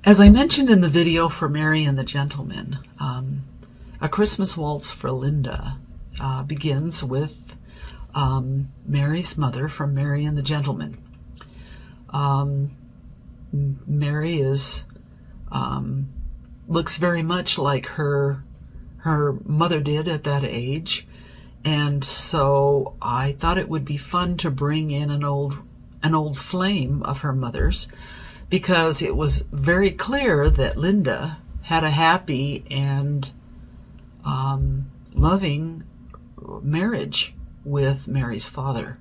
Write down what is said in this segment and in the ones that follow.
As I mentioned in the video for Mary and the Gentleman, A Christmas Waltz for Linda begins with Mary's mother from Mary and the Gentleman. Mary looks very much like her mother did at that age, and so I thought it would be fun to bring in an old flame of her mother's, because it was very clear that Linda had a happy and loving marriage with Mary's father.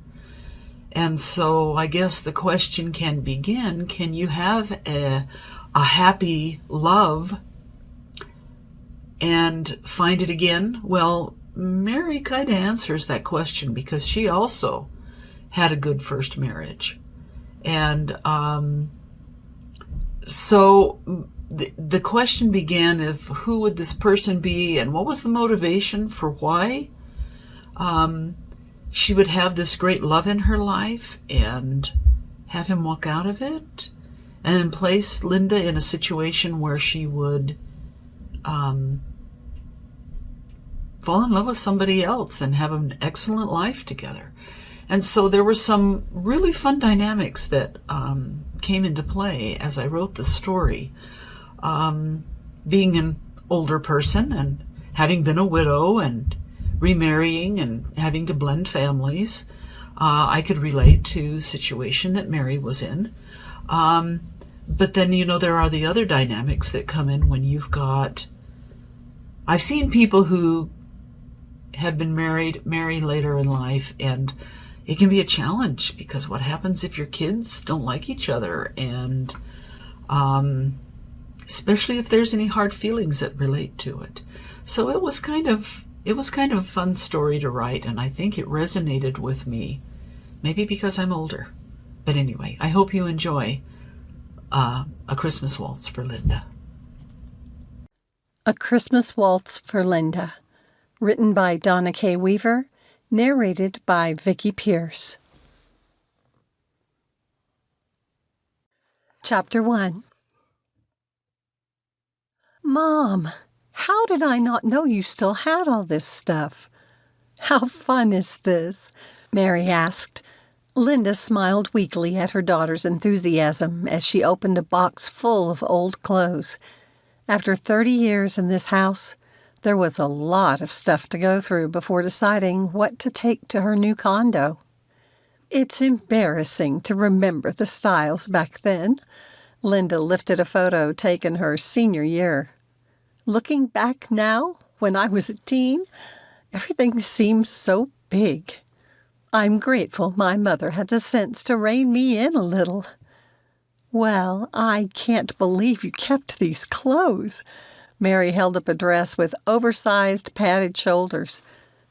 And so I guess the question can begin, can you have a happy love and find it again? Well, Mary kind of answers that question because she also had a good first marriage. And so the question began of who would this person be and what was the motivation for why she would have this great love in her life and have him walk out of it, and then place Linda in a situation where she would fall in love with somebody else and have an excellent life together. And so there were some really fun dynamics that came into play as I wrote the story. Being an older person and having been a widow and remarrying and having to blend families, I could relate to the situation that Mary was in. But then, there are the other dynamics that come in when you've got... I've seen people who have been marry later in life, and it can be a challenge, because what happens if your kids don't like each other, and especially if there's any hard feelings that relate to it. So it was kind of a fun story to write, and I think it resonated with me, maybe because I'm older. But anyway, I hope you enjoy A Christmas Waltz for Linda. A Christmas Waltz for Linda, written by Donna K. Weaver, narrated by Vicki Pierce. Chapter 1. Mom, how did I not know you still had all this stuff? How fun is this? Mary asked. Linda smiled weakly at her daughter's enthusiasm as she opened a box full of old clothes. After 30 years in this house, there was a lot of stuff to go through before deciding what to take to her new condo. It's embarrassing to remember the styles back then. Linda lifted a photo taken her senior year. Looking back now, when I was a teen, everything seems so big. I'm grateful my mother had the sense to rein me in a little. Well, I can't believe you kept these clothes. Mary held up a dress with oversized, padded shoulders.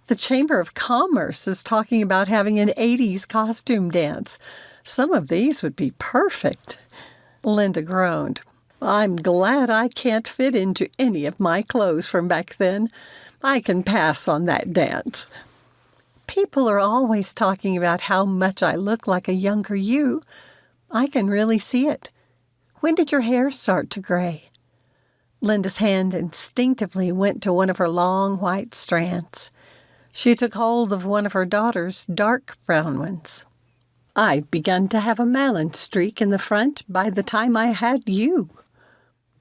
The Chamber of Commerce is talking about having an 80s costume dance. Some of these would be perfect. Linda groaned. I'm glad I can't fit into any of my clothes from back then. I can pass on that dance. People are always talking about how much I look like a younger you. I can really see it. When did your hair start to gray? Linda's hand instinctively went to one of her long white strands. She took hold of one of her daughter's dark brown ones. I'd begun to have a melon streak in the front by the time I had you.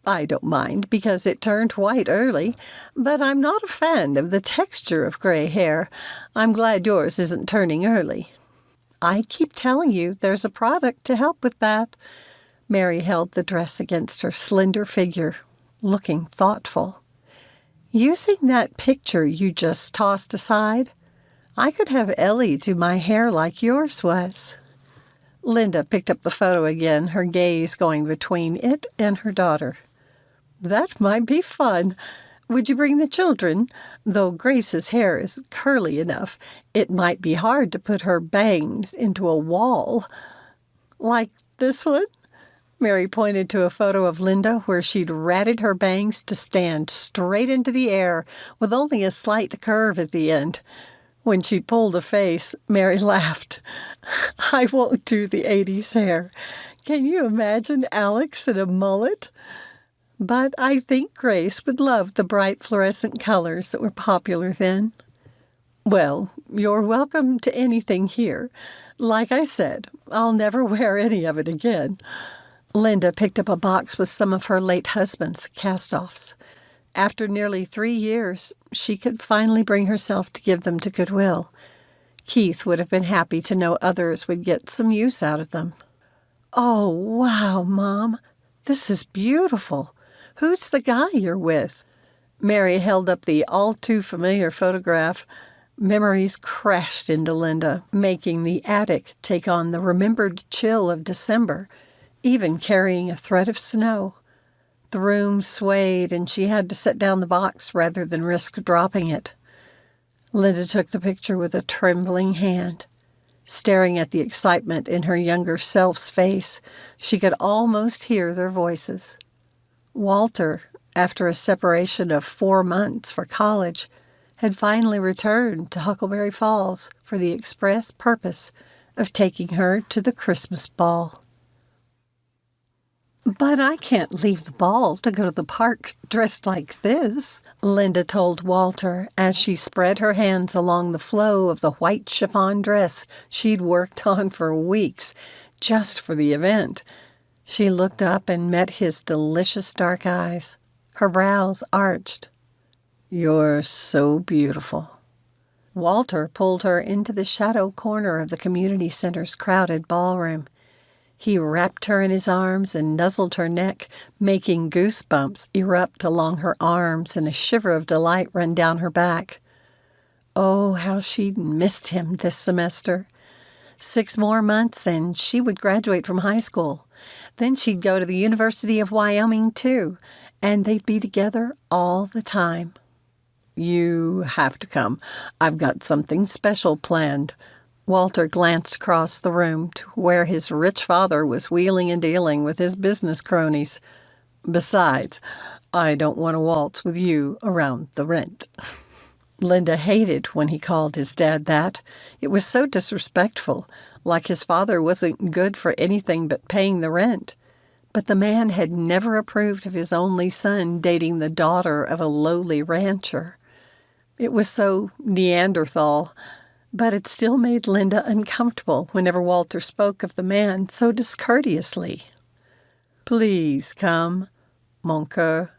I don't mind because it turned white early, but I'm not a fan of the texture of gray hair. I'm glad yours isn't turning early. I keep telling you there's a product to help with that. Mary held the dress against her slender figure, looking thoughtful. Using that picture you just tossed aside, I could have Ellie do my hair like yours was. Linda picked up the photo again, her gaze going between it and her daughter. That might be fun. Would you bring the children? Though Grace's hair is curly enough, it might be hard to put her bangs into a wall. Like this one? Mary pointed to a photo of Linda where she'd ratted her bangs to stand straight into the air with only a slight curve at the end. When she pulled a face, Mary laughed. I won't do the 80s hair. Can you imagine Alex in a mullet? but I think Grace would love the bright fluorescent colors that were popular then. Well, you're welcome to anything here. Like I said, I'll never wear any of it again. Linda picked up a box with some of her late husband's cast-offs. After nearly 3 years, she could finally bring herself to give them to Goodwill. Keith would have been happy to know others would get some use out of them. Oh, wow, Mom. This is beautiful. Who's the guy you're with? Mary held up the all-too-familiar photograph. Memories crashed into Linda, making the attic take on the remembered chill of December, even carrying a threat of snow. The room swayed, and she had to set down the box rather than risk dropping it. Linda took the picture with a trembling hand. Staring at the excitement in her younger self's face, she could almost hear their voices. Walter, after a separation of 4 months for college, had finally returned to Huckleberry Falls for the express purpose of taking her to the Christmas ball. But I can't leave the ball to go to the park dressed like this, Linda told Walter as she spread her hands along the flow of the white chiffon dress she'd worked on for weeks, just for the event. She looked up and met his delicious dark eyes. Her brows arched. "You're so beautiful." Walter pulled her into the shadow corner of the community center's crowded ballroom. He wrapped her in his arms and nuzzled her neck, making goosebumps erupt along her arms and a shiver of delight run down her back. Oh, how she'd missed him this semester. 6 more months and she would graduate from high school. Then she'd go to the University of Wyoming, too, and they'd be together all the time. "You have to come. I've got something special planned." Walter glanced across the room to where his rich father was wheeling and dealing with his business cronies. "Besides, I don't want to waltz with you around the rent." Linda hated when he called his dad that. It was so disrespectful, like his father wasn't good for anything but paying the rent. But the man had never approved of his only son dating the daughter of a lowly rancher. It was so Neanderthal, but it still made Linda uncomfortable whenever Walter spoke of the man so discourteously. "Please come, mon cœur."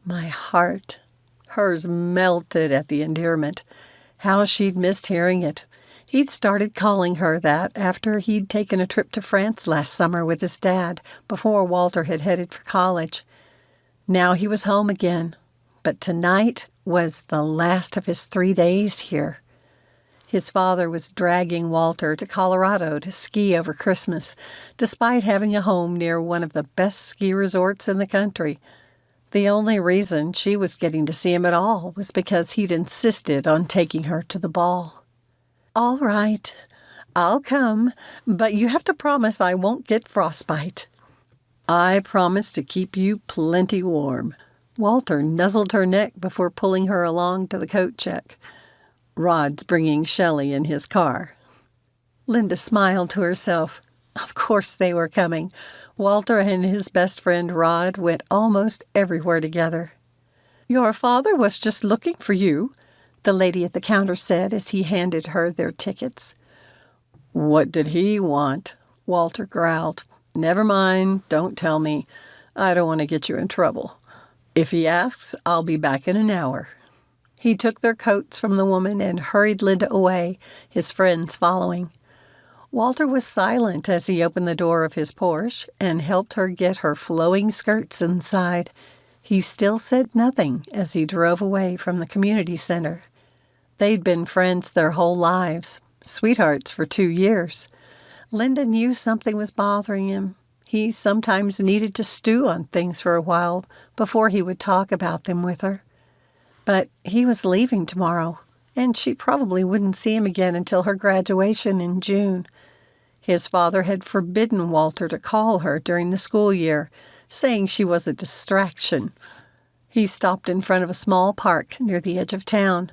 My heart. Hers melted at the endearment. How she'd missed hearing it. He'd started calling her that after he'd taken a trip to France last summer with his dad, before Walter had headed for college. Now he was home again, but tonight was the last of his 3 days here. His father was dragging Walter to Colorado to ski over Christmas, despite having a home near one of the best ski resorts in the country. The only reason she was getting to see him at all was because he'd insisted on taking her to the ball. "All right, I'll come, but you have to promise I won't get frostbite." "I promise to keep you plenty warm." Walter nuzzled her neck before pulling her along to the coat check. "Rod's bringing Shelley in his car." Linda smiled to herself. Of course they were coming. Walter and his best friend Rod went almost everywhere together. "Your father was just looking for you," the lady at the counter said as he handed her their tickets. "What did he want?" Walter growled. "Never mind, don't tell me. I don't want to get you in trouble. If he asks, I'll be back in an hour." He took their coats from the woman and hurried Linda away, his friends following. Walter was silent as he opened the door of his Porsche and helped her get her flowing skirts inside. He still said nothing as he drove away from the community center. They'd been friends their whole lives, sweethearts for 2 years. Linda knew something was bothering him. He sometimes needed to stew on things for a while before he would talk about them with her. But he was leaving tomorrow, and she probably wouldn't see him again until her graduation in June. His father had forbidden Walter to call her during the school year, saying she was a distraction. He stopped in front of a small park near the edge of town.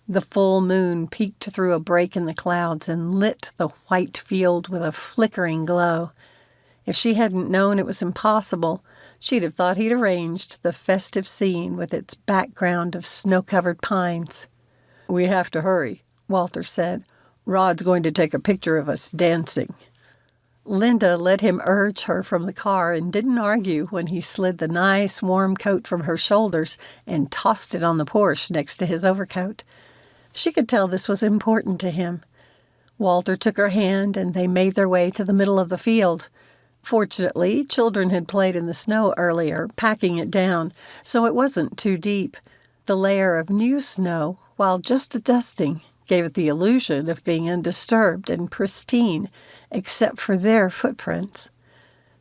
The full moon peeked through a break in the clouds and lit the white field with a flickering glow. If she hadn't known it was impossible, She'd have thought he'd arranged the festive scene with its background of snow-covered pines. "We have to hurry," Walter said. "Rod's going to take a picture of us dancing." Linda let him urge her from the car and didn't argue when he slid the nice warm coat from her shoulders and tossed it on the porch next to his overcoat. She could tell this was important to him. Walter took her hand and they made their way to the middle of the field. Fortunately, children had played in the snow earlier, packing it down, so it wasn't too deep. The layer of new snow, while just a dusting, gave it the illusion of being undisturbed and pristine, except for their footprints.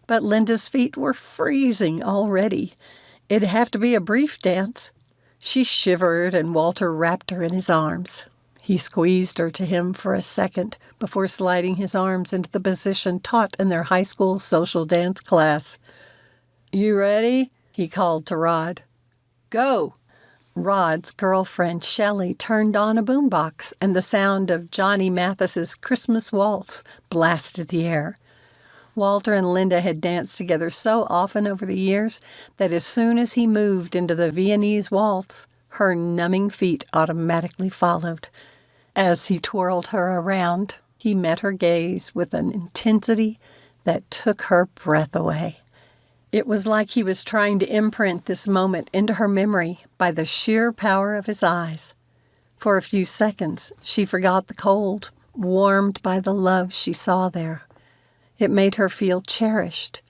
But Linda's feet were freezing already. It'd have to be a brief dance. She shivered, and Walter wrapped her in his arms. He squeezed her to him for a second before sliding his arms into the position taught in their high school social dance class. "You ready?" he called to Rod. "Go!" Rod's girlfriend Shelley turned on a boombox, and the sound of Johnny Mathis's Christmas Waltz blasted the air. Walter and Linda had danced together so often over the years that as soon as he moved into the Viennese waltz, her numbing feet automatically followed. As he twirled her around, he met her gaze with an intensity that took her breath away. It was like he was trying to imprint this moment into her memory by the sheer power of his eyes. For a few seconds, she forgot the cold, warmed by the love she saw there. It made her feel cherished,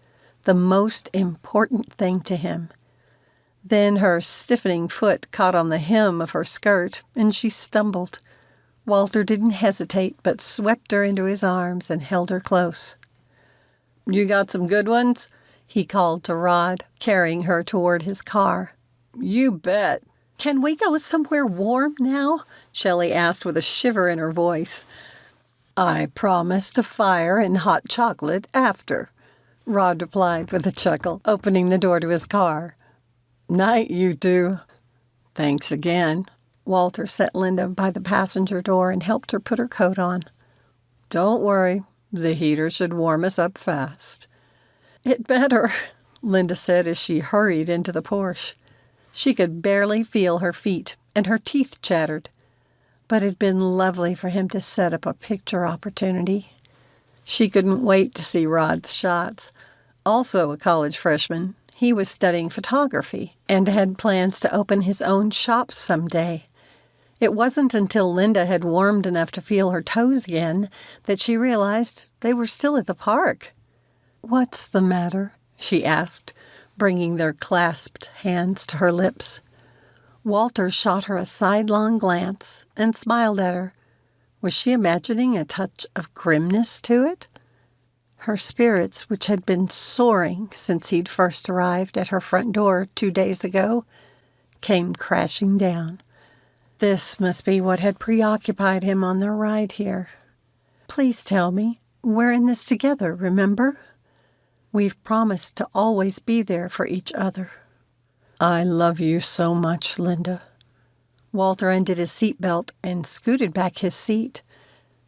the most important thing to him. Then her stiffening foot caught on the hem of her skirt, and she stumbled. Walter didn't hesitate, but swept her into his arms and held her close. "You got some good ones?" he called to Rod, carrying her toward his car. "You bet." "Can we go somewhere warm now?" Shelley asked with a shiver in her voice. "I promised a fire and hot chocolate after," Rod replied with a chuckle, opening the door to his car. "Night, you two." "Thanks again." Walter set Linda by the passenger door and helped her put her coat on. "Don't worry, the heater should warm us up fast." "It better," Linda said as she hurried into the Porsche. She could barely feel her feet, and her teeth chattered. But it'd been lovely for him to set up a picture opportunity. She couldn't wait to see Rod's shots. Also a college freshman, he was studying photography and had plans to open his own shop someday. It wasn't until Linda had warmed enough to feel her toes again that she realized they were still at the park. "What's the matter?" she asked, bringing their clasped hands to her lips. Walter shot her a sidelong glance and smiled at her. Was she imagining a touch of grimness to it? Her spirits, which had been soaring since he'd first arrived at her front door 2 days ago, came crashing down. This must be what had preoccupied him on their ride here. "Please tell me. We're in this together, remember? We've promised to always be there for each other." "I love you so much, Linda." Walter undid his seatbelt and scooted back his seat.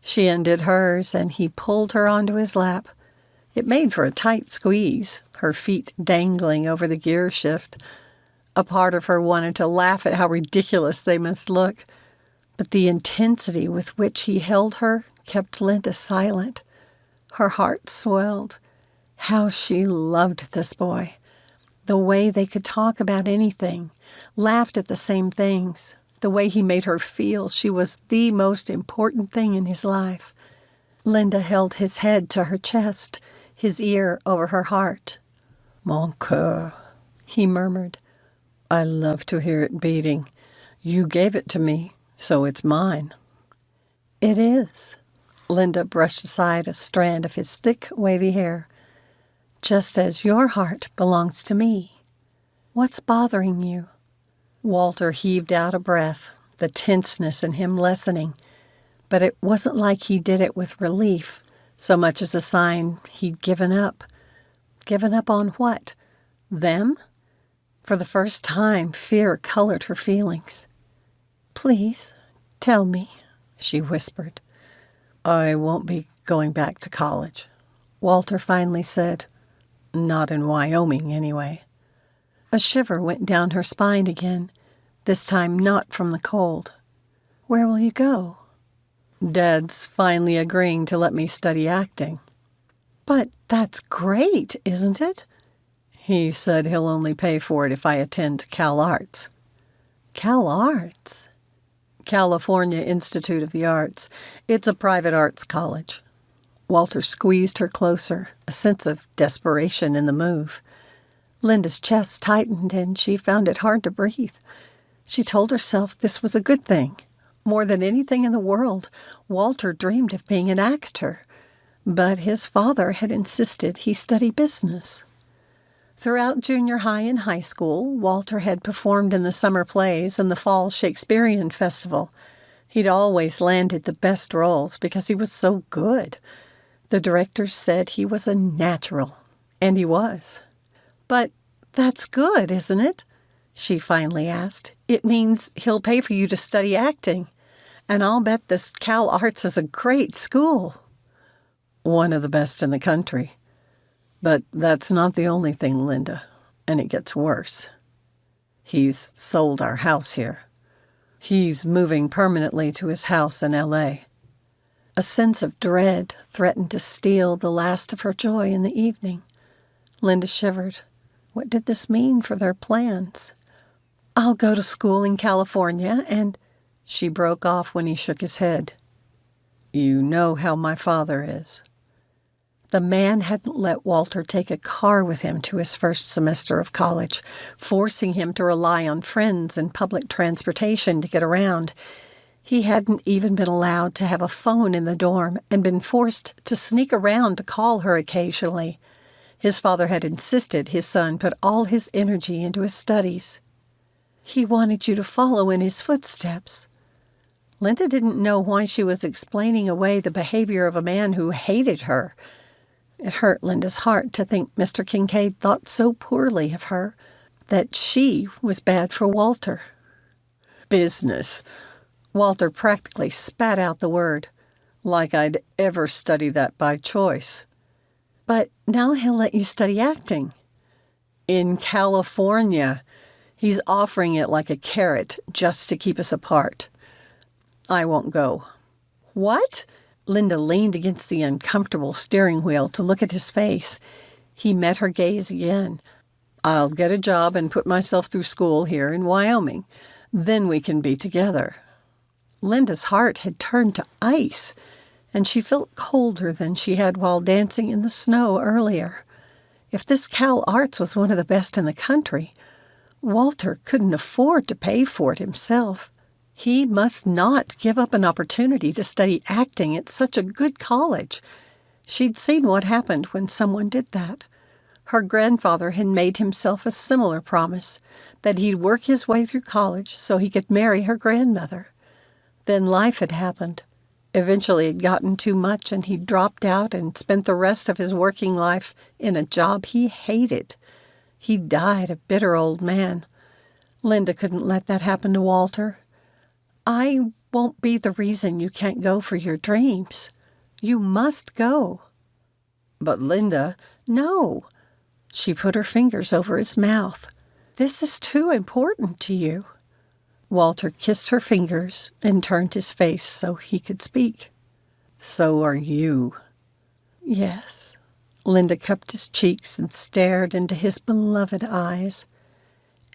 She undid hers, and he pulled her onto his lap. It made for a tight squeeze, her feet dangling over the gear shift. A part of her wanted to laugh at how ridiculous they must look, but the intensity with which he held her kept Linda silent. Her heart swelled. How she loved this boy. The way they could talk about anything, laughed at the same things, the way he made her feel she was the most important thing in his life. Linda held his head to her chest, his ear over her heart. "Mon cœur," he murmured. "I love to hear it beating. You gave it to me, so it's mine." "It is." Linda brushed aside a strand of his thick, wavy hair. "Just as your heart belongs to me. What's bothering you?" Walter heaved out a breath, the tenseness in him lessening. But it wasn't like he did it with relief, so much as a sign he'd given up. Given up on what? Them? For the first time, fear colored her feelings. "Please, tell me," she whispered. "I won't be going back to college," Walter finally said. "Not in Wyoming, anyway." A shiver went down her spine again, this time not from the cold. "Where will you go?" "Dad's finally agreeing to let me study acting." "But that's great, isn't it?" "He said he'll only pay for it if I attend Cal Arts." "Cal Arts?" "California Institute of the Arts. It's a private arts college." Walter squeezed her closer, a sense of desperation in the move. Linda's chest tightened, and she found it hard to breathe. She told herself this was a good thing. More than anything in the world, Walter dreamed of being an actor, but his father had insisted he study business. Throughout junior high and high school, Walter had performed in the summer plays and the fall Shakespearean festival. He'd always landed the best roles because he was so good. The directors said he was a natural, and he was. "But that's good, isn't it?" she finally asked. "It means he'll pay for you to study acting, and I'll bet this Cal Arts is a great school." "One of the best in the country. But that's not the only thing, Linda, and it gets worse. He's sold our house here. He's moving permanently to his house in L.A. A sense of dread threatened to steal the last of her joy in the evening. Linda shivered. What did this mean for their plans? "I'll go to school in California, and—" She broke off when he shook his head. "You know how my father is." The man hadn't let Walter take a car with him to his first semester of college, forcing him to rely on friends and public transportation to get around. He hadn't even been allowed to have a phone in the dorm and been forced to sneak around to call her occasionally. His father had insisted his son put all his energy into his studies. "He wanted you to follow in his footsteps." Linda didn't know why she was explaining away the behavior of a man who hated her. It hurt Linda's heart to think Mr. Kinkade thought so poorly of her, that she was bad for Walter. "Business." Walter practically spat out the word. "Like I'd ever study that by choice." "But now he'll let you study acting." "In California. He's offering it like a carrot just to keep us apart." "I won't go." "What?" Linda leaned against the uncomfortable steering wheel to look at his face. He met her gaze again. "I'll get a job and put myself through school here in Wyoming. Then we can be together." Linda's heart had turned to ice, and she felt colder than she had while dancing in the snow earlier. If this Cal Arts was one of the best in the country, Walter couldn't afford to pay for it himself. He must not give up an opportunity to study acting at such a good college. She'd seen what happened when someone did that. Her grandfather had made himself a similar promise, that he'd work his way through college so he could marry her grandmother. Then life had happened. Eventually it had gotten too much, and he dropped out and spent the rest of his working life in a job he hated. He died a bitter old man. Linda couldn't let that happen to Walter. "I won't be the reason you can't go for your dreams. You must go." "But Linda—" "No." She put her fingers over his mouth. "This is too important to you." Walter kissed her fingers and turned his face so he could speak. "So are you." "Yes." Linda cupped his cheeks and stared into his beloved eyes.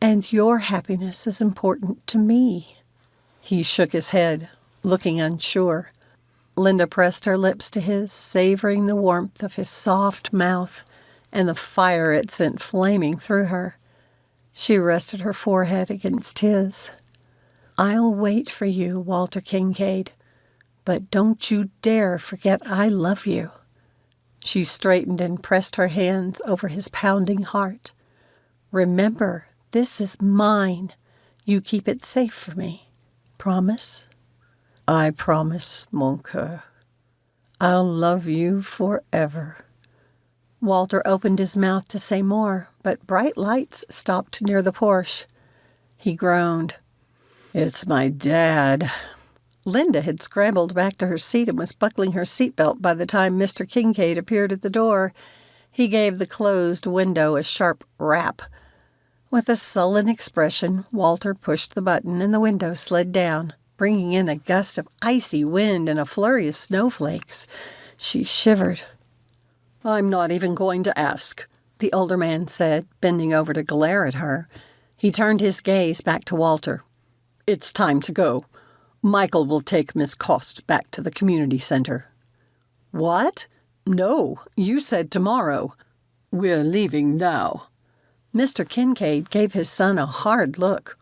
"And your happiness is important to me." He shook his head, looking unsure. Linda pressed her lips to his, savoring the warmth of his soft mouth and the fire it sent flaming through her. She rested her forehead against his. "I'll wait for you, Walter Kinkade, but don't you dare forget I love you." She straightened and pressed her hands over his pounding heart. "Remember, this is mine. You keep it safe for me. Promise?" "I promise, mon cœur. I'll love you forever." Walter opened his mouth to say more, but bright lights stopped near the Porsche. He groaned. "It's my dad." Linda had scrambled back to her seat and was buckling her seatbelt by the time Mr. Kinkade appeared at the door. He gave the closed window a sharp rap. With a sullen expression, Walter pushed the button and the window slid down, bringing in a gust of icy wind and a flurry of snowflakes. She shivered. "I'm not even going to ask," the older man said, bending over to glare at her. He turned his gaze back to Walter. "It's time to go. Michael will take Miss Cost back to the community center." "What?" "No, you said tomorrow." "We're leaving now." Mr. Kinkade gave his son a hard look.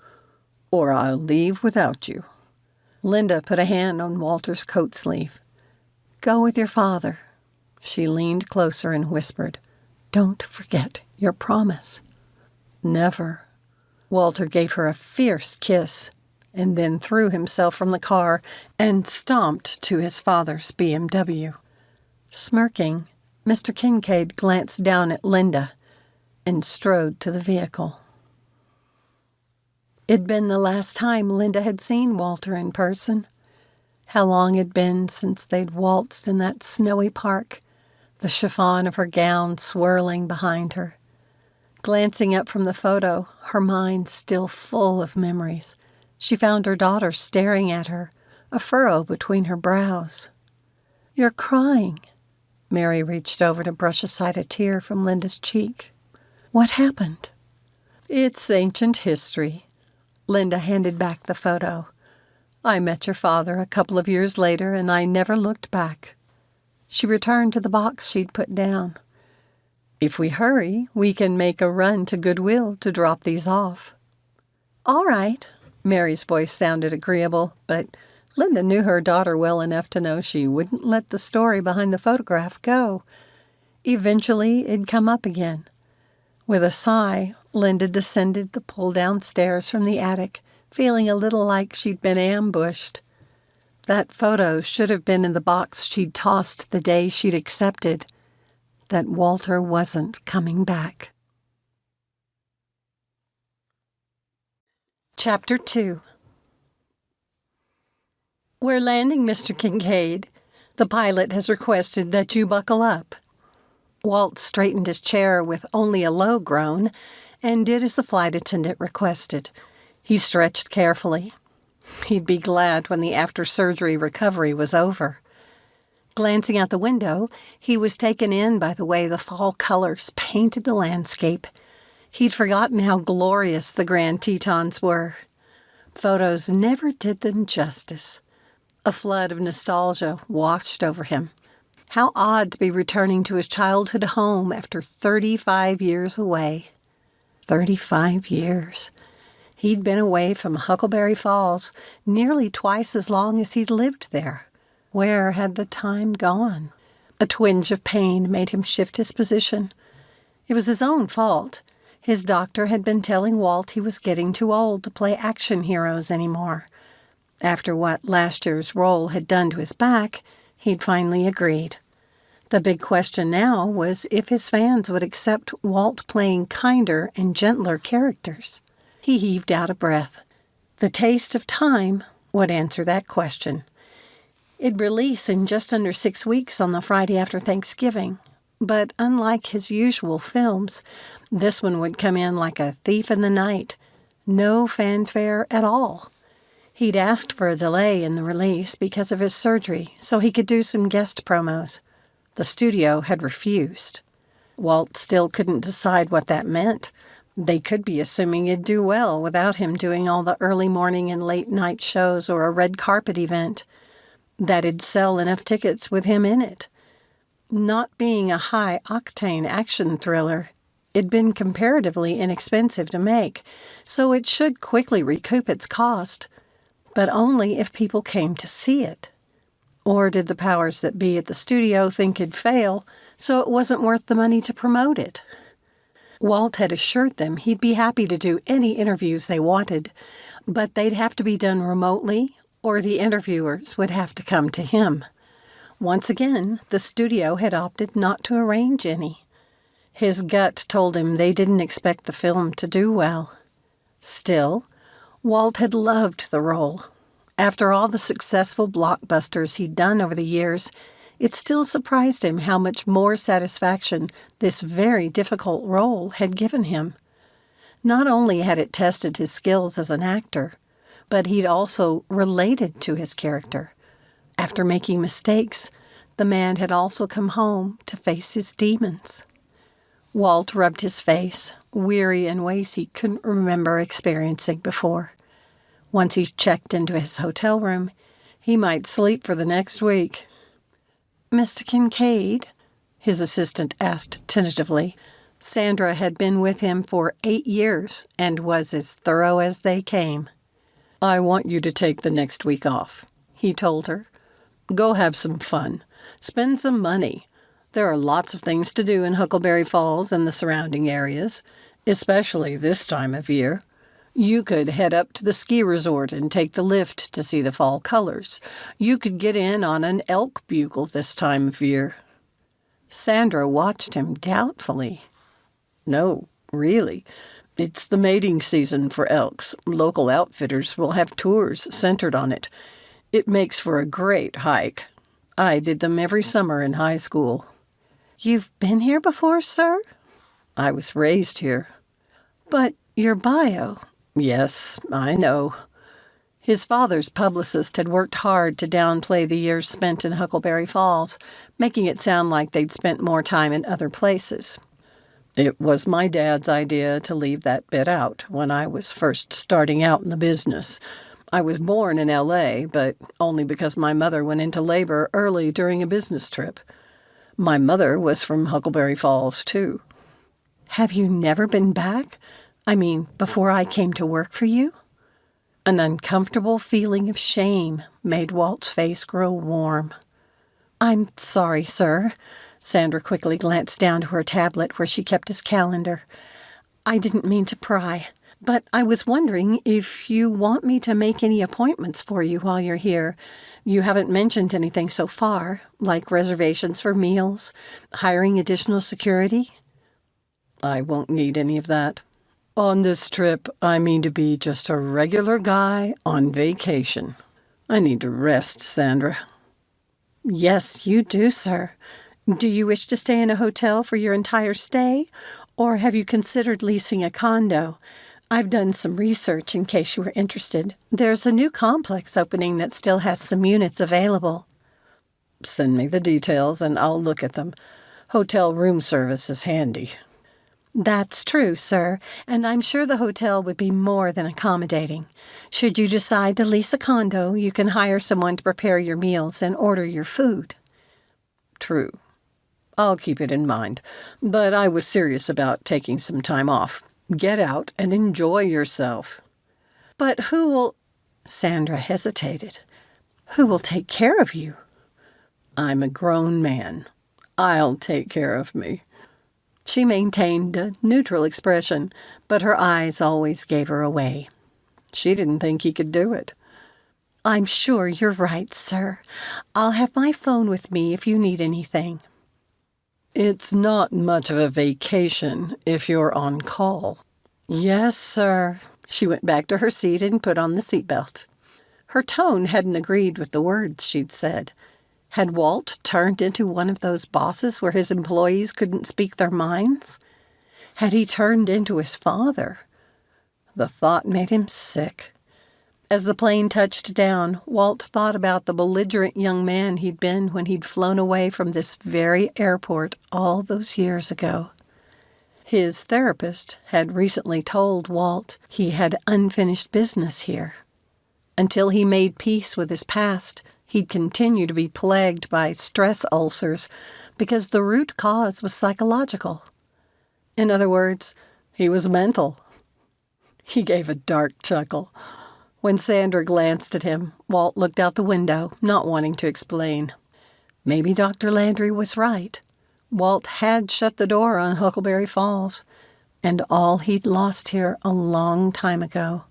"Or I'll leave without you." Linda put a hand on Walter's coat sleeve. "Go with your father." She leaned closer and whispered, "Don't forget your promise." "Never." Walter gave her a fierce kiss and then threw himself from the car and stomped to his father's BMW. Smirking, Mr. Kinkade glanced down at Linda and strode to the vehicle. It'd been the last time Linda had seen Walter in person. How long it'd been since they'd waltzed in that snowy park, the chiffon of her gown swirling behind her. Glancing up from the photo, her mind still full of memories, she found her daughter staring at her, a furrow between her brows. "You're crying." Mary reached over to brush aside a tear from Linda's cheek. "What happened?" "It's ancient history." Linda handed back the photo. "I met your father a couple of years later, and I never looked back." She returned to the box she'd put down. "If we hurry, we can make a run to Goodwill to drop these off." "All right." Mary's voice sounded agreeable, but Linda knew her daughter well enough to know she wouldn't let the story behind the photograph go. Eventually, it'd come up again. With a sigh, Linda descended the pull-down stairs from the attic, feeling a little like she'd been ambushed. That photo should have been in the box she'd tossed the day she'd accepted that Walter wasn't coming back. Chapter 2. "We're landing, Mr. Kinkade. The pilot has requested that you buckle up." Walt straightened his chair with only a low groan and did as the flight attendant requested. He stretched carefully. He'd be glad when the after-surgery recovery was over. Glancing out the window, he was taken in by the way the fall colors painted the landscape. He'd forgotten how glorious the Grand Tetons were. Photos never did them justice. A flood of nostalgia washed over him. How odd to be returning to his childhood home after 35 years away. 35 years. He'd been away from Huckleberry Falls nearly twice as long as he'd lived there. Where had the time gone? A twinge of pain made him shift his position. It was his own fault. His doctor had been telling Walt he was getting too old to play action heroes anymore. After what last year's role had done to his back, he'd finally agreed. The big question now was if his fans would accept Walt playing kinder and gentler characters. He heaved out a breath. The Taste of Time would answer that question. It'd release in just under 6 weeks on the Friday after Thanksgiving. But unlike his usual films, this one would come in like a thief in the night. No fanfare at all. He'd asked for a delay in the release because of his surgery so he could do some guest promos. The studio had refused. Walt still couldn't decide what that meant. They could be assuming he'd do well without him doing all the early morning and late night shows or a red carpet event. That it'd sell enough tickets with him in it. Not being a high-octane action thriller, it'd been comparatively inexpensive to make, so it should quickly recoup its cost, but only if people came to see it. Or did the powers that be at the studio think it'd fail, so it wasn't worth the money to promote it? Walt had assured them he'd be happy to do any interviews they wanted, but they'd have to be done remotely, or the interviewers would have to come to him. Once again, the studio had opted not to arrange any. His gut told him they didn't expect the film to do well. Still, Walt had loved the role. After all the successful blockbusters he'd done over the years, it still surprised him how much more satisfaction this very difficult role had given him. Not only had it tested his skills as an actor, but he'd also related to his character. After making mistakes, the man had also come home to face his demons. Walt rubbed his face, weary in ways he couldn't remember experiencing before. Once he checked into his hotel room, he might sleep for the next week. "Mr. Kinkade?" his assistant asked tentatively. Sandra had been with him for 8 years and was as thorough as they came. "I want you to take the next week off," he told her. "Go have some fun. Spend some money. There are lots of things to do in Huckleberry Falls and the surrounding areas, especially this time of year. You could head up to the ski resort and take the lift to see the fall colors. You could get in on an elk bugle this time of year." Sandra watched him doubtfully. "No, really. It's the mating season for elks. Local outfitters will have tours centered on it. It makes for a great hike. I did them every summer in high school." "You've been here before, sir?" "I was raised here." "But your bio—" "Yes, I know." His father's publicist had worked hard to downplay the years spent in Huckleberry Falls, making it sound like they'd spent more time in other places. "It was my dad's idea to leave that bit out when I was first starting out in the business. I was born in L.A., but only because my mother went into labor early during a business trip. My mother was from Huckleberry Falls, too." "Have you never been back? I mean, before I came to work for you?" An uncomfortable feeling of shame made Walt's face grow warm. "I'm sorry, sir." Sandra quickly glanced down to her tablet where she kept his calendar. "I didn't mean to pry, but I was wondering if you want me to make any appointments for you while you're here. You haven't mentioned anything so far, like reservations for meals, hiring additional security." "I won't need any of that. On this trip, I mean to be just a regular guy on vacation. I need to rest, Sandra." "Yes, you do, sir. Do you wish to stay in a hotel for your entire stay, or have you considered leasing a condo? I've done some research in case you were interested. There's a new complex opening that still has some units available." "Send me the details and I'll look at them. Hotel room service is handy." "That's true, sir, and I'm sure the hotel would be more than accommodating. Should you decide to lease a condo, you can hire someone to prepare your meals and order your food." "True. I'll keep it in mind, but I was serious about taking some time off. Get out and enjoy yourself." "But who will—" Sandra hesitated. "Who will take care of you?" "I'm a grown man. I'll take care of me." She maintained a neutral expression, but her eyes always gave her away. She didn't think he could do it. "I'm sure you're right, sir. I'll have my phone with me if you need anything." "It's not much of a vacation if you're on call." "Yes, sir." She went back to her seat and put on the seatbelt. Her tone hadn't agreed with the words she'd said. Had Walt turned into one of those bosses where his employees couldn't speak their minds? Had he turned into his father? The thought made him sick. As the plane touched down, Walt thought about the belligerent young man he'd been when he'd flown away from this very airport all those years ago. His therapist had recently told Walt he had unfinished business here. Until he made peace with his past, he'd continue to be plagued by stress ulcers because the root cause was psychological. In other words, he was mental. He gave a dark chuckle. When Sandra glanced at him, Walt looked out the window, not wanting to explain. Maybe Dr. Landry was right. Walt had shut the door on Huckleberry Falls, and all he'd lost here a long time ago.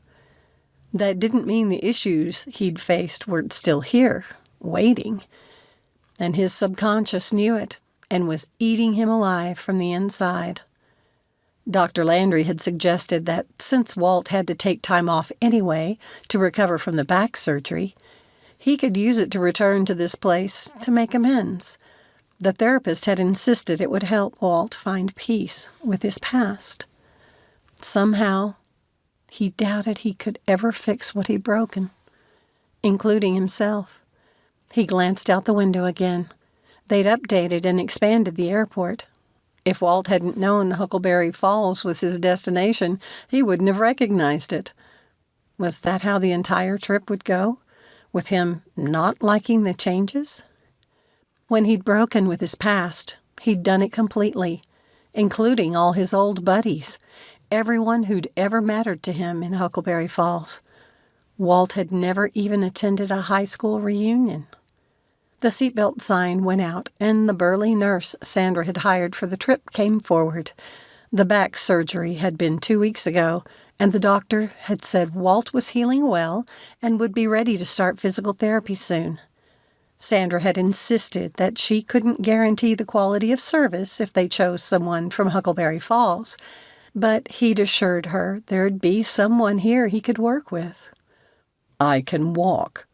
That didn't mean the issues he'd faced were still here, waiting. And his subconscious knew it and was eating him alive from the inside. Dr. Landry had suggested that since Walt had to take time off anyway to recover from the back surgery, he could use it to return to this place to make amends. The therapist had insisted it would help Walt find peace with his past. Somehow, he doubted he could ever fix what he'd broken, including himself. He glanced out the window again. They'd updated and expanded the airport. If Walt hadn't known Huckleberry Falls was his destination, he wouldn't have recognized it. Was that how the entire trip would go? With him not liking the changes? When he'd broken with his past, he'd done it completely, including all his old buddies, everyone who'd ever mattered to him in Huckleberry Falls. Walt had never even attended a high school reunion. The seatbelt sign went out, and the burly nurse Sandra had hired for the trip came forward. The back surgery had been 2 weeks ago, and the doctor had said Walt was healing well and would be ready to start physical therapy soon. Sandra had insisted that she couldn't guarantee the quality of service if they chose someone from Huckleberry Falls, but he'd assured her there'd be someone here he could work with. "I can walk."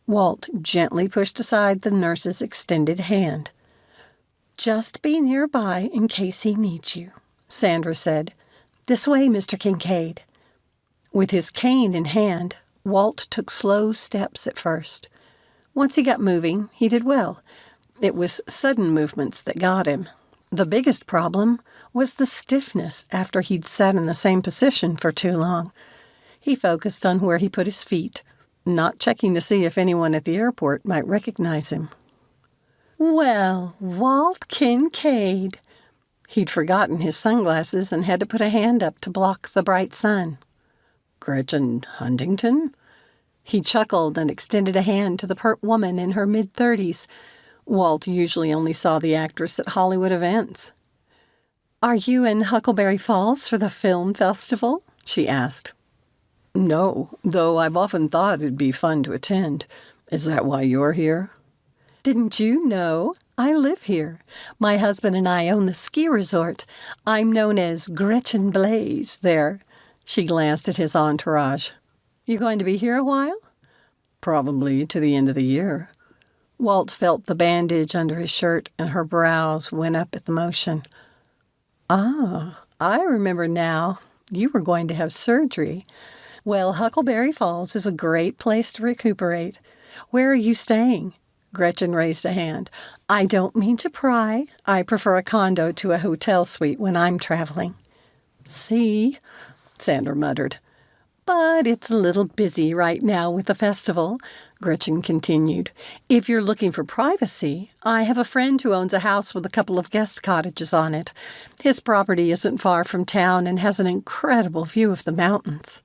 Walt gently pushed aside the nurse's extended hand. "Just be nearby in case he needs you," Sandra said. "This way, Mr. Kinkade." With his cane in hand, Walt took slow steps at first. Once he got moving, he did well. It was sudden movements that got him. The biggest problem was the stiffness after he'd sat in the same position for too long. He focused on where he put his feet, not checking to see if anyone at the airport might recognize him. "Well, Walt Kinkade." He'd forgotten his sunglasses and had to put a hand up to block the bright sun. "Gretchen Huntington?" He chuckled and extended a hand to the pert woman in her mid-30s. Walt usually only saw the actress at Hollywood events. "Are you in Huckleberry Falls for the film festival?" she asked. "No, though I've often thought it'd be fun to attend. Is that why you're here?" "Didn't you know? I live here. My husband and I own the ski resort. I'm known as Gretchen Blaze there." She glanced at his entourage. "You going to be here a while?" "Probably to the end of the year." Walt felt the bandage under his shirt, and her brows went up at the motion. "Ah, I remember now. You were going to have surgery. Well, Huckleberry Falls is a great place to recuperate. Where are you staying?" Gretchen raised a hand. "I don't mean to pry. I prefer a condo to a hotel suite when I'm traveling." "See?" Sandra muttered. "But it's a little busy right now with the festival," Gretchen continued. "If you're looking for privacy, I have a friend who owns a house with a couple of guest cottages on it. His property isn't far from town and has an incredible view of the mountains."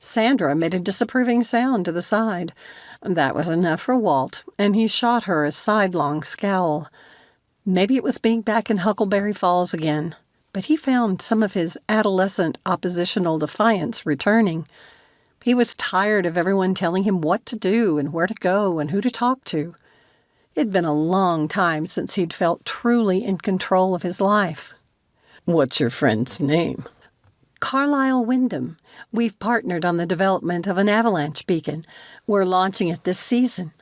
Sandra made a disapproving sound to the side. That was enough for Walt, and he shot her a sidelong scowl. Maybe it was being back in Huckleberry Falls again, but he found some of his adolescent oppositional defiance returning. He was tired of everyone telling him what to do and where to go and who to talk to. It'd been a long time since he'd felt truly in control of his life. "What's your friend's name?" "Carlisle Wyndham. We've partnered on the development of an avalanche beacon. We're launching it this season."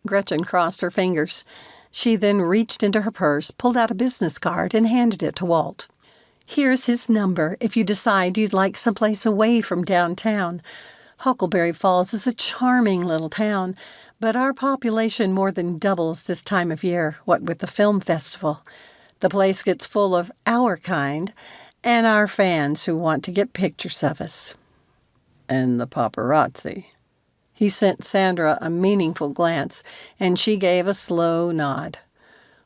Gretchen crossed her fingers. She then reached into her purse, pulled out a business card, and handed it to Walt. "Here's his number if you decide you'd like someplace away from downtown. Huckleberry Falls is a charming little town, but our population more than doubles this time of year, what with the film festival. The place gets full of our kind and our fans who want to get pictures of us." "And the paparazzi?" He sent Sandra a meaningful glance, and she gave a slow nod.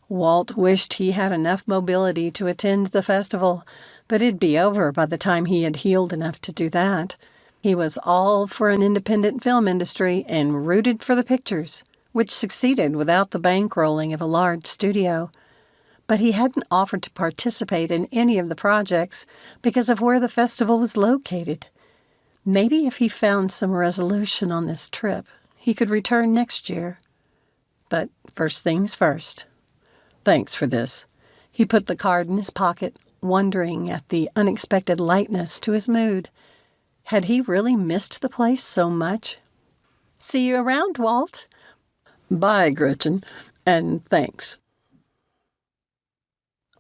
Walt wished he had enough mobility to attend the festival, but it'd be over by the time he had healed enough to do that. He was all for an independent film industry and rooted for the pictures, which succeeded without the bankrolling of a large studio. But he hadn't offered to participate in any of the projects because of where the festival was located. Maybe if he found some resolution on this trip, he could return next year. But first things first. "Thanks for this." He put the card in his pocket, wondering at the unexpected lightness to his mood. Had he really missed the place so much? "See you around, Walt." "Bye, Gretchen, and thanks."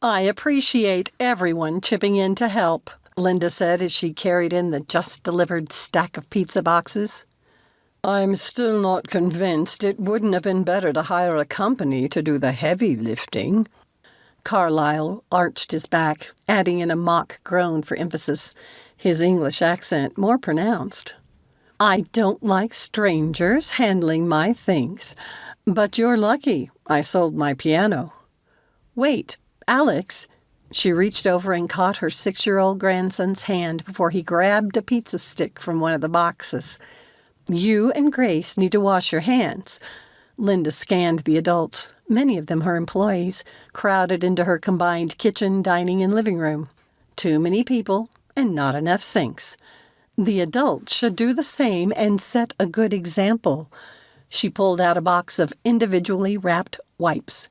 "I appreciate everyone chipping in to help," Linda said as she carried in the just-delivered stack of pizza boxes. I'm still not convinced it wouldn't have been better to hire a company to do the heavy lifting. Carlyle arched his back, adding in a mock groan for emphasis, his English accent more pronounced. I don't like strangers handling my things, but you're lucky I sold my piano. Wait, Alex. She reached over and caught her 6-year-old grandson's hand before he grabbed a pizza stick from one of the boxes. You and Grace need to wash your hands. Linda scanned the adults, many of them her employees, crowded into her combined kitchen, dining, and living room. Too many people and not enough sinks. The adults should do the same and set a good example. She pulled out a box of individually wrapped wipes.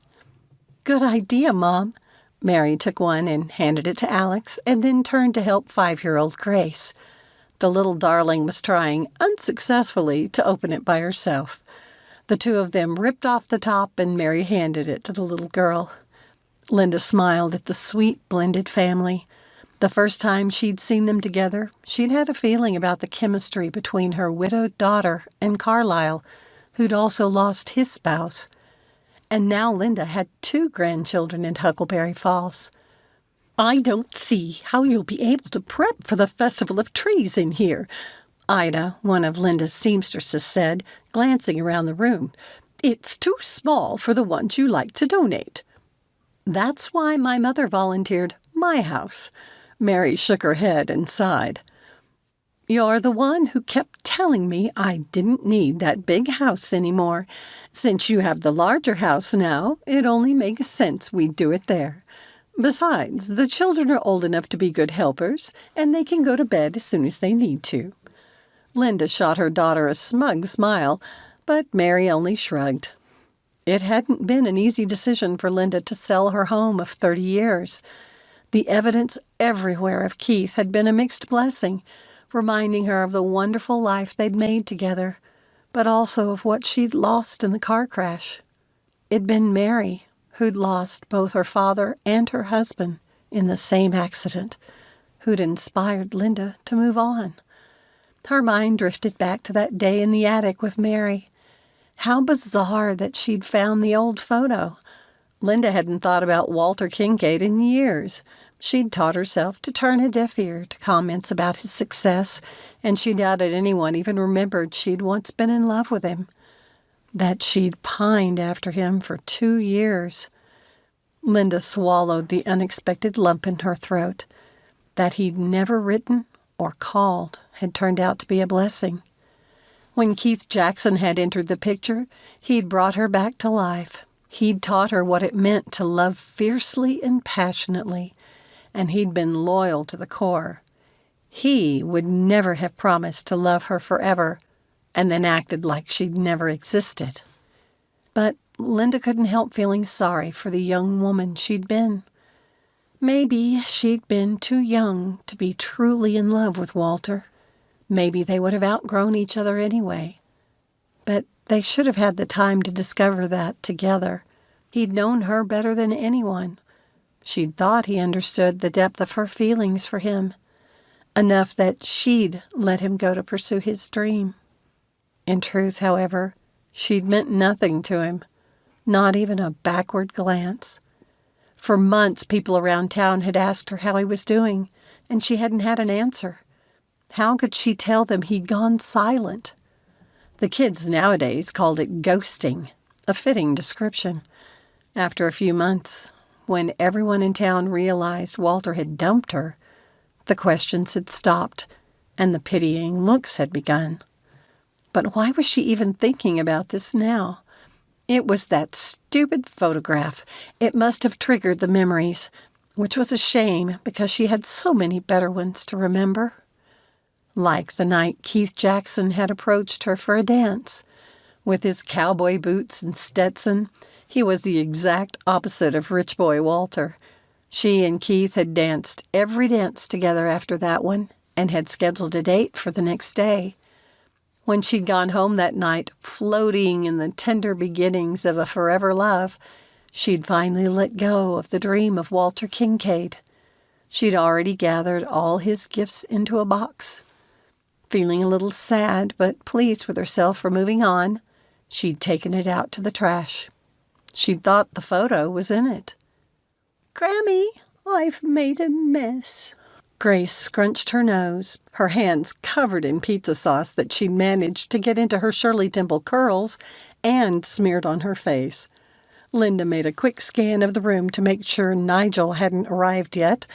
Good idea, Mom. Mary took one and handed it to Alex, and then turned to help 5-year-old Grace. The little darling was trying, unsuccessfully, to open it by herself. The two of them ripped off the top, and Mary handed it to the little girl. Linda smiled at the sweet, blended family. The first time she'd seen them together, she'd had a feeling about the chemistry between her widowed daughter and Carlyle, who'd also lost his spouse. And now Linda had 2 grandchildren in Huckleberry Falls. I don't see how you'll be able to prep for the Festival of Trees in here, Ida, one of Linda's seamstresses, said, glancing around the room. It's too small for the ones you like to donate. That's why my mother volunteered my house. Mary shook her head and sighed. You're the one who kept telling me I didn't need that big house anymore. Since you have the larger house now, it only makes sense we do it there. Besides, the children are old enough to be good helpers, and they can go to bed as soon as they need to. Linda shot her daughter a smug smile, but Mary only shrugged. It hadn't been an easy decision for Linda to sell her home of 30 years. The evidence everywhere of Keith had been a mixed blessing, reminding her of the wonderful life they'd made together, but also of what she'd lost in the car crash. It'd been Mary who'd lost both her father and her husband in the same accident, who'd inspired Linda to move on. Her mind drifted back to that day in the attic with Mary. How bizarre that she'd found the old photo. Linda hadn't thought about Walter Kinkade in years. She'd taught herself to turn a deaf ear to comments about his success, and she doubted anyone even remembered she'd once been in love with him, that she'd pined after him for 2 years. Linda swallowed the unexpected lump in her throat. That he'd never written or called had turned out to be a blessing. When Keith Jackson had entered the picture, he'd brought her back to life. He'd taught her what it meant to love fiercely and passionately, and he'd been loyal to the core. He would never have promised to love her forever and then acted like she'd never existed. But Linda couldn't help feeling sorry for the young woman she'd been. Maybe she'd been too young to be truly in love with Walter. Maybe they would have outgrown each other anyway. But they should have had the time to discover that together. He'd known her better than anyone. She'd thought he understood the depth of her feelings for him, enough that she'd let him go to pursue his dream. In truth, however, she'd meant nothing to him, not even a backward glance. For months, people around town had asked her how he was doing, and she hadn't had an answer. How could she tell them he'd gone silent? The kids nowadays called it ghosting, a fitting description. After a few months, when everyone in town realized Walter had dumped her, the questions had stopped, and the pitying looks had begun. But why was she even thinking about this now? It was that stupid photograph. It must have triggered the memories, which was a shame because she had so many better ones to remember. Like the night Keith Jackson had approached her for a dance. With his cowboy boots and Stetson, he was the exact opposite of rich boy Walter. She and Keith had danced every dance together after that one and had scheduled a date for the next day. When she'd gone home that night, floating in the tender beginnings of a forever love, she'd finally let go of the dream of Walter Kinkade. She'd already gathered all his gifts into a box. Feeling a little sad but pleased with herself for moving on, she'd taken it out to the trash. She'd thought the photo was in it. "Grammy, I've made a mess." Grace scrunched her nose, her hands covered in pizza sauce that she'd managed to get into her Shirley Temple curls and smeared on her face. Linda made a quick scan of the room to make sure Nigel hadn't arrived yet.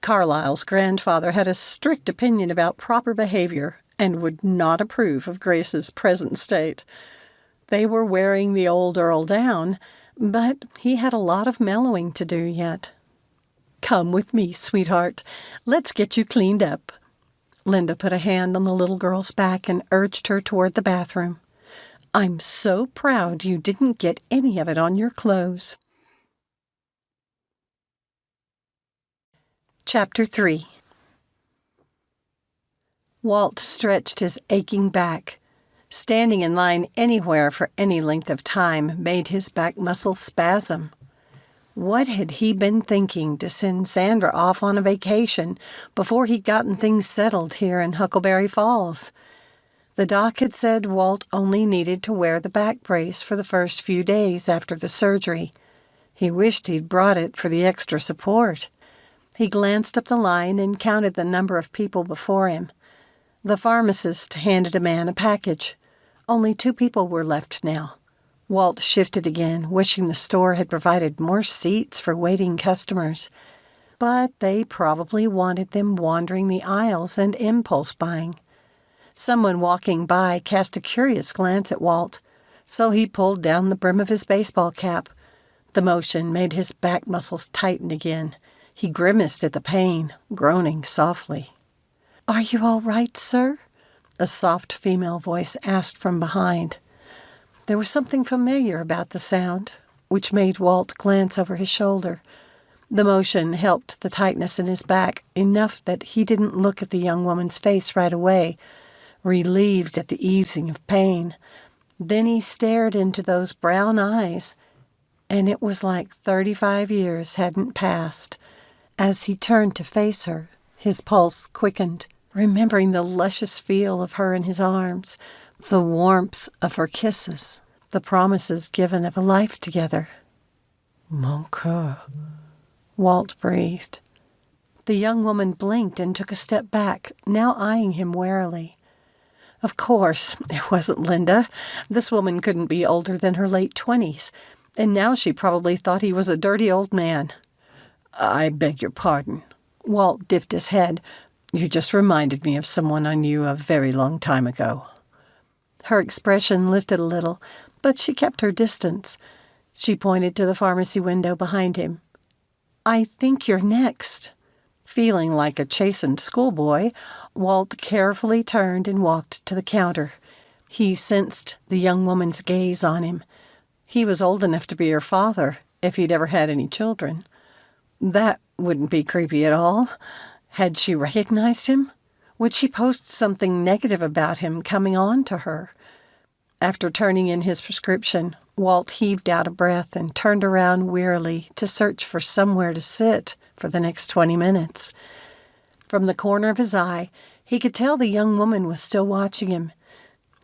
Carlyle's grandfather had a strict opinion about proper behavior and would not approve of Grace's present state. They were wearing the old Earl down, but he had a lot of mellowing to do yet. "Come with me, sweetheart. Let's get you cleaned up." Linda put a hand on the little girl's back and urged her toward the bathroom. "I'm so proud you didn't get any of it on your clothes." Chapter 3. Walt stretched his aching back. Standing in line anywhere for any length of time made his back muscles spasm. What had he been thinking to send Sandra off on a vacation before he'd gotten things settled here in Huckleberry Falls? The doc had said Walt only needed to wear the back brace for the first few days after the surgery. He wished he'd brought it for the extra support. He glanced up the line and counted the number of people before him. The pharmacist handed a man a package. Only 2 people were left now. Walt shifted again, wishing the store had provided more seats for waiting customers. But they probably wanted them wandering the aisles and impulse buying. Someone walking by cast a curious glance at Walt, so he pulled down the brim of his baseball cap. The motion made his back muscles tighten again. He grimaced at the pain, groaning softly. "Are you all right, sir?" a soft female voice asked from behind. There was something familiar about the sound, which made Walt glance over his shoulder. The motion helped the tightness in his back enough that he didn't look at the young woman's face right away, relieved at the easing of pain. Then he stared into those brown eyes, and it was like 35 years hadn't passed. As he turned to face her, his pulse quickened, remembering the luscious feel of her in his arms, the warmth of her kisses, the promises given of a life together. "Mon cœur," Walt breathed. The young woman blinked and took a step back, now eyeing him warily. Of course, it wasn't Linda. This woman couldn't be older than her late 20s, and now she probably thought he was a dirty old man. "I beg your pardon." Walt dipped his head. "You just reminded me of someone I knew a very long time ago." Her expression lifted a little, but she kept her distance. She pointed to the pharmacy window behind him. "I think you're next." Feeling like a chastened schoolboy, Walt carefully turned and walked to the counter. He sensed the young woman's gaze on him. He was old enough to be her father, if he'd ever had any children. That wouldn't be creepy at all. Had she recognized him? Would she post something negative about him coming on to her? After turning in his prescription, Walt heaved out a breath and turned around wearily to search for somewhere to sit for the next 20 minutes. From the corner of his eye, he could tell the young woman was still watching him.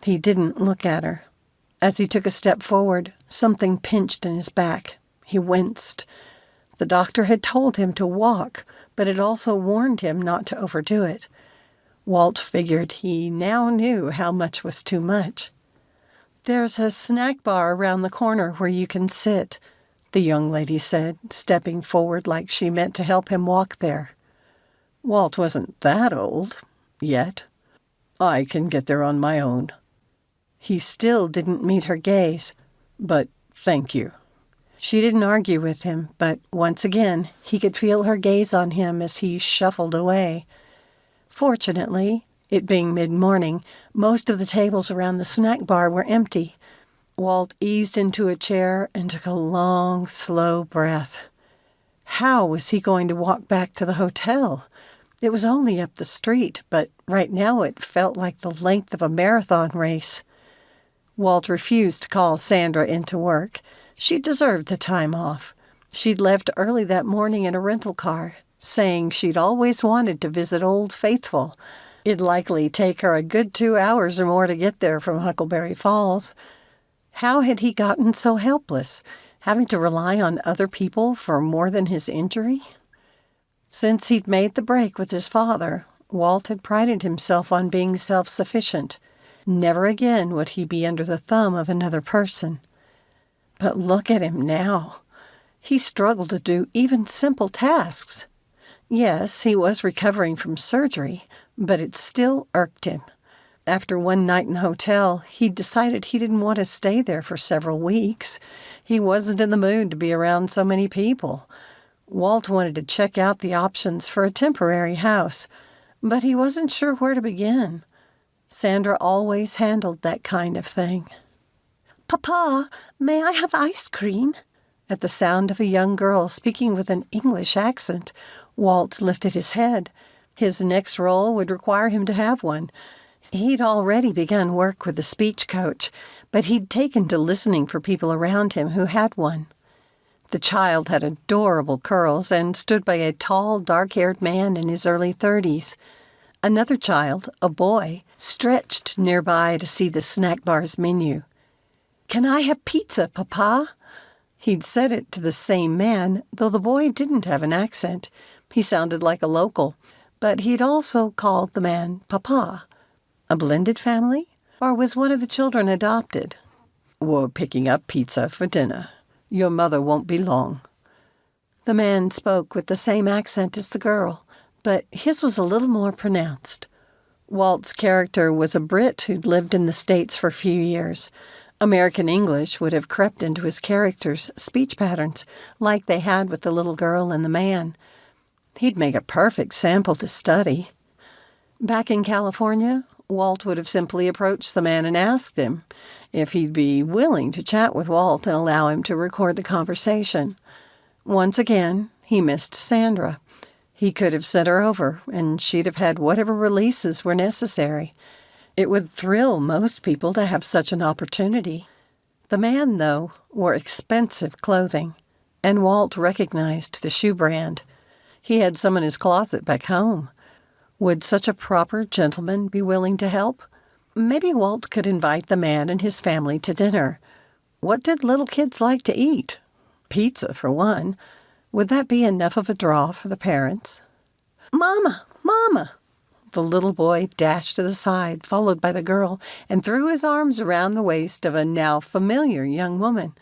He didn't look at her. As he took a step forward, something pinched in his back. He winced. The doctor had told him to walk, but had also warned him not to overdo it. Walt figured he now knew how much was too much. "There's a snack bar around the corner where you can sit," the young lady said, stepping forward like she meant to help him walk there. Walt wasn't that old, yet. "I can get there on my own." He still didn't meet her gaze, but thank you. She didn't argue with him, but once again he could feel her gaze on him as he shuffled away. Fortunately, it being mid-morning, most of the tables around the snack bar were empty. Walt eased into a chair and took a long, slow breath. How was he going to walk back to the hotel? It was only up the street, but right now it felt like the length of a marathon race. Walt refused to call Sandra into work. She deserved the time off. She'd left early that morning in a rental car. saying she'd always wanted to visit Old Faithful. It'd likely take her a good 2 hours or more to get there from Huckleberry Falls. How had he gotten so helpless, having to rely on other people for more than his injury? Since he'd made the break with his father, Walt had prided himself on being self-sufficient. Never again would he be under the thumb of another person. But look at him now. He struggled to do even simple tasks. Yes, he was recovering from surgery, but it still irked him. After one night in the hotel, he'd decided he didn't want to stay there for several weeks. He wasn't in the mood to be around so many people. Walt wanted to check out the options for a temporary house, but he wasn't sure where to begin. Sandra always handled that kind of thing. "Papa, may I have ice cream?" At the sound of a young girl speaking with an English accent, Walt lifted his head. His next role would require him to have one. He'd already begun work with a speech coach, but he'd taken to listening for people around him who had one. The child had adorable curls and stood by a tall, dark-haired man in his early 30s. Another child, a boy, stretched nearby to see the snack bar's menu. "Can I have pizza, Papa?" He'd said it to the same man, though the boy didn't have an accent. He sounded like a local, but he'd also called the man Papa. A blended family? Or was one of the children adopted? "We're picking up pizza for dinner. Your mother won't be long." The man spoke with the same accent as the girl, but his was a little more pronounced. Walt's character was a Brit who'd lived in the States for a few years. American English would have crept into his character's speech patterns, like they had with the little girl and the man. He'd make a perfect sample to study. Back in California, Walt would have simply approached the man and asked him if he'd be willing to chat with Walt and allow him to record the conversation. Once again, he missed Sandra. He could have sent her over, and she'd have had whatever releases were necessary. It would thrill most people to have such an opportunity. The man, though, wore expensive clothing, and Walt recognized the shoe brand. He had some in his closet back home. Would such a proper gentleman be willing to help? Maybe Walt could invite the man and his family to dinner. What did little kids like to eat? Pizza, for one. Would that be enough of a draw for the parents? "Mama! Mama!" The little boy dashed to the side, followed by the girl, and threw his arms around the waist of a now familiar young woman.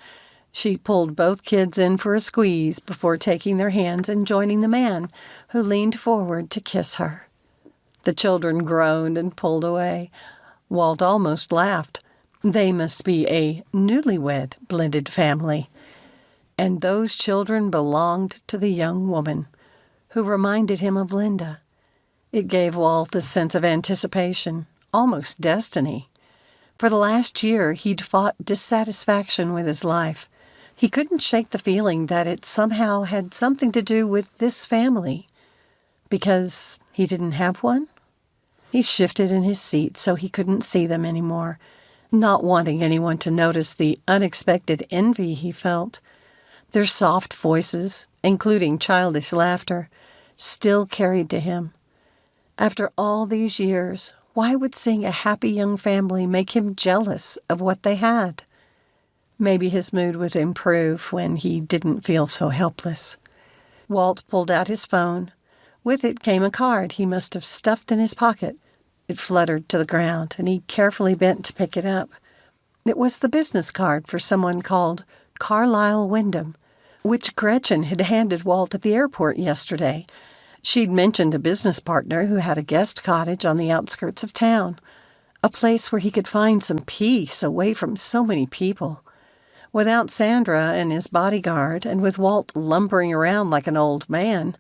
She pulled both kids in for a squeeze before taking their hands and joining the man, who leaned forward to kiss her. The children groaned and pulled away. Walt almost laughed. They must be a newlywed blended family. And those children belonged to the young woman, who reminded him of Linda. It gave Walt a sense of anticipation, almost destiny. For the last year, he'd fought dissatisfaction with his life. He couldn't shake the feeling that it somehow had something to do with this family. Because he didn't have one? He shifted in his seat so he couldn't see them anymore, not wanting anyone to notice the unexpected envy he felt. Their soft voices, including childish laughter, still carried to him. After all these years, why would seeing a happy young family make him jealous of what they had? Maybe his mood would improve when he didn't feel so helpless. Walt pulled out his phone. With it came a card he must have stuffed in his pocket. It fluttered to the ground, and he carefully bent to pick it up. It was the business card for someone called Carlisle Wyndham, which Gretchen had handed Walt at the airport yesterday. She'd mentioned a business partner who had a guest cottage on the outskirts of town, a place where he could find some peace away from so many people. Without Sandra and his bodyguard, and with Walt lumbering around like an old man,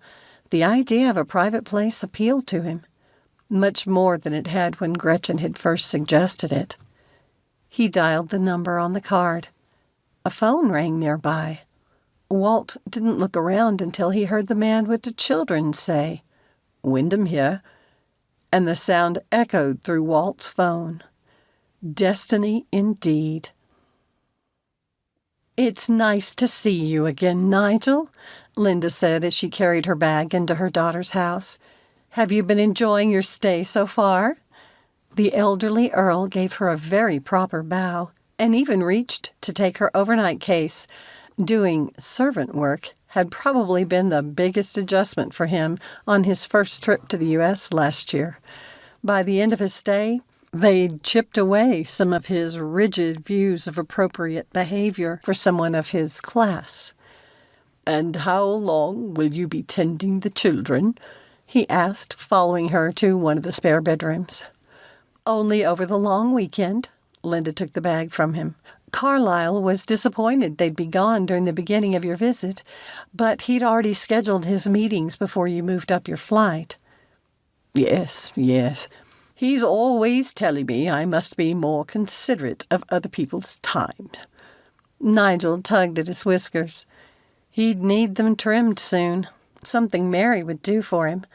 the idea of a private place appealed to him, much more than it had when Gretchen had first suggested it. He dialed the number on the card. A phone rang nearby. Walt didn't look around until he heard the man with the children say, "Wyndham here," and the sound echoed through Walt's phone. Destiny indeed. "It's nice to see you again, Nigel. Linda said as she carried her bag into her daughter's house. "Have you been enjoying your stay so far?" The elderly Earl gave her a very proper bow and even reached to take her overnight case. Doing servant work had probably been the biggest adjustment for him on his first trip to the U.S. last year. By the end of his stay, they'd chipped away some of his rigid views of appropriate behavior for someone of his class. "And how long will you be tending the children?" he asked, following her to one of the spare bedrooms. "Only over the long weekend." Linda took the bag from him. "Carlyle was disappointed they'd be gone during the beginning of your visit, but he'd already scheduled his meetings before you moved up your flight." Yes. He's always telling me I must be more considerate of other people's time." Nigel tugged at his whiskers. He'd need them trimmed soon, something Mary would do for him.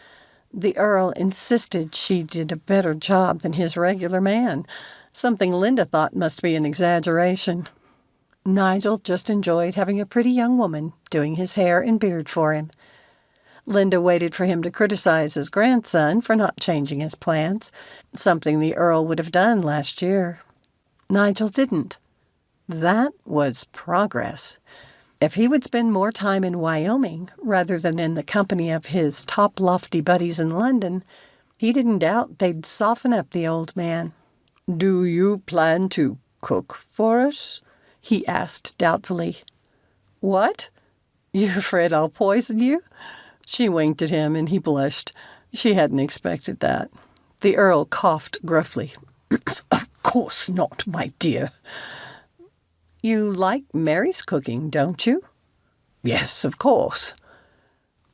The Earl insisted she did a better job than his regular man, something Linda thought must be an exaggeration. Nigel just enjoyed having a pretty young woman doing his hair and beard for him. Linda waited for him to criticize his grandson for not changing his plans, something the Earl would have done last year. Nigel didn't. That was progress. If he would spend more time in Wyoming rather than in the company of his top lofty buddies in London, he didn't doubt they'd soften up the old man. "Do you plan to cook for us?" he asked doubtfully. "What? You afraid I'll poison you?" She winked at him, and he blushed. She hadn't expected that. The Earl coughed gruffly. "Of course not, my dear." "You like Mary's cooking, don't you?" "Yes, of course."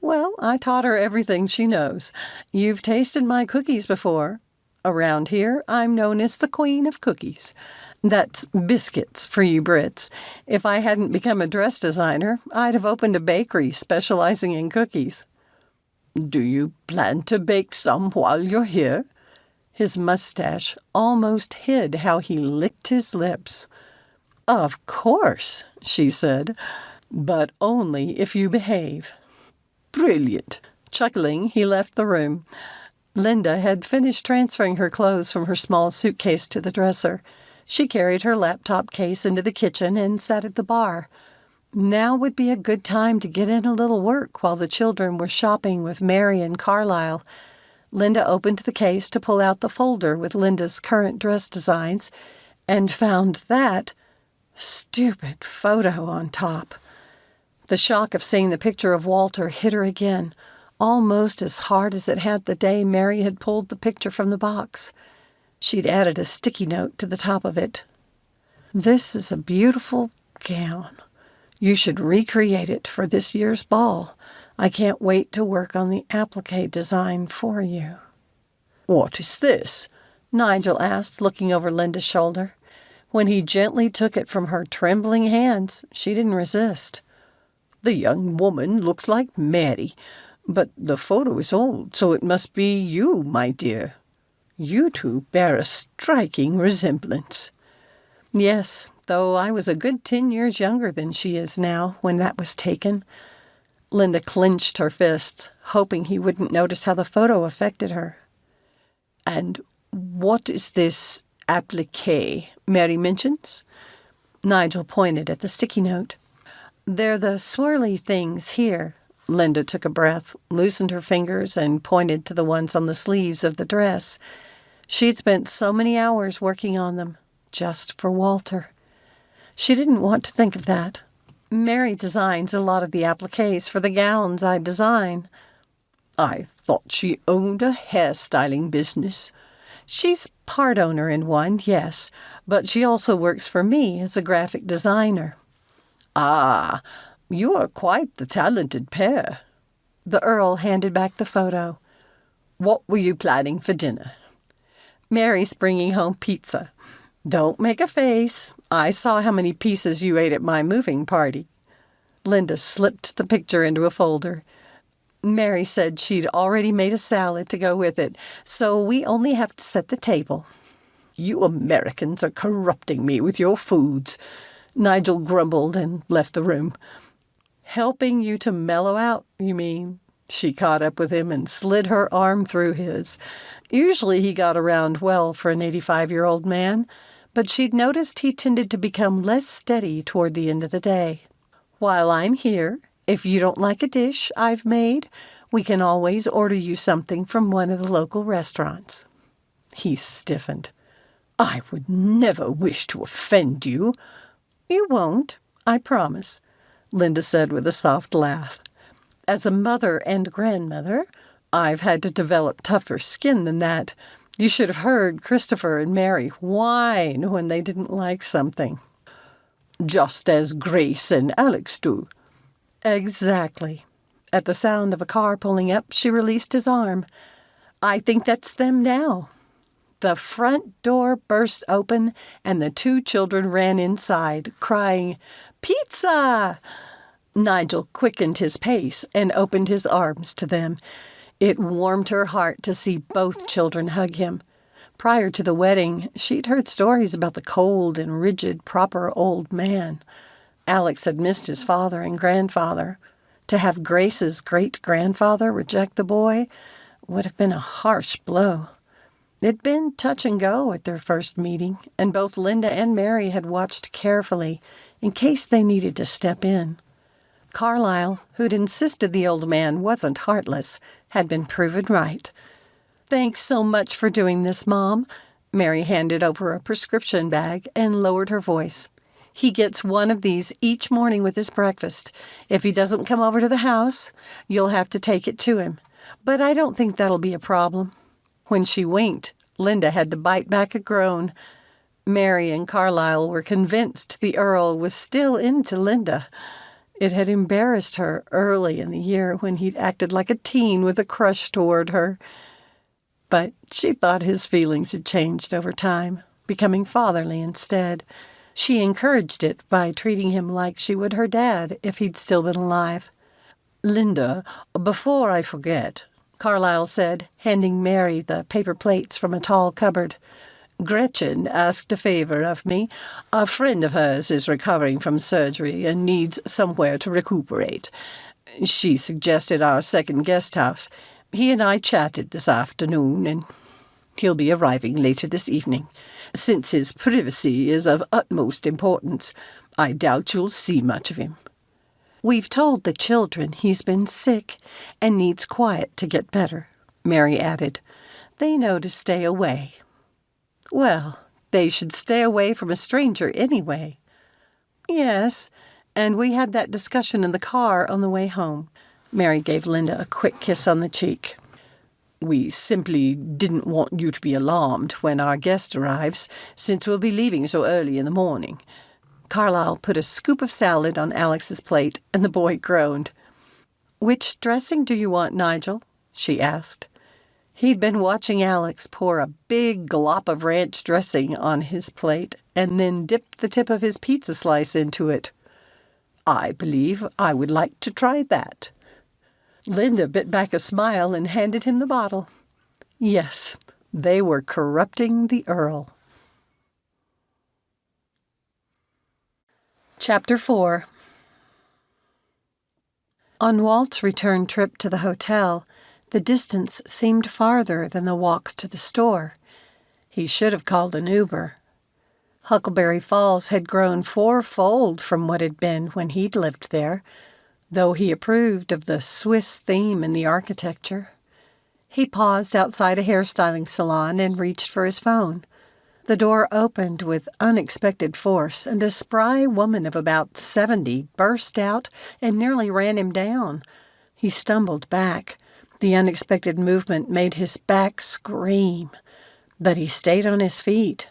"Well, I taught her everything she knows. You've tasted my cookies before. Around here, I'm known as the Queen of Cookies. That's biscuits for you Brits. If I hadn't become a dress designer, I'd have opened a bakery specializing in cookies." "Do you plan to bake some while you're here?" His mustache almost hid how he licked his lips. "Of course," she said, "but only if you behave." "Brilliant." Chuckling, he left the room. Linda had finished transferring her clothes from her small suitcase to the dresser. She carried her laptop case into the kitchen and sat at the bar. Now would be a good time to get in a little work while the children were shopping with Mary and Carlyle. Linda opened the case to pull out the folder with Linda's current dress designs and found that stupid photo on top. The shock of seeing the picture of Walter hit her again, almost as hard as it had the day Mary had pulled the picture from the box. She'd added a sticky note to the top of it. "This is a beautiful gown. You should recreate it for this year's ball. I can't wait to work on the applique design for you." "What is this?" Nigel asked, looking over Linda's shoulder. When he gently took it from her trembling hands, she didn't resist. "The young woman looked like Mary, but the photo is old, so it must be you, my dear. You two bear a striking resemblance." "Yes, though I was a good 10 years younger than she is now when that was taken." Linda clenched her fists, hoping he wouldn't notice how the photo affected her. "And what is this applique Mary mentions?" Nigel pointed at the sticky note. "They're the swirly things here." Linda took a breath, loosened her fingers, and pointed to the ones on the sleeves of the dress. She'd spent so many hours working on them, just for Walter. She didn't want to think of that. "Mary designs a lot of the appliques for the gowns I design." "I thought she owned a hairstyling business." "She's part owner in one, yes, but she also works for me as a graphic designer." "Ah, you are quite the talented pair." The Earl handed back the photo. "What were you planning for dinner?" "Mary's bringing home pizza. Don't make a face. I saw how many pieces you ate at my moving party." Linda slipped the picture into a folder. "Mary said she'd already made a salad to go with it, so we only have to set the table." "You Americans are corrupting me with your foods." Nigel grumbled and left the room. Helping you to mellow out, you mean? She caught up with him and slid her arm through his. Usually he got around well for an 85-year-old man, but she'd noticed he tended to become less steady toward the end of the day. While I'm here, if you don't like a dish I've made, we can always order you something from one of the local restaurants. He stiffened. I would never wish to offend you. You won't, I promise, Linda said with a soft laugh. As a mother and grandmother, I've had to develop tougher skin than that. You should have heard Christopher and Mary whine when they didn't like something. Just as Grace and Alex do. Exactly. At the sound of a car pulling up, she released his arm. I think that's them now. The front door burst open, and the two children ran inside, crying, Pizza! Nigel quickened his pace and opened his arms to them. It warmed her heart to see both children hug him. Prior to the wedding, she'd heard stories about the cold and rigid, proper old man. Alex had missed his father and grandfather. To have Grace's great-grandfather reject the boy would have been a harsh blow. It'd been touch and go at their first meeting, and both Linda and Mary had watched carefully in case they needed to step in. Carlyle, who'd insisted the old man wasn't heartless, had been proven right. Thanks so much for doing this, Mom. Mary handed over a prescription bag and lowered her voice. He gets one of these each morning with his breakfast. If he doesn't come over to the house, you'll have to take it to him. But I don't think that'll be a problem. When she winked, Linda had to bite back a groan. Mary and Carlyle were convinced the Earl was still into Linda. It had embarrassed her early in the year when he'd acted like a teen with a crush toward her. But she thought his feelings had changed over time, becoming fatherly instead. She encouraged it by treating him like she would her dad if he'd still been alive. Linda, before I forget, Carlyle said, handing Mary the paper plates from a tall cupboard. Gretchen asked a favor of me. A friend of hers is recovering from surgery and needs somewhere to recuperate. She suggested our second guest house. He and I chatted this afternoon, and he'll be arriving later this evening. Since his privacy is of utmost importance, I doubt you'll see much of him. We've told the children he's been sick and needs quiet to get better, Mary added. They know to stay away. Well, they should stay away from a stranger anyway. Yes, and we had that discussion in the car on the way home. Mary gave Linda a quick kiss on the cheek. We simply didn't want you to be alarmed when our guest arrives, since we'll be leaving so early in the morning. Carlyle put a scoop of salad on Alex's plate, and the boy groaned. Which dressing do you want, Nigel? She asked. He'd been watching Alex pour a big glop of ranch dressing on his plate and then dip the tip of his pizza slice into it. I believe I would like to try that. Linda bit back a smile and handed him the bottle. Yes, they were corrupting the Earl. Chapter 4. On Walt's return trip to the hotel, the distance seemed farther than the walk to the store. He should have called an Uber. Huckleberry Falls had grown fourfold from what had been when he'd lived there, though he approved of the Swiss theme in the architecture. He paused outside a hairstyling salon and reached for his phone. The door opened with unexpected force, and a spry woman of about 70 burst out and nearly ran him down. He stumbled back. The unexpected movement made his back scream, but he stayed on his feet.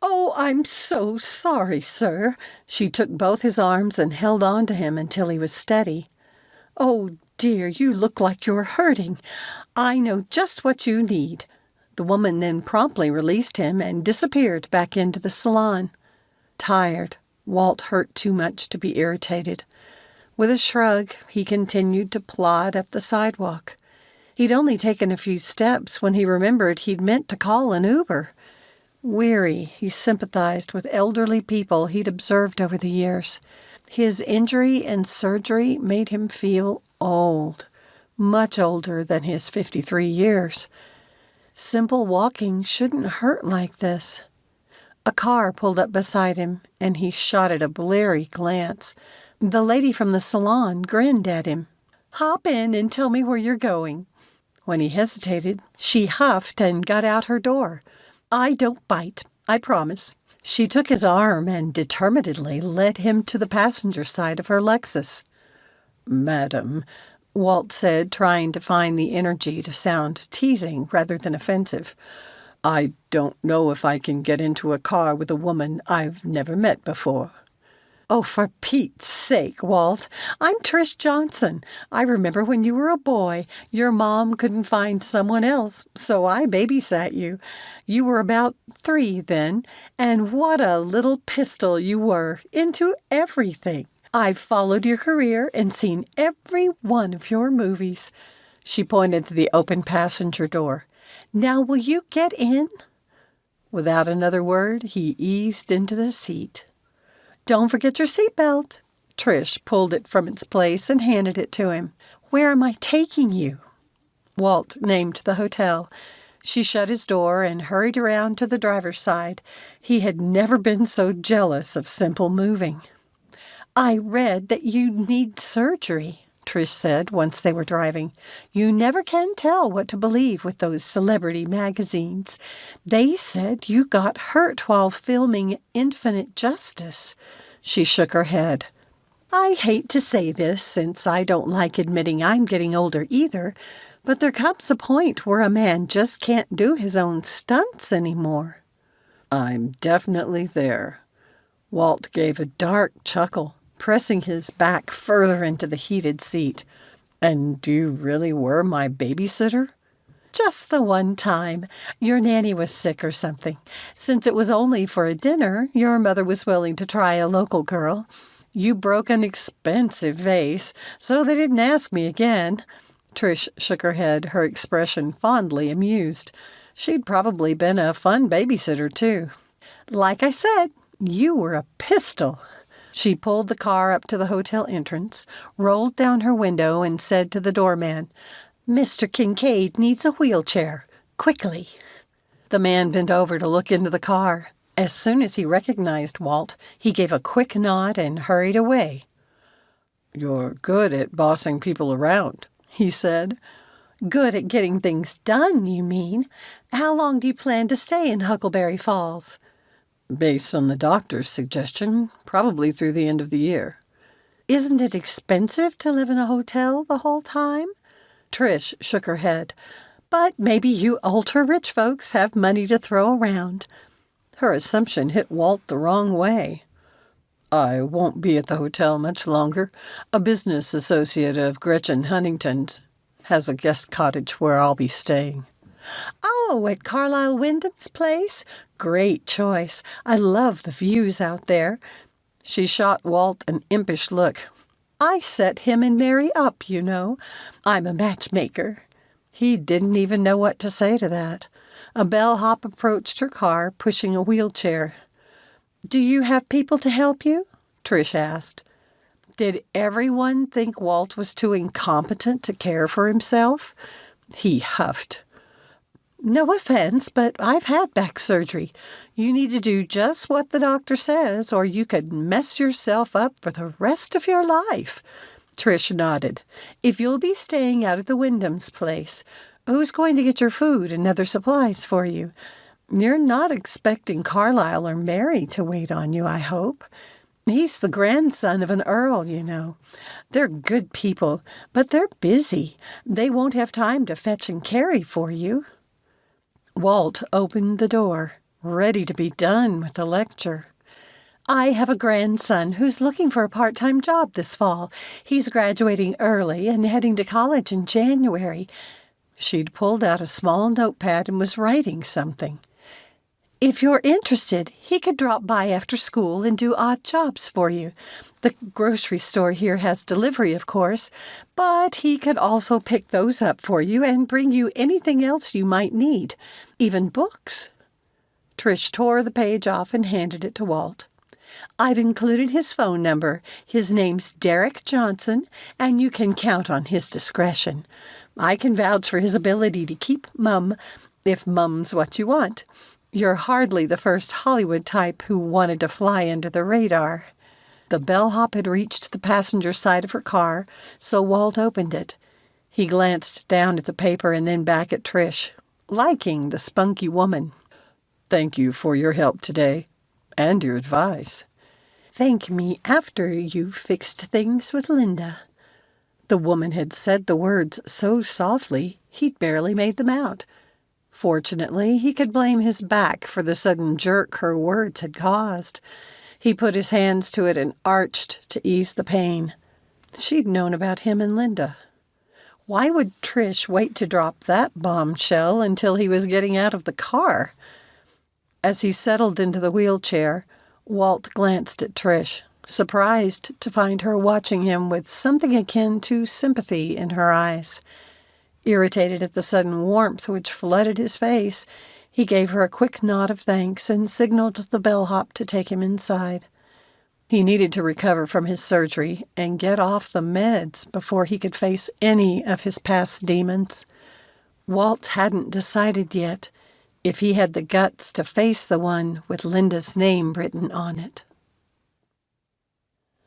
Oh, I'm so sorry, sir. She took both his arms and held on to him until he was steady. Oh, dear, you look like you're hurting. I know just what you need. The woman then promptly released him and disappeared back into the salon. Tired, Walt hurt too much to be irritated. With a shrug, he continued to plod up the sidewalk. He'd only taken a few steps when he remembered he'd meant to call an Uber. Weary, he sympathized with elderly people he'd observed over the years. His injury and surgery made him feel old, much older than his 53 years. Simple walking shouldn't hurt like this. A car pulled up beside him, and he shot it a bleary glance. The lady from the salon grinned at him. "Hop in and tell me where you're going." When he hesitated, she huffed and got out her door. "I don't bite, I promise." She took his arm and determinedly led him to the passenger side of her Lexus. "Madam," Walt said, trying to find the energy to sound teasing rather than offensive, "I don't know if I can get into a car with a woman I've never met before." "Oh, for Pete's sake, Walt. I'm Trish Johnson. I remember when you were a boy, your mom couldn't find someone else, so I babysat you. You were about 3 then, and what a little pistol you were, into everything. I've followed your career and seen every one of your movies." She pointed to the open passenger door. "Now will you get in?" Without another word, he eased into the seat. "Don't forget your seatbelt." Trish pulled it from its place and handed it to him. "Where am I taking you?" Walt named the hotel. She shut his door and hurried around to the driver's side. He had never been so jealous of simple moving. "I read that you need surgery," Trish said once they were driving. "You never can tell what to believe with those celebrity magazines. They said you got hurt while filming Infinite Justice." She shook her head. "I hate to say this, since I don't like admitting I'm getting older either, but there comes a point where a man just can't do his own stunts anymore." "I'm definitely there." Walt gave a dark chuckle, pressing his back further into the heated seat. "And you really were my babysitter?" "Just the one time. Your nanny was sick or something. Since it was only for a dinner, your mother was willing to try a local girl. You broke an expensive vase, so they didn't ask me again." Trish shook her head, her expression fondly amused. She'd probably been a fun babysitter, too. "Like I said, you were a pistol." She pulled the car up to the hotel entrance, rolled down her window, and said to the doorman, "Mr. Kinkade needs a wheelchair. Quickly." The man bent over to look into the car. As soon as he recognized Walt, he gave a quick nod and hurried away. "You're good at bossing people around," he said. "Good at getting things done, you mean? How long do you plan to stay in Huckleberry Falls?" "Based on the doctor's suggestion, probably through the end of the year." "Isn't it expensive to live in a hotel the whole time?" Trish shook her head. "But maybe you ultra-rich folks have money to throw around." Her assumption hit Walt the wrong way. "I won't be at the hotel much longer. A business associate of Gretchen Huntington's has a guest cottage where I'll be staying." "Oh, at Carlisle Wyndham's place? Great choice. I love the views out there." She shot Walt an impish look. "I set him and Mary up, you know. I'm a matchmaker." He didn't even know what to say to that. A bellhop approached her car, pushing a wheelchair. "Do you have people to help you?" Trish asked. Did everyone think Walt was too incompetent to care for himself? He huffed. "No offense, but I've had back surgery. You need to do just what the doctor says, or you could mess yourself up for the rest of your life." Trish nodded. "If you'll be staying out at the Wyndham's place, who's going to get your food and other supplies for you? You're not expecting Carlisle or Mary to wait on you, I hope. He's the grandson of an earl, you know. They're good people, but they're busy. They won't have time to fetch and carry for you." Walt opened the door, ready to be done with the lecture. "I have a grandson who's looking for a part-time job this fall. He's graduating early and heading to college in January." She'd pulled out a small notepad and was writing something. "If you're interested, he could drop by after school and do odd jobs for you. The grocery store here has delivery, of course, but he could also pick those up for you and bring you anything else you might need, even books." Trish tore the page off and handed it to Walt. I've included his phone number. His name's Derek Johnson, and you can count on his discretion. I can vouch for his ability to keep mum, if mum's what you want. You're hardly the first Hollywood type who wanted to fly under the radar." The bellhop had reached the passenger side of her car, so Walt opened it. He glanced down at the paper and then back at Trish, liking the spunky woman. "Thank you for your help today, and your advice." "Thank me after you've fixed things with Linda." The woman had said the words so softly he'd barely made them out. Fortunately, he could blame his back for the sudden jerk her words had caused. He put his hands to it and arched to ease the pain. She'd known about him and Linda. Why would Trish wait to drop that bombshell until he was getting out of the car? As he settled into the wheelchair, Walt glanced at Trish, surprised to find her watching him with something akin to sympathy in her eyes. Irritated at the sudden warmth which flooded his face, he gave her a quick nod of thanks and signaled the bellhop to take him inside. He needed to recover from his surgery and get off the meds before he could face any of his past demons. Walt hadn't decided yet if he had the guts to face the one with Linda's name written on it.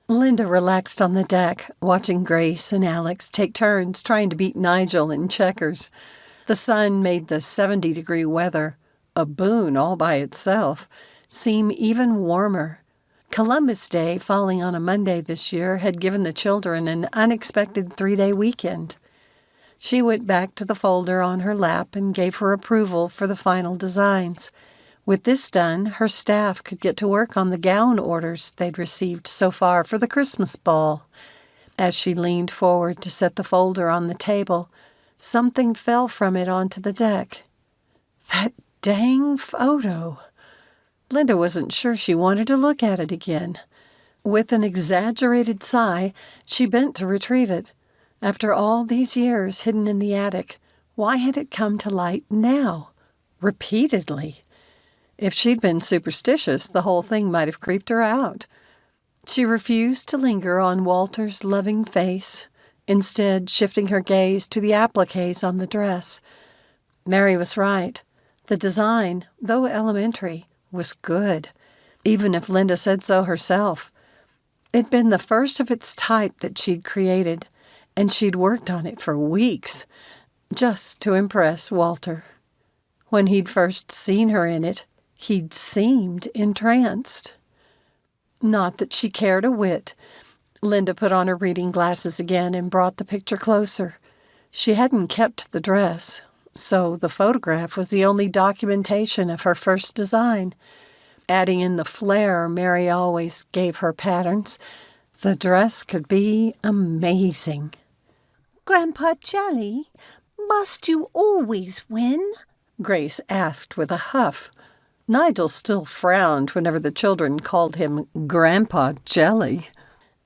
Linda relaxed on the deck, watching Grace and Alex take turns trying to beat Nigel in checkers. The sun made the 70-degree weather, a boon all by itself, seem even warmer. Columbus Day, falling on a Monday this year, had given the children an unexpected 3-day weekend. She went back to the folder on her lap and gave her approval for the final designs. With this done, her staff could get to work on the gown orders they'd received so far for the Christmas ball. As she leaned forward to set the folder on the table, something fell from it onto the deck. That dang photo! Linda wasn't sure she wanted to look at it again. With an exaggerated sigh, she bent to retrieve it. After all these years hidden in the attic, why had it come to light now? Repeatedly. If she'd been superstitious, the whole thing might have creeped her out. She refused to linger on Walter's loving face, instead shifting her gaze to the appliques on the dress. Mary was right. The design, though elementary, was good, even if Linda said so herself. It'd been the first of its type that she'd created, and she'd worked on it for weeks, just to impress Walter. When he'd first seen her in it, he'd seemed entranced. Not that she cared a whit. Linda put on her reading glasses again and brought the picture closer. She hadn't kept the dress, so the photograph was the only documentation of her first design. Adding in the flair Mary always gave her patterns, the dress could be amazing. "Grandpa Jelly, must you always win?" Grace asked with a huff. Nigel still frowned whenever the children called him Grandpa Jelly.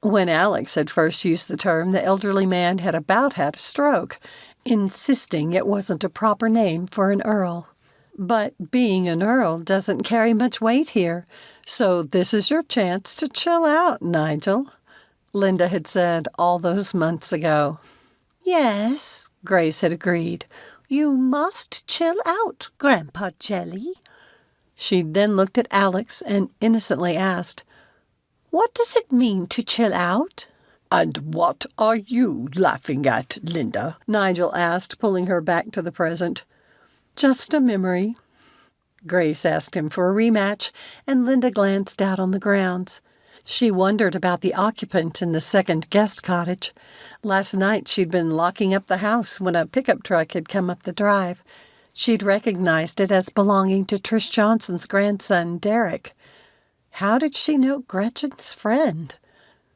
When Alex had first used the term, the elderly man had about had a stroke, insisting it wasn't a proper name for an earl. But being an earl doesn't carry much weight here, so this is your chance to chill out, Nigel, Linda had said all those months ago. "Yes," Grace had agreed. "You must chill out, Grandpa Jelly." She then looked at Alex and innocently asked, "What does it mean to chill out?" "And what are you laughing at, Linda?" Nigel asked, pulling her back to the present. "Just a memory." Grace asked him for a rematch, and Linda glanced out on the grounds. She wondered about the occupant in the second guest cottage. Last night she'd been locking up the house when a pickup truck had come up the drive. She'd recognized it as belonging to Trish Johnson's grandson, Derek. How did she know Gretchen's friend?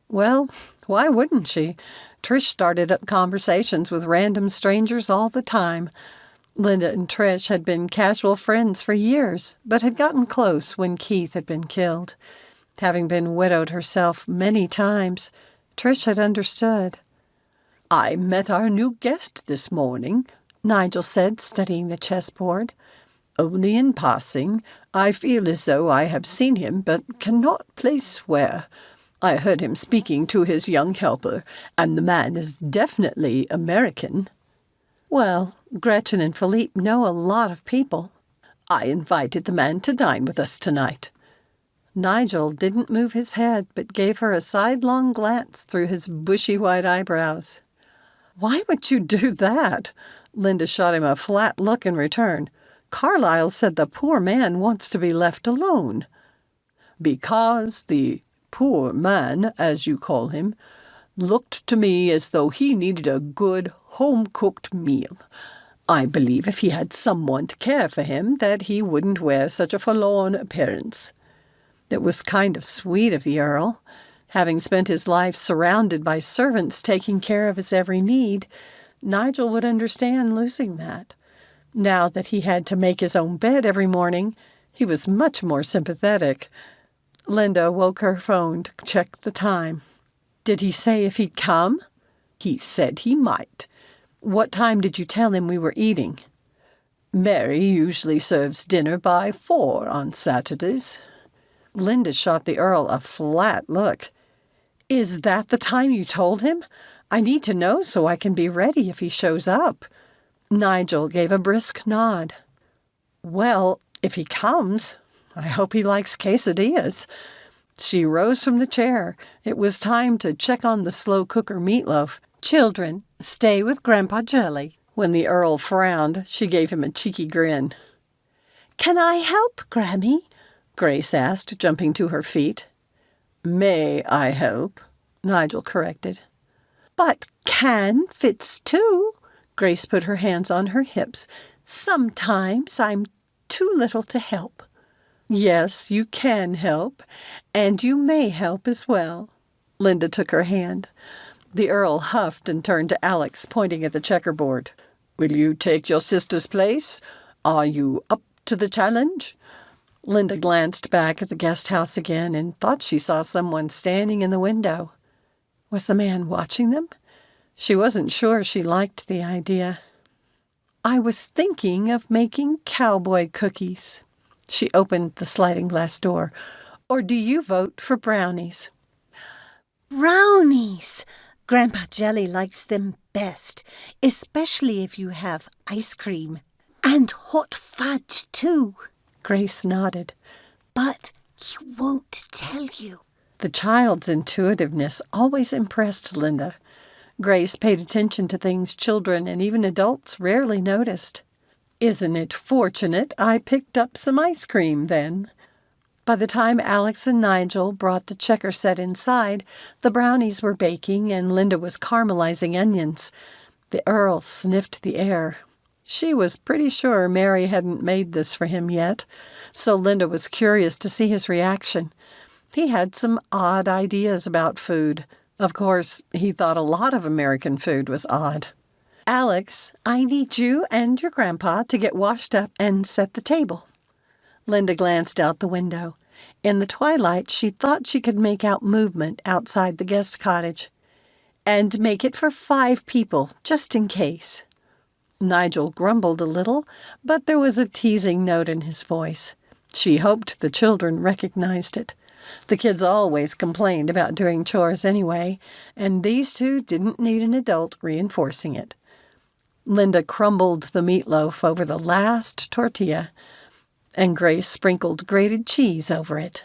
Well, why wouldn't she? Trish started up conversations with random strangers all the time. Linda and Trish had been casual friends for years, but had gotten close when Keith had been killed. Having been widowed herself many times, Trish had understood. "I met our new guest this morning," Nigel said, studying the chessboard. "Only in passing. I feel as though I have seen him, but cannot place where. I heard him speaking to his young helper, and the man is definitely American." Well, Gretchen and Philippe know a lot of people. "I invited the man to dine with us tonight." Nigel didn't move his head, but gave her a sidelong glance through his bushy white eyebrows. "Why would you do that?" Linda shot him a flat look in return. "Carlyle said the poor man wants to be left alone." "Because the poor man, as you call him, looked to me as though he needed a good home-cooked meal. I believe if he had someone to care for him that he wouldn't wear such a forlorn appearance." It was kind of sweet of the Earl. Having spent his life surrounded by servants taking care of his every need, Nigel would understand losing that. Now that he had to make his own bed every morning, he was much more sympathetic. Linda woke her phone to check the time. "Did he say if he'd come?" "He said he might." "What time did you tell him we were eating?" "Mary usually serves dinner by 4 on Saturdays." Linda shot the Earl a flat look. "Is that the time you told him? I need to know so I can be ready if he shows up." Nigel gave a brisk nod. "Well, if he comes, I hope he likes quesadillas." She rose from the chair. It was time to check on the slow cooker meatloaf. "Children, stay with Grandpa Jelly." When the Earl frowned, she gave him a cheeky grin. Can I help, Grammy? Grace asked, jumping to her feet. "May I help?" Nigel corrected. But can fits too. Grace put her hands on her hips. Sometimes I'm too little to help. Yes, you can help, and you may help as well. Linda took her hand. The Earl huffed and turned to Alex, pointing at the checkerboard. "Will you take your sister's place? Are you up to the challenge?" Linda glanced back at the guest house again and thought she saw someone standing in the window. Was the man watching them? She wasn't sure she liked the idea. "I was thinking of making cowboy cookies." She opened the sliding glass door. "Or do you vote for brownies?" Brownies! Grandpa Jelly likes them best, especially if you have ice cream. And hot fudge, too. Grace nodded. But he won't tell you. The child's intuitiveness always impressed Linda. Grace paid attention to things children and even adults rarely noticed. "Isn't it fortunate I picked up some ice cream, then?" By the time Alex and Nigel brought the checker set inside, the brownies were baking and Linda was caramelizing onions. The Earl sniffed the air. She was pretty sure Mary hadn't made this for him yet, so Linda was curious to see his reaction. He had some odd ideas about food. Of course, he thought a lot of American food was odd. "Alex, I need you and your grandpa to get washed up and set the table." Linda glanced out the window. In the twilight, she thought she could make out movement outside the guest cottage. "And make it for 5 people, just in case." Nigel grumbled a little, but there was a teasing note in his voice. She hoped the children recognized it. The kids always complained about doing chores anyway, and these two didn't need an adult reinforcing it. Linda crumbled the meatloaf over the last tortilla, and Grace sprinkled grated cheese over it.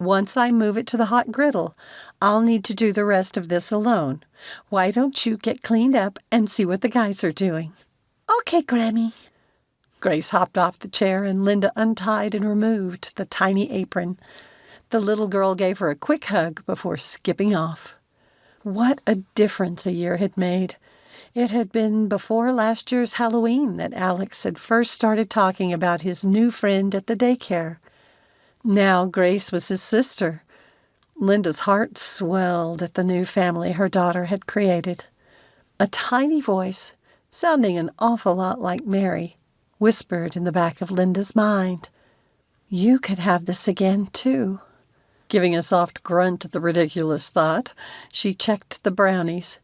"Once I move it to the hot griddle, I'll need to do the rest of this alone. Why don't you get cleaned up and see what the guys are doing?" Okay, Grammy. Grace hopped off the chair and Linda untied and removed the tiny apron. The little girl gave her a quick hug before skipping off. What a difference a year had made. It had been before last year's Halloween that Alex had first started talking about his new friend at the daycare. Now Grace was his sister. Linda's heart swelled at the new family her daughter had created. A tiny voice, sounding an awful lot like Mary, whispered in the back of Linda's mind, "You could have this again, too." Giving a soft grunt at the ridiculous thought, she checked the brownies.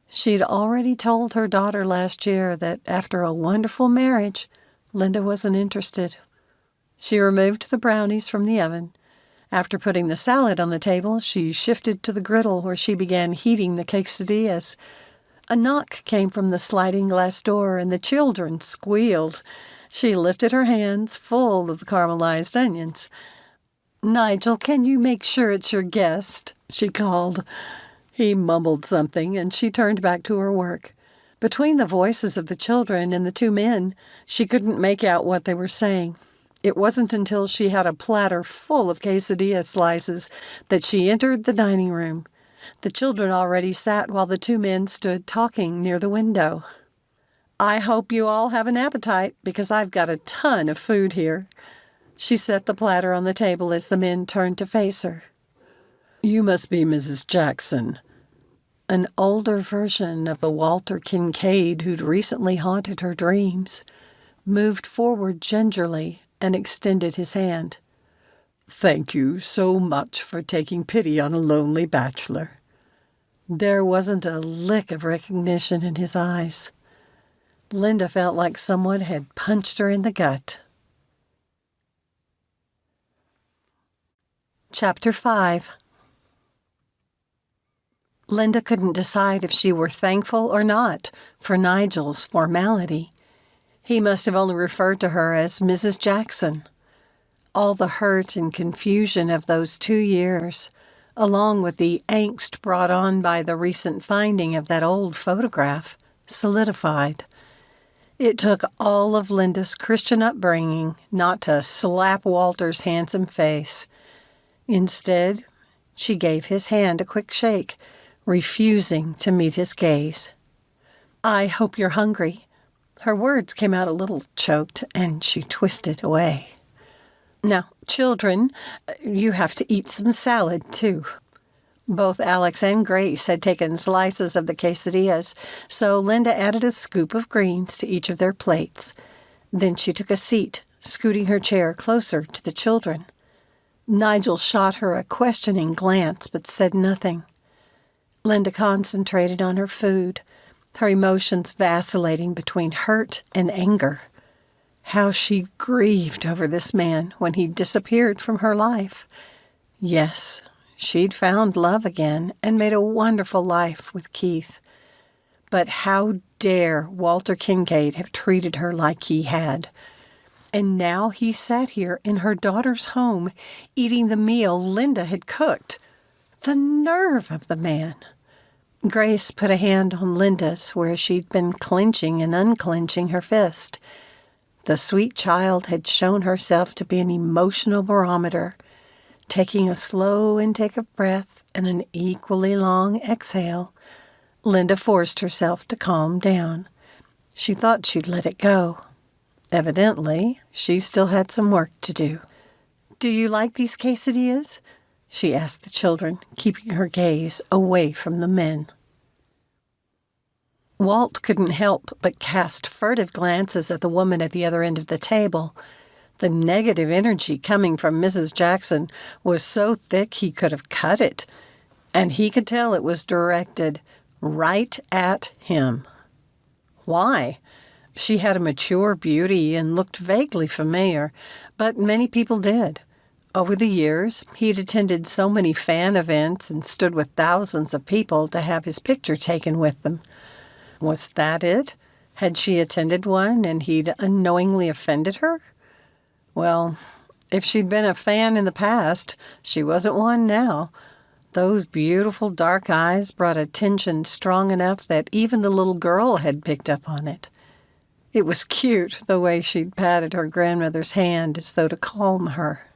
She'd already told her daughter last year that after a wonderful marriage, Linda wasn't interested. She removed the brownies from the oven. After putting the salad on the table, she shifted to the griddle where she began heating the quesadillas. A knock came from the sliding glass door, and the children squealed. She lifted her hands full of the caramelized onions. "Nigel, can you make sure it's your guest?" she called. He mumbled something, and she turned back to her work. Between the voices of the children and the two men, she couldn't make out what they were saying. It wasn't until she had a platter full of quesadilla slices that she entered the dining room. The children already sat while the two men stood talking near the window. "I hope you all have an appetite, because I've got a ton of food here." She set the platter on the table as the men turned to face her. "You must be Mrs. Jackson." An older version of the Walter Kinkade who'd recently haunted her dreams moved forward gingerly and extended his hand. "Thank you so much for taking pity on a lonely bachelor." There wasn't a lick of recognition in his eyes. Linda felt like someone had punched her in the gut. Chapter 5. Linda couldn't decide if she were thankful or not for Nigel's formality. He must have only referred to her as Mrs. Jackson. All the hurt and confusion of those 2 years, along with the angst brought on by the recent finding of that old photograph, solidified. It took all of Linda's Christian upbringing not to slap Walter's handsome face. Instead, she gave his hand a quick shake, refusing to meet his gaze. "I hope you're hungry." Her words came out a little choked, and she twisted away. "Now, children, you have to eat some salad, too." Both Alex and Grace had taken slices of the quesadillas, so Linda added a scoop of greens to each of their plates. Then she took a seat, scooting her chair closer to the children. Nigel shot her a questioning glance, but said nothing. Linda concentrated on her food, her emotions vacillating between hurt and anger. How she grieved over this man when he disappeared from her life. Yes, she'd found love again and made a wonderful life with Keith. But how dare Walter Kinkade have treated her like he had? And now he sat here in her daughter's home, eating the meal Linda had cooked. The nerve of the man! Grace put a hand on Linda's where she'd been clenching and unclenching her fist. The sweet child had shown herself to be an emotional barometer. Taking a slow intake of breath and an equally long exhale, Linda forced herself to calm down. She thought she'd let it go. Evidently, she still had some work to do. "Do you like these quesadillas?" she asked the children, keeping her gaze away from the men. Walt couldn't help but cast furtive glances at the woman at the other end of the table. The negative energy coming from Mrs. Jackson was so thick he could have cut it, and he could tell it was directed right at him. Why? She had a mature beauty and looked vaguely familiar, but many people did. Over the years, he'd attended so many fan events and stood with thousands of people to have his picture taken with them. Was that it? Had she attended one and he'd unknowingly offended her? Well, if she'd been a fan in the past, she wasn't one now. Those beautiful dark eyes brought a tension strong enough that even the little girl had picked up on it. It was cute, the way she'd patted her grandmother's hand as though to calm her.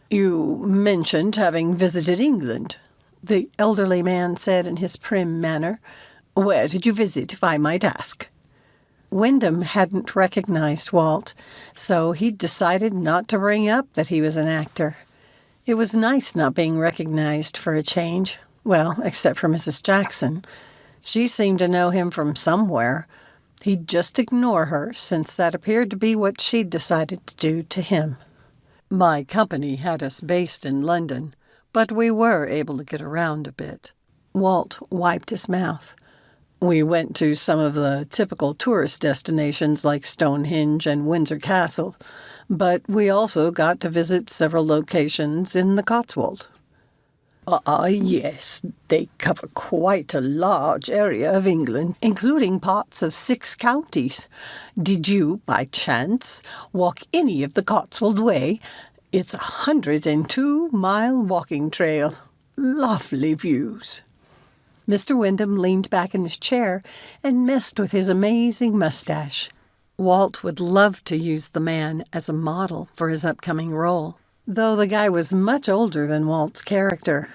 "You mentioned having visited England," the elderly man said in his prim manner. "Where did you visit, if I might ask?" Wyndham hadn't recognized Walt, so he'd decided not to bring up that he was an actor. It was nice not being recognized for a change. Well, except for Mrs. Jackson. She seemed to know him from somewhere. He'd just ignore her, since that appeared to be what she'd decided to do to him. "My company had us based in London, but we were able to get around a bit." Walt wiped his mouth. We went to some of the typical tourist destinations like Stonehenge and Windsor Castle, but we also got to visit several locations in the Cotswold. Yes, they cover quite a large area of England, including parts of 6 counties. Did you, by chance, walk any of the Cotswold Way? It's a 102-mile walking trail. Lovely views. Mr. Wyndham leaned back in his chair and messed with his amazing mustache. Walt would love to use the man as a model for his upcoming role, though the guy was much older than Walt's character.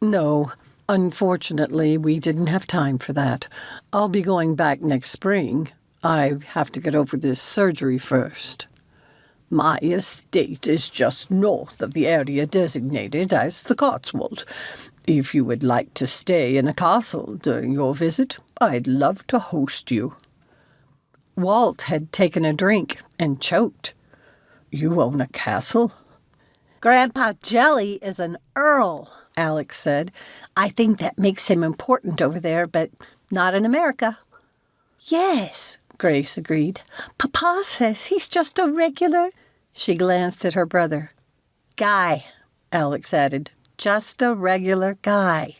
No, unfortunately, we didn't have time for that. I'll be going back next spring. I have to get over this surgery first. My estate is just north of the area designated as the Cotswold. If you would like to stay in a castle during your visit, I'd love to host you. Walt had taken a drink and choked. You own a castle? Grandpa Jelly is an earl, Alex said. I think that makes him important over there, but not in America. Yes, Grace agreed. Papa says he's just a regular... She glanced at her brother. Guy, Alex added. Just a regular guy.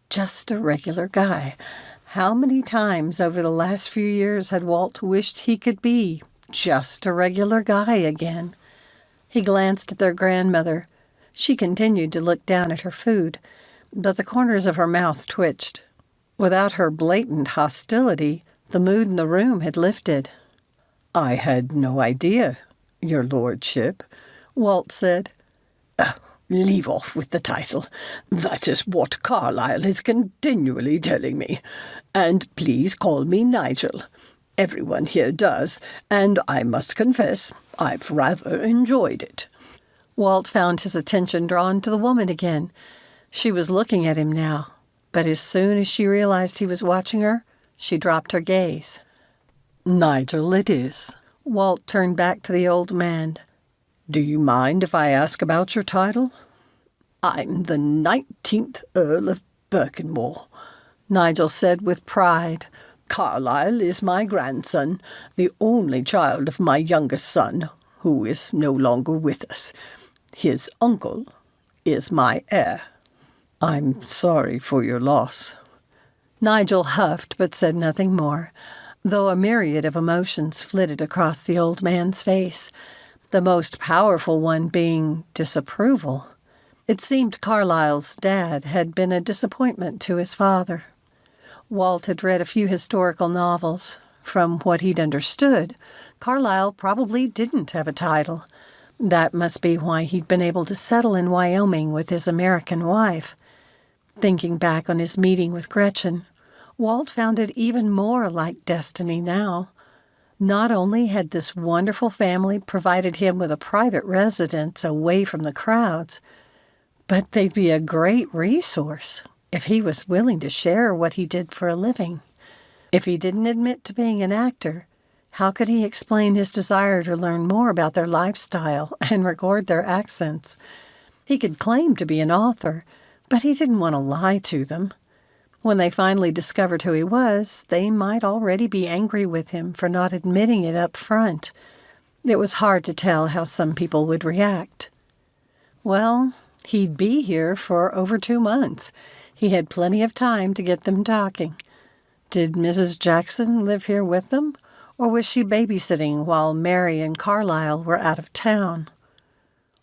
Just a regular guy. How many times over the last few years had Walt wished he could be just a regular guy again? He glanced at their grandmother. She continued to look down at her food, but the corners of her mouth twitched. Without her blatant hostility, the mood in the room had lifted. I had no idea, your lordship, Walt said. Leave off with the title. That is what Carlyle is continually telling me. And please call me Nigel. Everyone here does, and I must confess, I've rather enjoyed it. Walt found his attention drawn to the woman again. She was looking at him now, but as soon as she realized he was watching her, she dropped her gaze. Nigel it is. Walt turned back to the old man. Do you mind if I ask about your title? I'm the 19th Earl of Birkenmore, Nigel said with pride. Carlyle is my grandson, the only child of my youngest son, who is no longer with us. His uncle is my heir. I'm sorry for your loss. Nigel huffed but said nothing more, though a myriad of emotions flitted across the old man's face, the most powerful one being disapproval. It seemed Carlyle's dad had been a disappointment to his father. Walt had read a few historical novels. From what he'd understood, Carlyle probably didn't have a title. That must be why he'd been able to settle in Wyoming with his American wife. Thinking back on his meeting with Gretchen, Walt found it even more like destiny now. Not only had this wonderful family provided him with a private residence away from the crowds, but they'd be a great resource if he was willing to share what he did for a living. If he didn't admit to being an actor, how could he explain his desire to learn more about their lifestyle and record their accents? He could claim to be an author, but he didn't want to lie to them. When they finally discovered who he was, they might already be angry with him for not admitting it up front. It was hard to tell how some people would react. Well, he'd be here for over 2 months. He had plenty of time to get them talking. Did Mrs. Jackson live here with them, or was she babysitting while Mary and Carlyle were out of town?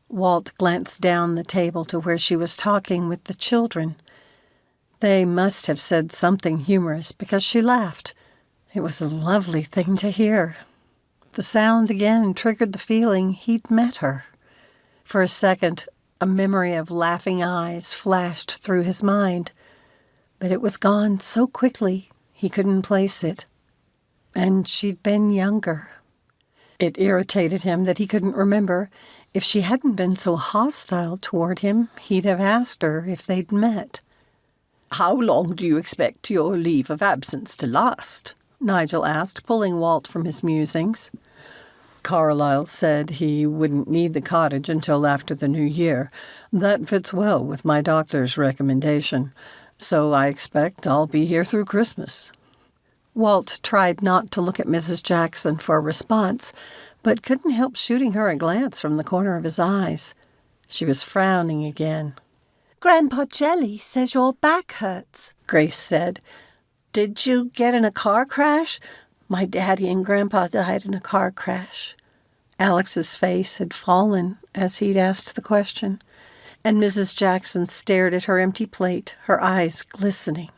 Walt glanced down the table to where she was talking with the children. They must have said something humorous because she laughed. It was a lovely thing to hear. The sound again triggered the feeling he'd met her. For a second, a memory of laughing eyes flashed through his mind, but it was gone so quickly he couldn't place it. And she'd been younger. It irritated him that he couldn't remember. If she hadn't been so hostile toward him, he'd have asked her if they'd met. How long do you expect your leave of absence to last? Nigel asked, pulling Walt from his musings. Carlyle said he wouldn't need the cottage until after the new year. That fits well with my doctor's recommendation, so I expect I'll be here through Christmas. Walt tried not to look at Mrs. Jackson for a response, but couldn't help shooting her a glance from the corner of his eyes. She was frowning again. Grandpa Jelly says your back hurts, Grace said. Did you get in a car crash? My daddy and Grandpa died in a car crash. Alex's face had fallen as he'd asked the question, and Mrs. Jackson stared at her empty plate, her eyes glistening.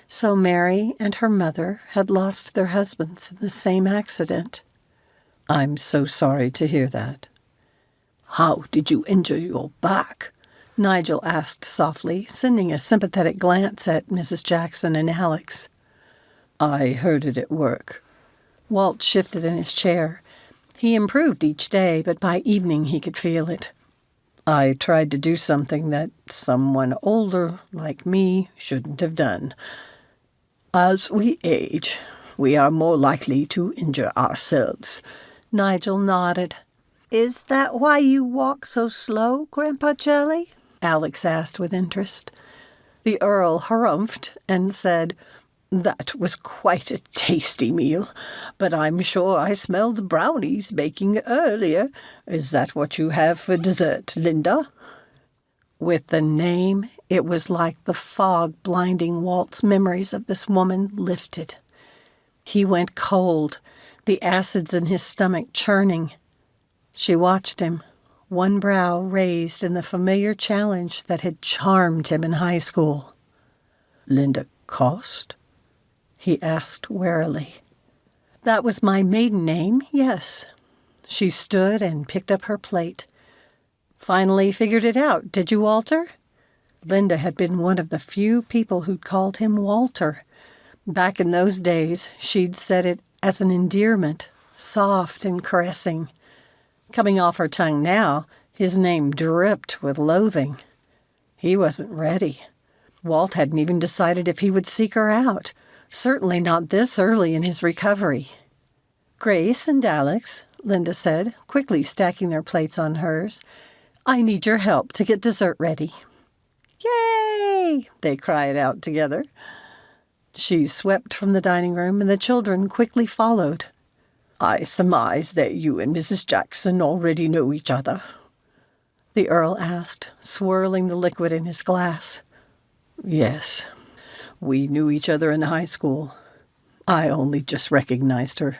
So Mary and her mother had lost their husbands in the same accident. I'm so sorry to hear that. How did you injure your back? Nigel asked softly, sending a sympathetic glance at Mrs. Jackson and Alex. I heard it at work. Walt shifted in his chair. He improved each day, but by evening he could feel it. I tried to do something that someone older like me shouldn't have done. As we age, we are more likely to injure ourselves. Nigel nodded. Is that why you walk so slow, Grandpa Jelly? Alex asked with interest. The Earl harumphed and said, That was quite a tasty meal, but I'm sure I smelled brownies baking earlier. Is that what you have for dessert, Linda? With the name, it was like the fog blinding Walt's memories of this woman lifted. He went cold, the acids in his stomach churning. She watched him, one brow raised in the familiar challenge that had charmed him in high school. Linda Cost? He asked warily. That was my maiden name, yes. She stood and picked up her plate. Finally figured it out, did you, Walter? Linda had been one of the few people who'd called him Walter. Back in those days, she'd said it as an endearment, soft and caressing. Coming off her tongue now, his name dripped with loathing. He wasn't ready. Walt hadn't even decided if he would seek her out, certainly not this early in his recovery. Grace and Alex, Linda said, quickly stacking their plates on hers, I need your help to get dessert ready. Yay! They cried out together. She swept from the dining room, and the children quickly followed. I surmise that you and Mrs. Jackson already know each other, the Earl asked, swirling the liquid in his glass. Yes, we knew each other in high school. I only just recognized her.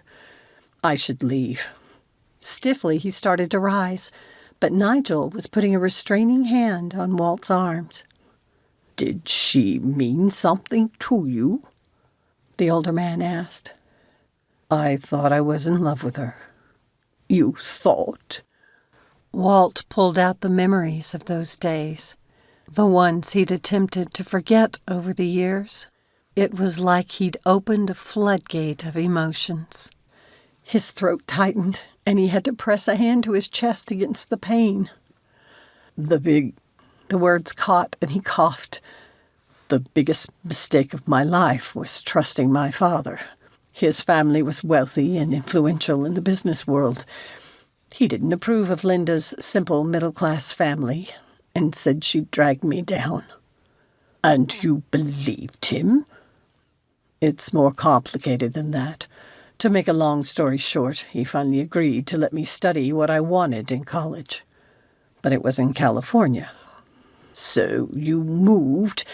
I should leave. Stiffly, he started to rise, but Nigel was putting a restraining hand on Walt's arms. Did she mean something to you? The older man asked. I thought I was in love with her. You thought? Walt pulled out the memories of those days, the ones he'd attempted to forget over the years. It was like he'd opened a floodgate of emotions. His throat tightened, and he had to press a hand to his chest against the pain. The words caught, and he coughed. The biggest mistake of my life was trusting my father. His family was wealthy and influential in the business world. He didn't approve of Linda's simple middle-class family and said she'd drag me down. And you believed him? It's more complicated than that. To make a long story short, he finally agreed to let me study what I wanted in college. But it was in California. So you moved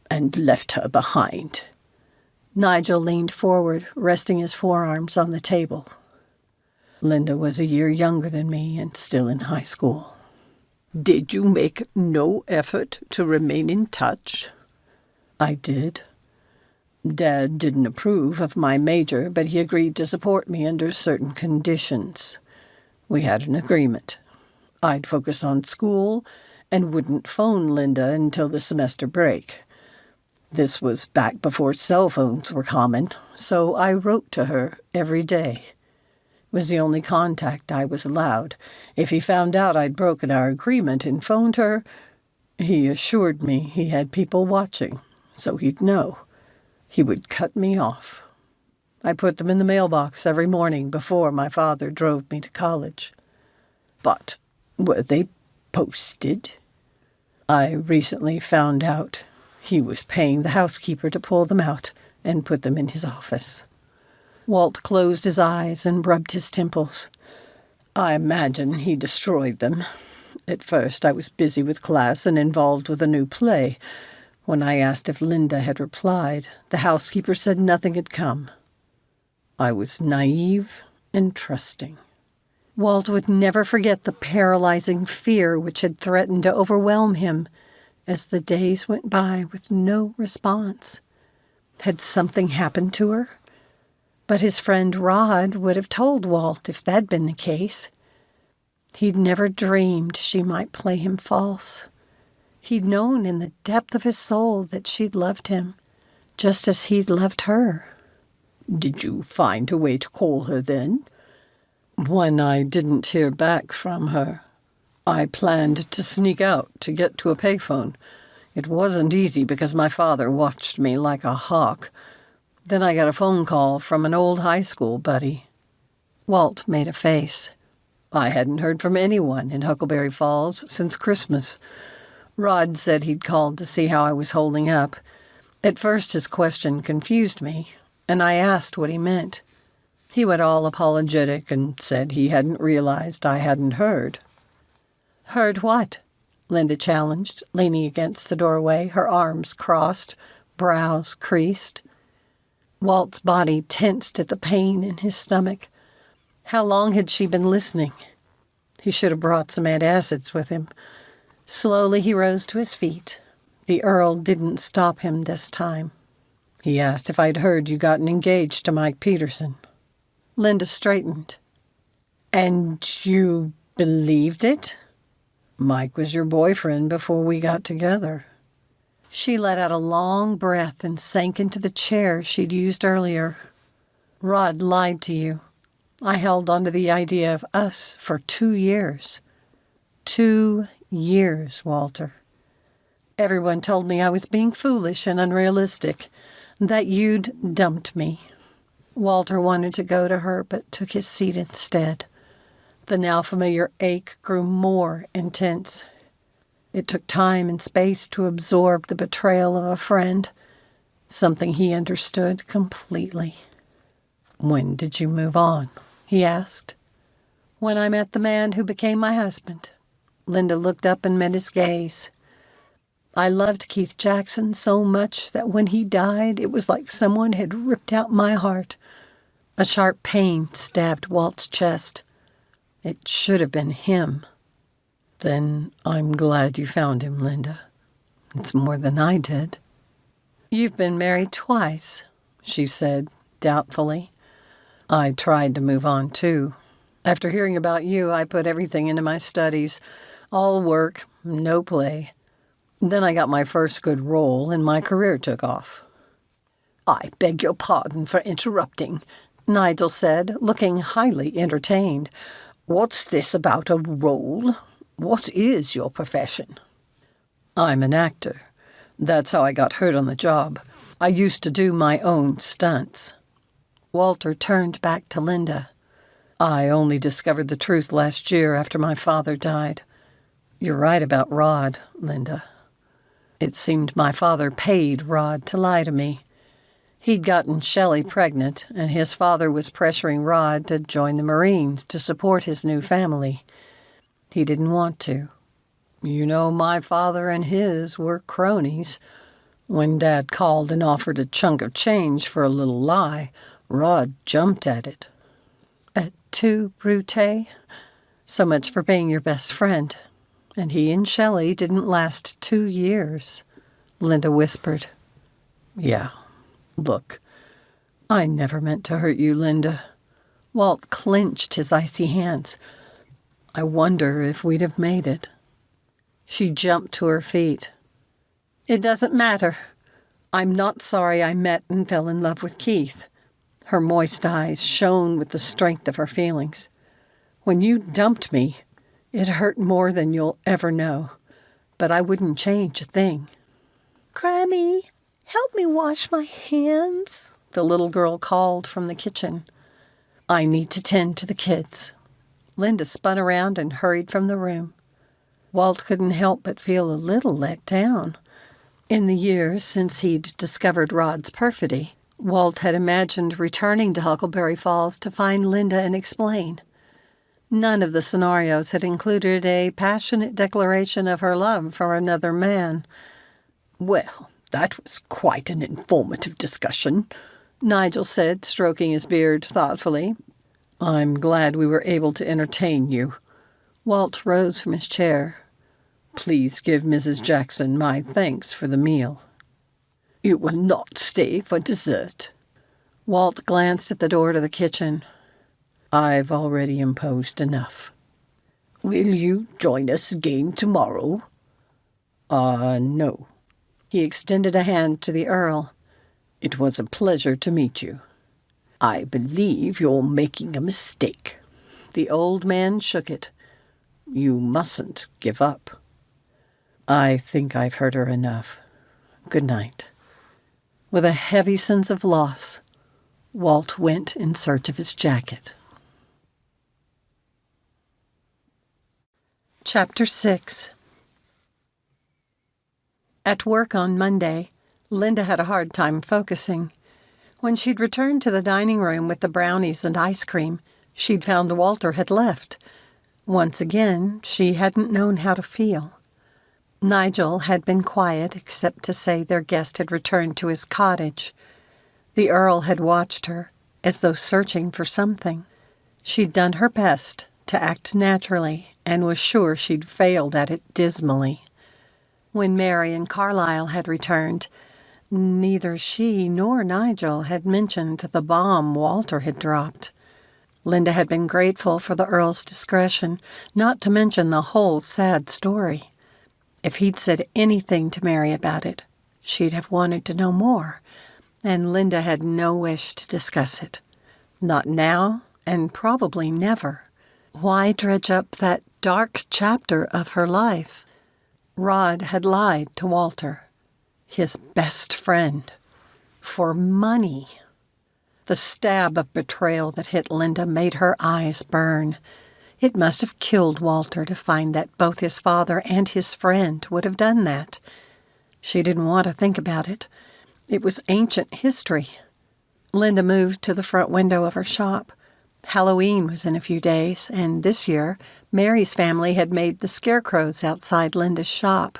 and left her behind. Nigel leaned forward, resting his forearms on the table. Linda was a year younger than me and still in high school. Did you make no effort to remain in touch? I did. Dad didn't approve of my major, but he agreed to support me under certain conditions. We had an agreement. I'd focus on school and wouldn't phone Linda until the semester break. This was back before cell phones were common, so I wrote to her every day. It was the only contact I was allowed. If he found out I'd broken our agreement and phoned her, he assured me he had people watching, so he'd know. He would cut me off. I put them in the mailbox every morning before my father drove me to college. But were they posted? I recently found out he was paying the housekeeper to pull them out and put them in his office. Walt closed his eyes and rubbed his temples. I imagine he destroyed them. At first I was busy with class and involved with a new play. When I asked if Linda had replied, the housekeeper said nothing had come. I was naive and trusting. Walt would never forget the paralyzing fear which had threatened to overwhelm him as the days went by with no response. Had something happened to her? But his friend Rod would have told Walt if that'd been the case. He'd never dreamed she might play him false. He'd known in the depth of his soul that she'd loved him, just as he'd loved her. Did you find a way to call her then? When I didn't hear back from her, I planned to sneak out to get to a payphone. It wasn't easy because my father watched me like a hawk. Then I got a phone call from an old high school buddy. Walt made a face. I hadn't heard from anyone in Huckleberry Falls since Christmas. Rod said he'd called to see how I was holding up. At first his question confused me, and I asked what he meant. He went all apologetic and said he hadn't realized I hadn't heard. Heard what? Linda challenged, leaning against the doorway, her arms crossed, brows creased. Walt's body tensed at the pain in his stomach. How long had she been listening? He should have brought some antacids with him. Slowly he rose to his feet. The Earl didn't stop him this time. He asked if I'd heard you gotten engaged to Mike Peterson. Linda straightened. And you believed it? Mike was your boyfriend before we got together. She let out a long breath and sank into the chair she'd used earlier. Rod lied to you. I held on to the idea of us for 2 years. 2 years, Walter. Everyone told me I was being foolish and unrealistic, that you'd dumped me. Walter wanted to go to her, but took his seat instead. The now familiar ache grew more intense. It took time and space to absorb the betrayal of a friend, something he understood completely. When did you move on? He asked. When I met the man who became my husband. Linda looked up and met his gaze. I loved Keith Jackson so much that when he died, it was like someone had ripped out my heart. A sharp pain stabbed Walt's chest. It should have been him. Then I'm glad you found him, Linda. It's more than I did. You've been married twice, she said doubtfully. I tried to move on, too. After hearing about you, I put everything into my studies. All work, no play. Then I got my first good role, and my career took off. I beg your pardon for interrupting, Nigel said, looking highly entertained. What's this about a role? What is your profession? I'm an actor. That's how I got hurt on the job. I used to do my own stunts. Walter turned back to Linda. I only discovered the truth last year after my father died. You're right about Rod, Linda. It seemed my father paid Rod to lie to me. He'd gotten Shelley pregnant, and his father was pressuring Rod to join the Marines to support his new family. He didn't want to. You know, my father and his were cronies. When Dad called and offered a chunk of change for a little lie, Rod jumped at it. At tout brute? So much for being your best friend. And he and Shelley didn't last 2 years, Linda whispered. Yeah. Look, I never meant to hurt you, Linda. Walt clenched his icy hands. I wonder if we'd have made it. She jumped to her feet. It doesn't matter. I'm not sorry I met and fell in love with Keith. Her moist eyes shone with the strength of her feelings. When you dumped me, it hurt more than you'll ever know. But I wouldn't change a thing. Grammy, help me wash my hands, the little girl called from the kitchen. I need to tend to the kids. Linda spun around and hurried from the room. Walt couldn't help but feel a little let down. In the years since he'd discovered Rod's perfidy, Walt had imagined returning to Huckleberry Falls to find Linda and explain. None of the scenarios had included a passionate declaration of her love for another man. Well, that was quite an informative discussion, Nigel said, stroking his beard thoughtfully. I'm glad we were able to entertain you. Walt rose from his chair. Please give Mrs. Jackson my thanks for the meal. You will not stay for dessert. Walt glanced at the door to the kitchen. I've already imposed enough. Will you join us again tomorrow? No. He extended a hand to the Earl. It was a pleasure to meet you. I believe you're making a mistake. The old man shook it. You mustn't give up. I think I've heard her enough. Good night. With a heavy sense of loss, Walt went in search of his jacket. Chapter 6. At work on Monday, Linda had a hard time focusing. When she'd returned to the dining room with the brownies and ice cream, she'd found Walter had left. Once again, she hadn't known how to feel. Nigel had been quiet except to say their guest had returned to his cottage. The Earl had watched her, as though searching for something. She'd done her best to act naturally and was sure she'd failed at it dismally. When Mary and Carlyle had returned, neither she nor Nigel had mentioned the bomb Walter had dropped. Linda had been grateful for the Earl's discretion, not to mention the whole sad story. If he'd said anything to Mary about it, she'd have wanted to know more, and Linda had no wish to discuss it. Not now, and probably never. Why dredge up that dark chapter of her life? Rod had lied to Walter, his best friend, for money. The stab of betrayal that hit Linda made her eyes burn. It must have killed Walter to find that both his father and his friend would have done that. She didn't want to think about it. It was ancient history. Linda moved to the front window of her shop. Halloween was in a few days, and this year, Mary's family had made the scarecrows outside Linda's shop.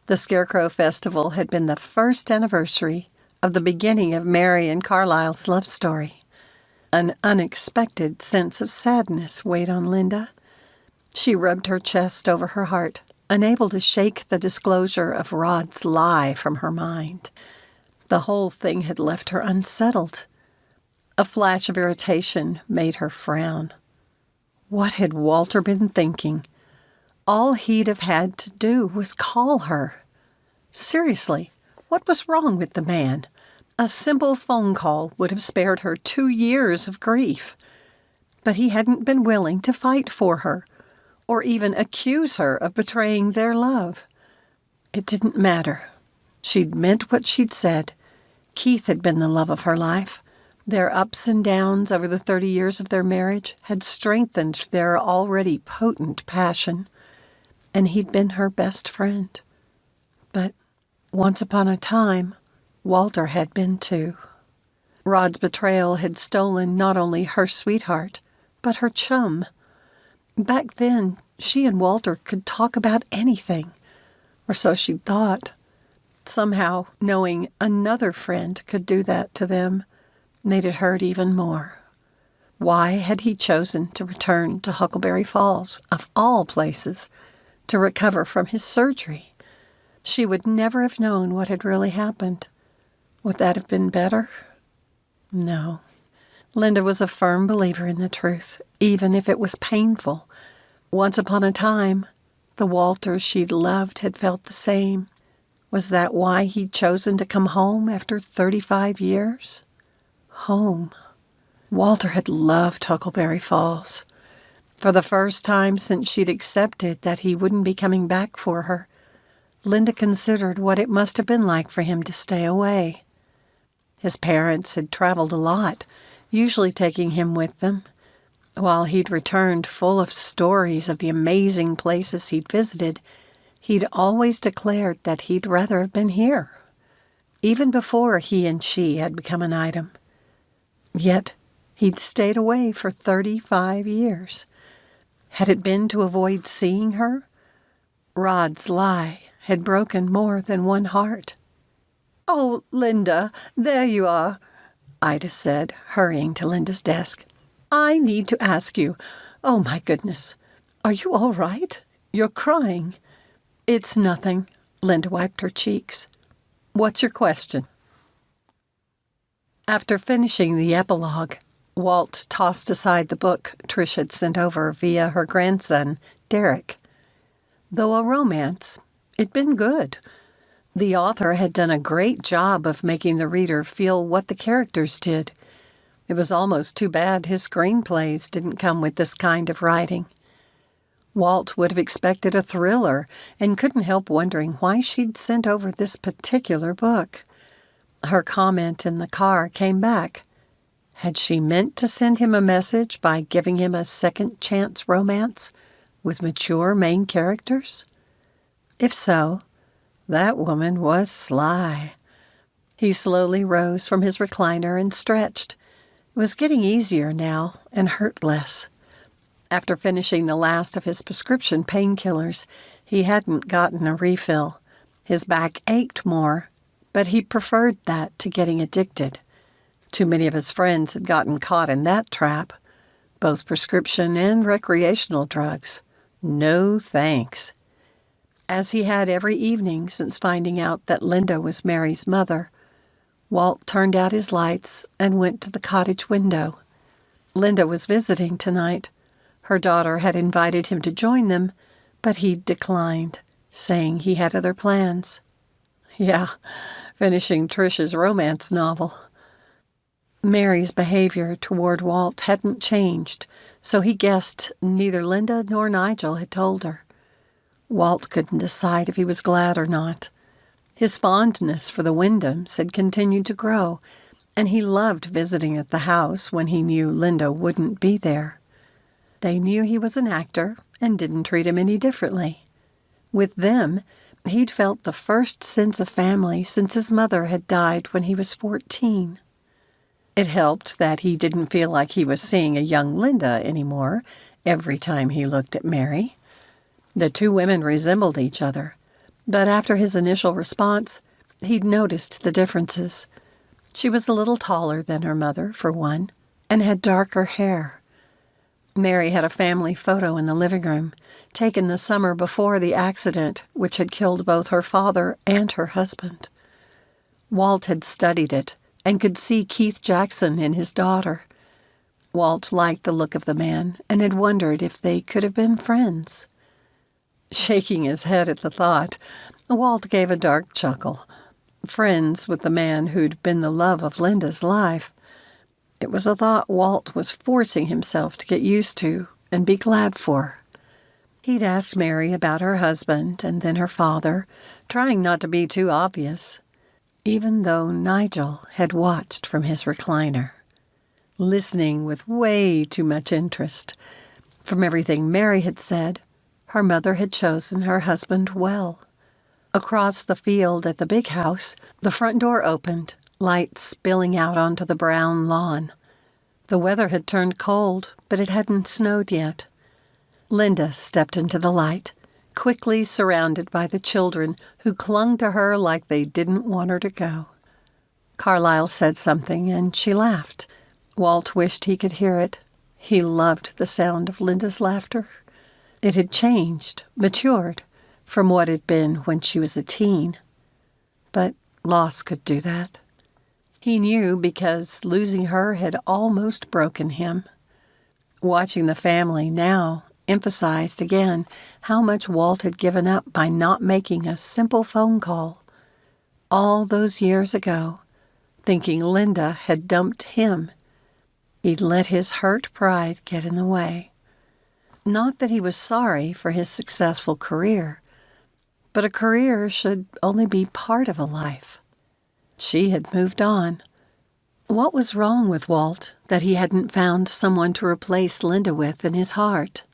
The Scarecrow Festival had been the first anniversary of the beginning of Mary and Carlyle's love story. An unexpected sense of sadness weighed on Linda. She rubbed her chest over her heart, unable to shake the disclosure of Rod's lie from her mind. The whole thing had left her unsettled. A flash of irritation made her frown. What had Walter been thinking? All he'd have had to do was call her. Seriously, what was wrong with the man? A simple phone call would have spared her 2 years of grief. But he hadn't been willing to fight for her, or even accuse her of betraying their love. It didn't matter. She'd meant what she'd said. Keith had been the love of her life. Their ups and downs over the 30 years of their marriage had strengthened their already potent passion, and he'd been her best friend. But once upon a time, Walter had been too. Rod's betrayal had stolen not only her sweetheart, but her chum. Back then, she and Walter could talk about anything, or so she'd thought. Somehow, knowing another friend could do that to them made it hurt even more. Why had he chosen to return to Huckleberry Falls, of all places, to recover from his surgery? She would never have known what had really happened. Would that have been better? No. Linda was a firm believer in the truth, even if it was painful. Once upon a time, the Walter she'd loved had felt the same. Was that why he'd chosen to come home after 35 years? Home. Walter had loved Huckleberry Falls. For the first time since she'd accepted that he wouldn't be coming back for her, Linda considered what it must have been like for him to stay away. His parents had traveled a lot, usually taking him with them. While he'd returned full of stories of the amazing places he'd visited, he'd always declared that he'd rather have been here. even before he and she had become an item. Yet he'd stayed away for 35 years. Had it been to avoid seeing her? Rod's lie had broken more than one heart. "Oh, Linda, there you are," Ida said, hurrying to Linda's desk. "I need to ask you. Oh, my goodness. Are you all right? You're crying." "It's nothing." Linda wiped her cheeks. "What's your question?" After finishing the epilogue, Walt tossed aside the book Trish had sent over via her grandson, Derek. Though a romance, it'd been good. The author had done a great job of making the reader feel what the characters did. It was almost too bad his screenplays didn't come with this kind of writing. Walt would have expected a thriller and couldn't help wondering why she'd sent over this particular book. Her comment in the car came back. Had she meant to send him a message by giving him a second-chance romance with mature main characters? If so, that woman was sly. He slowly rose from his recliner and stretched. It was getting easier now and hurt less. After finishing the last of his prescription painkillers, he hadn't gotten a refill. His back ached more, but he preferred that to getting addicted. Too many of his friends had gotten caught in that trap, both prescription and recreational drugs. No thanks. As he had every evening since finding out that Linda was Mary's mother, Walt turned out his lights and went to the cottage window. Linda was visiting tonight. Her daughter had invited him to join them, but he'd declined, saying he had other plans. Yeah, finishing Trish's romance novel. Mary's behavior toward Walt hadn't changed, so he guessed neither Linda nor Nigel had told her. Walt couldn't decide if he was glad or not. His fondness for the Wyndhams had continued to grow, and he loved visiting at the house when he knew Linda wouldn't be there. They knew he was an actor and didn't treat him any differently. With them, he'd felt the first sense of family since his mother had died when he was 14. It helped that he didn't feel like he was seeing a young Linda anymore every time he looked at Mary. The two women resembled each other, but after his initial response, he'd noticed the differences. She was a little taller than her mother, for one, and had darker hair. Mary had a family photo in the living room, taken the summer before the accident which had killed both her father and her husband. Walt had studied it and could see Keith Jackson in his daughter. Walt liked the look of the man and had wondered if they could have been friends. Shaking his head at the thought, Walt gave a dark chuckle. Friends with the man who'd been the love of Linda's life. It was a thought Walt was forcing himself to get used to and be glad for. He'd asked Mary about her husband and then her father, trying not to be too obvious, even though Nigel had watched from his recliner, listening with way too much interest. From everything Mary had said, her mother had chosen her husband well. Across the field at the big house, the front door opened, light spilling out onto the brown lawn. The weather had turned cold, but it hadn't snowed yet. Linda stepped into the light, quickly surrounded by the children who clung to her like they didn't want her to go. Carlyle said something, and she laughed. Walt wished he could hear it. He loved the sound of Linda's laughter. It had changed, matured, from what it had been when she was a teen. But loss could do that. He knew because losing her had almost broken him. Watching the family now emphasized again how much Walt had given up by not making a simple phone call. All those years ago, thinking Linda had dumped him, he'd let his hurt pride get in the way. Not that he was sorry for his successful career, but a career should only be part of a life. She had moved on. What was wrong with Walt that he hadn't found someone to replace Linda with in his heart?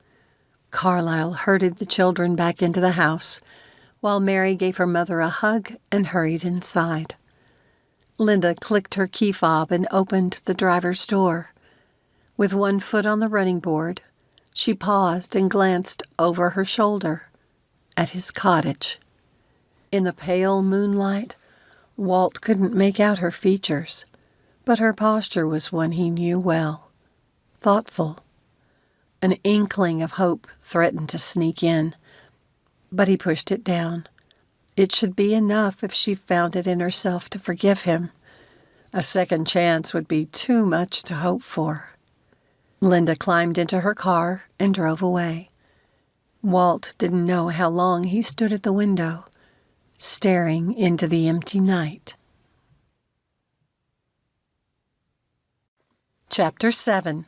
Carlyle herded the children back into the house, while Mary gave her mother a hug and hurried inside. Linda clicked her key fob and opened the driver's door. With one foot on the running board, she paused and glanced over her shoulder at his cottage. In the pale moonlight, Walt couldn't make out her features, but her posture was one he knew well. Thoughtful. An inkling of hope threatened to sneak in, but he pushed it down. It should be enough if she found it in herself to forgive him. A second chance would be too much to hope for. Linda climbed into her car and drove away. Walt didn't know how long he stood at the window, staring into the empty night. Chapter 7.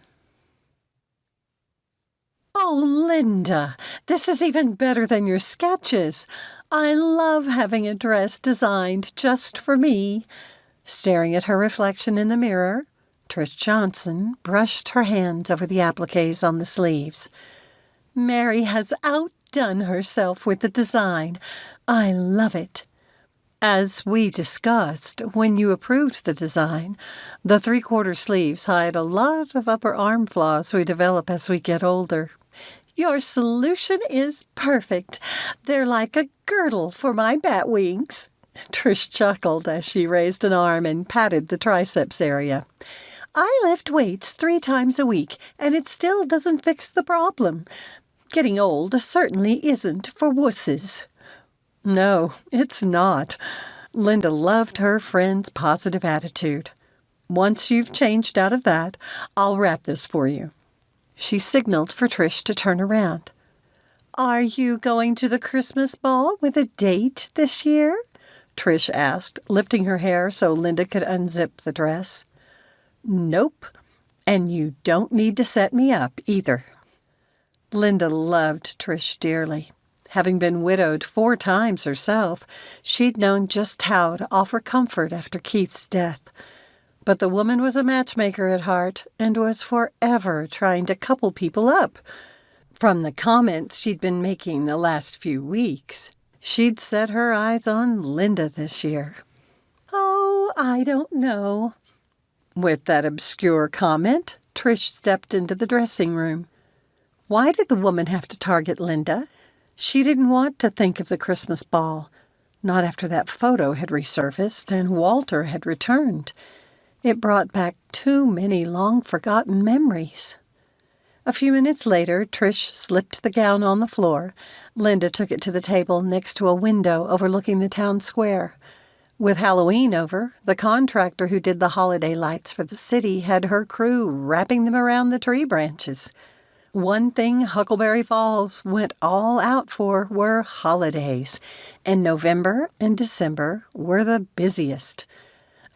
Oh, Linda, this is even better than your sketches. I love having a dress designed just for me. Staring at her reflection in the mirror, Trish Johnson brushed her hands over the appliques on the sleeves. Mary has outdone herself with the design. I love it. As we discussed, when you approved the design, the three-quarter sleeves hide a lot of upper arm flaws we develop as we get older. Your solution is perfect. They're like a girdle for my bat wings. Trish chuckled as she raised an arm and patted the triceps area. I lift weights 3 times a week, and it still doesn't fix the problem. Getting old certainly isn't for wusses. No, it's not. Linda loved her friend's positive attitude. Once you've changed out of that, I'll wrap this for you. She signaled for Trish to turn around. Are you going to the Christmas ball with a date this year? Trish asked, lifting her hair so Linda could unzip the dress. Nope, and you don't need to set me up either. Linda loved Trish dearly. Having been widowed 4 times herself, she'd known just how to offer comfort after Keith's death. But the woman was a matchmaker at heart and was forever trying to couple people up. From the comments she'd been making the last few weeks, she'd set her eyes on Linda this year. Oh, I don't know. With that obscure comment, Trish stepped into the dressing room. Why did the woman have to target Linda? She didn't want to think of the Christmas ball, not after that photo had resurfaced and Walter had returned. It brought back too many long-forgotten memories. A few minutes later, Trish slipped the gown on the floor. Linda took it to the table next to a window overlooking the town square. With Halloween over, the contractor who did the holiday lights for the city had her crew wrapping them around the tree branches. One thing Huckleberry Falls went all out for were holidays, and November and December were the busiest.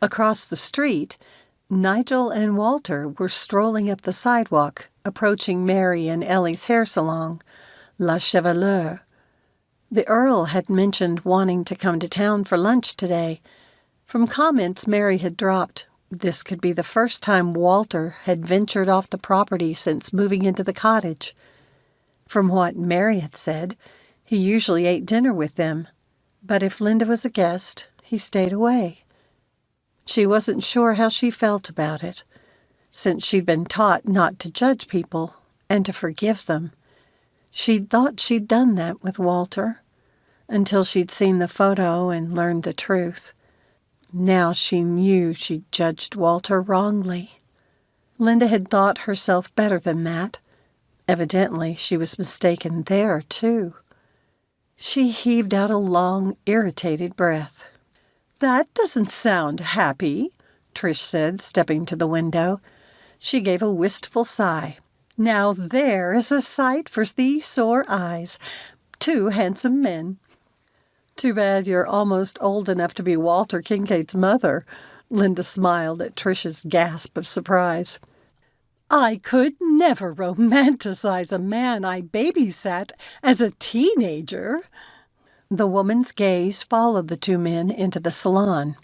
Across the street, Nigel and Walter were strolling up the sidewalk, approaching Mary and Ellie's hair salon, La Chevelure. The Earl had mentioned wanting to come to town for lunch today. From comments Mary had dropped, this could be the first time Walter had ventured off the property since moving into the cottage. From what Mary had said, he usually ate dinner with them, but if Linda was a guest, he stayed away. She wasn't sure how she felt about it, since she'd been taught not to judge people and to forgive them. She'd thought she'd done that with Walter, until she'd seen the photo and learned the truth. Now she knew she'd judged Walter wrongly. Linda had thought herself better than that. Evidently, she was mistaken there, too. She heaved out a long, irritated breath. That doesn't sound happy, Trish said, stepping to the window. She gave a wistful sigh. Now there is a sight for thee sore eyes. 2 handsome men. Too bad you're almost old enough to be Walter Kinkade's mother. Linda smiled at Trish's gasp of surprise. I could never romanticize a man I babysat as a teenager. The woman's gaze followed the 2 men into the salon.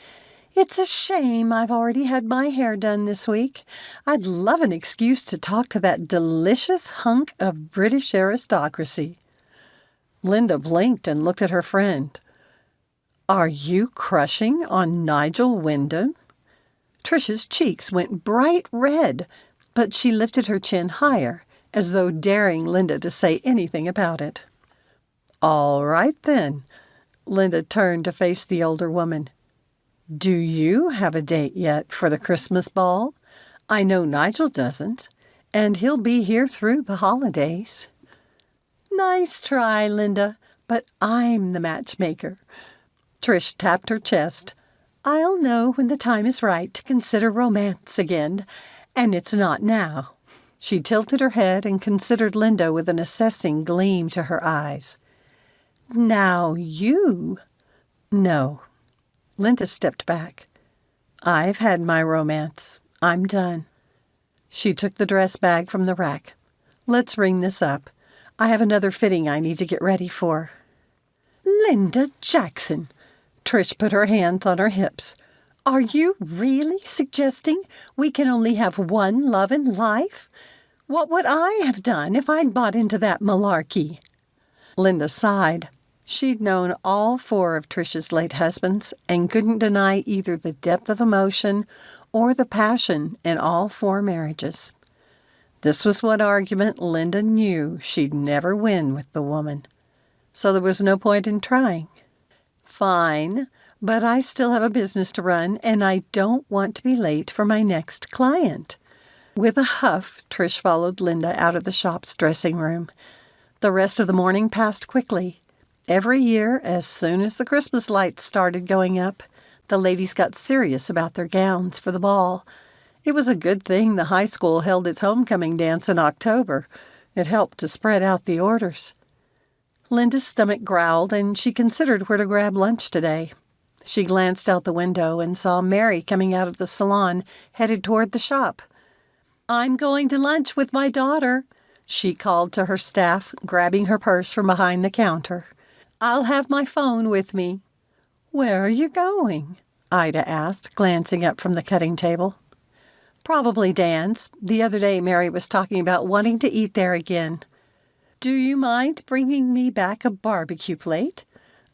It's a shame I've already had my hair done this week. I'd love an excuse to talk to that delicious hunk of British aristocracy. Linda blinked and looked at her friend. Are you crushing on Nigel Wyndham? Trish's cheeks went bright red, but she lifted her chin higher, as though daring Linda to say anything about it. All right, then. Linda turned to face the older woman. Do you have a date yet for the Christmas ball? I know Nigel doesn't, and he'll be here through the holidays. Nice try, Linda, but I'm the matchmaker. Trish tapped her chest. I'll know when the time is right to consider romance again, and it's not now. She tilted her head and considered Linda with an assessing gleam to her eyes. Now you... No. Linda stepped back. I've had my romance. I'm done. She took the dress bag from the rack. Let's ring this up. I have another fitting I need to get ready for. Linda Jackson! Trish put her hands on her hips. Are you really suggesting we can only have one love in life? What would I have done if I'd bought into that malarkey? Linda sighed. She'd known all 4 of Trish's late husbands and couldn't deny either the depth of emotion or the passion in all 4 marriages. This was one argument Linda knew she'd never win with the woman, so there was no point in trying. Fine, but I still have a business to run, and I don't want to be late for my next client. With a huff, Trish followed Linda out of the shop's dressing room. The rest of the morning passed quickly. Every year, as soon as the Christmas lights started going up, the ladies got serious about their gowns for the ball. It was a good thing the high school held its homecoming dance in October. It helped to spread out the orders. Linda's stomach growled, and she considered where to grab lunch today. She glanced out the window and saw Mary coming out of the salon, headed toward the shop. I'm going to lunch with my daughter, she called to her staff, grabbing her purse from behind the counter. I'll have my phone with me. Where are you going? Ida asked, glancing up from the cutting table. Probably Dan's. The other day Mary was talking about wanting to eat there again. Do you mind bringing me back a barbecue plate?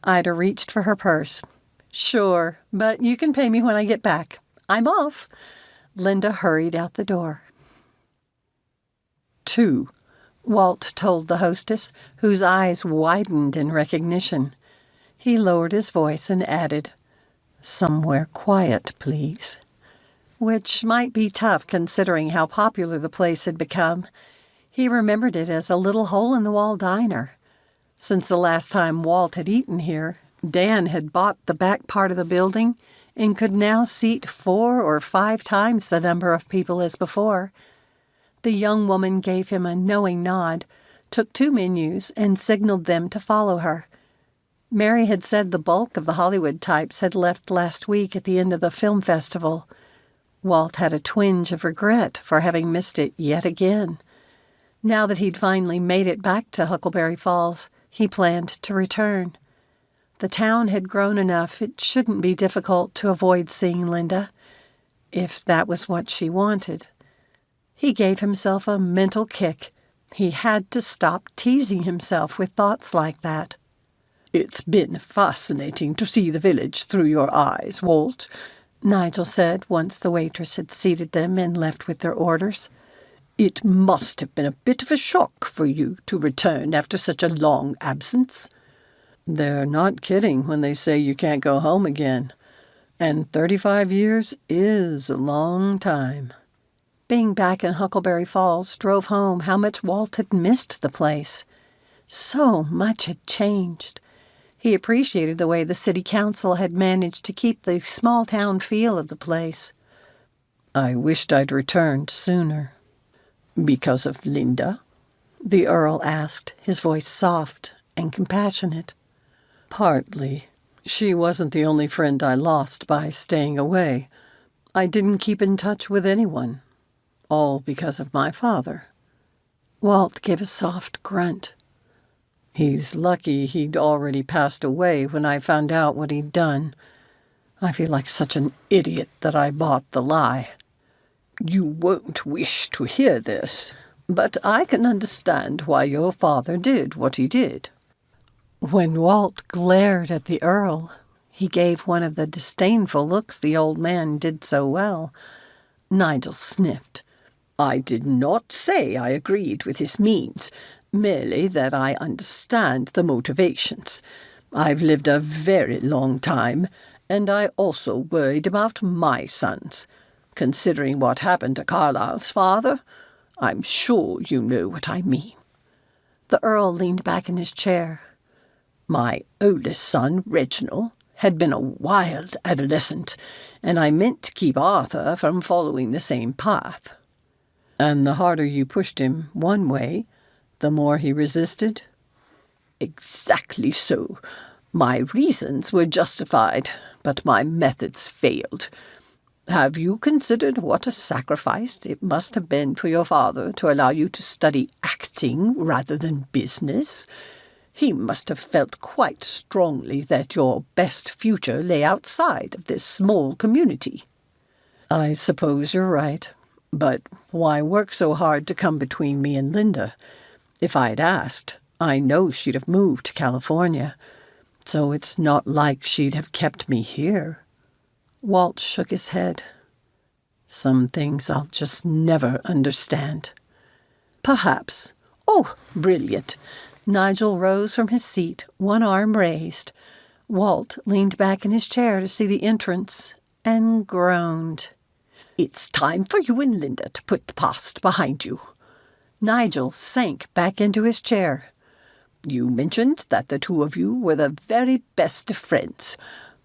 Ida reached for her purse. Sure, but you can pay me when I get back. I'm off. Linda hurried out the door. 2. Walt told the hostess, whose eyes widened in recognition. He lowered his voice and added, Somewhere quiet, please. Which might be tough considering how popular the place had become. He remembered it as a little hole-in-the-wall diner. Since the last time Walt had eaten here, Dan had bought the back part of the building and could now seat 4 or 5 times the number of people as before. The young woman gave him a knowing nod, took 2 menus, and signaled them to follow her. Mary had said the bulk of the Hollywood types had left last week at the end of the film festival. Walt had a twinge of regret for having missed it yet again. Now that he'd finally made it back to Huckleberry Falls, he planned to return. The town had grown enough it shouldn't be difficult to avoid seeing Linda, if that was what she wanted. He gave himself a mental kick. He had to stop teasing himself with thoughts like that. It's been fascinating to see the village through your eyes, Walt, Nigel said once the waitress had seated them and left with their orders. It must have been a bit of a shock for you to return after such a long absence. They're not kidding when they say you can't go home again. And 35 years is a long time. Being back in Huckleberry Falls drove home how much Walt had missed the place. So much had changed. He appreciated the way the city council had managed to keep the small-town feel of the place. I wished I'd returned sooner. Because of Linda? The Earl asked, his voice soft and compassionate. Partly. She wasn't the only friend I lost by staying away. I didn't keep in touch with anyone. All because of my father. Walt gave a soft grunt. He's lucky he'd already passed away when I found out what he'd done. I feel like such an idiot that I bought the lie. You won't wish to hear this, but I can understand why your father did what he did. When Walt glared at the Earl, He gave one of the disdainful looks the old man did so well. Nigel sniffed. I did not say I agreed with his means, merely that I understand the motivations. I've lived a very long time, and I also worried about my sons. Considering what happened to Carlyle's father, I'm sure you know what I mean. The Earl leaned back in his chair. My oldest son, Reginald, had been a wild adolescent, and I meant to keep Arthur from following the same path. And the harder you pushed him one way, the more he resisted? Exactly so. My reasons were justified, but my methods failed. Have you considered what a sacrifice it must have been for your father to allow you to study acting rather than business? He must have felt quite strongly that your best future lay outside of this small community. I suppose you're right. But why work so hard to come between me and Linda? If I'd asked, I know she'd have moved to California. So it's not like she'd have kept me here. Walt shook his head. Some things I'll just never understand. Perhaps. Oh, brilliant. Nigel rose from his seat, one arm raised. Walt leaned back in his chair to see the entrance and groaned. It's time for you and Linda to put the past behind you. Nigel sank back into his chair. You mentioned that the two of you were the very best of friends.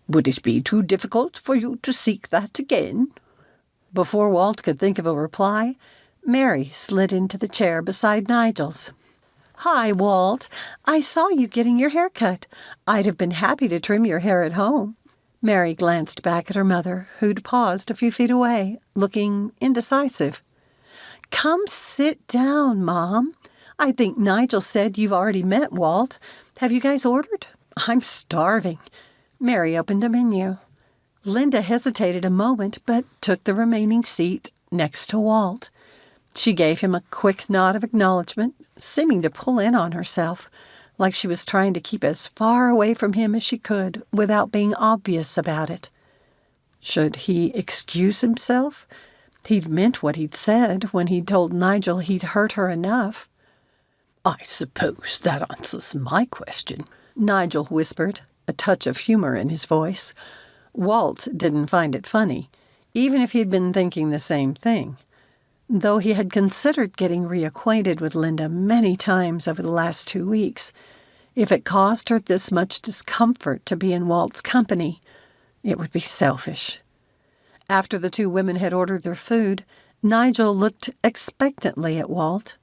Would it be too difficult for you to seek that again? Before Walt could think of a reply, Mary slid into the chair beside Nigel's. "Hi, Walt. I saw you getting your hair cut. I'd have been happy to trim your hair at home." Mary glanced back at her mother, who'd paused a few feet away, looking indecisive. "Come sit down, Mom. I think Nigel said you've already met Walt. Have you guys ordered? I'm starving." Mary opened a menu. Linda hesitated a moment, but took the remaining seat next to Walt. She gave him a quick nod of acknowledgement, seeming to pull in on herself, like she was trying to keep as far away from him as she could without being obvious about it. Should he excuse himself? He'd meant what he'd said when he'd told Nigel he'd hurt her enough. "I suppose that answers my question," Nigel whispered, a touch of humor in his voice. Walt didn't find it funny, even if he'd been thinking the same thing. Though he had considered getting reacquainted with Linda many times over the last 2 weeks, if it caused her this much discomfort to be in Walt's company, it would be selfish. After the two women had ordered their food, Nigel looked expectantly at Walt.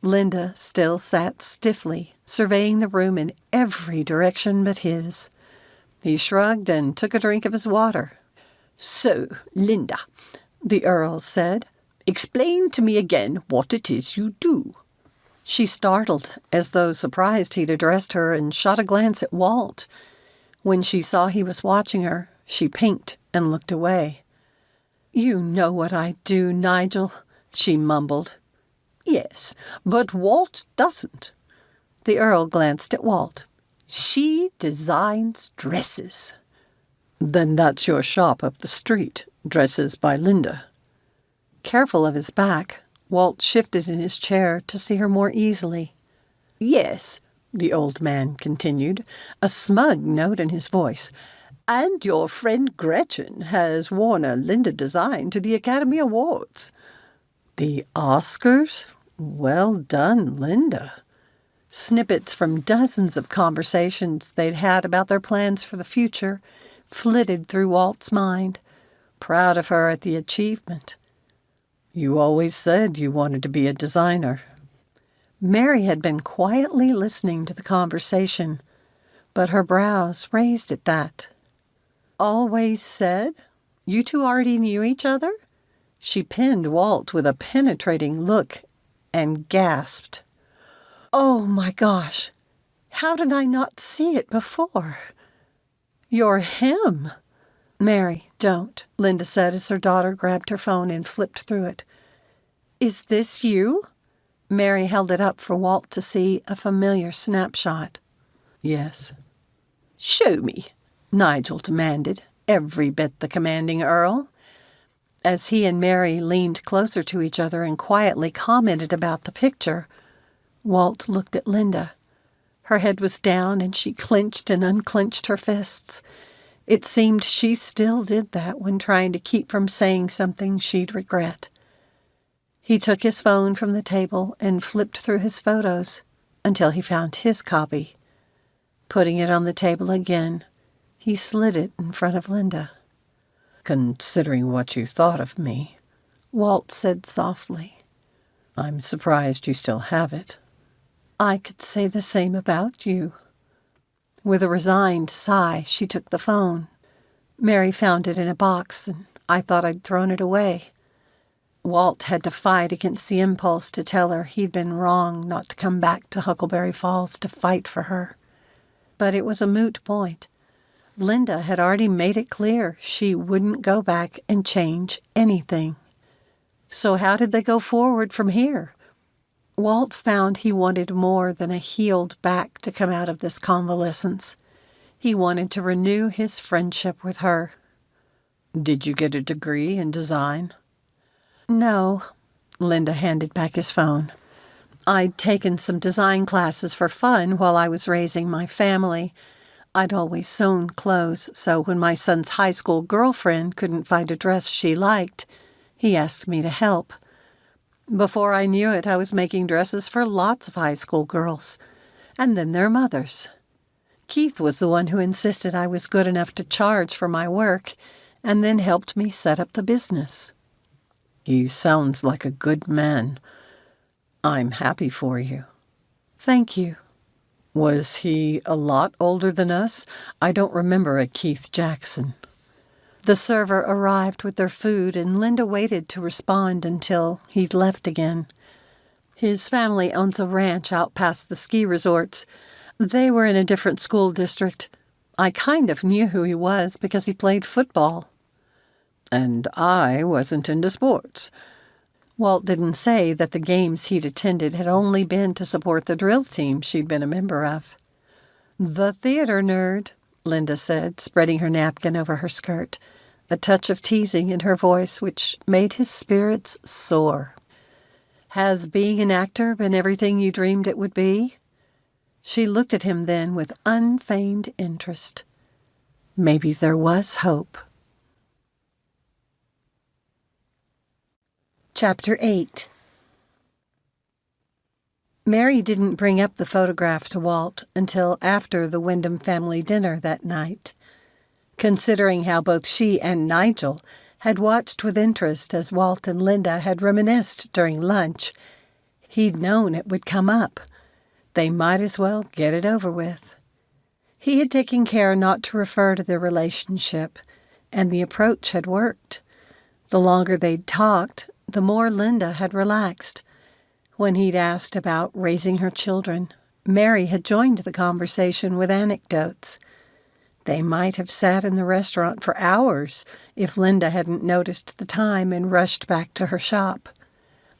Linda still sat stiffly, surveying the room in every direction but his. He shrugged and took a drink of his water. "So, Linda," the Earl said, "explain to me again what it is you do." She startled, as though surprised he'd addressed her, and shot a glance at Walt. When she saw he was watching her, she pinked and looked away. "You know what I do, Nigel," she mumbled. "Yes, but Walt doesn't." The Earl glanced at Walt. "She designs dresses." "Then that's your shop up the street, Dresses by Linda." Careful of his back, Walt shifted in his chair to see her more easily. "Yes," the old man continued, a smug note in his voice, "and your friend Gretchen has worn a Linda design to the Academy Awards." "The Oscars? Well done, Linda." Snippets from dozens of conversations they'd had about their plans for the future flitted through Walt's mind, proud of her at the achievement. "You always said you wanted to be a designer." Mary had been quietly listening to the conversation, but her brows raised at that. "Always said? You two already knew each other?" She pinned Walt with a penetrating look and gasped. "Oh, my gosh! How did I not see it before?" "You're him." "Mary, don't," Linda said as her daughter grabbed her phone and flipped through it. "Is this you?" Mary held it up for Walt to see, a familiar snapshot. "Yes." "Show me," Nigel demanded, every bit the commanding Earl. As he and Mary leaned closer to each other and quietly commented about the picture, Walt looked at Linda. Her head was down and she clenched and unclenched her fists. It seemed she still did that when trying to keep from saying something she'd regret. He took his phone from the table and flipped through his photos until he found his copy. Putting it on the table again, he slid it in front of Linda. "Considering what you thought of me," Walt said softly, "I'm surprised you still have it." "I could say the same about you." With a resigned sigh, she took the phone. "Mary found it in a box, and I thought I'd thrown it away." Walt had to fight against the impulse to tell her he'd been wrong not to come back to Huckleberry Falls to fight for her. But it was a moot point. Linda had already made it clear she wouldn't go back and change anything. So how did they go forward from here? Walt found he wanted more than a healed back to come out of this convalescence. He wanted to renew his friendship with her. "Did you get a degree in design?" "No." Linda handed back his phone. "I'd taken some design classes for fun while I was raising my family. I'd always sewn clothes, so when my son's high school girlfriend couldn't find a dress she liked, he asked me to help. Before I knew it, I was making dresses for lots of high school girls, and then their mothers. Keith was the one who insisted I was good enough to charge for my work, and then helped me set up the business." "He sounds like a good man. I'm happy for you." "Thank you." "Was he a lot older than us? I don't remember a Keith Jackson." The server arrived with their food, and Linda waited to respond until he'd left again. "His family owns a ranch out past the ski resorts. They were in a different school district. I kind of knew who he was because he played football." "And I wasn't into sports." Walt didn't say that the games he'd attended had only been to support the drill team she'd been a member of. "The theater nerd," Linda said, spreading her napkin over her skirt, a touch of teasing in her voice which made his spirits soar. "Has being an actor been everything you dreamed it would be?" She looked at him then with unfeigned interest. Maybe there was hope. Chapter 8. Mary didn't bring up the photograph to Walt until after the Wyndham family dinner that night. Considering how both she and Nigel had watched with interest as Walt and Linda had reminisced during lunch, he'd known it would come up. They might as well get it over with. He had taken care not to refer to their relationship, and the approach had worked. The longer they'd talked, the more Linda had relaxed. When he'd asked about raising her children, Mary had joined the conversation with anecdotes. They might have sat in the restaurant for hours if Linda hadn't noticed the time and rushed back to her shop.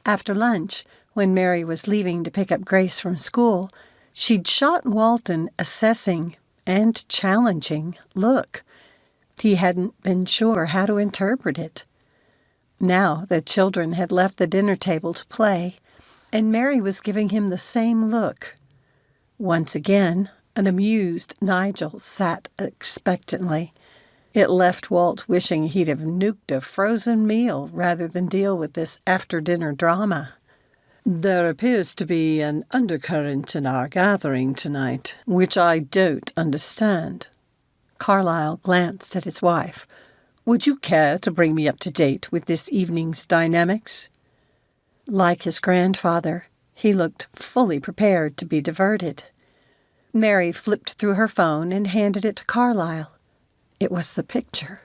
After lunch, when Mary was leaving to pick up Grace from school, she'd shot Walt an assessing and challenging look. He hadn't been sure how to interpret it. Now the children had left the dinner table to play, and Mary was giving him the same look. Once again, an amused Nigel sat expectantly. It left Walt wishing he'd have nuked a frozen meal rather than deal with this after-dinner drama. "There appears to be an undercurrent in our gathering tonight, which I don't understand." Carlyle glanced at his wife. "Would you care to bring me up to date with this evening's dynamics?" Like his grandfather, he looked fully prepared to be diverted. Mary flipped through her phone and handed it to Carlyle. It was the picture.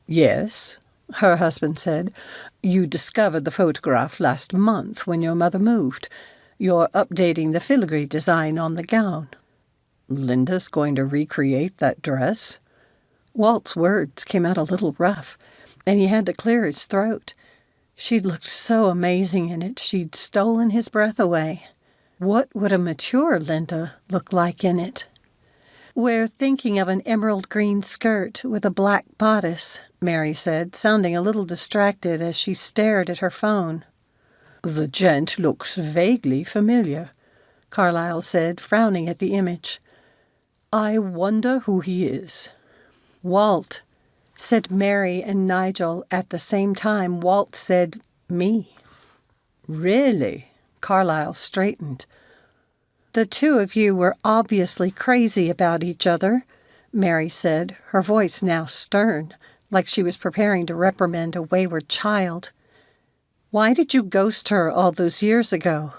"Yes," her husband said. "You discovered the photograph last month when your mother moved. You're updating the filigree design on the gown." "Linda's going to recreate that dress?" Walt's words came out a little rough, and he had to clear his throat. She'd looked so amazing in it, she'd stolen his breath away. What would a mature Linda look like in it? We're thinking of an emerald green skirt with a black bodice, Mary said, sounding a little distracted as she stared at her phone. The gent looks vaguely familiar, Carlyle said, frowning at the image. I wonder who he is. Walt, said Mary and Nigel at the same time. Walt said, me. Really? Carlyle straightened. The two of you were obviously crazy about each other, Mary said, her voice now stern, like she was preparing to reprimand a wayward child. Why did you ghost her all those years ago?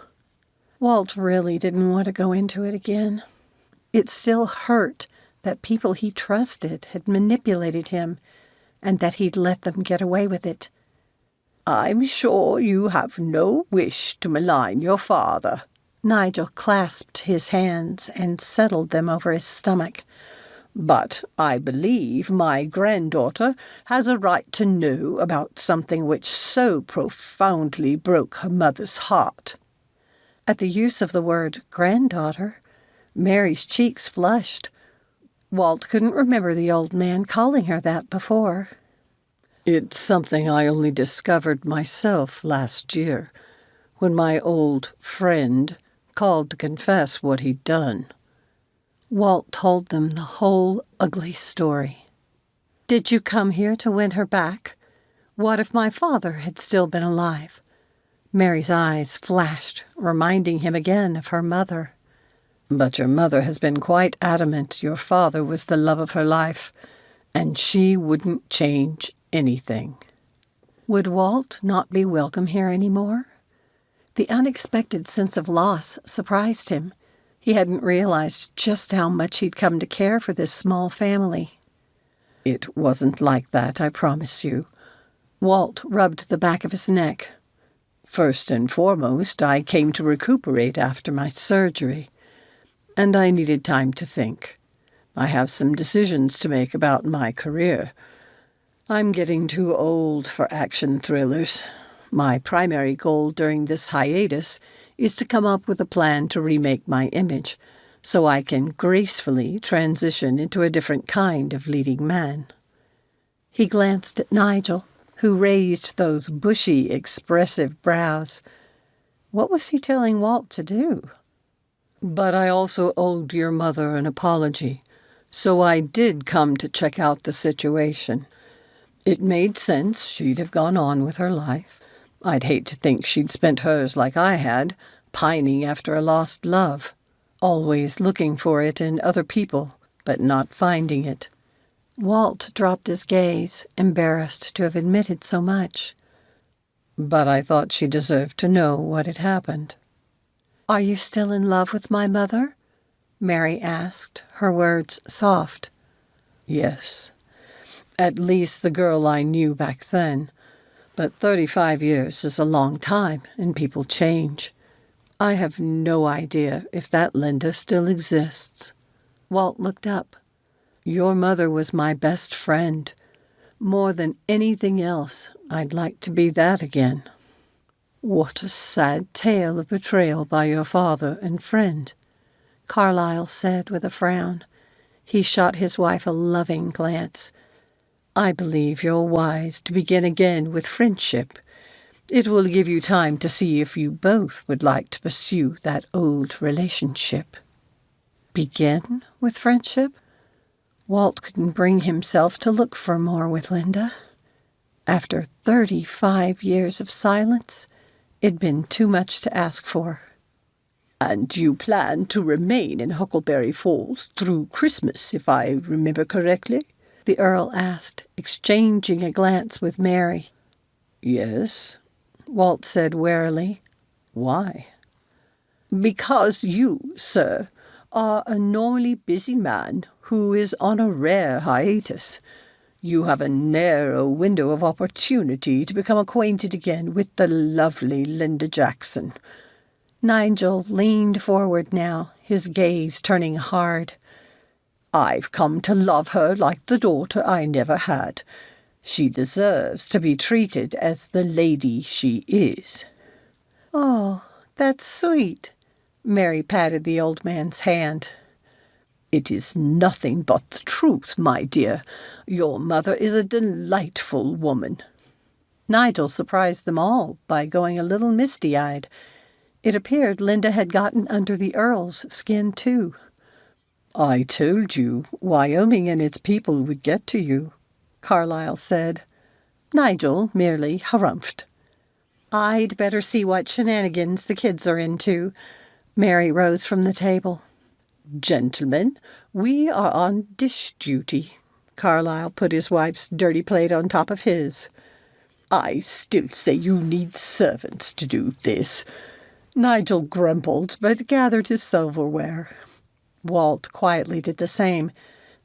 Walt really didn't want to go into it again. It still hurt that people he trusted had manipulated him and that he'd let them get away with it. I'm sure you have no wish to malign your father. Nigel clasped his hands and settled them over his stomach. But I believe my granddaughter has a right to know about something which so profoundly broke her mother's heart. At the use of the word granddaughter, Mary's cheeks flushed. Walt couldn't remember the old man calling her that before. It's something I only discovered myself last year, when my old friend called to confess what he'd done. Walt told them the whole ugly story. Did you come here to win her back? What if my father had still been alive? Mary's eyes flashed, reminding him again of her mother. But your mother has been quite adamant your father was the love of her life, and she wouldn't change anything. Would Walt not be welcome here anymore? The unexpected sense of loss surprised him. He hadn't realized just how much he'd come to care for this small family. It wasn't like that, I promise you. Walt rubbed the back of his neck. First and foremost, I came to recuperate after my surgery, and I needed time to think. I have some decisions to make about my career. I'm getting too old for action thrillers. My primary goal during this hiatus is to come up with a plan to remake my image, so I can gracefully transition into a different kind of leading man. He glanced at Nigel, who raised those bushy, expressive brows. What was he telling Walt to do? But I also owed your mother an apology, so I did come to check out the situation. It made sense she'd have gone on with her life. I'd hate to think she'd spent hers like I had, pining after a lost love, always looking for it in other people, but not finding it. Walt dropped his gaze, embarrassed to have admitted so much. But I thought she deserved to know what had happened. Are you still in love with my mother? Mary asked, her words soft. Yes. At least the girl I knew back then. But 35 years is a long time, and people change. I have no idea if that Linda still exists. Walt looked up. Your mother was my best friend. More than anything else, I'd like to be that again. What a sad tale of betrayal by your father and friend, Carlyle said with a frown. He shot his wife a loving glance. I believe you're wise to begin again with friendship. It will give you time to see if you both would like to pursue that old relationship. Begin with friendship? Walt couldn't bring himself to look for more with Linda. After 35 years of silence, it'd been too much to ask for. And you plan to remain in Huckleberry Falls through Christmas, if I remember correctly? The Earl asked, exchanging a glance with Mary. Yes, Walt said warily. Why? Because you, sir, are a normally busy man who is on a rare hiatus. You have a narrow window of opportunity to become acquainted again with the lovely Linda Jackson. Nigel leaned forward now, his gaze turning hard. I've come to love her like the daughter I never had. She deserves to be treated as the lady she is. Oh, that's sweet. Mary patted the old man's hand. It is nothing but the truth, my dear. Your mother is a delightful woman." Nigel surprised them all by going a little misty-eyed. It appeared Linda had gotten under the Earl's skin, too. "I told you Wyoming and its people would get to you," Carlyle said. Nigel merely harumphed. "I'd better see what shenanigans the kids are into." Mary rose from the table. "Gentlemen, we are on dish duty." Carlyle put his wife's dirty plate on top of his. "I still say you need servants to do this." Nigel grumbled, but gathered his silverware. Walt quietly did the same,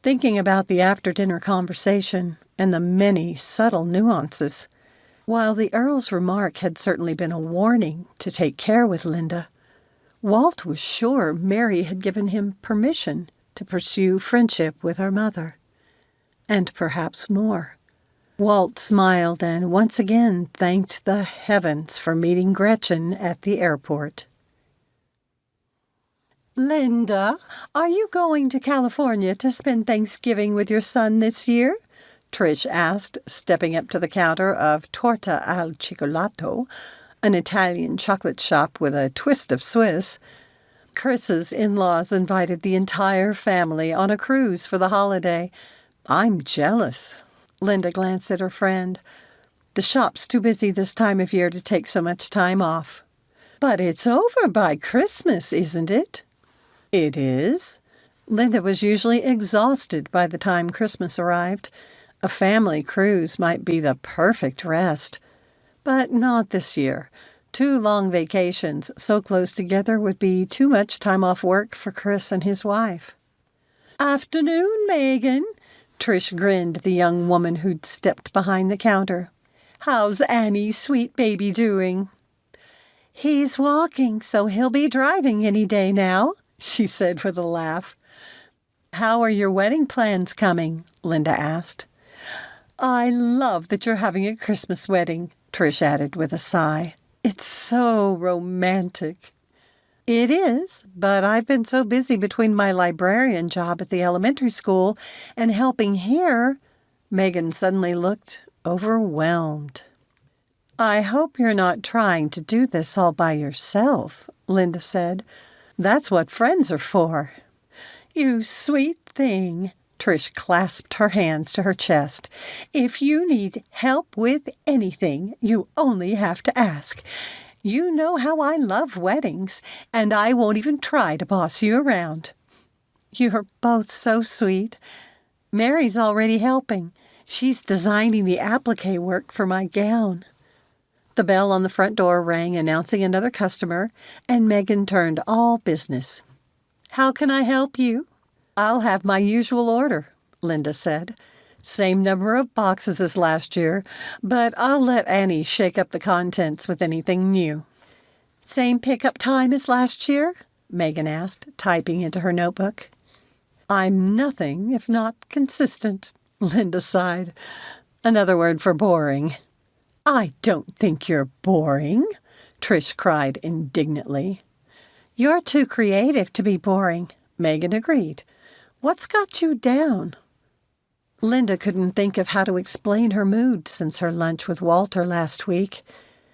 thinking about the after-dinner conversation and the many subtle nuances. While the Earl's remark had certainly been a warning to take care with Linda, Walt was sure Mary had given him permission to pursue friendship with her mother, and perhaps more. Walt smiled and once again thanked the heavens for meeting Gretchen at the airport. "Linda, are you going to California to spend Thanksgiving with your son this year?" Trish asked, stepping up to the counter of Torta al Cioccolato, an Italian chocolate shop with a twist of Swiss. Chris's in-laws invited the entire family on a cruise for the holiday. "I'm jealous." Linda glanced at her friend. "The shop's too busy this time of year to take so much time off." "But it's over by Christmas, isn't it?" "It is." Linda was usually exhausted by the time Christmas arrived. A family cruise might be the perfect rest. But not this year. 2 long vacations so close together would be too much time off work for Chris and his wife. "Afternoon, Megan." Trish grinned at the young woman who'd stepped behind the counter. "How's Annie's sweet baby doing?" "He's walking, so he'll be driving any day now," she said with a laugh. "How are your wedding plans coming?" Linda asked. "I love that you're having a Christmas wedding," Trish added with a sigh. "It's so romantic." "It is, but I've been so busy between my librarian job at the elementary school and helping here." Megan suddenly looked overwhelmed. "I hope you're not trying to do this all by yourself," Linda said. "That's what friends are for." "You sweet thing." Trish clasped her hands to her chest. "If you need help with anything, you only have to ask. You know how I love weddings, and I won't even try to boss you around." "You're both so sweet." "Mary's already helping. She's designing the applique work for my gown." The bell on the front door rang, announcing another customer, and Megan turned all business. "How can I help you?" "I'll have my usual order," Linda said. "Same number of boxes as last year, but I'll let Annie shake up the contents with anything new." "Same pickup time as last year?" Megan asked, typing into her notebook. "I'm nothing if not consistent," Linda sighed. "Another word for boring." "I don't think you're boring," Trish cried indignantly. "You're too creative to be boring," Megan agreed. "What's got you down?" Linda couldn't think of how to explain her mood since her lunch with Walter last week.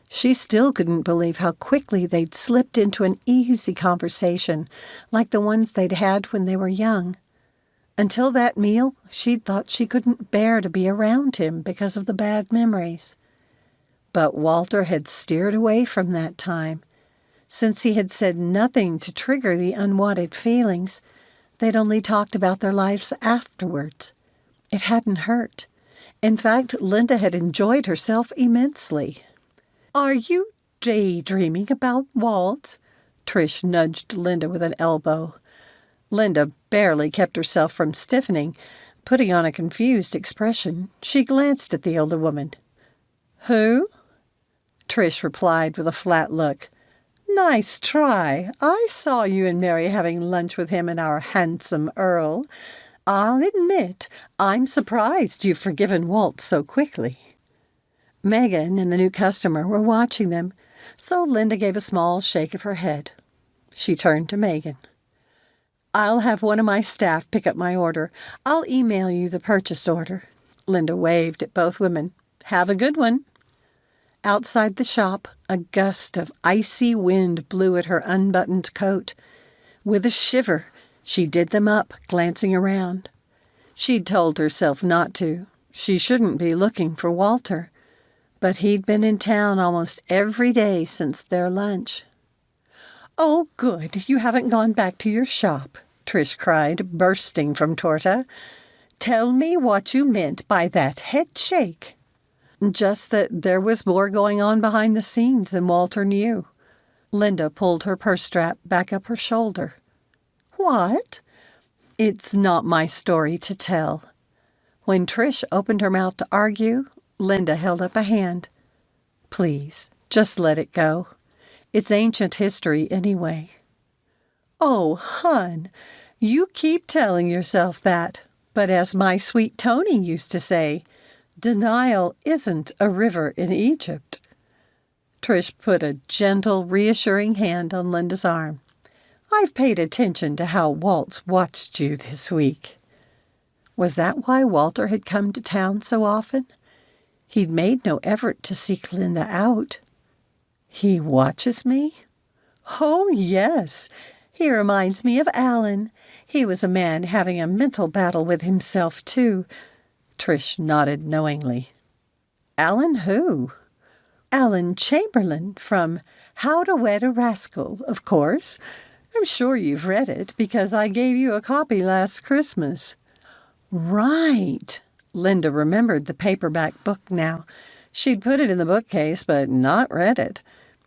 She still couldn't believe how quickly they'd slipped into an easy conversation, like the ones they'd had when they were young. Until that meal, she'd thought she couldn't bear to be around him because of the bad memories. But Walter had steered away from that time. Since he had said nothing to trigger the unwanted feelings, they'd only talked about their lives afterwards. It hadn't hurt. In fact, Linda had enjoyed herself immensely. "Are you daydreaming about Walt?" Trish nudged Linda with an elbow. Linda barely kept herself from stiffening. Putting on a confused expression, she glanced at the older woman. "Who?" Trish replied with a flat look. "Nice try. I saw you and Mary having lunch with him and our handsome Earl. I'll admit, I'm surprised you've forgiven Walt so quickly." Megan and the new customer were watching them, so Linda gave a small shake of her head. She turned to Megan. I'll have one of my staff pick up my order. I'll email you the purchase order." Linda waved at both women. "Have a good one." Outside the shop, a gust of icy wind blew at her unbuttoned coat. With a shiver, she did them up, glancing around. She'd told herself not to. She shouldn't be looking for Walter. But he'd been in town almost every day since their lunch. "Oh, good, you haven't gone back to your shop," Trish cried, bursting from Torta. "Tell me what you meant by that head shake." Just that there was more going on behind the scenes than Walter knew. Linda pulled her purse strap back up her shoulder. "What?" "It's not my story to tell." When Trish opened her mouth to argue, Linda held up a hand. "Please, just let it go. It's ancient history anyway." "Oh, hon, you keep telling yourself that. But as my sweet Tony used to say, denial isn't a river in Egypt." Trish put a gentle, reassuring hand on Linda's arm. "I've paid attention to how Waltz watched you this week." Was that why Walter had come to town so often? He'd made no effort to seek Linda out. "He watches me?" "Oh, yes. He reminds me of Alan. He was a man having a mental battle with himself, too." Trish nodded knowingly. "Alan who?" "Alan Chamberlain from How to Wed a Rascal, of course. I'm sure you've read it because I gave you a copy last Christmas." "Right." Linda remembered the paperback book now. She'd put it in the bookcase, but not read it.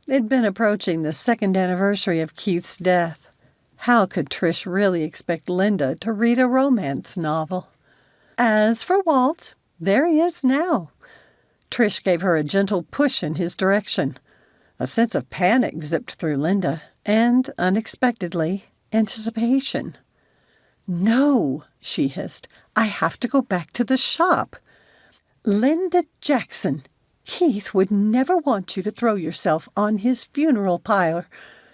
It'd been approaching the 2nd anniversary of Keith's death. How could Trish really expect Linda to read a romance novel? "As for Walt, there he is now." Trish gave her a gentle push in his direction. A sense of panic zipped through Linda, and, unexpectedly, anticipation. "No," she hissed. "I have to go back to the shop." "Linda Jackson, Keith would never want you to throw yourself on his funeral pyre.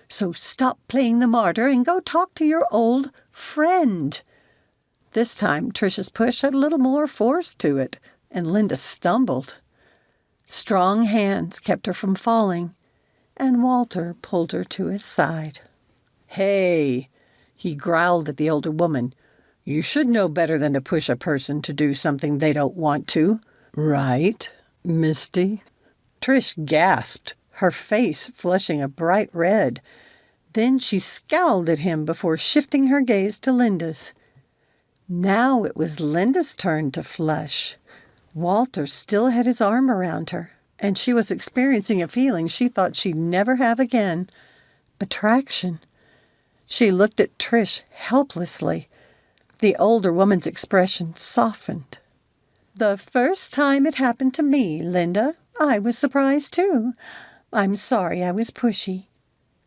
So stop playing the martyr and go talk to your old friend." This time, Trish's push had a little more force to it, and Linda stumbled. Strong hands kept her from falling, and Walter pulled her to his side. "Hey," he growled at the older woman. "You should know better than to push a person to do something they don't want to. Right, Misty?" Trish gasped, her face flushing a bright red. Then she scowled at him before shifting her gaze to Linda's. Now it was Linda's turn to flush. Walter still had his arm around her, and she was experiencing a feeling she thought she'd never have again. Attraction. She looked at Trish helplessly. The older woman's expression softened. "The first time it happened to me, Linda, I was surprised too. I'm sorry I was pushy."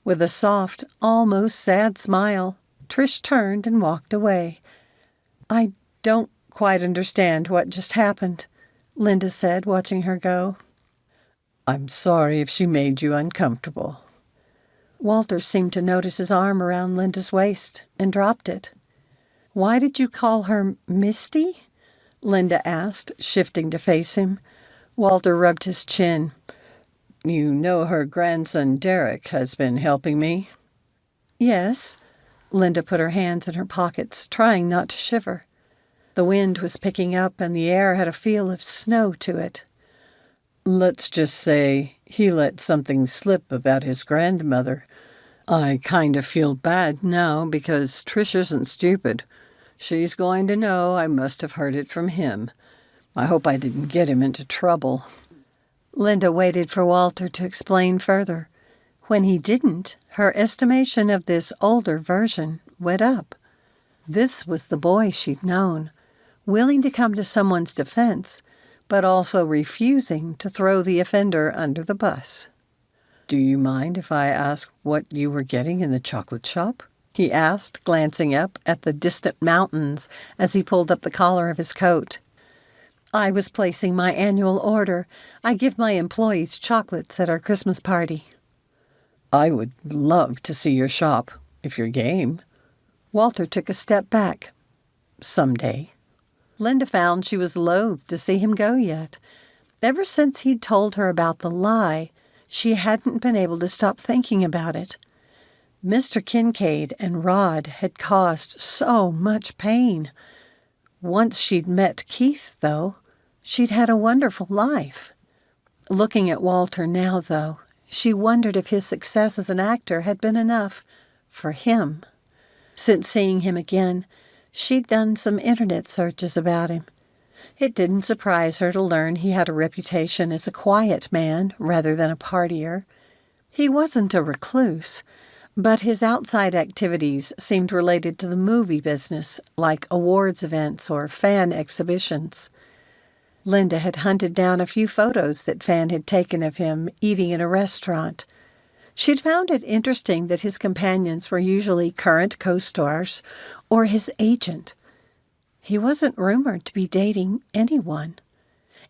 With a soft, almost sad smile, Trish turned and walked away. "I don't quite understand what just happened," Linda said, watching her go. "I'm sorry if she made you uncomfortable." Walter seemed to notice his arm around Linda's waist and dropped it. "Why did you call her Misty?" Linda asked, shifting to face him. Walter rubbed his chin. "You know her grandson Derek has been helping me?" "Yes." Linda put her hands in her pockets, trying not to shiver. The wind was picking up and the air had a feel of snow to it. "Let's just say he let something slip about his grandmother. I kind of feel bad now because Trish isn't stupid. She's going to know I must have heard it from him. I hope I didn't get him into trouble." Linda waited for Walter to explain further. When he didn't, her estimation of this older version went up. This was the boy she'd known, willing to come to someone's defense, but also refusing to throw the offender under the bus. "Do you mind if I ask what you were getting in the chocolate shop?" he asked, glancing up at the distant mountains as he pulled up the collar of his coat. "I was placing my annual order. I give my employees chocolates at our Christmas party." "I would love to see your shop, if you're game." Walter took a step back. Someday. Linda found she was loath to see him go yet. Ever since he'd told her about the lie, she hadn't been able to stop thinking about it. Mr. Kinkade and Rod had caused so much pain. Once she'd met Keith, though, she'd had a wonderful life. Looking at Walter now, though, she wondered if his success as an actor had been enough for him. Since seeing him again, she'd done some internet searches about him. It didn't surprise her to learn he had a reputation as a quiet man rather than a partier. He wasn't a recluse, but his outside activities seemed related to the movie business, like awards events or fan exhibitions. Linda had hunted down a few photos that Fan had taken of him eating in a restaurant. She'd found it interesting that his companions were usually current co-stars or his agent. He wasn't rumored to be dating anyone.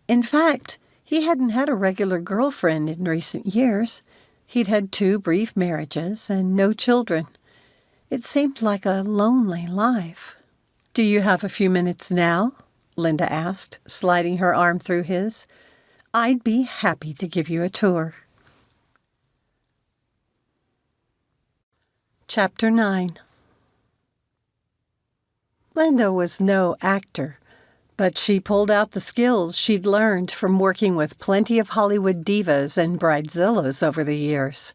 In fact, he hadn't had a regular girlfriend in recent years. He'd had 2 brief marriages and no children. It seemed like a lonely life. "Do you have a few minutes now?" Linda asked, sliding her arm through his. "I'd be happy to give you a tour." Chapter 9. Linda was no actor, but she pulled out the skills she'd learned from working with plenty of Hollywood divas and bridezillas over the years.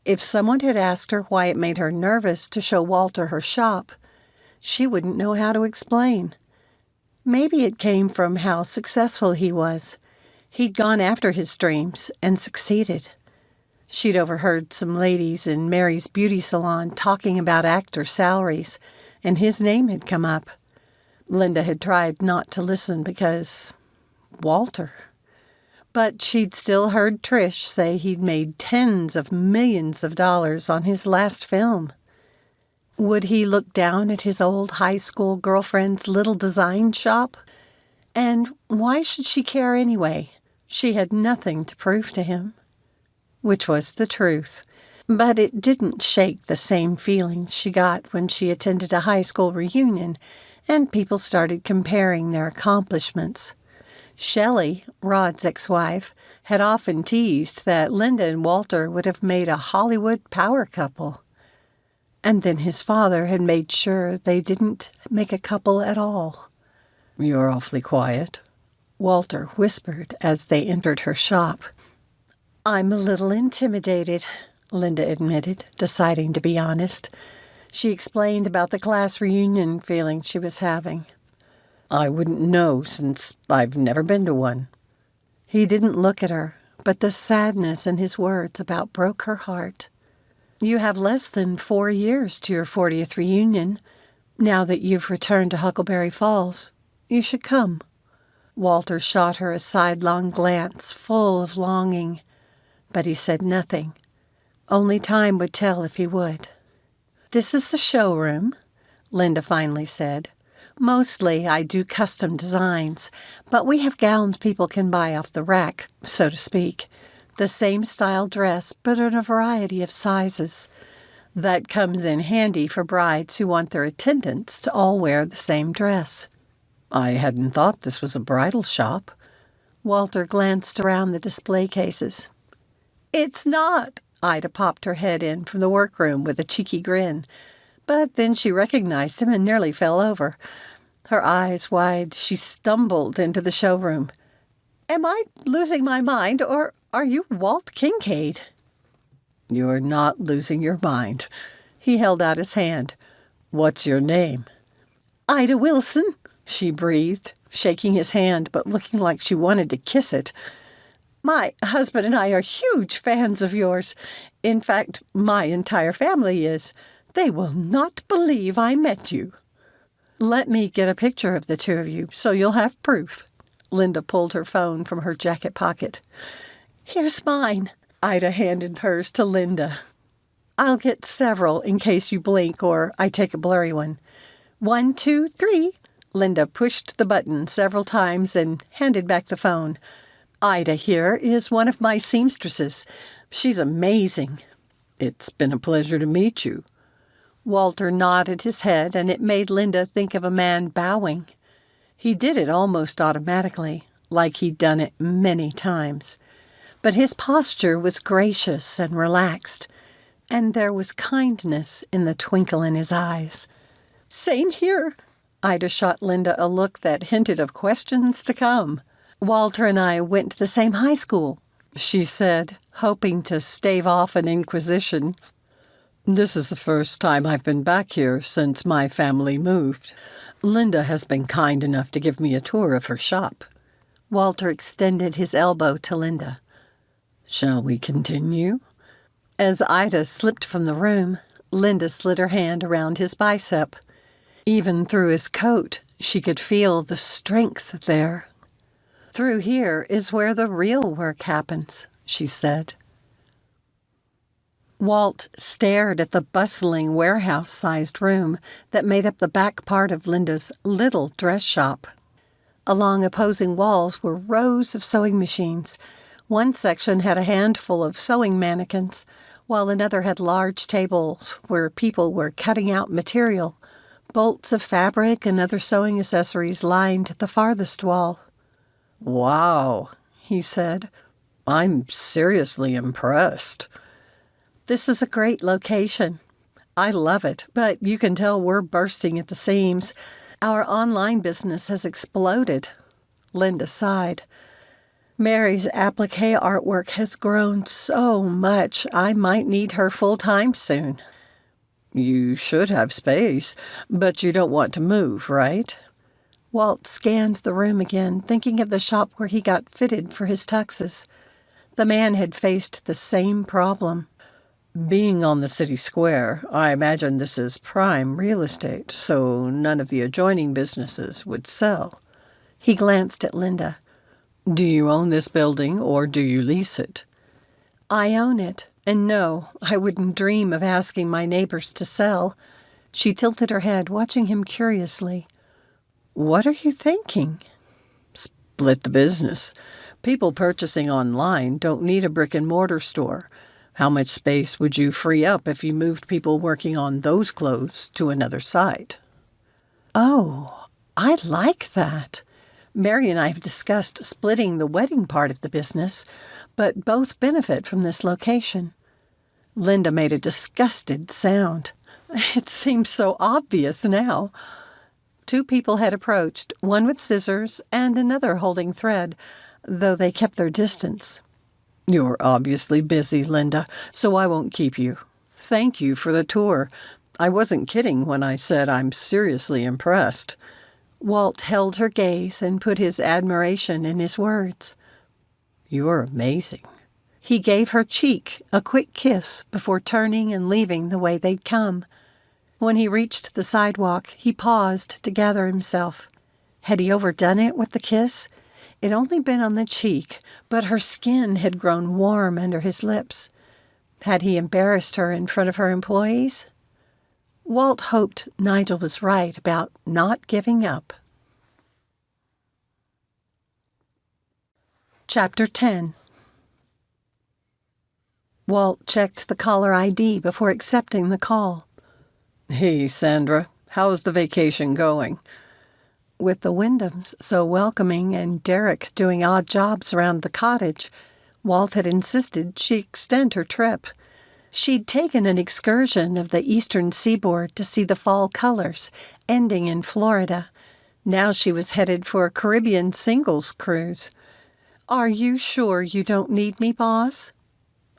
If someone had asked her why it made her nervous to show Walter her shop, she wouldn't know how to explain. Maybe it came from how successful he was. He'd gone after his dreams and succeeded. She'd overheard some ladies in Mary's beauty salon talking about actor salaries, and his name had come up. Linda had tried not to listen because Walter. But she'd still heard Trish say he'd made tens of millions of dollars on his last film. Would he look down at his old high school girlfriend's little design shop? And why should she care anyway? She had nothing to prove to him. Which was the truth. But it didn't shake the same feelings she got when she attended a high school reunion and people started comparing their accomplishments. Shelley, Rod's ex-wife, had often teased that Linda and Walter would have made a Hollywood power couple. And then his father had made sure they didn't make a couple at all. "You're awfully quiet," Walter whispered as they entered her shop. "I'm a little intimidated," Linda admitted, deciding to be honest. She explained about the class reunion feeling she was having. "I wouldn't know since I've never been to one." He didn't look at her, but the sadness in his words about broke her heart. "You have less than 4 years to your 40th reunion. Now that you've returned to Huckleberry Falls, you should come." Walter shot her a sidelong glance full of longing, but he said nothing. Only time would tell if he would. "This is the showroom," Linda finally said. "Mostly I do custom designs, but we have gowns people can buy off the rack, so to speak. The same style dress, but in a variety of sizes. That comes in handy for brides who want their attendants to all wear the same dress." "I hadn't thought this was a bridal shop." Walter glanced around the display cases. "It's not." Ida popped her head in from the workroom with a cheeky grin, but then she recognized him and nearly fell over. Her eyes wide, she stumbled into the showroom. "Am I losing my mind, or are you Walt Kinkade?" "You're not losing your mind." He held out his hand. "What's your name?" "Ida Wilson," she breathed, shaking his hand but looking like she wanted to kiss it. "My husband and I are huge fans of yours. In fact, my entire family is. They will not believe I met you." "Let me get a picture of the 2 of you, so you'll have proof." Linda pulled her phone from her jacket pocket. "Here's mine." Ida handed hers to Linda. "I'll get several in case you blink or I take a blurry one. 1, 2, 3. Linda pushed the button several times and handed back the phone. "Ida here is one of my seamstresses. She's amazing." "It's been a pleasure to meet you." Walter nodded his head, and it made Linda think of a man bowing. He did it almost automatically, like he'd done it many times. But his posture was gracious and relaxed, and there was kindness in the twinkle in his eyes. "Same here." Ida shot Linda a look that hinted of questions to come. "Walter and I went to the same high school," she said, hoping to stave off an inquisition. This is the first time I've been back here since my family moved. Linda has been kind enough to give me a tour of her shop." Walter extended his elbow to Linda. "Shall we continue?" As Ida slipped from the room, Linda slid her hand around his bicep. Even through his coat, she could feel the strength there. "Through here is where the real work happens," she said. Walt stared at the bustling warehouse-sized room that made up the back part of Linda's little dress shop. Along opposing walls were rows of sewing machines. One section had a handful of sewing mannequins, while another had large tables where people were cutting out material. Bolts of fabric and other sewing accessories lined the farthest wall. "Wow," he said. "I'm seriously impressed." "This is a great location. I love it, but you can tell we're bursting at the seams. Our online business has exploded." Linda sighed. "Mary's applique artwork has grown so much, I might need her full-time soon." "You should have space, but you don't want to move, right?" Walt scanned the room again, thinking of the shop where he got fitted for his tuxes. The man had faced the same problem. "Being on the city square, I imagine this is prime real estate, so none of the adjoining businesses would sell." He glanced at Linda. "Do you own this building or do you lease it?" "I own it, and no, I wouldn't dream of asking my neighbors to sell." She tilted her head, watching him curiously. "What are you thinking?" "Split the business. People purchasing online don't need a brick-and-mortar store. How much space would you free up if you moved people working on those clothes to another site?" "Oh, I like that. Mary and I have discussed splitting the wedding part of the business, but both benefit from this location." Linda made a disgusted sound. It seems so obvious now. Two people had approached, one with scissors and another holding thread, though they kept their distance. "You're obviously busy, Linda, so I won't keep you. Thank you for the tour. I wasn't kidding when I said I'm seriously impressed." Walt held her gaze and put his admiration in his words. "You're amazing." He gave her cheek a quick kiss before turning and leaving the way they'd come. When he reached the sidewalk, he paused to gather himself. Had he overdone it with the kiss? It'd only been on the cheek, but her skin had grown warm under his lips. Had he embarrassed her in front of her employees? Walt hoped Nigel was right about not giving up. Chapter 10. Walt checked the caller ID before accepting the call. "Hey, Sandra, how's the vacation going?" With the Wyndhams so welcoming and Derek doing odd jobs around the cottage, Walt had insisted she extend her trip. She'd taken an excursion of the eastern seaboard to see the fall colors, ending in Florida. Now she was headed for a Caribbean singles cruise. "Are you sure you don't need me, boss?"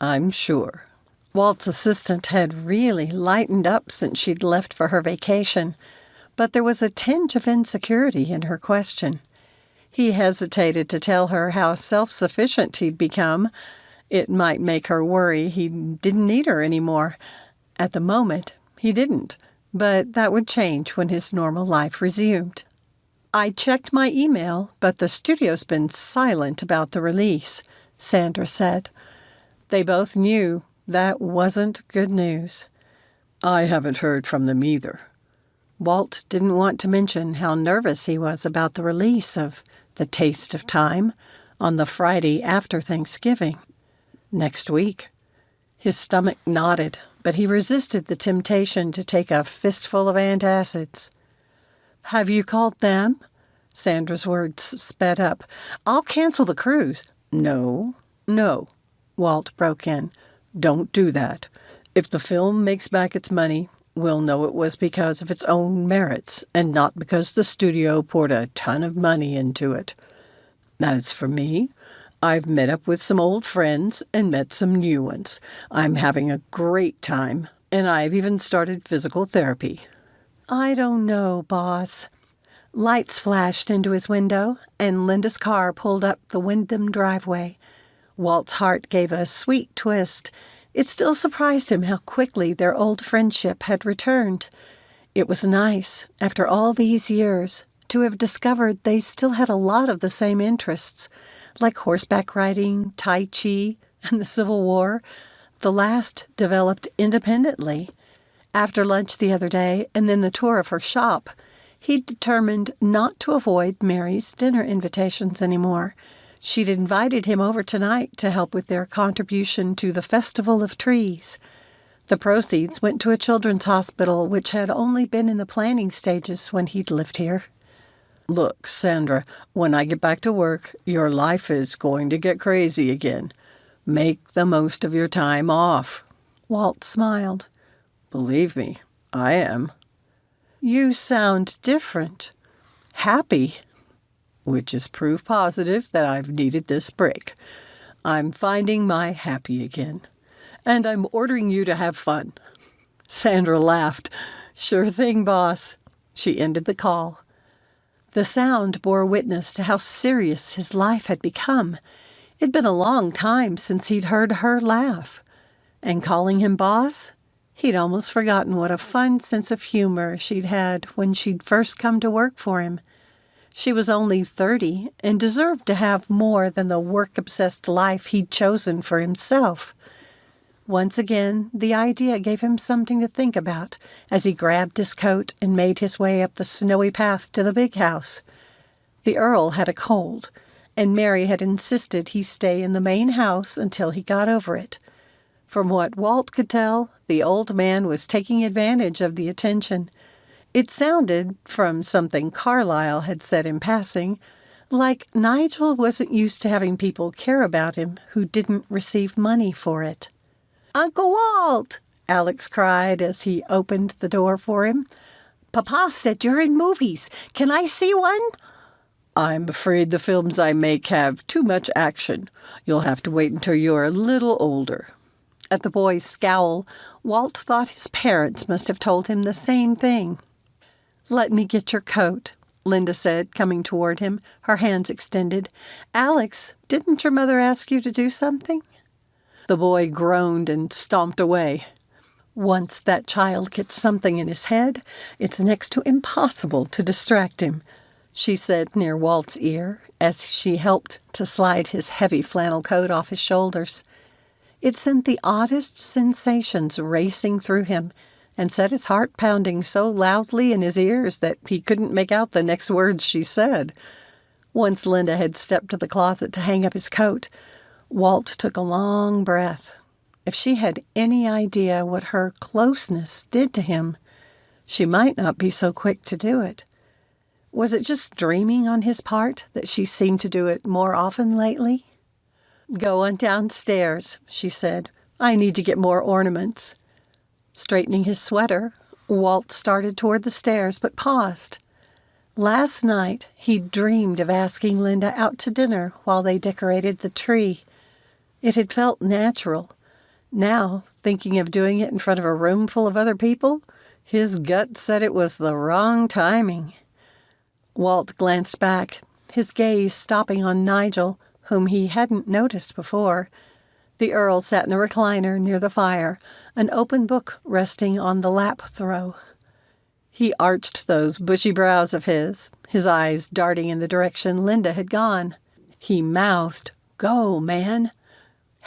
"I'm sure." Walt's assistant had really lightened up since she'd left for her vacation, but there was a tinge of insecurity in her question. He hesitated to tell her how self-sufficient he'd become. It might make her worry he didn't need her anymore. At the moment, he didn't, but that would change when his normal life resumed. "I checked my email, but the studio's been silent about the release," Sandra said. They both knew that wasn't good news. "I haven't heard from them either." Walt didn't want to mention how nervous he was about the release of The Taste of Time on the Friday after Thanksgiving. Next week. His stomach knotted, but he resisted the temptation to take a fistful of antacids. "Have you called them?" Sandra's words sped up. "I'll cancel the cruise." No, Walt broke in. "Don't do that. If the film makes back its money, we'll know it was because of its own merits and not because the studio poured a ton of money into it. As for me, I've met up with some old friends and met some new ones. I'm having a great time, and I've even started physical therapy." "I don't know, boss." Lights flashed into his window, and Linda's car pulled up the Wyndham driveway. Walt's heart gave a sweet twist. It still surprised him how quickly their old friendship had returned. It was nice, after all these years, to have discovered they still had a lot of the same interests, like horseback riding, Tai Chi, and the Civil War. The last developed independently. After lunch the other day, and then the tour of her shop, he determined not to avoid Mary's dinner invitations anymore. She'd invited him over tonight to help with their contribution to the Festival of Trees. The proceeds went to a children's hospital which had only been in the planning stages when he'd lived here. "Look, Sandra, when I get back to work, your life is going to get crazy again. Make the most of your time off." Walt smiled. "Believe me, I am." "You sound different." "Happy." Which is proof positive that I've needed this break. I'm finding my happy again. And I'm ordering you to have fun." Sandra laughed. "Sure thing, boss." She ended the call. The sound bore witness to how serious his life had become. It'd been a long time since he'd heard her laugh. And calling him boss, he'd almost forgotten what a fun sense of humor she'd had when she'd first come to work for him. She was only 30 and deserved to have more than the work-obsessed life he'd chosen for himself. Once again, the idea gave him something to think about as he grabbed his coat and made his way up the snowy path to the big house. The Earl had a cold, and Mary had insisted he stay in the main house until he got over it. From what Walt could tell, the old man was taking advantage of the attention. It sounded, from something Carlyle had said in passing, like Nigel wasn't used to having people care about him who didn't receive money for it. "Uncle Walt!" Alex cried as he opened the door for him. "Papa said you're in movies. Can I see one?" I'm afraid the films I make have too much action. You'll have to wait until you're a little older." At the boy's scowl, Walt thought his parents must have told him the same thing. "Let me get your coat," Linda said, coming toward him, her hands extended. "Alex, didn't your mother ask you to do something?" The boy groaned and stomped away. "Once that child gets something in his head, it's next to impossible to distract him," she said near Walt's ear as she helped to slide his heavy flannel coat off his shoulders. It sent the oddest sensations racing through him and set his heart pounding so loudly in his ears that he couldn't make out the next words she said. Once Linda had stepped to the closet to hang up his coat, Walt took a long breath. If she had any idea what her closeness did to him, she might not be so quick to do it. Was it just dreaming on his part that she seemed to do it more often lately? "Go on downstairs," she said. "I need to get more ornaments." Straightening his sweater, Walt started toward the stairs but paused. Last night, he dreamed of asking Linda out to dinner while they decorated the tree. It had felt natural. Now, thinking of doing it in front of a room full of other people, his gut said it was the wrong timing. Walt glanced back, his gaze stopping on Nigel, whom he hadn't noticed before. The Earl sat in a recliner near the fire, an open book resting on the lap throw. He arched those bushy brows of his eyes darting in the direction Linda had gone. He mouthed, "Go, man."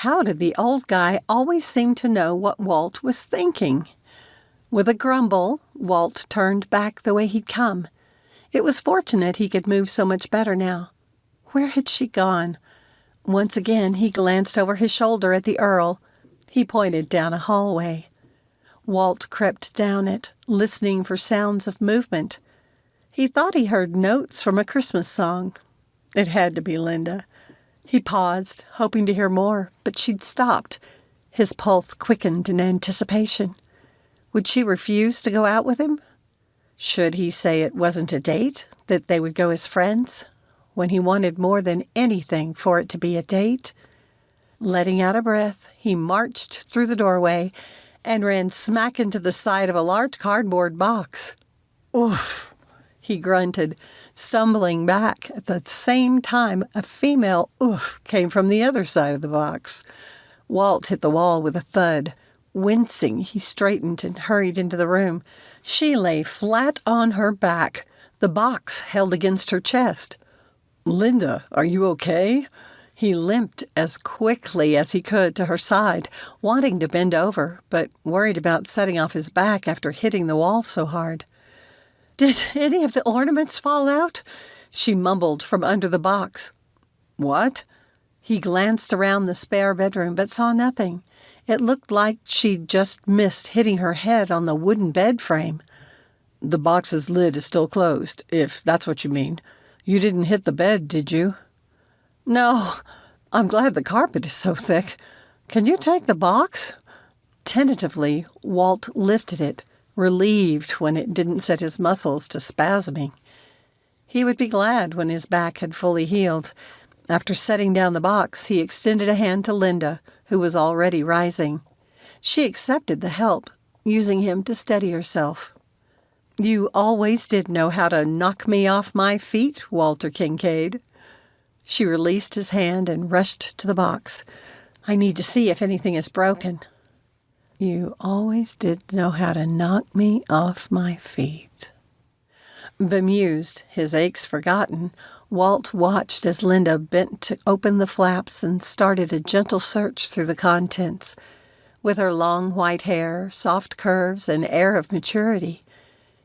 How did the old guy always seem to know what Walt was thinking? With a grumble, Walt turned back the way he'd come. It was fortunate he could move so much better now. Where had she gone? Once again he glanced over his shoulder at the Earl. He pointed down a hallway. Walt crept down it, listening for sounds of movement. He thought he heard notes from a Christmas song. It had to be Linda. He paused, hoping to hear more, but she'd stopped. His pulse quickened in anticipation. Would she refuse to go out with him? Should he say it wasn't a date, that they would go as friends, when he wanted more than anything for it to be a date? Letting out a breath, he marched through the doorway and ran smack into the side of a large cardboard box. Oof, he grunted, stumbling back. At the same time, a female oof came from the other side of the box. Walt hit the wall with a thud. Wincing, he straightened and hurried into the room. She lay flat on her back, the box held against her chest. "Linda, are you okay?" He limped as quickly as he could to her side, wanting to bend over, but worried about setting off his back after hitting the wall so hard. "Did any of the ornaments fall out?" she mumbled from under the box. "What?" He glanced around the spare bedroom, but saw nothing. It looked like she'd just missed hitting her head on the wooden bed frame. "The box's lid is still closed, if that's what you mean. You didn't hit the bed, did you?" "No. I'm glad the carpet is so thick. Can you take the box?" Tentatively, Walt lifted it, relieved when it didn't set his muscles to spasming. He would be glad when his back had fully healed. After setting down the box, he extended a hand to Linda, who was already rising. She accepted the help, using him to steady herself. "You always did know how to knock me off my feet, Walter Kinkade." She released his hand and rushed to the box. "I need to see if anything is broken." "You always did know how to knock me off my feet." Bemused, his aches forgotten, Walt watched as Linda bent to open the flaps and started a gentle search through the contents. With her long white hair, soft curves, and air of maturity,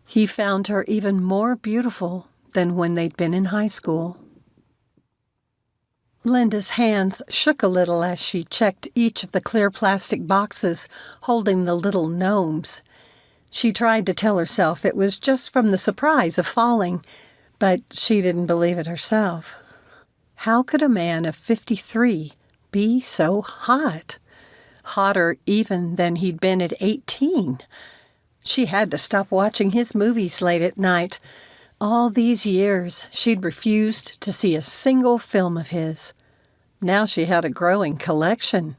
he found her even more beautiful than when they'd been in high school. Linda's hands shook a little as she checked each of the clear plastic boxes holding the little gnomes. She tried to tell herself it was just from the surprise of falling, but she didn't believe it herself. How could a man of 53 be so hot? Hotter even than he'd been at 18. She had to stop watching his movies late at night. All these years, she'd refused to see a single film of his. Now she had a growing collection.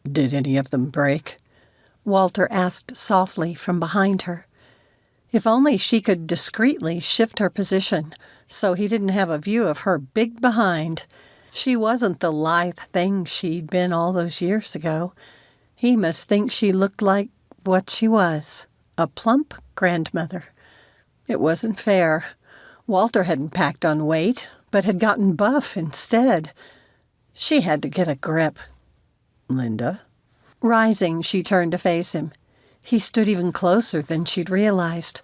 "Did any of them break?" Walter asked softly from behind her. If only she could discreetly shift her position so he didn't have a view of her big behind. She wasn't the lithe thing she'd been all those years ago. He must think she looked like what she was, a plump grandmother. It wasn't fair. Walter hadn't packed on weight, but had gotten buff instead. She had to get a grip. "Linda?" Rising, she turned to face him. He stood even closer than she'd realized.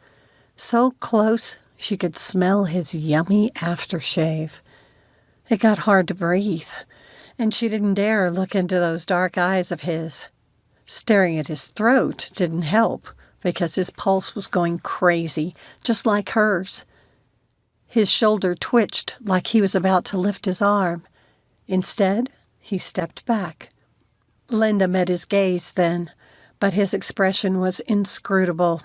So close she could smell his yummy aftershave. It got hard to breathe, and she didn't dare look into those dark eyes of his. Staring at his throat didn't help, because his pulse was going crazy, just like hers. His shoulder twitched like he was about to lift his arm. Instead, he stepped back. Linda met his gaze then, but his expression was inscrutable.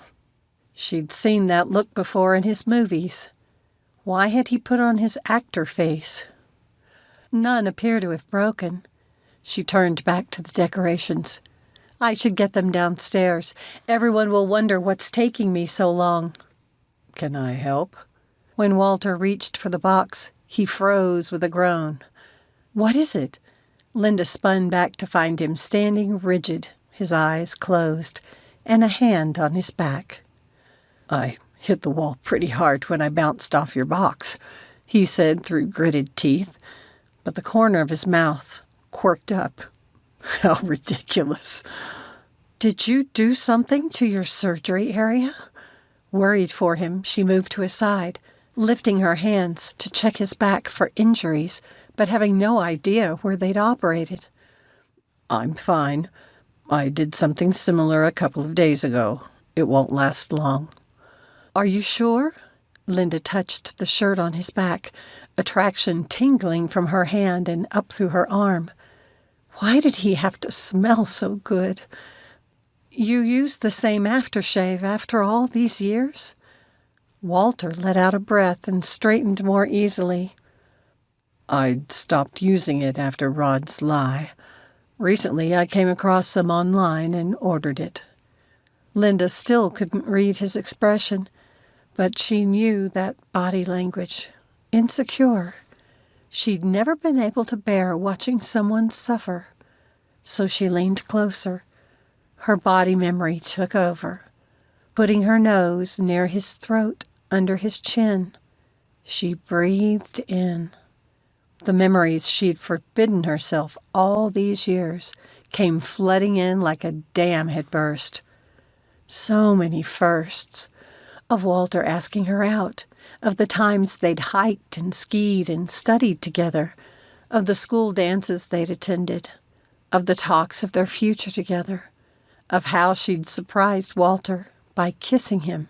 She'd seen that look before in his movies. Why had he put on his actor face? None appeared to have broken. She turned back to the decorations. "I should get them downstairs. Everyone will wonder what's taking me so long." "Can I help?" When Walter reached for the box, he froze with a groan. "What is it?" Linda spun back to find him standing rigid, his eyes closed, and a hand on his back. "I hit the wall pretty hard when I bounced off your box," he said through gritted teeth, but the corner of his mouth quirked up. "How ridiculous." "Did you do something to your surgery area?" Worried for him, she moved to his side, lifting her hands to check his back for injuries, but having no idea where they'd operated. "I'm fine. I did something similar a couple of days ago. It won't last long. Are you sure? Linda touched the shirt on his back, attraction tingling from her hand and up through her arm. Why did he have to smell so good? You used the same aftershave after all these years? Walter let out a breath and straightened more easily. I'd stopped using it after Rod's lie. Recently, I came across some online and ordered it. Linda still couldn't read his expression, but she knew that body language. Insecure. She'd never been able to bear watching someone suffer. So she leaned closer. Her body memory took over, putting her nose near his throat, under his chin. She breathed in. The memories she'd forbidden herself all these years came flooding in like a dam had burst. So many firsts. Of Walter asking her out, of the times they'd hiked and skied and studied together, of the school dances they'd attended, of the talks of their future together, of how she'd surprised Walter by kissing him.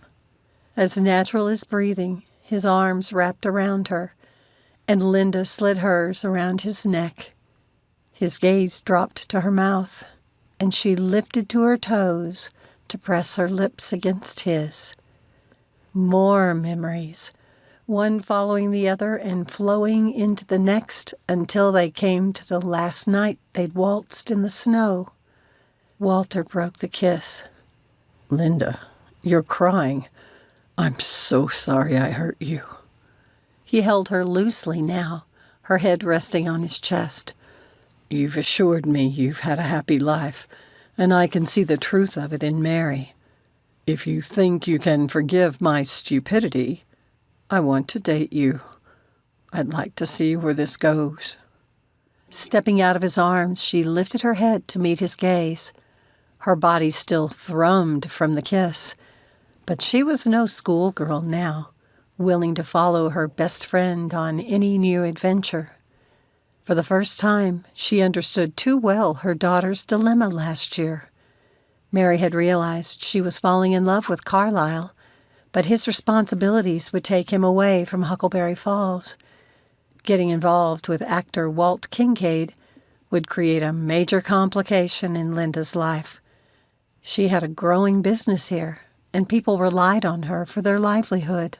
As natural as breathing, his arms wrapped around her, and Linda slid hers around his neck. His gaze dropped to her mouth, and she lifted to her toes to press her lips against his. More memories, one following the other and flowing into the next until they came to the last night they'd waltzed in the snow. Walter broke the kiss. Linda, you're crying. I'm so sorry I hurt you. He held her loosely now, her head resting on his chest. You've assured me you've had a happy life, and I can see the truth of it in Mary. If you think you can forgive my stupidity, I want to date you. I'd like to see where this goes. Stepping out of his arms, she lifted her head to meet his gaze. Her body still thrummed from the kiss, but she was no schoolgirl now, willing to follow her best friend on any new adventure. For the first time, she understood too well her daughter's dilemma last year. Mary had realized she was falling in love with Carlyle, but his responsibilities would take him away from Huckleberry Falls. Getting involved with actor Walt Kinkade would create a major complication in Linda's life. She had a growing business here, and people relied on her for their livelihood.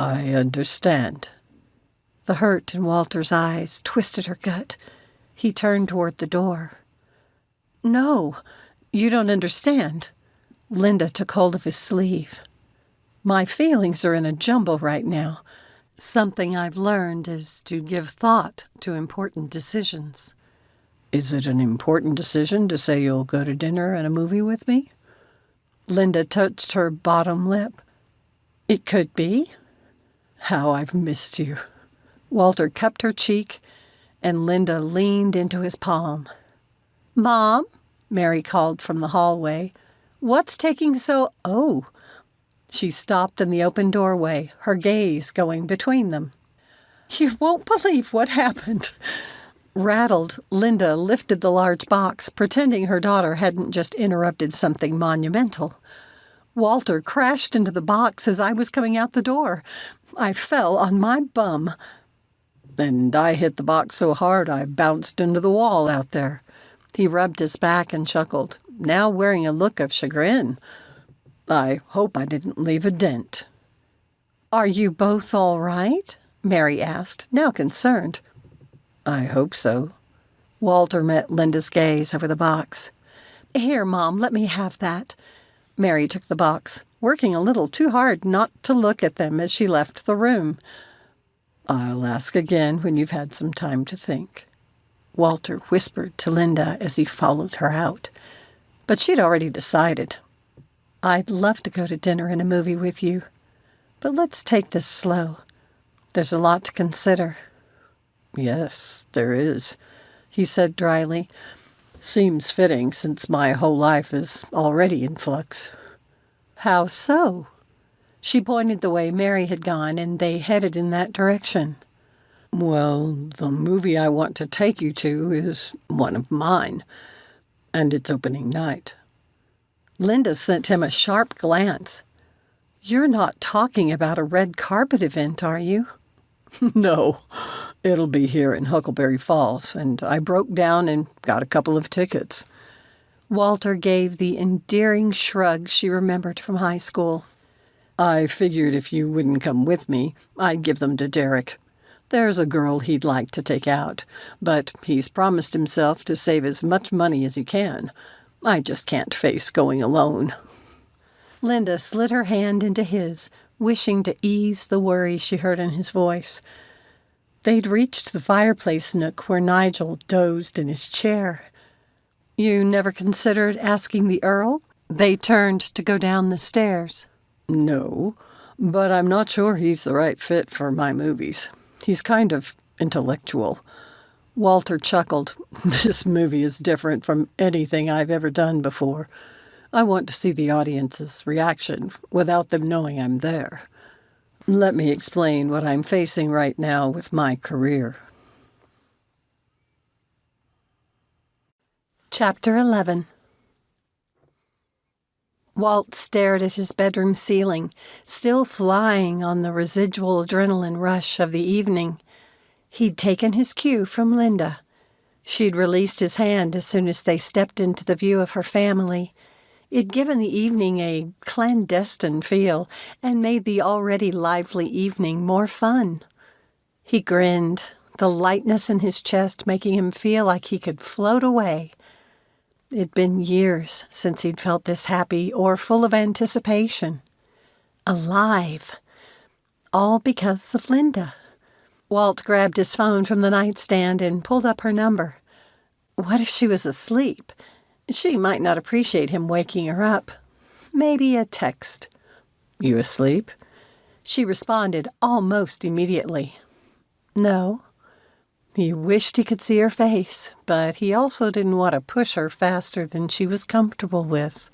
I understand. The hurt in Walter's eyes twisted her gut. He turned toward the door. No, you don't understand. Linda took hold of his sleeve. My feelings are in a jumble right now. Something I've learned is to give thought to important decisions. Is it an important decision to say you'll go to dinner and a movie with me? Linda touched her bottom lip. It could be. How I've missed you. Walter cupped her cheek, and Linda leaned into his palm. Mom, Mary called from the hallway. What's taking so... Oh. She stopped in the open doorway, her gaze going between them. You won't believe what happened. Rattled, Linda lifted the large box, pretending her daughter hadn't just interrupted something monumental. Walter crashed into the box as I was coming out the door. I fell on my bum. And I hit the box so hard I bounced into the wall out there. He rubbed his back and chuckled, now wearing a look of chagrin. I hope I didn't leave a dent. Are you both all right? Mary asked, now concerned. I hope so. Walter met Linda's gaze over the box. Here, Mom, let me have that. Mary took the box, working a little too hard not to look at them as she left the room. I'll ask again when you've had some time to think, Walter whispered to Linda as he followed her out. But she'd already decided. I'd love to go to dinner and a movie with you, but let's take this slow. There's a lot to consider. Yes, there is, he said dryly. Seems fitting since my whole life is already in flux. How so? She pointed the way Mary had gone, and they headed in that direction. Well, the movie I want to take you to is one of mine. And it's opening night. Linda sent him a sharp glance. You're not talking about a red carpet event, are you? No, it'll be here in Huckleberry Falls, and I broke down and got a couple of tickets. Walter gave the endearing shrug she remembered from high school. I figured if you wouldn't come with me, I'd give them to Derek. There's a girl he'd like to take out, but he's promised himself to save as much money as he can. I just can't face going alone. Linda slid her hand into his, wishing to ease the worry she heard in his voice. They'd reached the fireplace nook where Nigel dozed in his chair. You never considered asking the Earl? They turned to go down the stairs. No, but I'm not sure he's the right fit for my movies. He's kind of intellectual. Walter chuckled. This movie is different from anything I've ever done before. I want to see the audience's reaction without them knowing I'm there. Let me explain what I'm facing right now with my career. Chapter 11. Walt stared at his bedroom ceiling, still flying on the residual adrenaline rush of the evening. He'd taken his cue from Linda. She'd released his hand as soon as they stepped into the view of her family. It'd given the evening a clandestine feel and made the already lively evening more fun. He grinned, the lightness in his chest making him feel like he could float away. It'd been years since he'd felt this happy or full of anticipation. Alive. All because of Linda. Walt grabbed his phone from the nightstand and pulled up her number. What if she was asleep? She might not appreciate him waking her up. Maybe a text. You asleep? She responded almost immediately. No. He wished he could see her face, but he also didn't want to push her faster than she was comfortable with.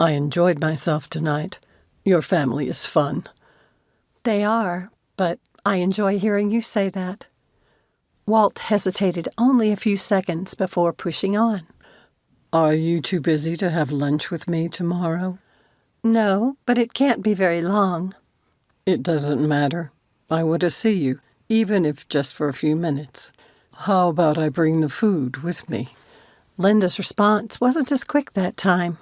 I enjoyed myself tonight. Your family is fun. They are, but I enjoy hearing you say that. Walt hesitated only a few seconds before pushing on. Are you too busy to have lunch with me tomorrow? No, but it can't be very long. It doesn't matter. I want to see you, even if just for a few minutes. How about I bring the food with me? Linda's response wasn't as quick that time.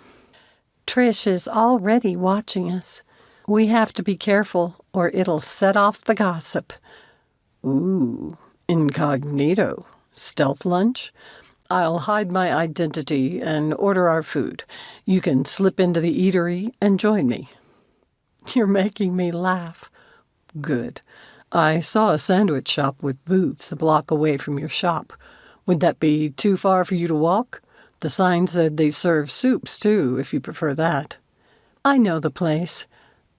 Trish is already watching us. We have to be careful, or it'll set off the gossip. Ooh, incognito. Stealth lunch? I'll hide my identity and order our food. You can slip into the eatery and join me. You're making me laugh. Good. I saw a sandwich shop with booths a block away from your shop. Would that be too far for you to walk? The sign said they serve soups, too, if you prefer that. I know the place.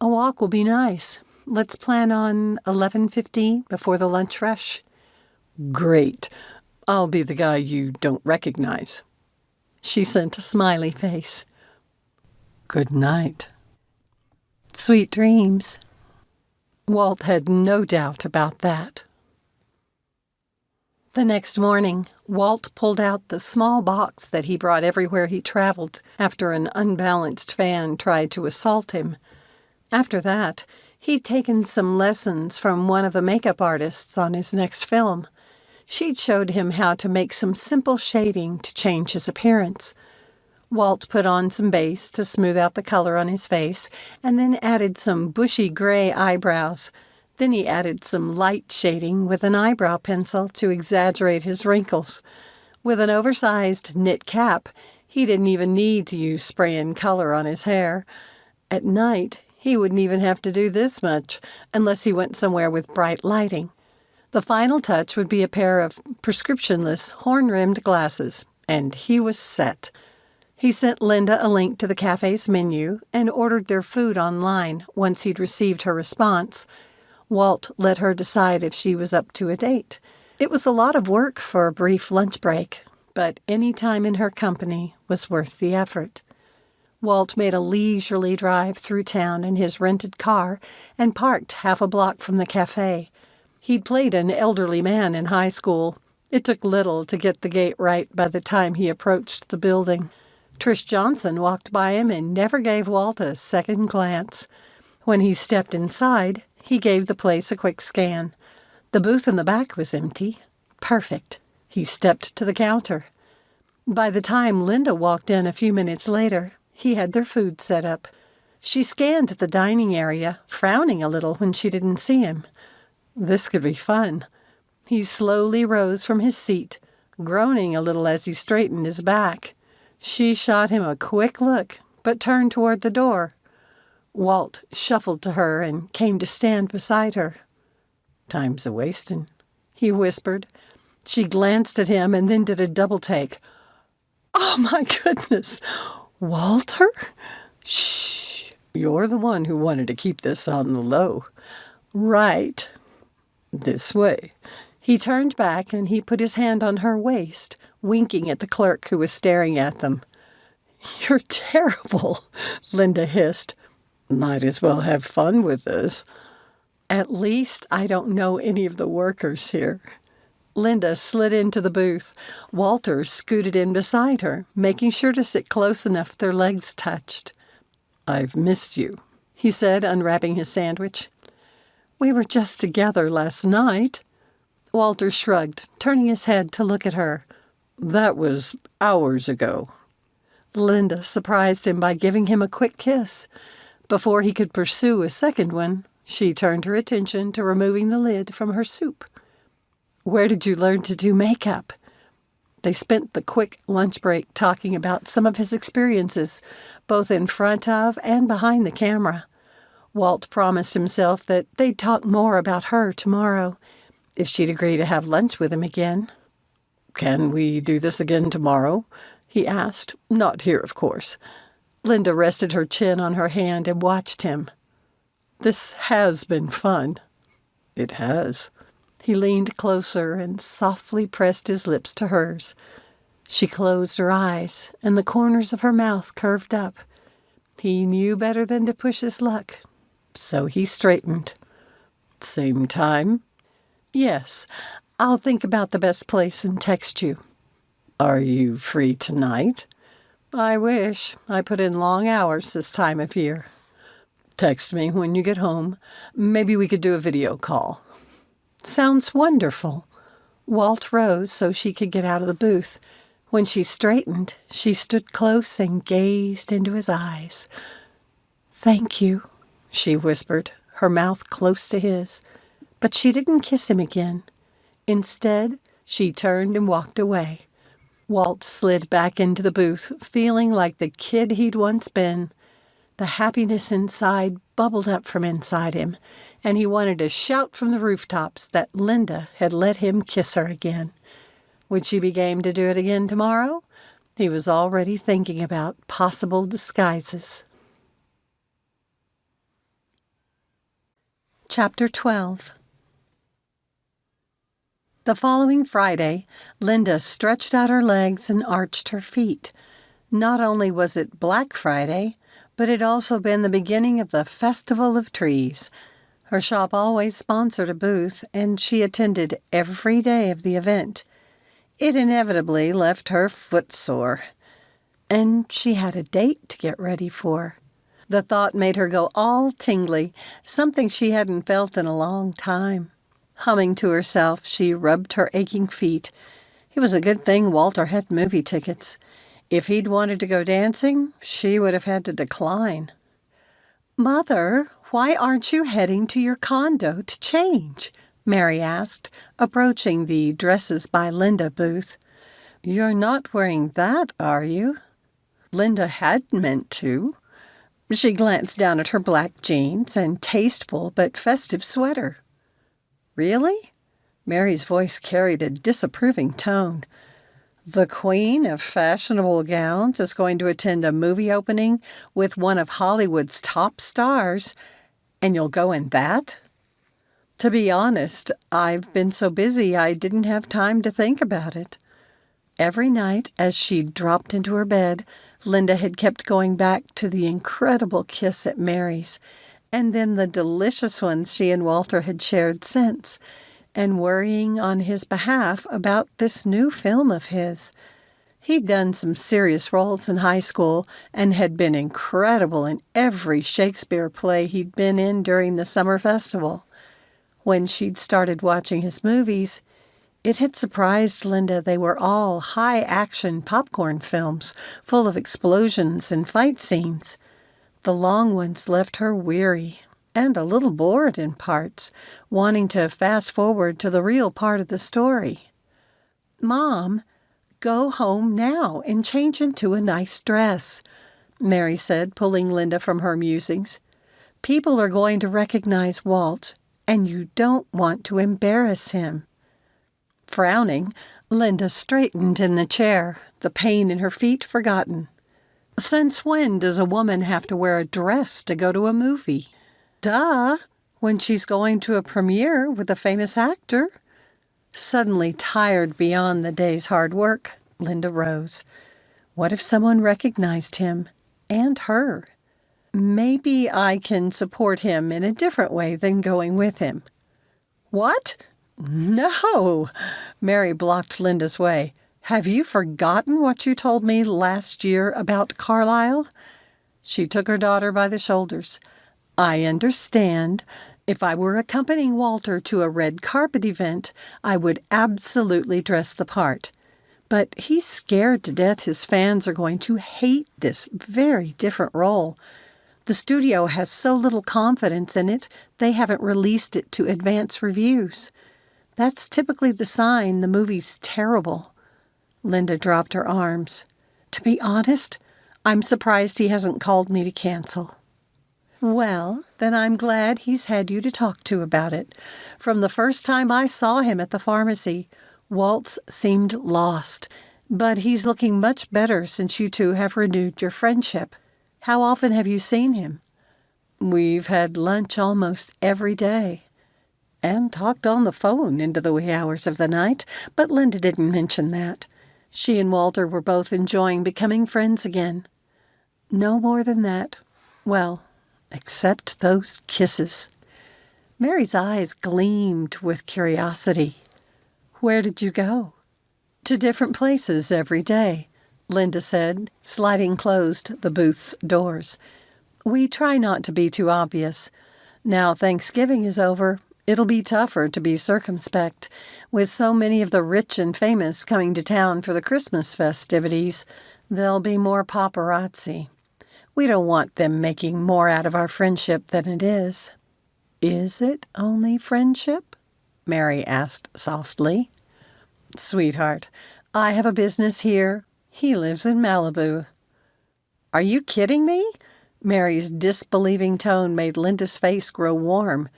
A walk will be nice. Let's plan on 11:15 before the lunch rush. Great. I'll be the guy you don't recognize. She sent a smiley face. Good night. Sweet dreams. Walt had no doubt about that. The next morning, Walt pulled out the small box that he brought everywhere he traveled after an unbalanced fan tried to assault him. After that, he'd taken some lessons from one of the makeup artists on his next film. She'd showed him how to make some simple shading to change his appearance. Walt put on some base to smooth out the color on his face, and then added some bushy gray eyebrows. Then he added some light shading with an eyebrow pencil to exaggerate his wrinkles. With an oversized knit cap, he didn't even need to use spray and color on his hair. At night, he wouldn't even have to do this much, unless he went somewhere with bright lighting. The final touch would be a pair of prescriptionless, horn-rimmed glasses, and he was set. He sent Linda a link to the cafe's menu and ordered their food online once he'd received her response. Walt let her decide if she was up to a date. It was a lot of work for a brief lunch break, but any time in her company was worth the effort. Walt made a leisurely drive through town in his rented car and parked half a block from the cafe. He'd played an elderly man in high school. It took little to get the gate right by the time he approached the building. Trish Johnson walked by him and never gave Walt a second glance. When he stepped inside, he gave the place a quick scan. The booth in the back was empty. Perfect. He stepped to the counter. By the time Linda walked in a few minutes later, he had their food set up. She scanned the dining area, frowning a little when she didn't see him. This could be fun. He slowly rose from his seat, groaning a little as he straightened his back. She shot him a quick look, but turned toward the door. Walt shuffled to her and came to stand beside her. "Time's a-wastin'," he whispered. She glanced at him and then did a double take. "Oh, my goodness! Walter? Shh! You're the one who wanted to keep this on the low." "Right. This way." He turned back and he put his hand on her waist, winking at the clerk who was staring at them. "You're terrible," Linda hissed. "Might as well have fun with this." "At least I don't know any of the workers here." Linda slid into the booth. Walter scooted in beside her, making sure to sit close enough their legs touched. "I've missed you," he said, unwrapping his sandwich. "We were just together last night." Walter shrugged, turning his head to look at her. "That was hours ago." Linda surprised him by giving him a quick kiss. Before he could pursue a second one, she turned her attention to removing the lid from her soup. "Where did you learn to do makeup?" They spent the quick lunch break talking about some of his experiences, both in front of and behind the camera. Walt promised himself that they'd talk more about her tomorrow, if she'd agree to have lunch with him again. "Can we do this again tomorrow?" he asked. "Not here, of course." Linda rested her chin on her hand and watched him. "This has been fun." "It has." He leaned closer and softly pressed his lips to hers. She closed her eyes, and the corners of her mouth curved up. He knew better than to push his luck, so he straightened. "Same time?" "Yes. I'll think about the best place and text you." "Are you free tonight?" "I wish. I put in long hours this time of year." "Text me when you get home. Maybe we could do a video call." "Sounds wonderful." Walt rose so she could get out of the booth. When she straightened, she stood close and gazed into his eyes. "Thank you," she whispered, her mouth close to his. But she didn't kiss him again. Instead, she turned and walked away. Walt slid back into the booth, feeling like the kid he'd once been. The happiness inside bubbled up from inside him, and he wanted to shout from the rooftops that Linda had let him kiss her again. Would she be game to do it again tomorrow? He was already thinking about possible disguises. Chapter 12. The following Friday, Linda stretched out her legs and arched her feet. Not only was it Black Friday, but it had also been the beginning of the Festival of Trees. Her shop always sponsored a booth, and she attended every day of the event. It inevitably left her footsore. And she had a date to get ready for. The thought made her go all tingly, something she hadn't felt in a long time. Humming to herself, she rubbed her aching feet. It was a good thing Walter had movie tickets. If he'd wanted to go dancing, she would have had to decline. "Mother, why aren't you heading to your condo to change?" Mary asked, approaching the Dresses by Linda booth. "You're not wearing that, are you?" Linda had meant to. She glanced down at her black jeans and tasteful but festive sweater. "Really?" Mary's voice carried a disapproving tone. "The queen of fashionable gowns is going to attend a movie opening with one of Hollywood's top stars, and you'll go in that?" "To be honest, I've been so busy I didn't have time to think about it." Every night, as she dropped into her bed, Linda had kept going back to the incredible kiss at Mary's, and then the delicious ones she and Walter had shared since. and worrying on his behalf about this new film of his. He'd done some serious roles in high school and had been incredible in every Shakespeare play he'd been in during the summer festival. When she'd started watching his movies, it had surprised Linda they were all high-action popcorn films full of explosions and fight scenes. The long ones left her weary and a little bored in parts, wanting to fast-forward to the real part of the story. "Mom, go home now and change into a nice dress," Mary said, pulling Linda from her musings. "People are going to recognize Walt, and you don't want to embarrass him." Frowning, Linda straightened in the chair, the pain in her feet forgotten. "Since when does a woman have to wear a dress to go to a movie?" "Duh, when she's going to a premiere with a famous actor." Suddenly tired beyond the day's hard work, Linda rose. What if someone recognized him and her? "Maybe I can support him in a different way than going with him." "What? No!" Mary blocked Linda's way. "Have you forgotten what you told me last year about Carlyle?" She took her daughter by the shoulders. "I understand. If I were accompanying Walter to a red carpet event, I would absolutely dress the part. But he's scared to death his fans are going to hate this very different role. The studio has so little confidence in it, they haven't released it to advance reviews. That's typically the sign the movie's terrible." Linda dropped her arms. "To be honest, I'm surprised he hasn't called me to cancel." "Well, then I'm glad he's had you to talk to about it. From the first time I saw him at the pharmacy, Waltz seemed lost, but he's looking much better since you two have renewed your friendship. How often have you seen him?" "We've had lunch almost every day." And talked on the phone into the wee hours of the night, but Linda didn't mention that. She and Walter were both enjoying becoming friends again. No more than that. Well, except those kisses. Mary's eyes gleamed with curiosity. "Where did you go?" "To different places every day," Linda said, sliding closed the booth's doors. "We try not to be too obvious. Now Thanksgiving is over, it'll be tougher to be circumspect, with so many of the rich and famous coming to town for the Christmas festivities. There'll be more paparazzi. We don't want them making more out of our friendship than it is." "Is it only friendship?" Mary asked softly. "Sweetheart, I have a business here. He lives in Malibu." "Are you kidding me?" Mary's disbelieving tone made Linda's face grow warm.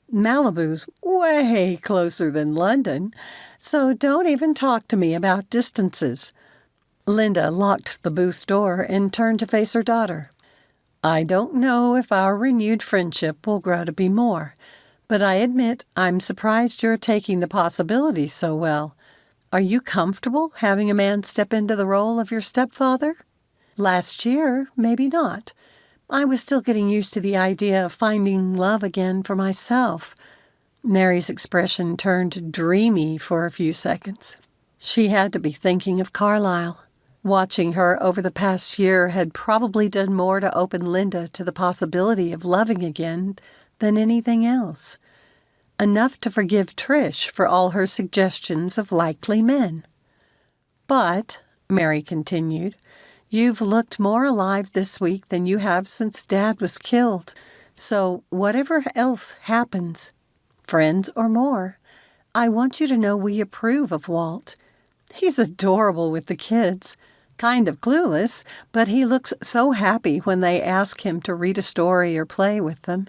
"Malibu's way closer than London, so don't even talk to me about distances." Linda locked the booth door and turned to face her daughter. "I don't know if our renewed friendship will grow to be more, but I admit I'm surprised you're taking the possibility so well. Are you comfortable having a man step into the role of your stepfather? Last year, maybe not. I was still getting used to the idea of finding love again for myself." Mary's expression turned dreamy for a few seconds. She had to be thinking of Carlyle. Watching her over the past year had probably done more to open Linda to the possibility of loving again than anything else. Enough to forgive Trish for all her suggestions of likely men. "But," Mary continued, "you've looked more alive this week than you have since Dad was killed. So whatever else happens, friends or more, I want you to know we approve of Walt. He's adorable with the kids. Kind of clueless, but he looks so happy when they ask him to read a story or play with them.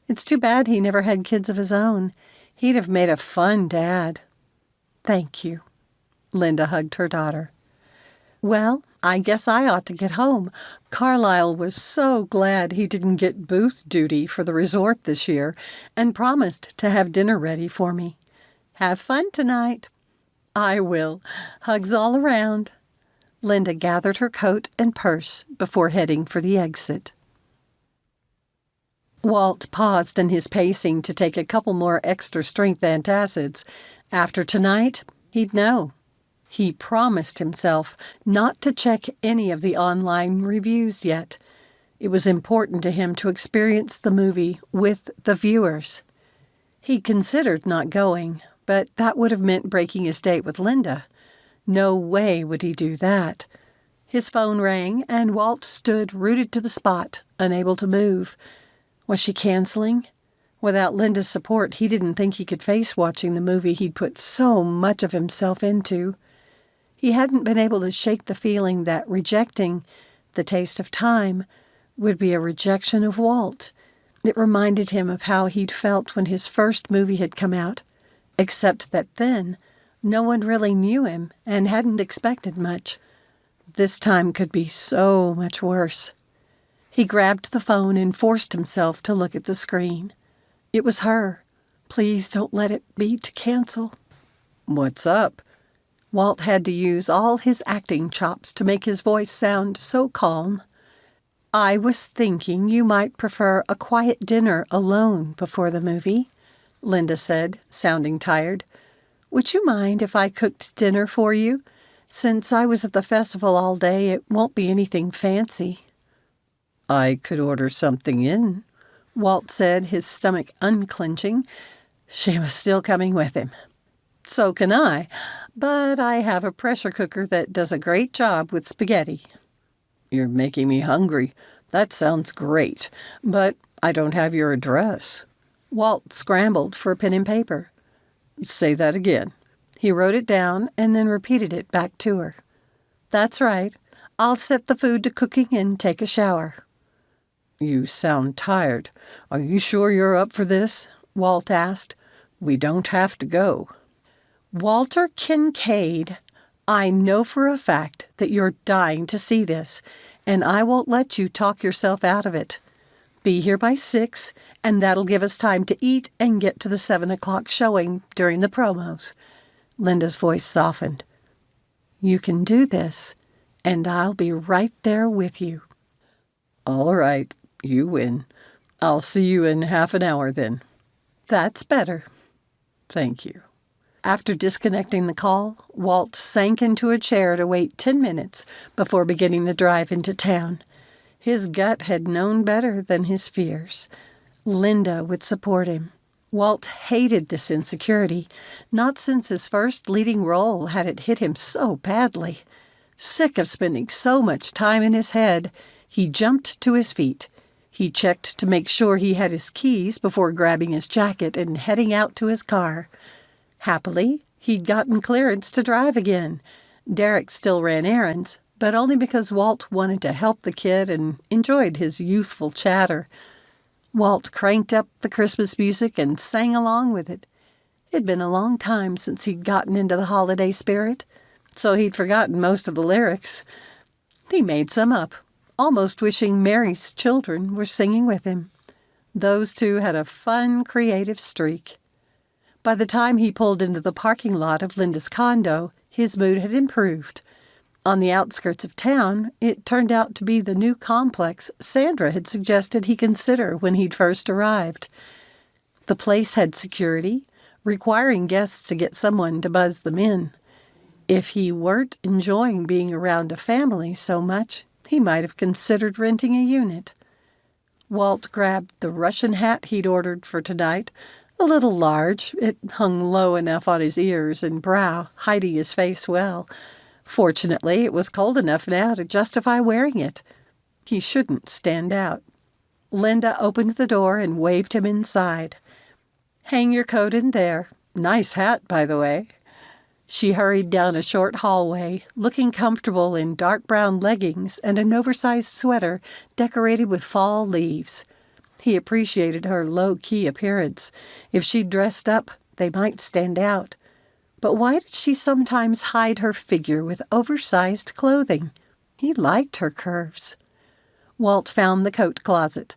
It's too bad he never had kids of his own. He'd have made a fun dad." "Thank you." Linda hugged her daughter. "Well, I guess I ought to get home. Carlyle was so glad he didn't get booth duty for the resort this year and promised to have dinner ready for me. Have fun tonight." "I will. Hugs all around." Linda gathered her coat and purse before heading for the exit. Walt paused in his pacing to take a couple more extra strength antacids. After tonight, he'd know. He promised himself not to check any of the online reviews yet. It was important to him to experience the movie with the viewers. He considered not going, but that would have meant breaking his date with Linda. No way would he do that. His phone rang, and Walt stood rooted to the spot, unable to move. Was she canceling? Without Linda's support, he didn't think he could face watching the movie he'd put so much of himself into. He hadn't been able to shake the feeling that rejecting The Taste of Time would be a rejection of Walt. It reminded him of how he'd felt when his first movie had come out, except that then no one really knew him and hadn't expected much. This time could be so much worse. He grabbed the phone and forced himself to look at the screen. It was her. Please don't let it be to cancel. What's up? Walt had to use all his acting chops to make his voice sound so calm. I was thinking you might prefer a quiet dinner alone before the movie, Linda said, sounding tired. Would you mind if I cooked dinner for you? Since I was at the festival all day, it won't be anything fancy. I could order something in, Walt said, his stomach unclenching. She was still coming with him. So can I, but I have a pressure cooker that does a great job with spaghetti. You're making me hungry. That sounds great, but I don't have your address. Walt scrambled for a pen and paper. Say that again. He wrote it down and then repeated it back to her. That's right. I'll set the food to cooking and take a shower. You sound tired. Are you sure you're up for this? Walt asked. We don't have to go. Walter Kinkade, I know for a fact that you're dying to see this, and I won't let you talk yourself out of it. Be here by 6, and that'll give us time to eat and get to the 7 o'clock showing during the promos. Linda's voice softened. You can do this, and I'll be right there with you. All right, you win. I'll see you in half an hour then. That's better. Thank you. After disconnecting the call, Walt sank into a chair to wait 10 minutes before beginning the drive into town. His gut had known better than his fears. Linda would support him. Walt hated this insecurity. Not since his first leading role had it hit him so badly. Sick of spending so much time in his head, he jumped to his feet. He checked to make sure he had his keys before grabbing his jacket and heading out to his car. Happily, he'd gotten clearance to drive again. Derek still ran errands, but only because Walt wanted to help the kid and enjoyed his youthful chatter. Walt cranked up the Christmas music and sang along with it. It'd been a long time since he'd gotten into the holiday spirit, so he'd forgotten most of the lyrics. He made some up, almost wishing Mary's children were singing with him. Those two had a fun, creative streak. By the time he pulled into the parking lot of Linda's condo, his mood had improved. On the outskirts of town, it turned out to be the new complex Sandra had suggested he consider when he'd first arrived. The place had security, requiring guests to get someone to buzz them in. If he weren't enjoying being around a family so much, he might have considered renting a unit. Walt grabbed the Russian hat he'd ordered for tonight, a little large. It hung low enough on his ears and brow, hiding his face well. Fortunately, it was cold enough now to justify wearing it. He shouldn't stand out. Linda opened the door and waved him inside. Hang your coat in there. Nice hat, by the way. She hurried down a short hallway, looking comfortable in dark brown leggings and an oversized sweater decorated with fall leaves. He appreciated her low-key appearance. If she'd dressed up, they might stand out. But why did she sometimes hide her figure with oversized clothing? He liked her curves. Walt found the coat closet.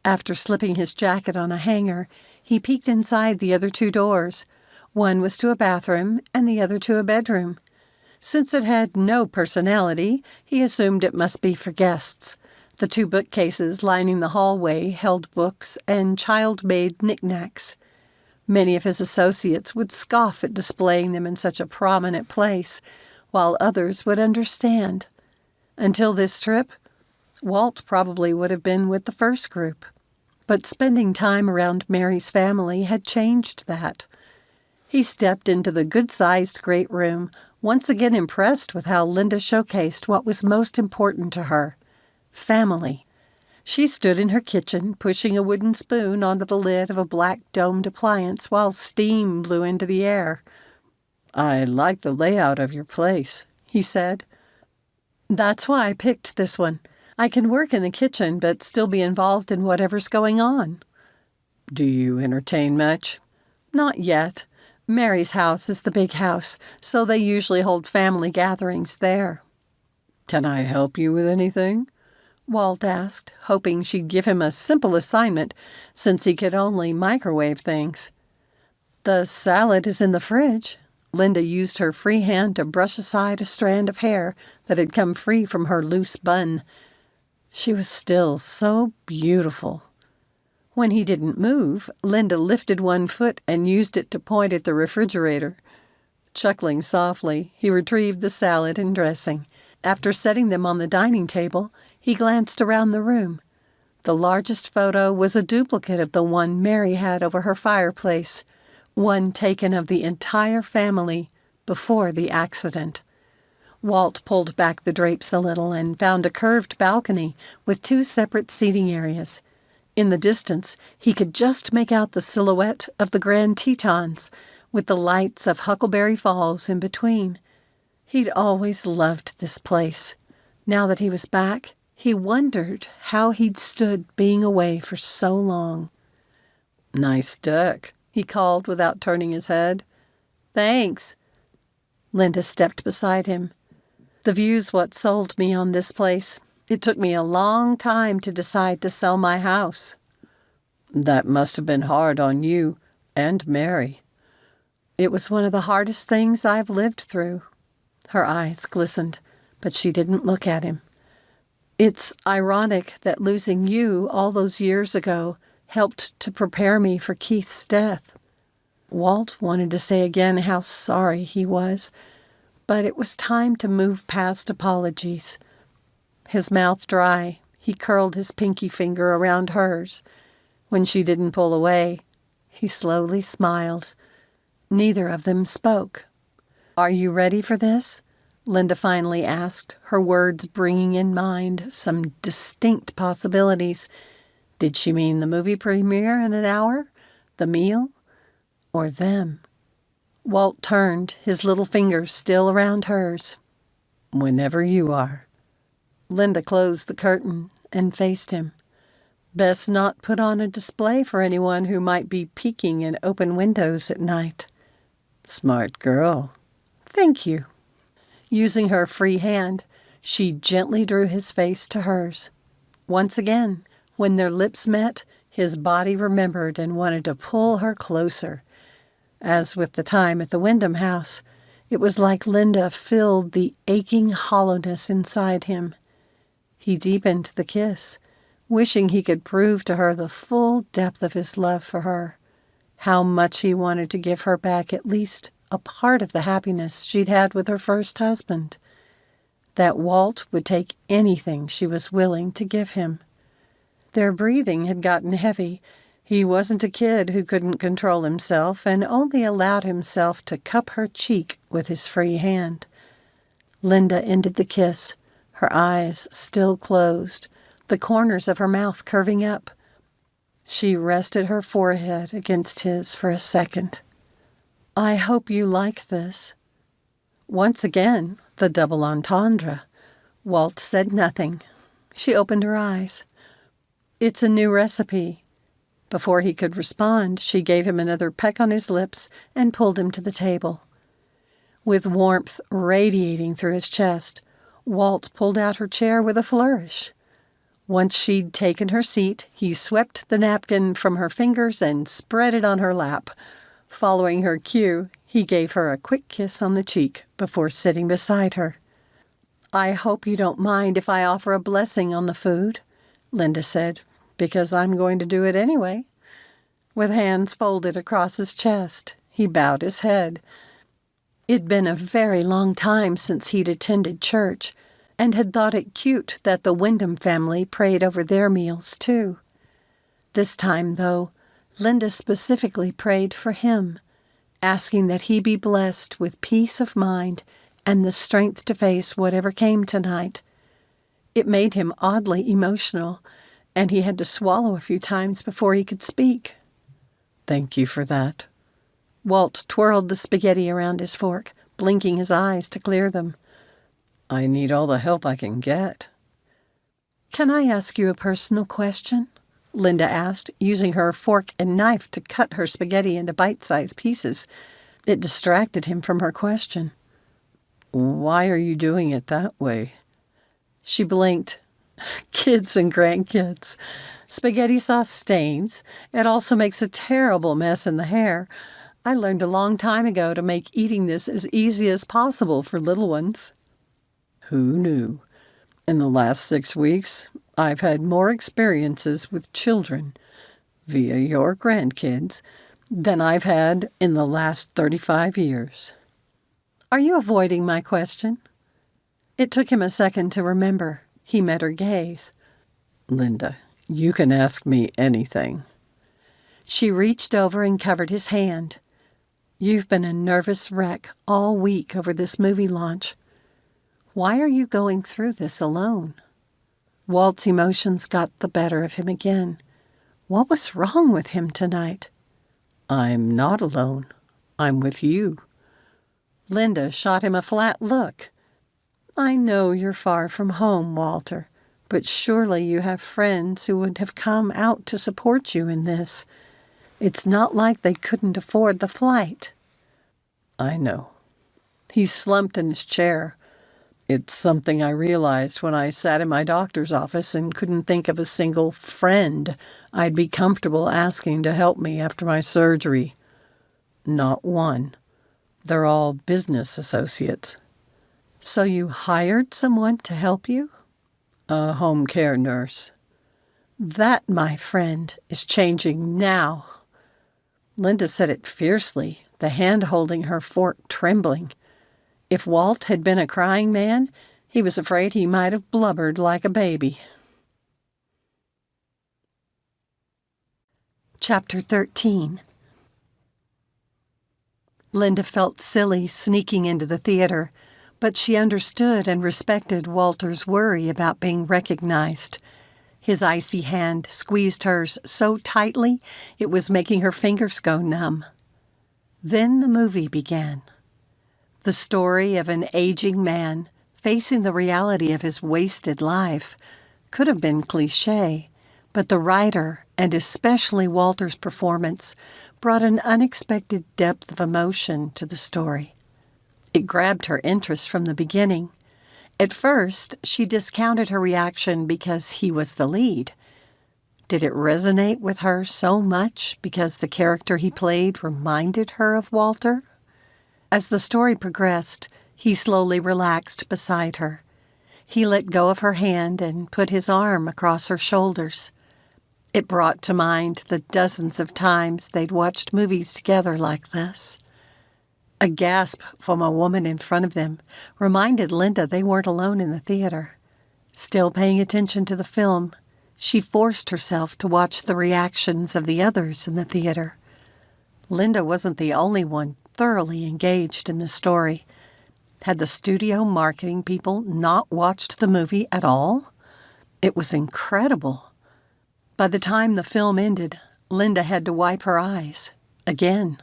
After slipping his jacket on a hanger, he peeked inside the other 2 doors. One was to a bathroom and the other to a bedroom. Since it had no personality, he assumed it must be for guests. The 2 bookcases lining the hallway held books and child-made knickknacks. Many of his associates would scoff at displaying them in such a prominent place, while others would understand. Until this trip, Walt probably would have been with the first group. But spending time around Mary's family had changed that. He stepped into the good-sized great room, once again impressed with how Linda showcased what was most important to her: family. She stood in her kitchen, pushing a wooden spoon onto the lid of a black domed appliance while steam blew into the air. "I like the layout of your place," he said. "That's why I picked this one. I can work in the kitchen but still be involved in whatever's going on." "Do you entertain much?" "Not yet. Mary's house is the big house, so they usually hold family gatherings there." "Can I help you with anything?" Walt asked, hoping she'd give him a simple assignment since he could only microwave things. "The salad is in the fridge." Linda used her free hand to brush aside a strand of hair that had come free from her loose bun. She was still so beautiful. When he didn't move, Linda lifted one foot and used it to point at the refrigerator. Chuckling softly, he retrieved the salad and dressing. After setting them on the dining table, he glanced around the room. The largest photo was a duplicate of the one Mary had over her fireplace, one taken of the entire family before the accident. Walt pulled back the drapes a little and found a curved balcony with 2 separate seating areas. In the distance, he could just make out the silhouette of the Grand Tetons, with the lights of Huckleberry Falls in between. He'd always loved this place. Now that he was back, he wondered how he'd stood being away for so long. "Nice duck," he called without turning his head. "Thanks." Linda stepped beside him. "The view's what sold me on this place. It took me a long time to decide to sell my house." "That must have been hard on you and Mary." "It was one of the hardest things I've lived through." Her eyes glistened, but she didn't look at him. "It's ironic that losing you all those years ago helped to prepare me for Keith's death." Walt wanted to say again how sorry he was, but it was time to move past apologies. His mouth dry, he curled his pinky finger around hers. When she didn't pull away, he slowly smiled. Neither of them spoke. "Are you ready for this?" Linda finally asked, her words bringing in mind some distinct possibilities. Did she mean the movie premiere in an hour, the meal, or them? Walt turned, his little fingers still around hers. "Whenever you are." Linda closed the curtain and faced him. Best not put on a display for anyone who might be peeking in open windows at night. "Smart girl." "Thank you." Using her free hand, she gently drew his face to hers. Once again, when their lips met, his body remembered and wanted to pull her closer. As with the time at the Wyndham house, it was like Linda filled the aching hollowness inside him. He deepened the kiss, wishing he could prove to her the full depth of his love for her, how much he wanted to give her back at least a part of the happiness she'd had with her first husband, that Walt would take anything she was willing to give him. Their breathing had gotten heavy. He wasn't a kid who couldn't control himself and only allowed himself to cup her cheek with his free hand. Linda ended the kiss, her eyes still closed, the corners of her mouth curving up. She rested her forehead against his for a second. "I hope you like this." Once again, the double entendre. Walt said nothing. She opened her eyes. "It's a new recipe." Before he could respond, she gave him another peck on his lips and pulled him to the table. With warmth radiating through his chest, Walt pulled out her chair with a flourish. Once she'd taken her seat, he swept the napkin from her fingers and spread it on her lap. Following her cue, he gave her a quick kiss on the cheek before sitting beside her. "I hope you don't mind if I offer a blessing on the food." Linda said, because I'm going to do it anyway. With hands folded across his chest, he bowed his head. It'd been a very long time since he'd attended church, and had thought it cute that the Wyndham family prayed over their meals, too. This time, though, Linda specifically prayed for him, asking that he be blessed with peace of mind and the strength to face whatever came tonight. It made him oddly emotional, and he had to swallow a few times before he could speak. "Thank you for that." Walt twirled the spaghetti around his fork, blinking his eyes to clear them. "I need all the help I can get." "Can I ask you a personal question?" Linda asked, using her fork and knife to cut her spaghetti into bite-sized pieces. It distracted him from her question. "Why are you doing it that way?" She blinked. "Kids and grandkids. Spaghetti sauce stains. It also makes a terrible mess in the hair. I learned a long time ago to make eating this as easy as possible for little ones." "Who knew? In the last 6 weeks, I've had more experiences with children, via your grandkids, than I've had in the last 35 years. "Are you avoiding my question?" It took him a second to remember. He met her gaze. "Linda, you can ask me anything." She reached over and covered his hand. "You've been a nervous wreck all week over this movie launch. Why are you going through this alone?" Walt's emotions got the better of him again. What was wrong with him tonight? "I'm not alone. I'm with you." Linda shot him a flat look. "I know you're far from home, Walter, but surely you have friends who would have come out to support you in this. It's not like they couldn't afford the flight." "I know." He slumped in his chair. "It's something I realized when I sat in my doctor's office and couldn't think of a single friend I'd be comfortable asking to help me after my surgery. Not one. They're all business associates." "So you hired someone to help you?" "A home care nurse." "That, my friend, is changing now." Linda said it fiercely, the hand holding her fork trembling. If Walt had been a crying man, he was afraid he might have blubbered like a baby. Chapter 13. Linda felt silly sneaking into the theater, but she understood and respected Walter's worry about being recognized. His icy hand squeezed hers so tightly it was making her fingers go numb. Then the movie began. The story of an aging man facing the reality of his wasted life could have been cliché, but the writer, and especially Walter's performance, brought an unexpected depth of emotion to the story. It grabbed her interest from the beginning. At first, she discounted her reaction because he was the lead. Did it resonate with her so much because the character he played reminded her of Walter? As the story progressed, he slowly relaxed beside her. He let go of her hand and put his arm across her shoulders. It brought to mind the dozens of times they'd watched movies together like this. A gasp from a woman in front of them reminded Linda they weren't alone in the theater. Still paying attention to the film, she forced herself to watch the reactions of the others in the theater. Linda wasn't the only one thoroughly engaged in the story. Had the studio marketing people not watched the movie at all? It was incredible. By the time the film ended, Linda had to wipe her eyes. Again.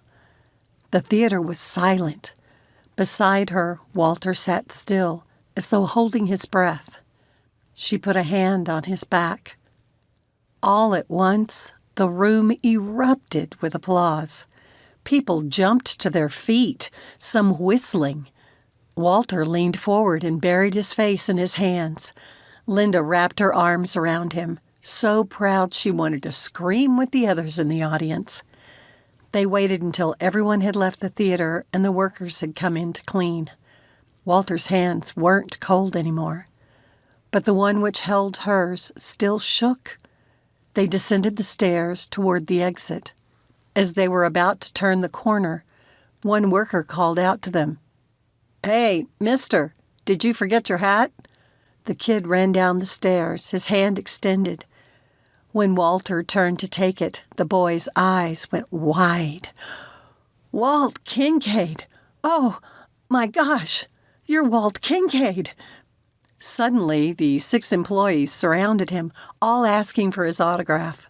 The theater was silent. Beside her, Walter sat still, as though holding his breath. She put a hand on his back. All at once, the room erupted with applause. People jumped to their feet, some whistling. Walter leaned forward and buried his face in his hands. Linda wrapped her arms around him, so proud she wanted to scream with the others in the audience. They waited until everyone had left the theater and the workers had come in to clean. Walter's hands weren't cold anymore. but the one which held hers still shook. They descended the stairs toward the exit. As they were about to turn the corner, one worker called out to them, "Hey, mister, did you forget your hat?" The kid ran down the stairs, his hand extended. When Walter turned to take it, the boy's eyes went wide. "Walt Kinkade! Oh, my gosh! You're Walt Kinkade!" Suddenly, the 6 employees surrounded him, all asking for his autograph.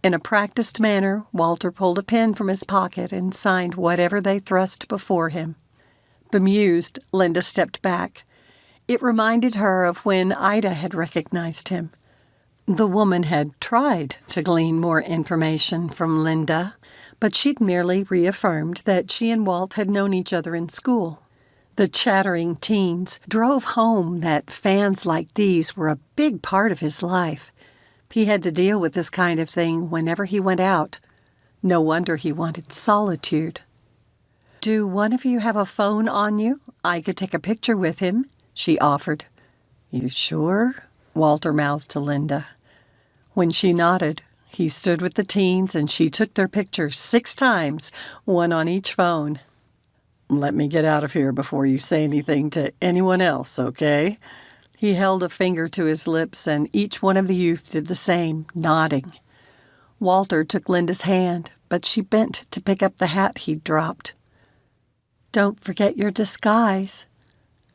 In a practiced manner, Walter pulled a pen from his pocket and signed whatever they thrust before him. Bemused, Linda stepped back. It reminded her of when Ida had recognized him. The woman had tried to glean more information from Linda, but she'd merely reaffirmed that she and Walt had known each other in school. The chattering teens drove home that fans like these were a big part of his life. He had to deal with this kind of thing whenever he went out. No wonder he wanted solitude. "Do one of you have a phone on you? I could take a picture with him," she offered. "You sure?" Walter mouthed to Linda. When she nodded, he stood with the teens and she took their pictures 6 times, one on each phone. "Let me get out of here before you say anything to anyone else, okay?" He held a finger to his lips, and each one of the youth did the same, nodding. Walter took Linda's hand, but she bent to pick up the hat he'd dropped. "Don't forget your disguise."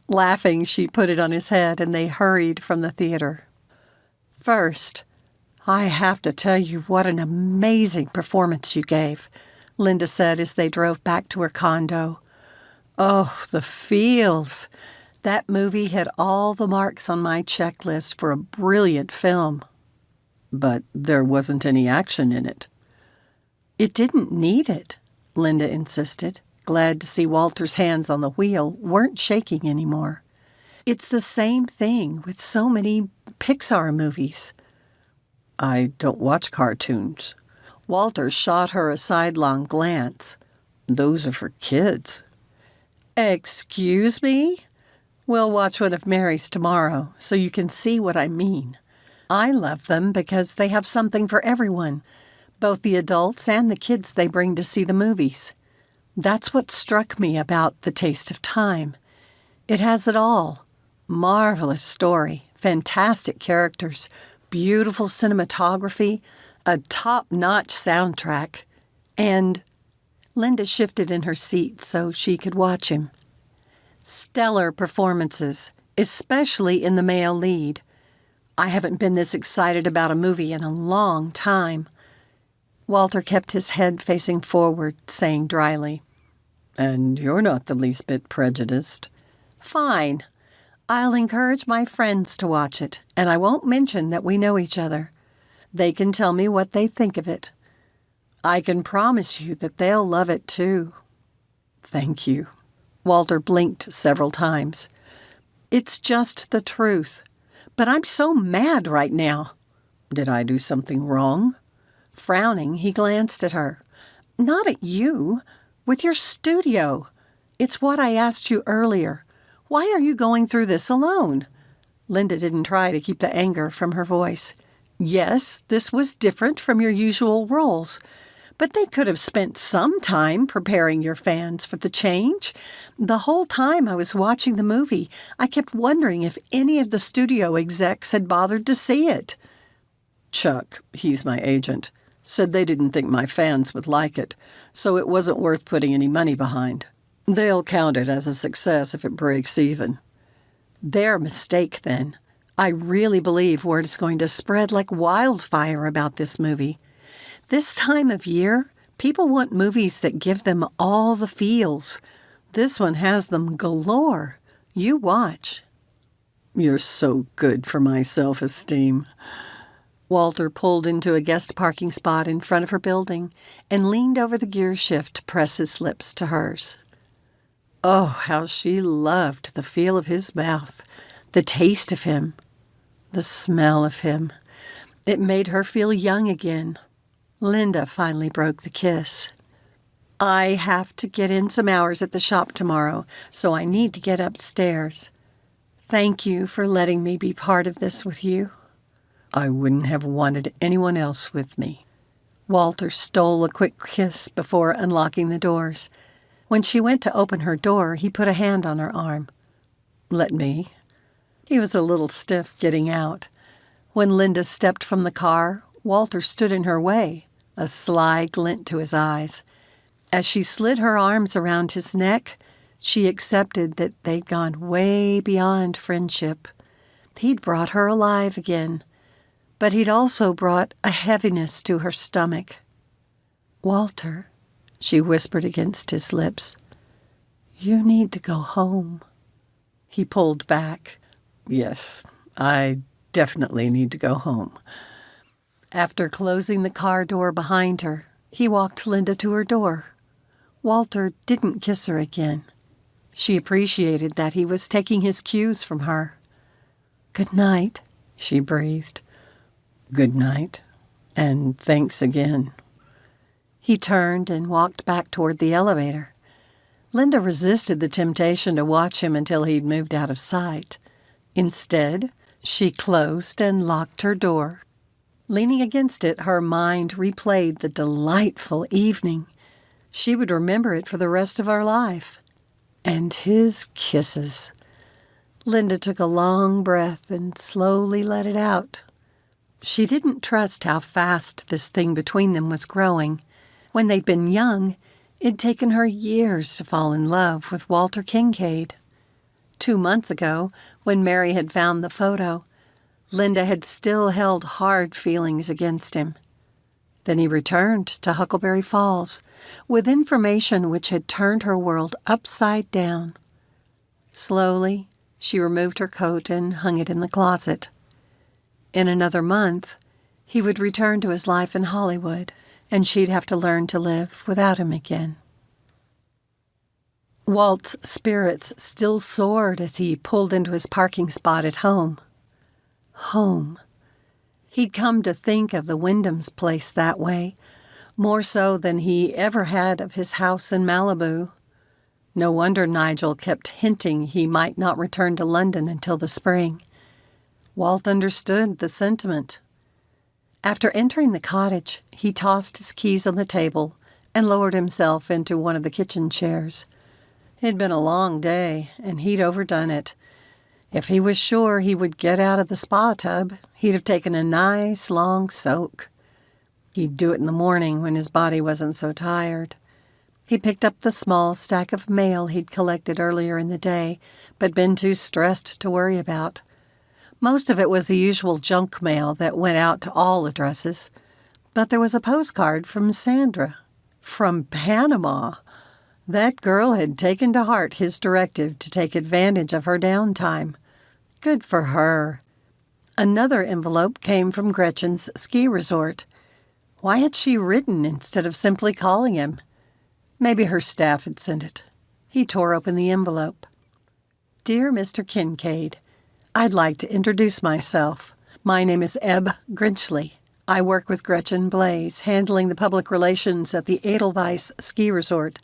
Laughing, she put it on his head, and they hurried from the theater. "First, I have to tell you what an amazing performance you gave," Linda said as they drove back to her condo. "Oh, the feels! That movie hit all the marks on my checklist for a brilliant film." "But there wasn't any action in it." "It didn't need it," Linda insisted, glad to see Walter's hands on the wheel weren't shaking anymore. "It's the same thing with so many Pixar movies." "I don't watch cartoons." Walter shot her a sidelong glance. "Those are for kids." "Excuse me? We'll watch one of Mary's tomorrow, so you can see what I mean. I love them because they have something for everyone, both the adults and the kids they bring to see the movies. That's what struck me about The Taste of Time. It has it all. Marvelous story, fantastic characters, beautiful cinematography, a top-notch soundtrack, and..." Linda shifted in her seat so she could watch him. "Stellar performances, especially in the male lead. I haven't been this excited about a movie in a long time." Walter kept his head facing forward, saying dryly, "And you're not the least bit prejudiced." "Fine. I'll encourage my friends to watch it, and I won't mention that we know each other. They can tell me what they think of it. I can promise you that they'll love it too." "Thank you." Walter blinked several times. "It's just the truth. But I'm so mad right now." "Did I do something wrong?" Frowning, he glanced at her. "Not at you. With your studio. It's what I asked you earlier. Why are you going through this alone?" Linda didn't try to keep the anger from her voice. "Yes, this was different from your usual roles. But they could have spent some time preparing your fans for the change. The whole time I was watching the movie, I kept wondering if any of the studio execs had bothered to see it." "Chuck, he's my agent, said they didn't think my fans would like it, so it wasn't worth putting any money behind. They'll count it as a success if it breaks even." "Their mistake, then. I really believe word is going to spread like wildfire about this movie. This time of year, people want movies that give them all the feels. This one has them galore. You watch." "You're so good for my self-esteem." Walter pulled into a guest parking spot in front of her building and leaned over the gear shift to press his lips to hers. Oh, how she loved the feel of his mouth, the taste of him, the smell of him. It made her feel young again. Linda finally broke the kiss. "I have to get in some hours at the shop tomorrow, so I need to get upstairs." Thank you for letting me be part of this with you. I wouldn't have wanted anyone else with me. Walter stole a quick kiss before unlocking the doors. When she went to open her door, he put a hand on her arm. Let me. He was a little stiff getting out. When Linda stepped from the car, Walter stood in her way, a sly glint to his eyes. As she slid her arms around his neck, she accepted that they'd gone way beyond friendship. He'd brought her alive again, but he'd also brought a heaviness to her stomach. "Walter," she whispered against his lips, "you need to go home." He pulled back. Yes, I definitely need to go home. After closing the car door behind her, he walked Linda to her door. Walter didn't kiss her again. She appreciated that he was taking his cues from her. "Good night," she breathed. Good night, and thanks again. He turned and walked back toward the elevator. Linda resisted the temptation to watch him until he'd moved out of sight. Instead, she closed and locked her door. Leaning against it, her mind replayed the delightful evening. She would remember it for the rest of her life. And his kisses. Linda took a long breath and slowly let it out. She didn't trust how fast this thing between them was growing. When they'd been young, it'd taken her years to fall in love with Walter Kinkade. 2 months ago, when Mary had found the photo, Linda had still held hard feelings against him. Then he returned to Huckleberry Falls with information which had turned her world upside down. Slowly, she removed her coat and hung it in the closet. In another month, he would return to his life in Hollywood, and she'd have to learn to live without him again. Walt's spirits still soared as he pulled into his parking spot at home. Home. He'd come to think of the Wyndham's place that way, more so than he ever had of his house in Malibu. No wonder Nigel kept hinting he might not return to London until the spring. Walt understood the sentiment. After entering the cottage, he tossed his keys on the table and lowered himself into one of the kitchen chairs. It'd been a long day, and he'd overdone it. If he was sure he would get out of the spa tub, he'd have taken a nice long soak. He'd do it in the morning when his body wasn't so tired. He picked up the small stack of mail he'd collected earlier in the day, but been too stressed to worry about. Most of it was the usual junk mail that went out to all addresses. But there was a postcard from Sandra. From Panama. That girl had taken to heart his directive to take advantage of her downtime. Good for her. Another envelope came from Gretchen's ski resort. Why had she written instead of simply calling him? Maybe her staff had sent it. He tore open the envelope. "Dear Mr. Kinkade, I'd like to introduce myself. My name is Eb Grinchley. I work with Gretchen Blaze, handling the public relations at the Edelweiss Ski Resort.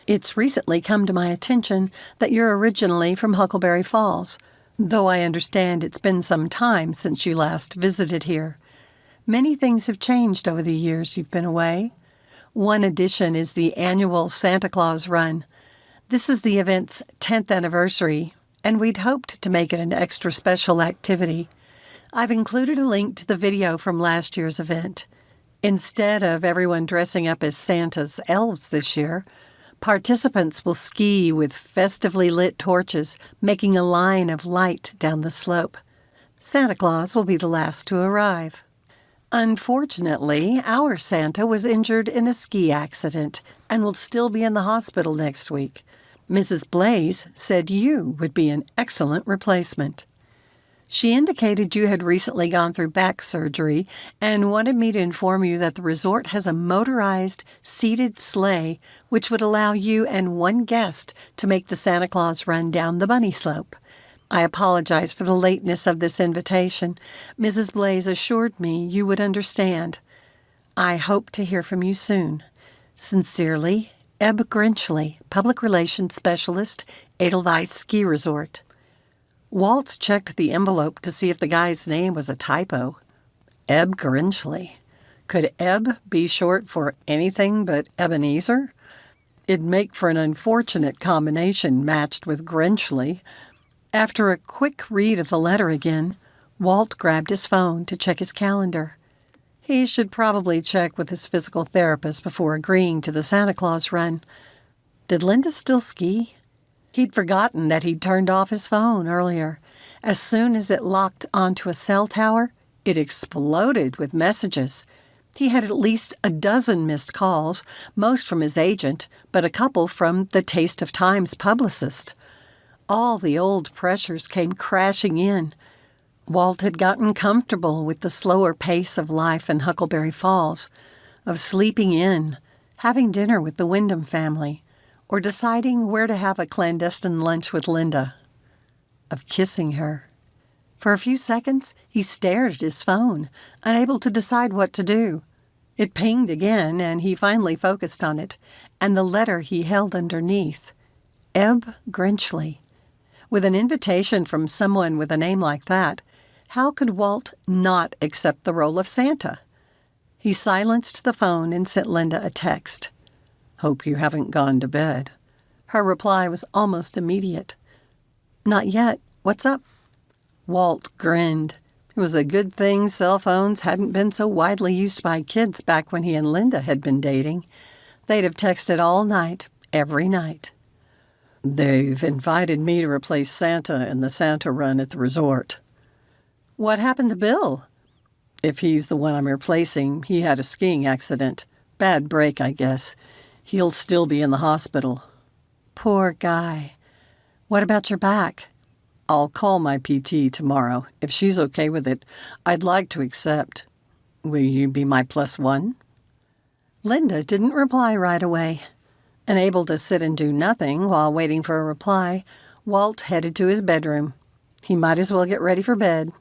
It's recently come to my attention that you're originally from Huckleberry Falls, though I understand it's been some time since you last visited here. Many things have changed over the years you've been away. One addition is the annual Santa Claus Run. This is the event's 10th anniversary, and we'd hoped to make it an extra special activity. I've included a link to the video from last year's event. Instead of everyone dressing up as Santa's elves this year, participants will ski with festively lit torches, making a line of light down the slope. Santa Claus will be the last to arrive. Unfortunately, our Santa was injured in a ski accident and will still be in the hospital next week. Mrs. Blaze said you would be an excellent replacement. She indicated you had recently gone through back surgery and wanted me to inform you that the resort has a motorized, seated sleigh which would allow you and one guest to make the Santa Claus run down the bunny slope. I apologize for the lateness of this invitation. Mrs. Blaze assured me you would understand. I hope to hear from you soon. Sincerely, Eb Grinchley, Public Relations Specialist, Edelweiss Ski Resort." Walt checked the envelope to see if the guy's name was a typo. Eb Grinchley. Could Eb be short for anything but Ebenezer? It'd make for an unfortunate combination matched with Grinchley. After a quick read of the letter again, Walt grabbed his phone to check his calendar. He should probably check with his physical therapist before agreeing to the Santa Claus run. Did Linda still ski? He'd forgotten that he'd turned off his phone earlier. As soon as it locked onto a cell tower, it exploded with messages. He had at least a dozen missed calls, most from his agent, but a couple from the Taste of Time's publicist. All the old pressures came crashing in. Walt had gotten comfortable with the slower pace of life in Huckleberry Falls, of sleeping in, having dinner with the Wyndham family, or deciding where to have a clandestine lunch with Linda, of kissing her. For a few seconds, he stared at his phone, unable to decide what to do. It pinged again, and he finally focused on it, and the letter he held underneath. Eb Grinchley. With an invitation from someone with a name like that, how could Walt not accept the role of Santa? He silenced the phone and sent Linda a text. "Hope you haven't gone to bed." Her reply was almost immediate. "Not yet. What's up?" Walt grinned. It was a good thing cell phones hadn't been so widely used by kids back when he and Linda had been dating. They'd have texted all night, every night. "They've invited me to replace Santa in the Santa run at the resort." "What happened to Bill?" "If he's the one I'm replacing, he had a skiing accident. Bad break, I guess. He'll still be in the hospital." "Poor guy. What about your back?" "I'll call my PT tomorrow. If she's okay with it, I'd like to accept. Will you be my +1? Linda didn't reply right away. Unable to sit and do nothing while waiting for a reply, Walt headed to his bedroom. He might as well get ready for bed.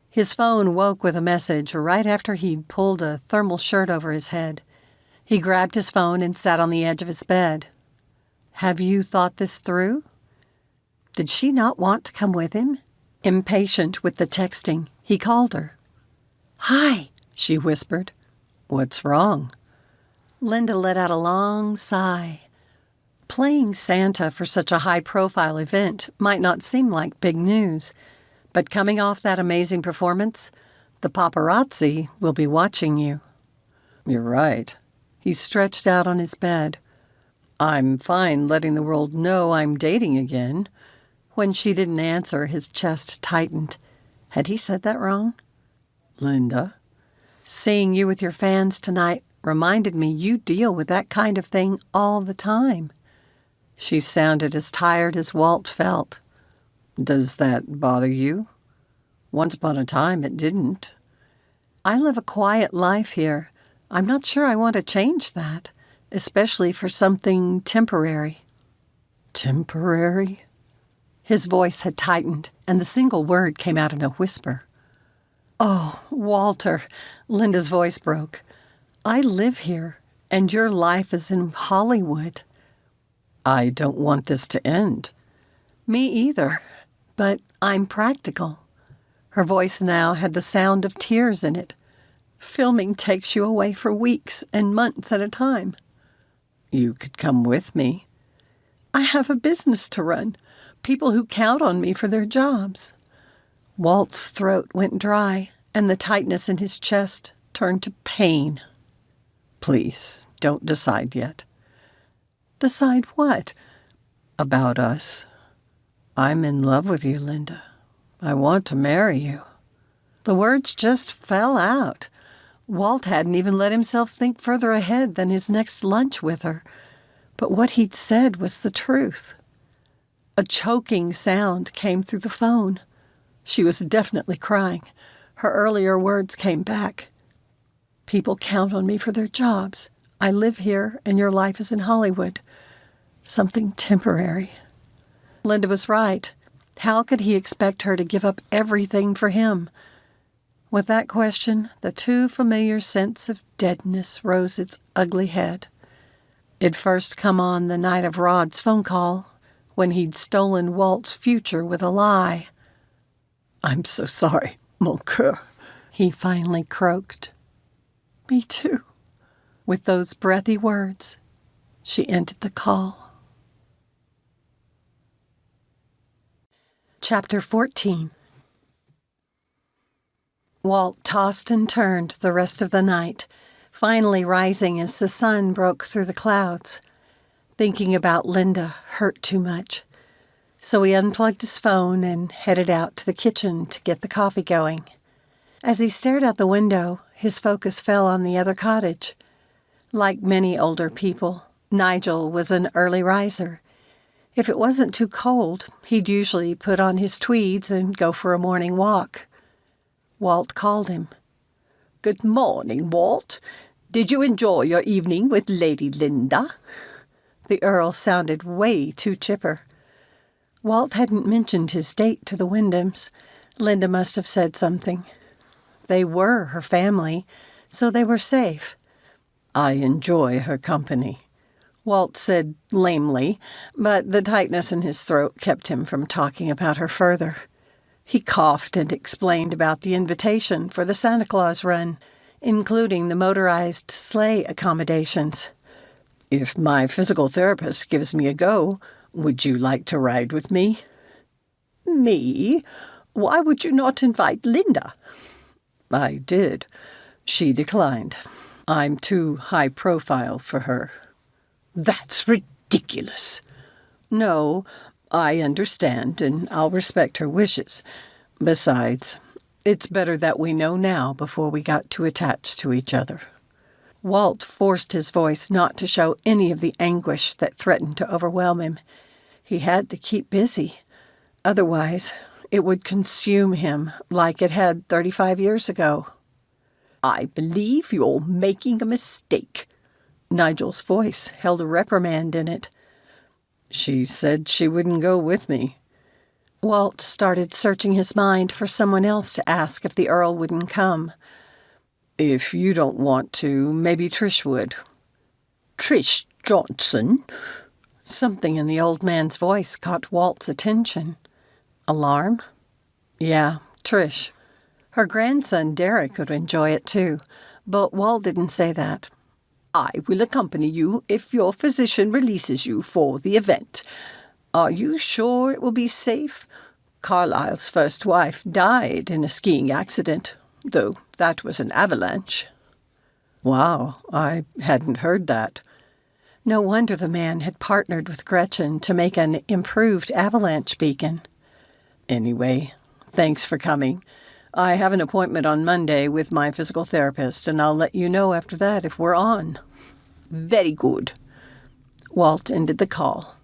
His phone woke with a message right after he'd pulled a thermal shirt over his head. He grabbed his phone and sat on the edge of his bed. "Have you thought this through?" Did she not want to come with him? Impatient with the texting, he called her. "Hi," she whispered. "What's wrong?" Linda let out a long sigh. Playing Santa for such a high-profile event might not seem like big news, but coming off that amazing performance, the paparazzi will be watching you. "You're right." He stretched out on his bed. "I'm fine letting the world know I'm dating again." When she didn't answer, his chest tightened. Had he said that wrong? "Linda?" "Seeing you with your fans tonight reminded me you deal with that kind of thing all the time." She sounded as tired as Walt felt. "Does that bother you? Once upon a time it didn't." "I live a quiet life here. I'm not sure I want to change that, especially for something temporary." "Temporary?" His voice had tightened, and the single word came out in a whisper. "Oh, Walter," Linda's voice broke. "I live here, and your life is in Hollywood." "I don't want this to end." "Me either, but I'm practical." Her voice now had the sound of tears in it. "Filming takes you away for weeks and months at a time." "You could come with me." "I have a business to run. People who count on me for their jobs." Walt's throat went dry, and the tightness in his chest turned to pain. "Please, don't decide yet." "Decide what?" "About us. I'm in love with you, Linda. I want to marry you." The words just fell out. Walt hadn't even let himself think further ahead than his next lunch with her. But what he'd said was the truth. A choking sound came through the phone. She was definitely crying. Her earlier words came back. "People count on me for their jobs. I live here, and your life is in Hollywood. Something temporary." Linda was right. How could he expect her to give up everything for him? With that question, the too familiar sense of deadness rose its ugly head. It'd first come on the night of Rod's phone call, when he'd stolen Walt's future with a lie. I'm so sorry, mon cœur, he finally croaked. Me too. With those breathy words, she ended the call. Chapter 14. Walt tossed and turned the rest of the night, finally rising as the sun broke through the clouds. Thinking about Linda hurt too much, so he unplugged his phone and headed out to the kitchen to get the coffee going. As he stared out the window, his focus fell on the other cottage. Like many older people, Nigel was an early riser. If it wasn't too cold, he'd usually put on his tweeds and go for a morning walk. Walt called him. Good morning, Walt. Did you enjoy your evening with Lady Linda? The Earl sounded way too chipper. Walt hadn't mentioned his date to the Wyndhams. Linda must have said something. They were her family, so they were safe. I enjoy her company, Walt said lamely, but the tightness in his throat kept him from talking about her further. He coughed and explained about the invitation for the Santa Claus run, including the motorized sleigh accommodations. If my physical therapist gives me a go, would you like to ride with me? Me? Why would you not invite Linda? I did. She declined. I'm too high profile for her. That's ridiculous. No, I understand, and I'll respect her wishes. Besides, it's better that we know now before we got too attached to each other. Walt forced his voice not to show any of the anguish that threatened to overwhelm him. He had to keep busy. Otherwise, it would consume him like it had 35 years ago. I believe you're making a mistake. Nigel's voice held a reprimand in it. She said she wouldn't go with me. Walt started searching his mind for someone else to ask if the Earl wouldn't come. If you don't want to, maybe Trish would. Trish Johnson? Something in the old man's voice caught Walt's attention. Alarm? Yeah, Trish. Her grandson Derek would enjoy it too, but Walt didn't say that. I will accompany you if your physician releases you for the event. Are you sure it will be safe? Carlyle's first wife died in a skiing accident, though that was an avalanche. Wow, I hadn't heard that. No wonder the man had partnered with Gretchen to make an improved avalanche beacon. Anyway, thanks for coming. I have an appointment on Monday with my physical therapist, and I'll let you know after that if we're on. Very good. Walt ended the call.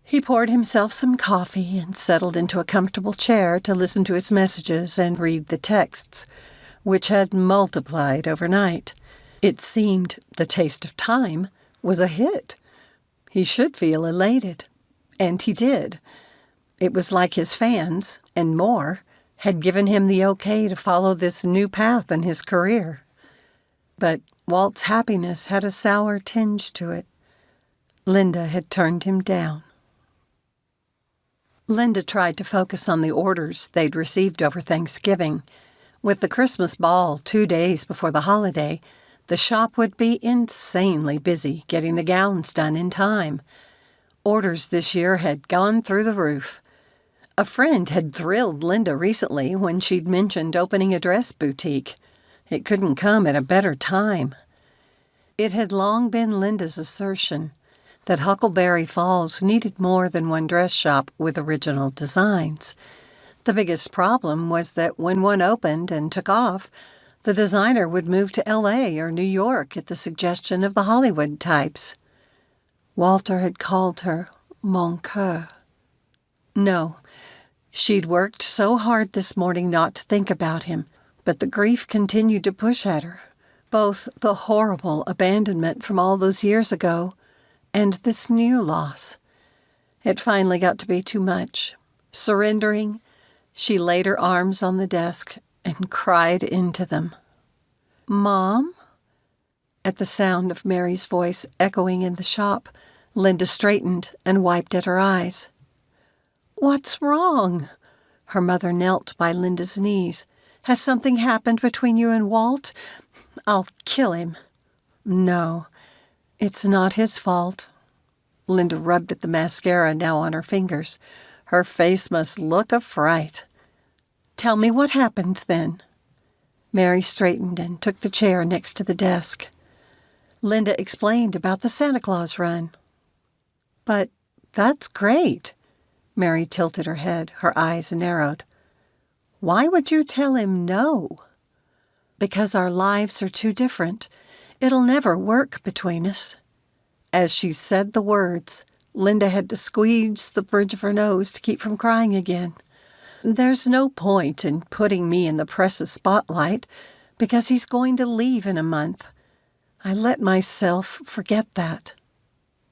He poured himself some coffee and settled into a comfortable chair to listen to his messages and read the texts, which had multiplied overnight. It seemed The Taste of Time was a hit. He should feel elated, and he did. It was like his fans, and more, had given him the okay to follow this new path in his career. But Walt's happiness had a sour tinge to it. Linda had turned him down. Linda tried to focus on the orders they'd received over Thanksgiving. With the Christmas ball 2 days before the holiday, the shop would be insanely busy getting the gowns done in time. Orders this year had gone through the roof. A friend had thrilled Linda recently when she'd mentioned opening a dress boutique. It couldn't come at a better time. It had long been Linda's assertion that Huckleberry Falls needed more than one dress shop with original designs. The biggest problem was that when one opened and took off, the designer would move to L.A. or New York at the suggestion of the Hollywood types. Walter had called her mon cœur. No, she'd worked so hard this morning not to think about him, but the grief continued to push at her, both the horrible abandonment from all those years ago and this new loss. It finally got to be too much. Surrendering, she laid her arms on the desk and cried into them. "Mom?" At the sound of Mary's voice echoing in the shop, Linda straightened and wiped at her eyes. "What's wrong?" Her mother knelt by Linda's knees. "Has something happened between you and Walt? I'll kill him." "No, it's not his fault." Linda rubbed at the mascara now on her fingers. Her face must look a fright. "Tell me what happened then." Mary straightened and took the chair next to the desk. Linda explained about the Santa Claus run. "But that's great." Mary tilted her head, her eyes narrowed. "Why would you tell him no?" "Because our lives are too different. It'll never work between us." As she said the words, Linda had to squeeze the bridge of her nose to keep from crying again. "There's no point in putting me in the press's spotlight, because he's going to leave in a month. I let myself forget that.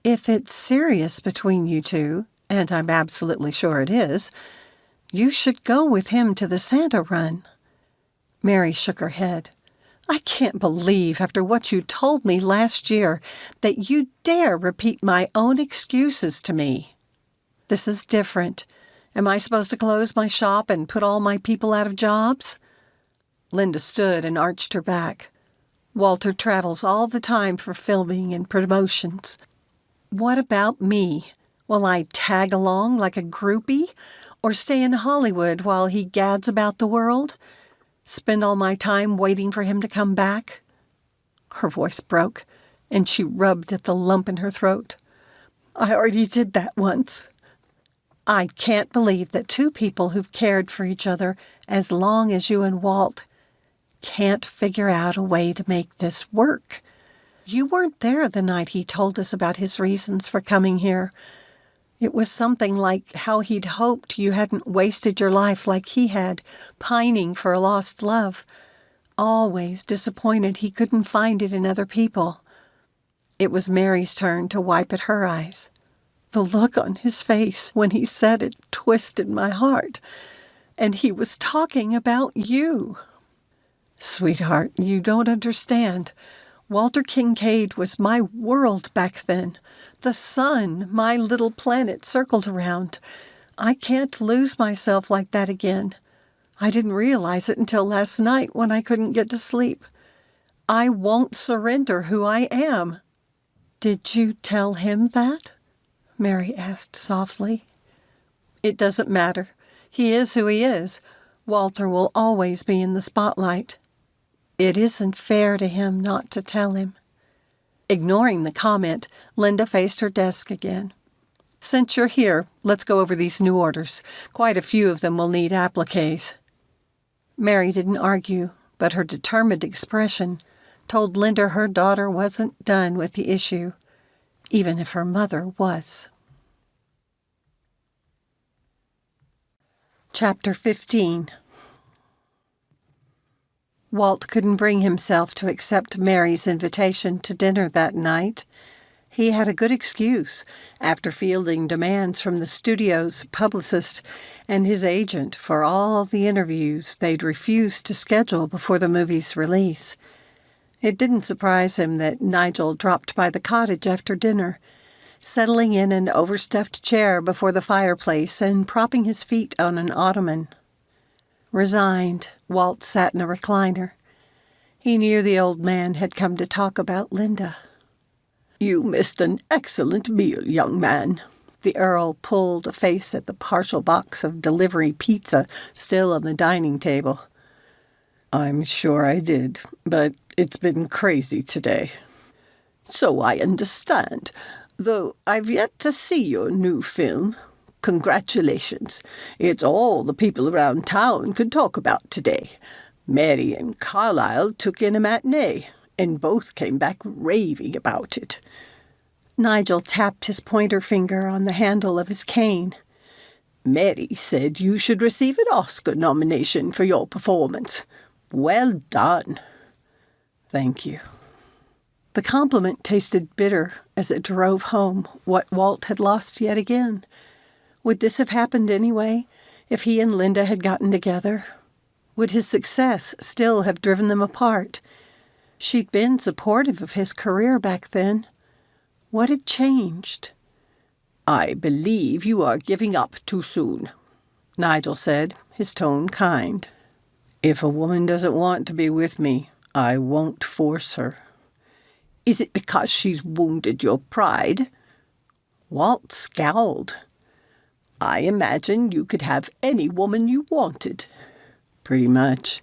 If it's serious between you two, and I'm absolutely sure it is, you should go with him to the Santa run." Mary shook her head. "I can't believe, after what you told me last year, that you dare repeat my own excuses to me. This is different. Am I supposed to close my shop and put all my people out of jobs?" Linda stood and arched her back. "Walter travels all the time for filming and promotions. What about me? Will I tag along like a groupie, or stay in Hollywood while he gads about the world? Spend all my time waiting for him to come back?" Her voice broke, and she rubbed at the lump in her throat. "I already did that once." "I can't believe that two people who've cared for each other as long as you and Walt can't figure out a way to make this work. You weren't there the night he told us about his reasons for coming here. It was something like how he'd hoped you hadn't wasted your life like he had, pining for a lost love, always disappointed he couldn't find it in other people." It was Mary's turn to wipe at her eyes. The look on his face when he said it twisted my heart. And he was talking about you. "Sweetheart, you don't understand. Walter Kinkade was my world back then. The sun my little planet circled around. I can't lose myself like that again. I didn't realize it until last night when I couldn't get to sleep. I won't surrender who I am." "Did you tell him that?" Mary asked softly. "It doesn't matter. He is who he is. Walter will always be in the spotlight. It isn't fair to him not to tell him." Ignoring the comment, Linda faced her desk again. "Since you're here, let's go over these new orders. Quite a few of them will need appliques." Mary didn't argue, but her determined expression told Linda her daughter wasn't done with the issue, even if her mother was. Chapter 15. Walt couldn't bring himself to accept Mary's invitation to dinner that night. He had a good excuse after fielding demands from the studio's publicist and his agent for all the interviews they'd refused to schedule before the movie's release. It didn't surprise him that Nigel dropped by the cottage after dinner, settling in an overstuffed chair before the fireplace and propping his feet on an ottoman. Resigned, Walt sat in a recliner. He knew the old man had come to talk about Linda. "You missed an excellent meal, young man." The Earl pulled a face at the partial box of delivery pizza still on the dining table. "I'm sure I did, but it's been crazy today." So I understand, though I've yet to see your new film. Congratulations. It's all the people around town could talk about today. Mary and Carlyle took in a matinee, and both came back raving about it. Nigel tapped his pointer finger on the handle of his cane. Mary said you should receive an Oscar nomination for your performance. Well done. Thank you. The compliment tasted bitter as it drove home what Walt had lost yet again. Would this have happened anyway, if he and Linda had gotten together? Would his success still have driven them apart? She'd been supportive of his career back then. What had changed? I believe you are giving up too soon. Nigel said, his tone kind. If a woman doesn't want to be with me, I won't force her. Is it because she's wounded your pride? Walt scowled. I imagine you could have any woman you wanted. Pretty much.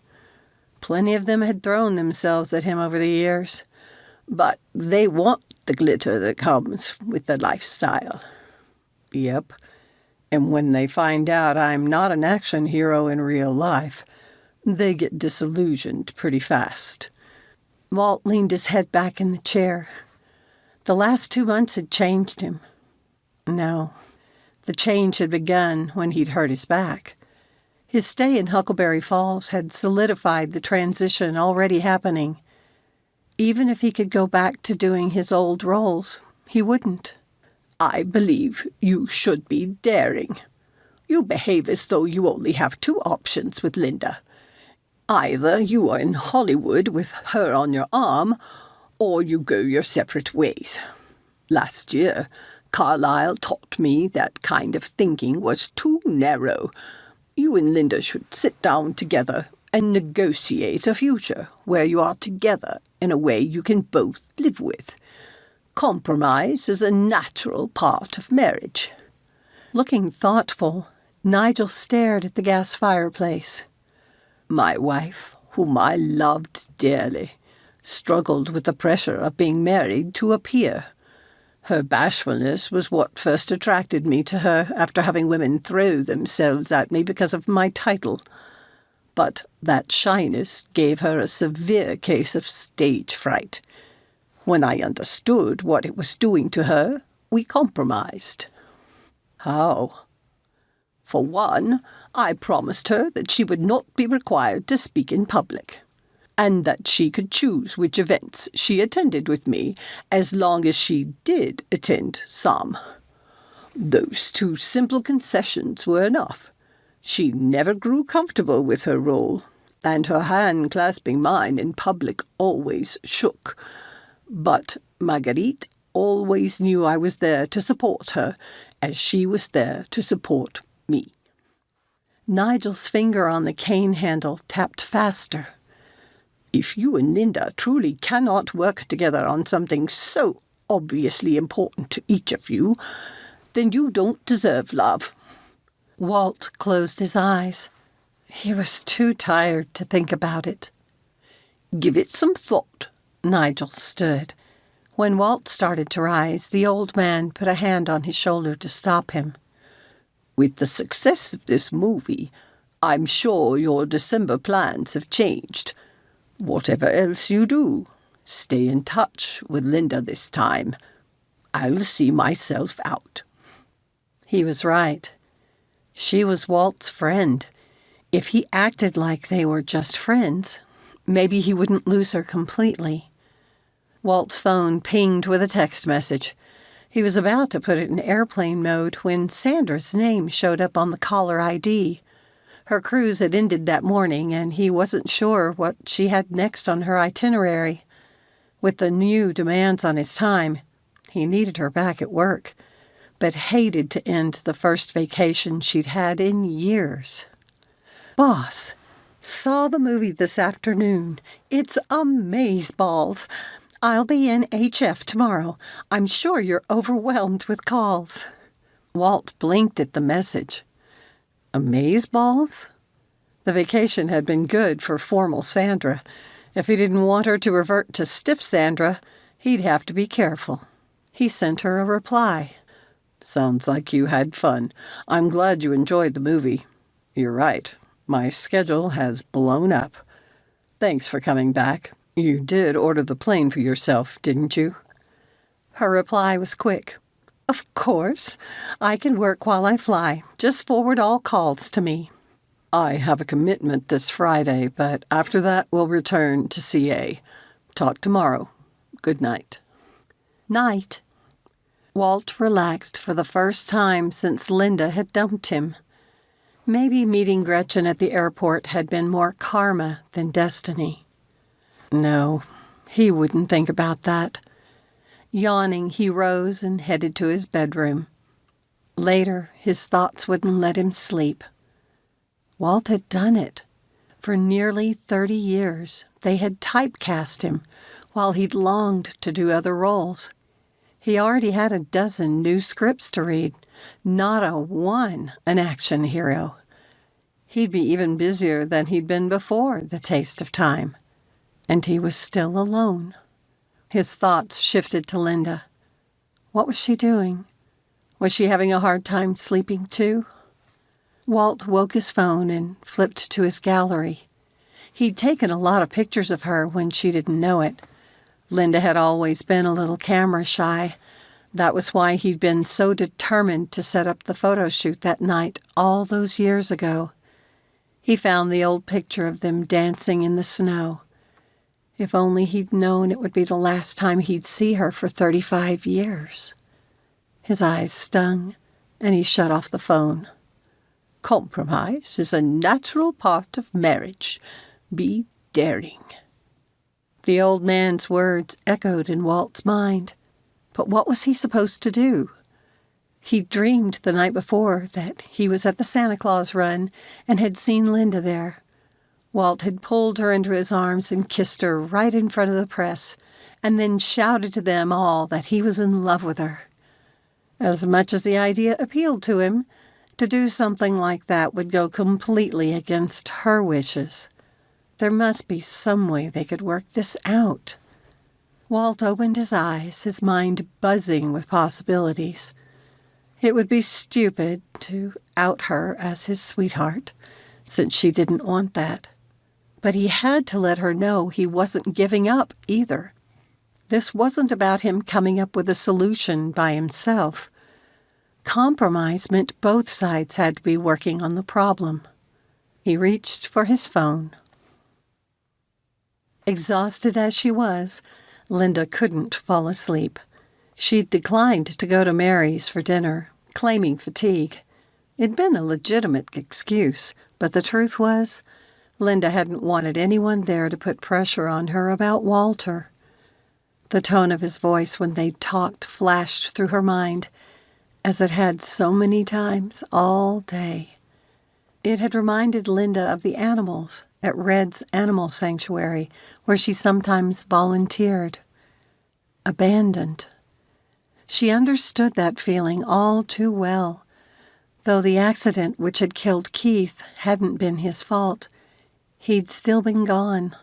Plenty of them had thrown themselves at him over the years. But they want the glitter that comes with the lifestyle. Yep. And when they find out I'm not an action hero in real life, they get disillusioned pretty fast. Walt leaned his head back in the chair. The last 2 months had changed him. No, the change had begun when he'd hurt his back. His stay in Huckleberry Falls had solidified the transition already happening. Even if he could go back to doing his old roles, he wouldn't. I believe you should be daring. You behave as though you only have 2 options with Linda. Either you are in Hollywood with her on your arm, or you go your separate ways. Last year, Carlyle taught me that kind of thinking was too narrow. You and Linda should sit down together and negotiate a future where you are together in a way you can both live with. Compromise is a natural part of marriage. Looking thoughtful, Nigel stared at the gas fireplace. My wife, whom I loved dearly, struggled with the pressure of being married to a peer. Her bashfulness was what first attracted me to her after having women throw themselves at me because of my title. But that shyness gave her a severe case of stage fright. When I understood what it was doing to her, we compromised. How? For one, I promised her that she would not be required to speak in public, and that she could choose which events she attended with me as long as she did attend some. Those 2 simple concessions were enough. She never grew comfortable with her role, and her hand clasping mine in public always shook. But Marguerite always knew I was there to support her, as she was there to support me. Nigel's finger on the cane handle tapped faster. If you and Linda truly cannot work together on something so obviously important to each of you, then you don't deserve love. Walt closed his eyes. He was too tired to think about it. Give it some thought. Nigel stood. When Walt started to rise, the old man put a hand on his shoulder to stop him. With the success of this movie, I'm sure your December plans have changed. Whatever else you do, stay in touch with Linda this time. I'll see myself out. He was right. She was Walt's friend. If he acted like they were just friends, maybe he wouldn't lose her completely. Walt's phone pinged with a text message. He was about to put it in airplane mode when Sandra's name showed up on the caller ID. Her cruise had ended that morning, and he wasn't sure what she had next on her itinerary. With the new demands on his time, he needed her back at work, but hated to end the first vacation she'd had in years. Boss, saw the movie this afternoon. It's amazeballs. I'll be in HF tomorrow. I'm sure you're overwhelmed with calls. Walt blinked at the message. Amazeballs? The vacation had been good for formal Sandra. If he didn't want her to revert to stiff Sandra, he'd have to be careful. He sent her a reply. Sounds like you had fun. I'm glad you enjoyed the movie. You're right. My schedule has blown up. Thanks for coming back. You did order the plane for yourself, didn't you? Her reply was quick. Of course. I can work while I fly. Just forward all calls to me. I have a commitment this Friday, but after that we'll return to CA. Talk tomorrow. Good night. Night. Walt relaxed for the first time since Linda had dumped him. Maybe meeting Gretchen at the airport had been more karma than destiny. No, he wouldn't think about that. Yawning, he rose and headed to his bedroom. Later, his thoughts wouldn't let him sleep. Walt had done it. For nearly 30 years, they had typecast him while he'd longed to do other roles. He already had a dozen new scripts to read, not a one an action hero. He'd be even busier than he'd been before the taste of time. And he was still alone. His thoughts shifted to Linda. What was she doing? Was she having a hard time sleeping too? Walt woke his phone and flipped to his gallery. He'd taken a lot of pictures of her when she didn't know it. Linda had always been a little camera shy. That was why he'd been so determined to set up the photo shoot that night all those years ago. He found the old picture of them dancing in the snow. If only he'd known it would be the last time he'd see her for 35 years. His eyes stung, and he shut off the phone. Compromise is a natural part of marriage. Be daring. The old man's words echoed in Walt's mind. But what was he supposed to do? He dreamed the night before that he was at the Santa Claus run and had seen Linda there. Walt had pulled her into his arms and kissed her right in front of the press, and then shouted to them all that he was in love with her. As much as the idea appealed to him, to do something like that would go completely against her wishes. There must be some way they could work this out. Walt opened his eyes, his mind buzzing with possibilities. It would be stupid to out her as his sweetheart, since she didn't want that. But he had to let her know he wasn't giving up either. This wasn't about him coming up with a solution by himself. Compromise meant both sides had to be working on the problem. He reached for his phone. Exhausted as she was, Linda couldn't fall asleep. She'd declined to go to Mary's for dinner, claiming fatigue. It'd been a legitimate excuse, but the truth was, Linda hadn't wanted anyone there to put pressure on her about Walter. The tone of his voice when they talked flashed through her mind, as it had so many times all day. It had reminded Linda of the animals at Red's Animal Sanctuary, where she sometimes volunteered. Abandoned. She understood that feeling all too well. Though the accident which had killed Keith hadn't been his fault, he'd still been gone.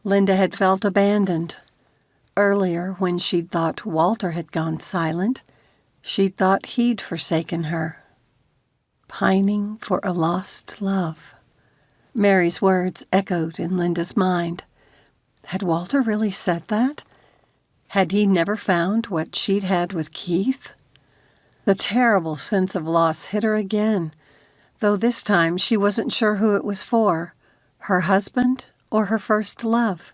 Linda had felt abandoned. Earlier, when she'd thought Walter had gone silent, she'd thought he'd forsaken her. Pining for a lost love. Mary's words echoed in Linda's mind. Had Walter really said that? Had he never found what she'd had with Keith? The terrible sense of loss hit her again, though this time she wasn't sure who it was for, her husband or her first love.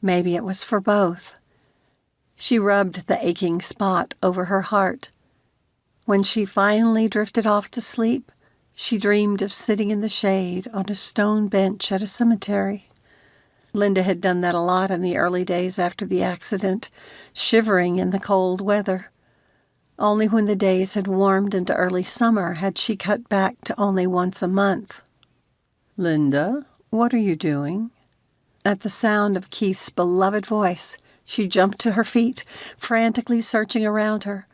Maybe it was for both. She rubbed the aching spot over her heart. When she finally drifted off to sleep, she dreamed of sitting in the shade on a stone bench at a cemetery. Linda had done that a lot in the early days after the accident, shivering in the cold weather. Only when the days had warmed into early summer had she cut back to only once a month. "Linda, what are you doing?" At the sound of Keith's beloved voice, she jumped to her feet, frantically searching around her.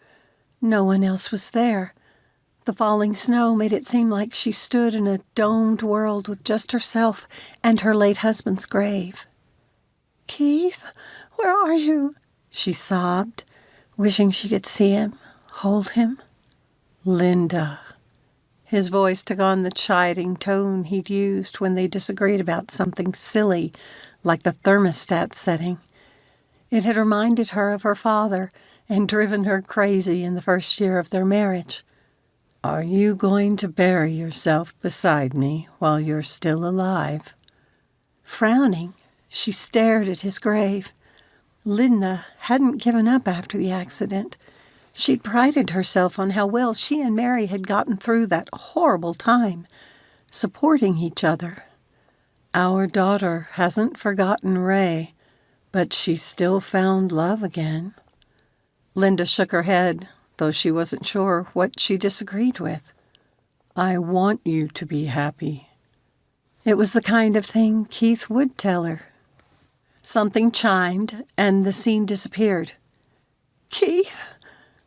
No one else was there. The falling snow made it seem like she stood in a domed world with just herself and her late husband's grave. "Keith, where are you?" she sobbed, wishing she could see him, hold him. "Linda." His voice took on the chiding tone he'd used when they disagreed about something silly, like the thermostat setting. It had reminded her of her father and driven her crazy in the first year of their marriage. "Are you going to bury yourself beside me while you're still alive?" Frowning, she stared at his grave. Linda hadn't given up after the accident. She'd prided herself on how well she and Mary had gotten through that horrible time, supporting each other. "Our daughter hasn't forgotten Ray, but she still found love again." Linda shook her head, though she wasn't sure what she disagreed with. I want you to be happy. It was the kind of thing Keith would tell her. Something chimed, and the scene disappeared. "Keith!"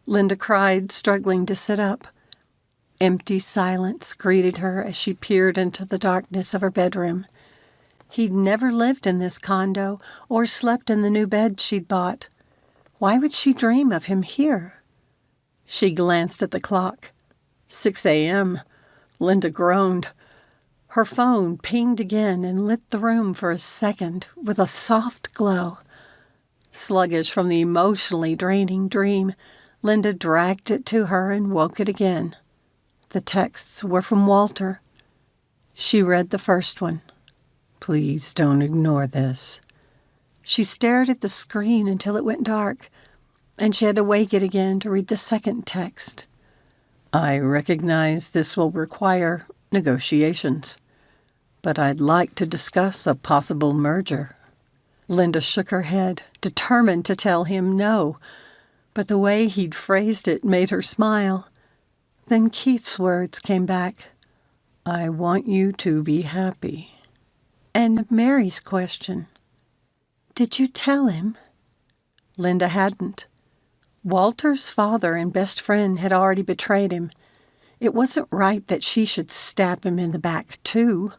Linda cried, struggling to sit up. Empty silence greeted her as she peered into the darkness of her bedroom. He'd never lived in this condo or slept in the new bed she'd bought. Why would she dream of him here? She glanced at the clock. 6 a.m. Linda groaned. Her phone pinged again and lit the room for a second with a soft glow. Sluggish from the emotionally draining dream, Linda dragged it to her and woke it again. The texts were from Walter. She read the first one. Please don't ignore this. She stared at the screen until it went dark, and she had to wake it again to read the second text. I recognize this will require negotiations, but I'd like to discuss a possible merger. Linda shook her head, determined to tell him no, but the way he'd phrased it made her smile. Then Keith's words came back. I want you to be happy. And Mary's question. Did you tell him? Linda hadn't. Walter's father and best friend had already betrayed him. It wasn't right that she should stab him in the back, too.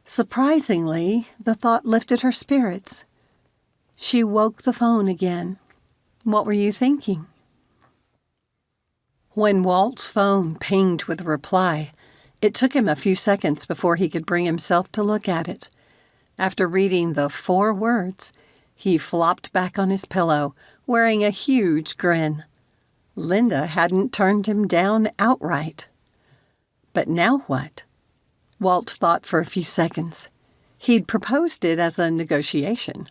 Surprisingly, the thought lifted her spirits. She woke the phone again. What were you thinking? When Walt's phone pinged with a reply, it took him a few seconds before he could bring himself to look at it. After reading the 4 words, he flopped back on his pillow, wearing a huge grin. Linda hadn't turned him down outright. But now what? Walt thought for a few seconds. He'd proposed it as a negotiation.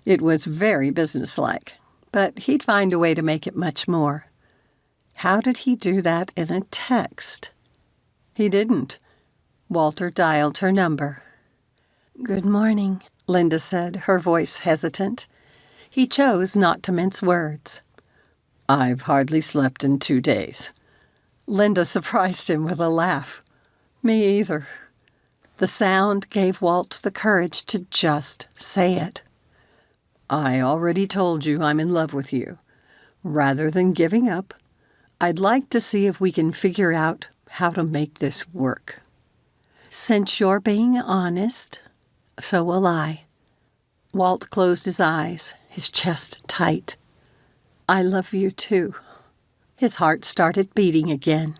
It was very businesslike, but he'd find a way to make it much more. How did he do that in a text? He didn't. Walter dialed her number. "Good morning," Linda said, her voice hesitant. He chose not to mince words. I've hardly slept in 2 days. Linda surprised him with a laugh. Me either. The sound gave Walt the courage to just say it. I already told you I'm in love with you. Rather than giving up, I'd like to see if we can figure out how to make this work. Since you're being honest, so will I. Walt closed his eyes, his chest tight. I love you too. His heart started beating again.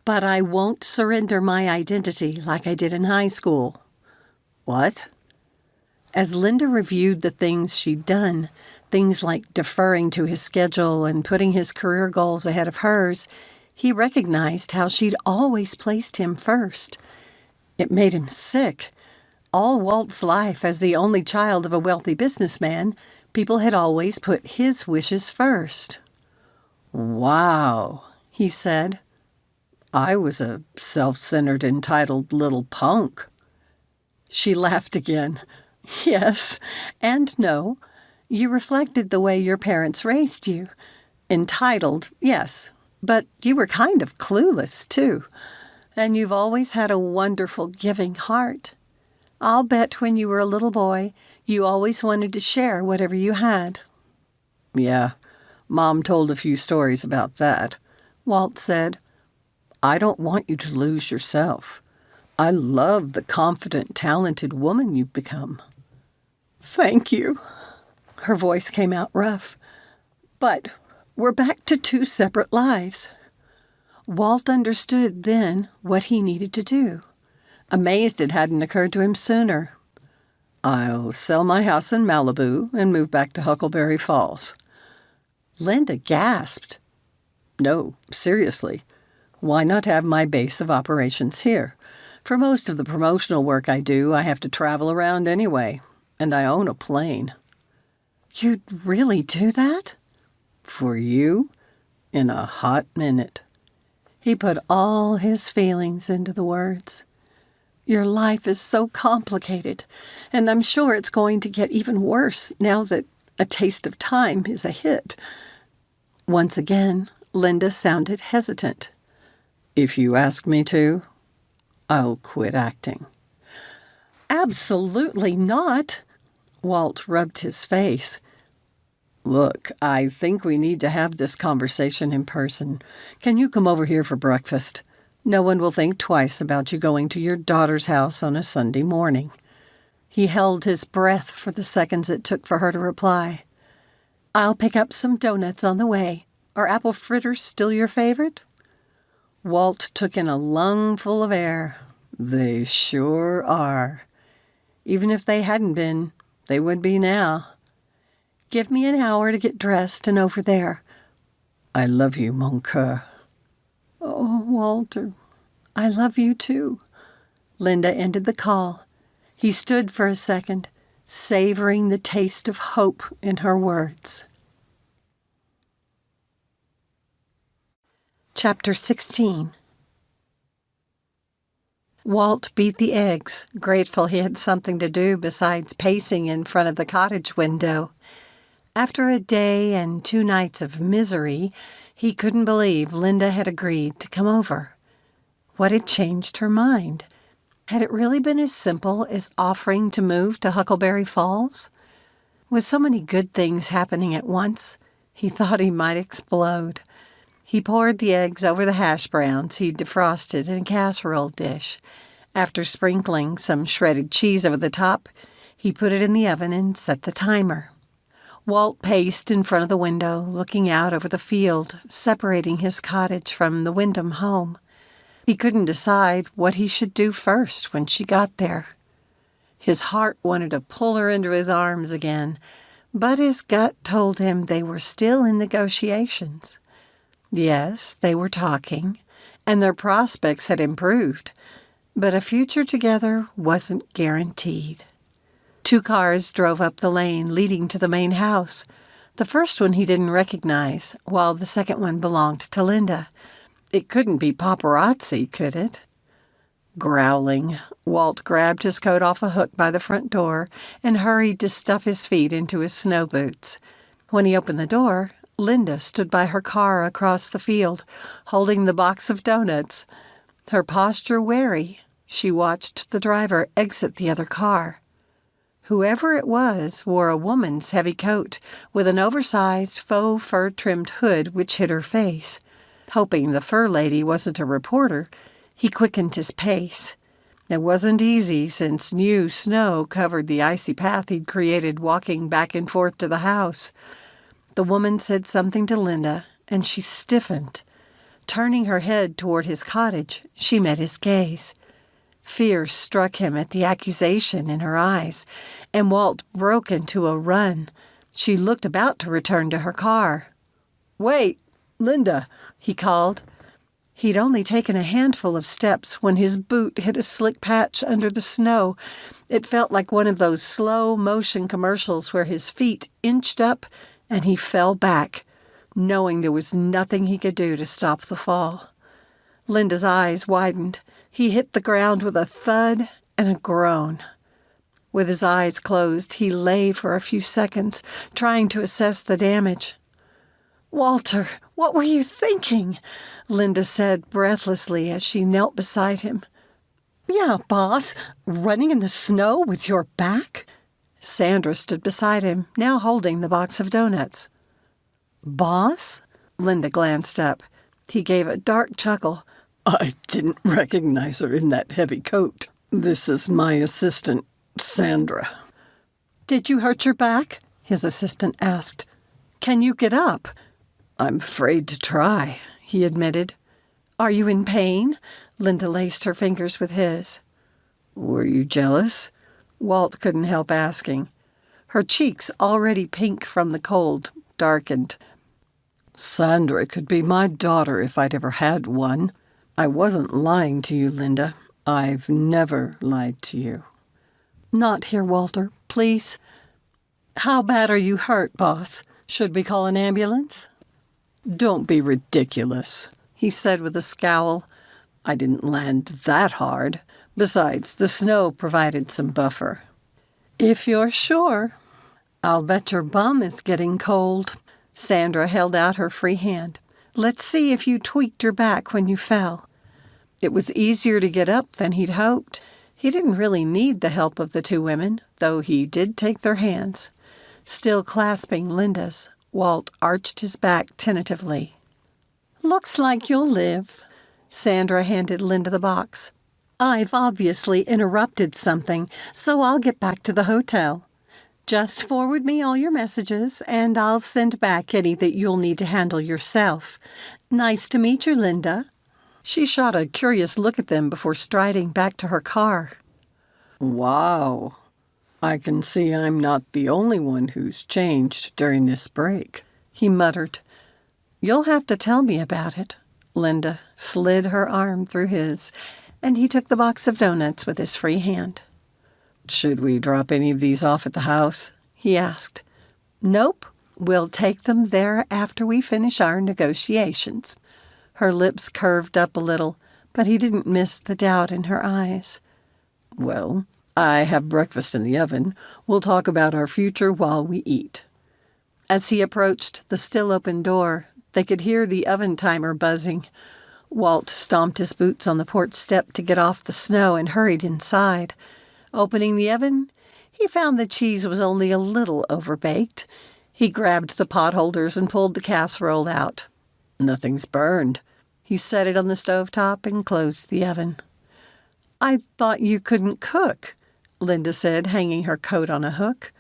But I won't surrender my identity like I did in high school. What? As Linda reviewed the things she'd done, things like deferring to his schedule and putting his career goals ahead of hers, he recognized how she'd always placed him first. It made him sick. All Walt's life as the only child of a wealthy businessman, people had always put his wishes first. Wow, he said. I was a self-centered, entitled little punk. She laughed again. Yes, and no. You reflected the way your parents raised you. Entitled, yes, but you were kind of clueless, too. And you've always had a wonderful, giving heart. I'll bet when you were a little boy, you always wanted to share whatever you had. Yeah, Mom told a few stories about that. Walt said, I don't want you to lose yourself. I love the confident, talented woman you've become. Thank you. Her voice came out rough. But we're back to 2 separate lives. Walt understood then what he needed to do. Amazed it hadn't occurred to him sooner. I'll sell my house in Malibu and move back to Huckleberry Falls. Linda gasped. No, seriously. Why not have my base of operations here? For most of the promotional work I do, I have to travel around anyway, and I own a plane. You'd really do that? For you? In a hot minute. He put all his feelings into the words. Your life is so complicated, and I'm sure it's going to get even worse now that A Taste of Time is a hit. Once again, Linda sounded hesitant. If you ask me to, I'll quit acting. Absolutely not. Walt rubbed his face. Look, I think we need to have this conversation in person. Can you come over here for breakfast? No one will think twice about you going to your daughter's house on a Sunday morning. He held his breath for the seconds it took for her to reply. I'll pick up some donuts on the way. Are apple fritters still your favorite? Walt took in a lungful of air. They sure are. Even if they hadn't been, they would be now. Give me an hour to get dressed and over there. I love you, mon coeur. Oh, Walter, I love you too. Linda ended the call. He stood for a second, savoring the taste of hope in her words. Chapter 16. Walt beat the eggs, grateful he had something to do besides pacing in front of the cottage window. After a day and 2 nights of misery, he couldn't believe Linda had agreed to come over. What had changed her mind? Had it really been as simple as offering to move to Huckleberry Falls? With so many good things happening at once, he thought he might explode. He poured the eggs over the hash browns he'd defrosted in a casserole dish. After sprinkling some shredded cheese over the top, he put it in the oven and set the timer. Walt paced in front of the window, looking out over the field, separating his cottage from the Wyndham home. He couldn't decide what he should do first when she got there. His heart wanted to pull her into his arms again, but his gut told him they were still in negotiations. Yes, they were talking, and their prospects had improved, but a future together wasn't guaranteed. 2 cars drove up the lane leading to the main house. The first one he didn't recognize, while the second one belonged to Linda. It couldn't be paparazzi, could it? Growling, Walt grabbed his coat off a hook by the front door and hurried to stuff his feet into his snow boots. When he opened the door, Linda stood by her car across the field, holding the box of donuts. Her posture wary, she watched the driver exit the other car. Whoever it was wore a woman's heavy coat with an oversized faux fur-trimmed hood which hid her face. Hoping the fur lady wasn't a reporter, he quickened his pace. It wasn't easy since new snow covered the icy path he'd created walking back and forth to the house. The woman said something to Linda, and she stiffened. Turning her head toward his cottage, she met his gaze. Fear struck him at the accusation in her eyes, and Walt broke into a run. She looked about to return to her car. "Wait, Linda," he called. He'd only taken a handful of steps when his boot hit a slick patch under the snow. It felt like one of those slow-motion commercials where his feet inched up and he fell back, knowing there was nothing he could do to stop the fall. Linda's eyes widened. He hit the ground with a thud and a groan. With his eyes closed, he lay for a few seconds, trying to assess the damage. "Walter, what were you thinking?" Linda said breathlessly as she knelt beside him. "Yeah, boss, running in the snow with your back?" Sandra stood beside him, now holding the box of donuts. "Boss?" Linda glanced up. He gave a dark chuckle. "I didn't recognize her in that heavy coat. This is my assistant, Sandra." "Did you hurt your back?" his assistant asked. "Can you get up?" "I'm afraid to try," he admitted. "Are you in pain?" Linda laced her fingers with his. "Were you jealous?" Walt couldn't help asking. Her cheeks, already pink from the cold, darkened. "Sandra could be my daughter if I'd ever had one. I wasn't lying to you, Linda. I've never lied to you." "Not here, Walter, please." "How bad are you hurt, boss? Should we call an ambulance?" "Don't be ridiculous," he said with a scowl. "I didn't land that hard. Besides, the snow provided some buffer." "If you're sure. I'll bet your bum is getting cold." Sandra held out her free hand. "Let's see if you tweaked your back when you fell." It was easier to get up than he'd hoped. He didn't really need the help of the two women, though he did take their hands. Still clasping Linda's, Walt arched his back tentatively. Looks like you'll live. Sandra handed Linda the box. I've obviously interrupted something, so I'll get back to the hotel. Just forward me all your messages, and I'll send back any that you'll need to handle yourself. Nice to meet you, Linda. She shot a curious look at them before striding back to her car. Wow. I can see I'm not the only one who's changed during this break, he muttered. You'll have to tell me about it. Linda slid her arm through his, and he took the box of donuts with his free hand. Should we drop any of these off at the house? He asked. Nope. We'll take them there after we finish our negotiations. Her lips curved up a little, but he didn't miss the doubt in her eyes. Well, I have breakfast in the oven. We'll talk about our future while we eat. As he approached the still-open door, they could hear the oven timer buzzing. Walt stomped his boots on the porch step to get off the snow and hurried inside. Opening the oven, he found the cheese was only a little overbaked. He grabbed the potholders and pulled the casserole out. Nothing's burned. He set it on the stovetop and closed the oven. I thought you couldn't cook, Linda said, hanging her coat on a hook.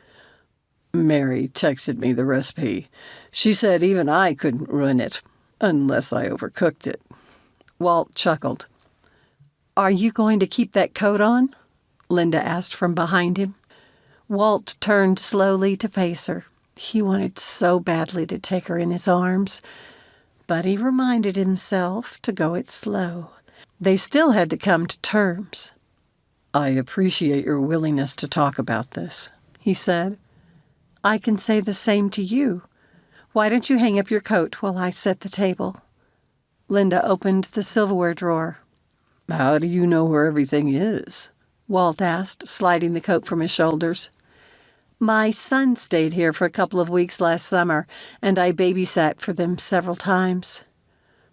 Mary texted me the recipe. She said even I couldn't ruin it, unless I overcooked it. Walt chuckled. Are you going to keep that coat on? Linda asked from behind him. Walt turned slowly to face her. He wanted so badly to take her in his arms, but he reminded himself to go it slow. They still had to come to terms. I appreciate your willingness to talk about this, he said. I can say the same to you. Why don't you hang up your coat while I set the table? Linda opened the silverware drawer. How do you know where everything is? Walt asked, sliding the coat from his shoulders. My son stayed here for a couple of weeks last summer, and I babysat for them several times.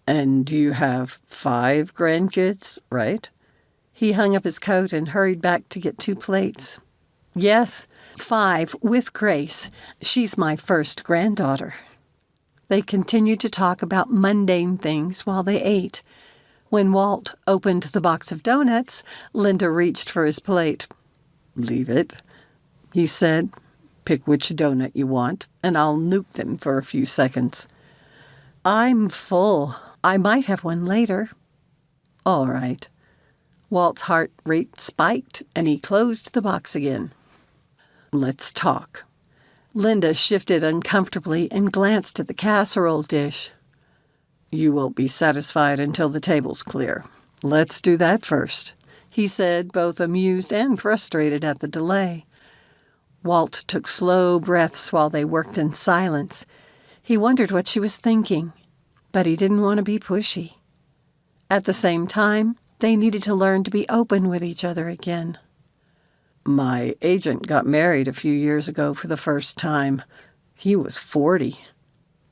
And you have 5 grandkids, right? He hung up his coat and hurried back to get 2 plates. Yes, 5 with Grace. She's my first granddaughter. They continued to talk about mundane things while they ate. When Walt opened the box of donuts, Linda reached for his plate. Leave it, he said. Pick which donut you want, and I'll nuke them for a few seconds. I'm full. I might have one later. All right. Walt's heart rate spiked, and he closed the box again. Let's talk. Linda shifted uncomfortably and glanced at the casserole dish. You won't be satisfied until the table's clear. Let's do that first, he said, both amused and frustrated at the delay. Walt took slow breaths while they worked in silence. He wondered what she was thinking, but he didn't want to be pushy. At the same time, they needed to learn to be open with each other again. My agent got married a few years ago for the first time. He was 40.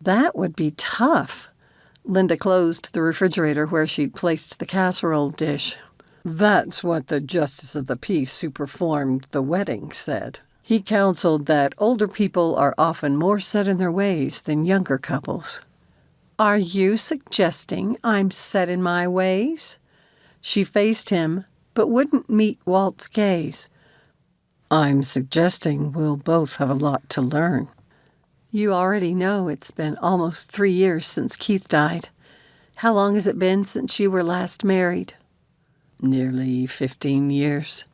That would be tough. Linda closed the refrigerator where she'd placed the casserole dish. That's what the justice of the peace who performed the wedding said. He counseled that older people are often more set in their ways than younger couples. Are you suggesting I'm set in my ways? She faced him, but wouldn't meet Walt's gaze. I'm suggesting we'll both have a lot to learn. You already know it's been almost 3 years since Keith died. How long has it been since you were last married? Nearly 15 years.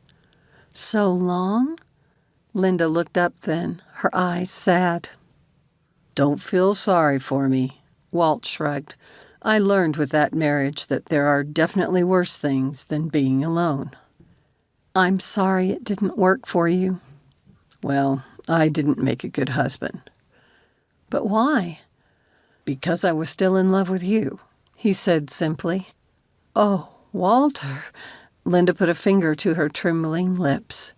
So long? Linda looked up then, her eyes sad. Don't feel sorry for me, Walt shrugged. I learned with that marriage that there are definitely worse things than being alone. I'm sorry it didn't work for you. Well, I didn't make a good husband. But why? Because I was still in love with you, he said simply. Oh, Walter. Linda put a finger to her trembling lips.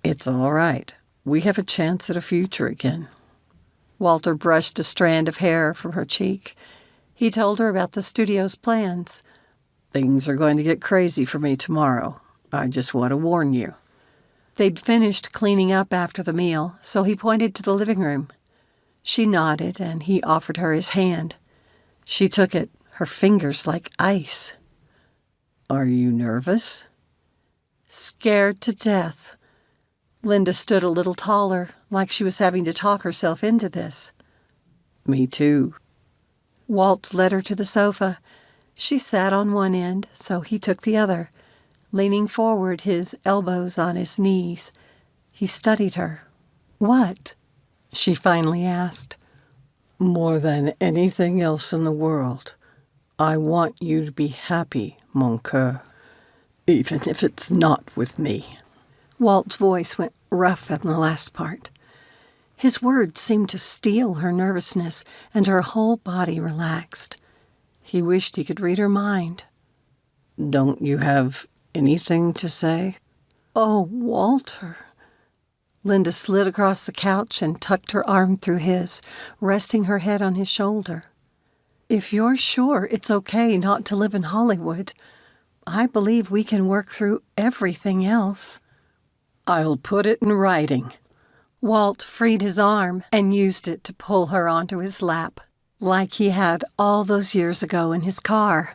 It's all right. We have a chance at a future again. Walter brushed a strand of hair from her cheek. He told her about the studio's plans. Things are going to get crazy for me tomorrow. I just want to warn you. They'd finished cleaning up after the meal, so he pointed to the living room. She nodded, and he offered her his hand. She took it, her fingers like ice. Are you nervous? Scared to death. Linda stood a little taller, like she was having to talk herself into this. Me too. Walt led her to the sofa. She sat on one end, so he took the other, leaning forward, his elbows on his knees. He studied her. "What?" she finally asked. More than anything else in the world, I want you to be happy, mon cœur, even if it's not with me. Walt's voice went rough in the last part. His words seemed to steel her nervousness, and her whole body relaxed. He wished he could read her mind. Don't you have anything to say? "Oh, Walter." Linda slid across the couch and tucked her arm through his, resting her head on his shoulder. "If you're sure it's okay not to live in Hollywood, I believe we can work through everything else." I'll put it in writing. Walt freed his arm and used it to pull her onto his lap, like he had all those years ago in his car.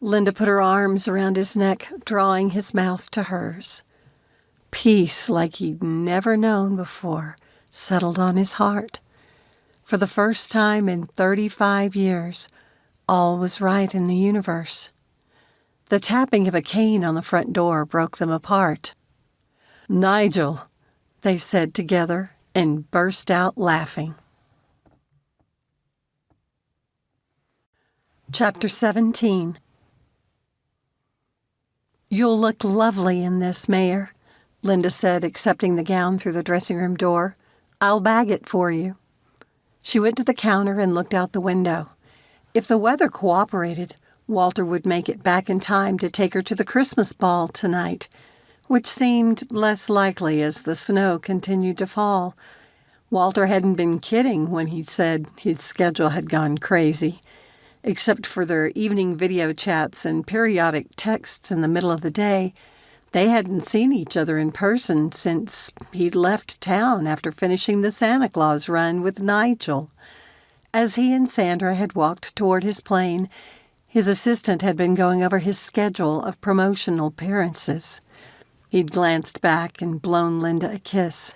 Linda put her arms around his neck, drawing his mouth to hers. Peace like he'd never known before settled on his heart. For the first time in 35 years, all was right in the universe. The tapping of a cane on the front door broke them apart. "Nigel," they said together, and burst out laughing. Chapter 17. "You'll look lovely in this, Mayor," Linda said, accepting the gown through the dressing room door. "I'll bag it for you." She went to the counter and looked out the window. If the weather cooperated, Walter would make it back in time to take her to the Christmas ball tonight, which seemed less likely as the snow continued to fall. Walter hadn't been kidding when he said his schedule had gone crazy. Except for their evening video chats and periodic texts in the middle of the day, they hadn't seen each other in person since he'd left town after finishing the Santa Claus run with Nigel. As he and Sandra had walked toward his plane, his assistant had been going over his schedule of promotional appearances. He'd glanced back and blown Linda a kiss.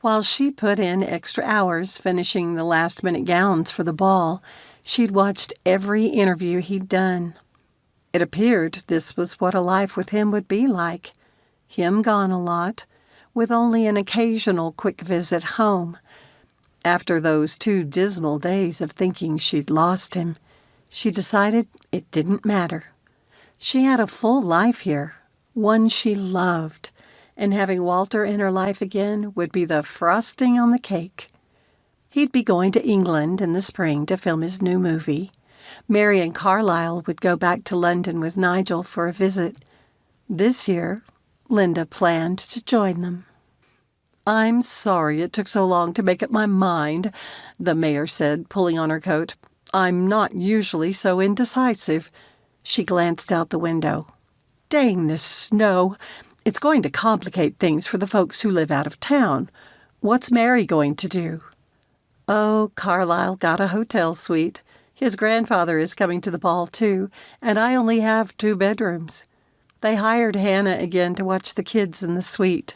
While she put in extra hours finishing the last-minute gowns for the ball, she'd watched every interview he'd done. It appeared this was what a life with him would be like. Him gone a lot, with only an occasional quick visit home. After those 2 dismal days of thinking she'd lost him, she decided it didn't matter. She had a full life here, one she loved, and having Walter in her life again would be the frosting on the cake. He'd be going to England in the spring to film his new movie. Mary and Carlisle would go back to London with Nigel for a visit. This year, Linda planned to join them. "I'm sorry it took so long to make up my mind," the mayor said, pulling on her coat. "I'm not usually so indecisive." She glanced out the window. "Dang this snow. It's going to complicate things for the folks who live out of town. What's Mary going to do?" "Oh, Carlisle got a hotel suite. His grandfather is coming to the ball, too, and I only have 2 bedrooms. They hired Hannah again to watch the kids in the suite."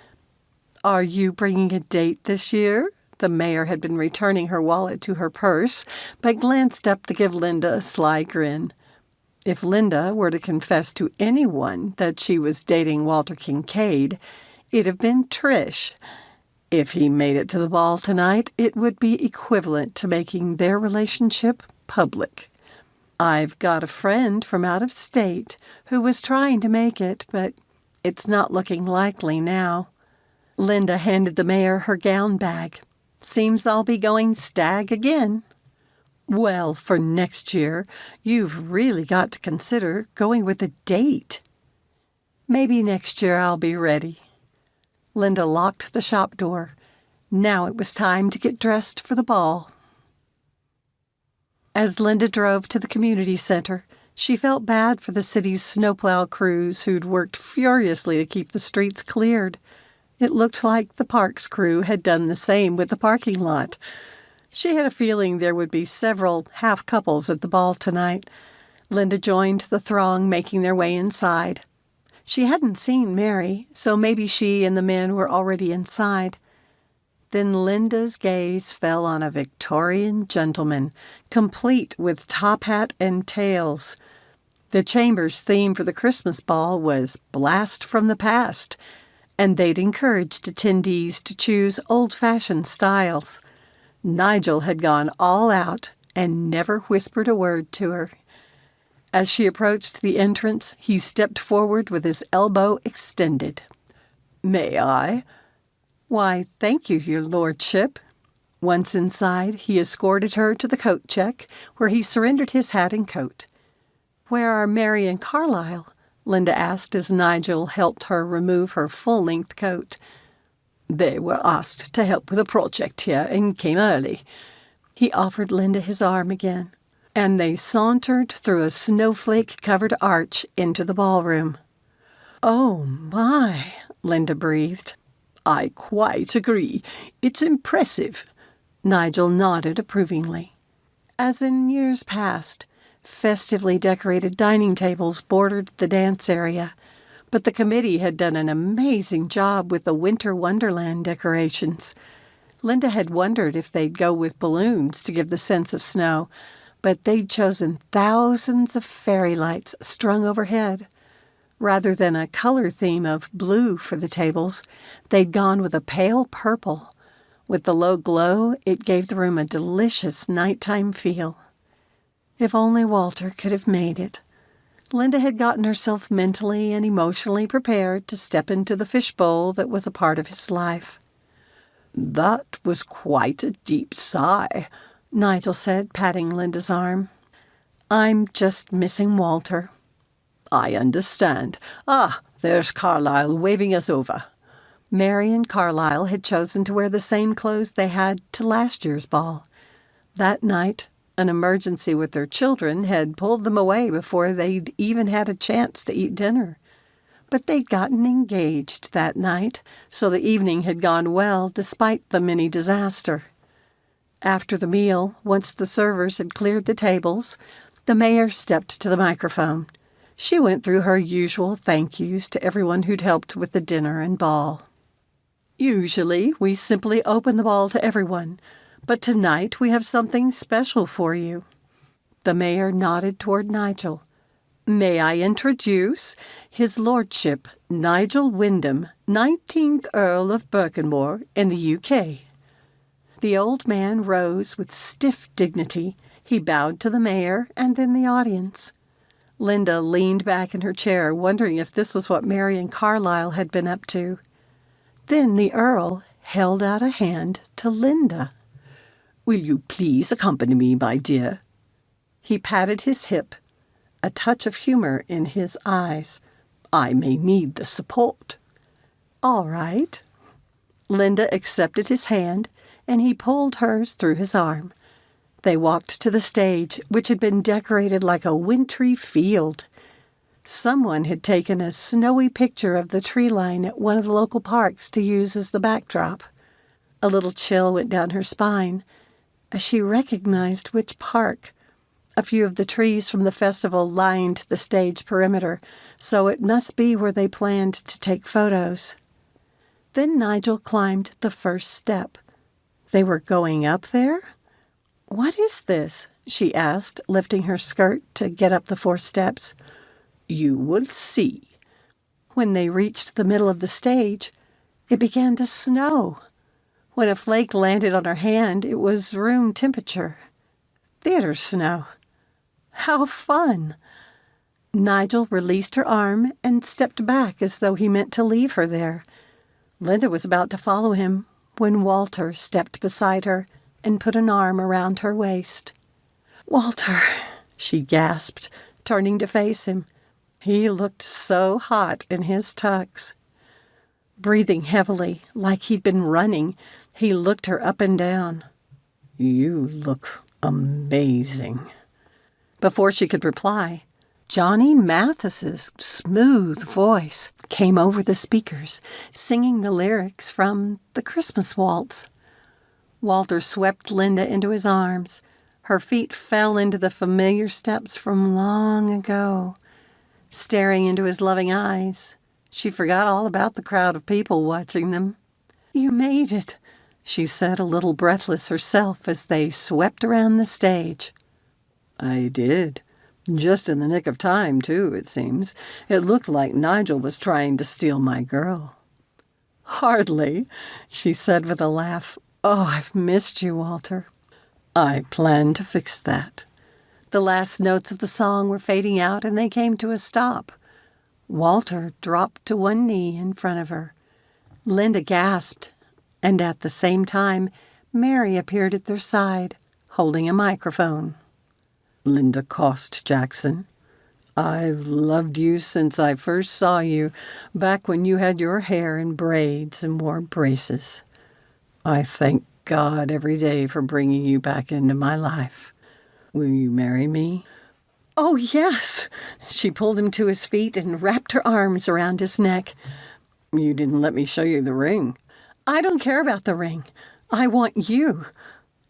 "Are you bringing a date this year?" The mayor had been returning her wallet to her purse, but glanced up to give Linda a sly grin. If Linda were to confess to anyone that she was dating Walter Kinkade, it'd have been Trish. If he made it to the ball tonight, it would be equivalent to making their relationship public. "I've got a friend from out of state who was trying to make it, but it's not looking likely now." Linda handed the mayor her gown bag. "Seems I'll be going stag again." "Well, for next year, you've really got to consider going with a date." "Maybe next year I'll be ready." Linda locked the shop door. Now it was time to get dressed for the ball. As Linda drove to the community center, She felt bad for the city's snowplow crews who'd worked furiously to keep the streets cleared. It looked like the parks crew had done the same with the parking lot. She had a feeling there would be several half-couples at the ball tonight. Linda joined the throng making their way inside. She hadn't seen Mary, so maybe she and the men were already inside. Then Linda's gaze fell on a Victorian gentleman, complete with top hat and tails. The chamber's theme for the Christmas ball was Blast from the Past, and they'd encouraged attendees to choose old-fashioned styles. Nigel had gone all out and never whispered a word to her. As she approached the entrance, he stepped forward with his elbow extended. "May I?" "Why, thank you, your lordship." Once inside, he escorted her to the coat check, where he surrendered his hat and coat. "Where are Mary and Carlyle?" Linda asked as Nigel helped her remove her full-length coat. "They were asked to help with a project here and came early." He offered Linda his arm again, and they sauntered through a snowflake-covered arch into the ballroom. "Oh, my," Linda breathed. "I quite agree. It's impressive." Nigel nodded approvingly. As in years past, festively decorated dining tables bordered the dance area, but the committee had done an amazing job with the Winter Wonderland decorations. Linda had wondered if they'd go with balloons to give the sense of snow, but they'd chosen thousands of fairy lights strung overhead. Rather than a color theme of blue for the tables, they'd gone with a pale purple. With the low glow, it gave the room a delicious nighttime feel. If only Walter could have made it. Linda had gotten herself mentally and emotionally prepared to step into the fishbowl that was a part of his life. "That was quite a deep sigh," Nigel said, patting Linda's arm. "I'm just missing Walter." "I understand. Ah, there's Carlyle waving us over." Mary and Carlyle had chosen to wear the same clothes they had to last year's ball. That night, an emergency with their children had pulled them away before they'd even had a chance to eat dinner. But they'd gotten engaged that night, so the evening had gone well despite the mini disaster. After the meal, once the servers had cleared the tables, the mayor stepped to the microphone. She went through her usual thank yous to everyone who'd helped with the dinner and ball. "Usually, we simply open the ball to everyone, but tonight we have something special for you." The mayor nodded toward Nigel. "May I introduce His Lordship Nigel Wyndham, 19th Earl of Berkenmore in the UK." The old man rose with stiff dignity. He bowed to the mayor and then the audience. Linda leaned back in her chair, wondering if this was what Mary and Carlyle had been up to. Then the Earl held out a hand to Linda. "Will you please accompany me, my dear?" He patted his hip, a touch of humor in his eyes. "I may need the support." "All right." Linda accepted his hand, and he pulled hers through his arm. They walked to the stage, which had been decorated like a wintry field. Someone had taken a snowy picture of the tree line at one of the local parks to use as the backdrop. A little chill went down her spine as she recognized which park. A few of the trees from the festival lined the stage perimeter, so it must be where they planned to take photos. Then Nigel climbed the first step. They were going up there? "What is this?" she asked, lifting her skirt to get up the 4 steps. "You will see." When they reached the middle of the stage, it began to snow. When a flake landed on her hand, it was room temperature. Theater snow. How fun! Nigel released her arm and stepped back as though he meant to leave her there. Linda was about to follow him when Walter stepped beside her and put an arm around her waist. "Walter," she gasped, turning to face him. He looked so hot in his tux. Breathing heavily, like he'd been running, he looked her up and down. "You look amazing." Before she could reply, Johnny Mathis's smooth voice came over the speakers, singing the lyrics from the Christmas Waltz. Walter swept Linda into his arms. Her feet fell into the familiar steps from long ago. Staring into his loving eyes, she forgot all about the crowd of people watching them. "You made it," she said, a little breathless herself as they swept around the stage. I did. Just in the nick of time, too, it seems. It looked like Nigel was trying to steal my girl. "Hardly," she said with a laugh. "Oh, I've missed you, Walter." I plan to fix that. The last notes of the song were fading out, and they came to a stop. Walter dropped to one knee in front of her. Linda gasped, and at the same time, Mary appeared at their side, holding a microphone. Linda Cost Jackson, I've loved you since I first saw you, back when you had your hair in braids and wore braces. I thank God every day for bringing you back into my life. Will you marry me? "Oh, yes." She pulled him to his feet and wrapped her arms around his neck. You didn't let me show you the ring. "I don't care about the ring. I want you."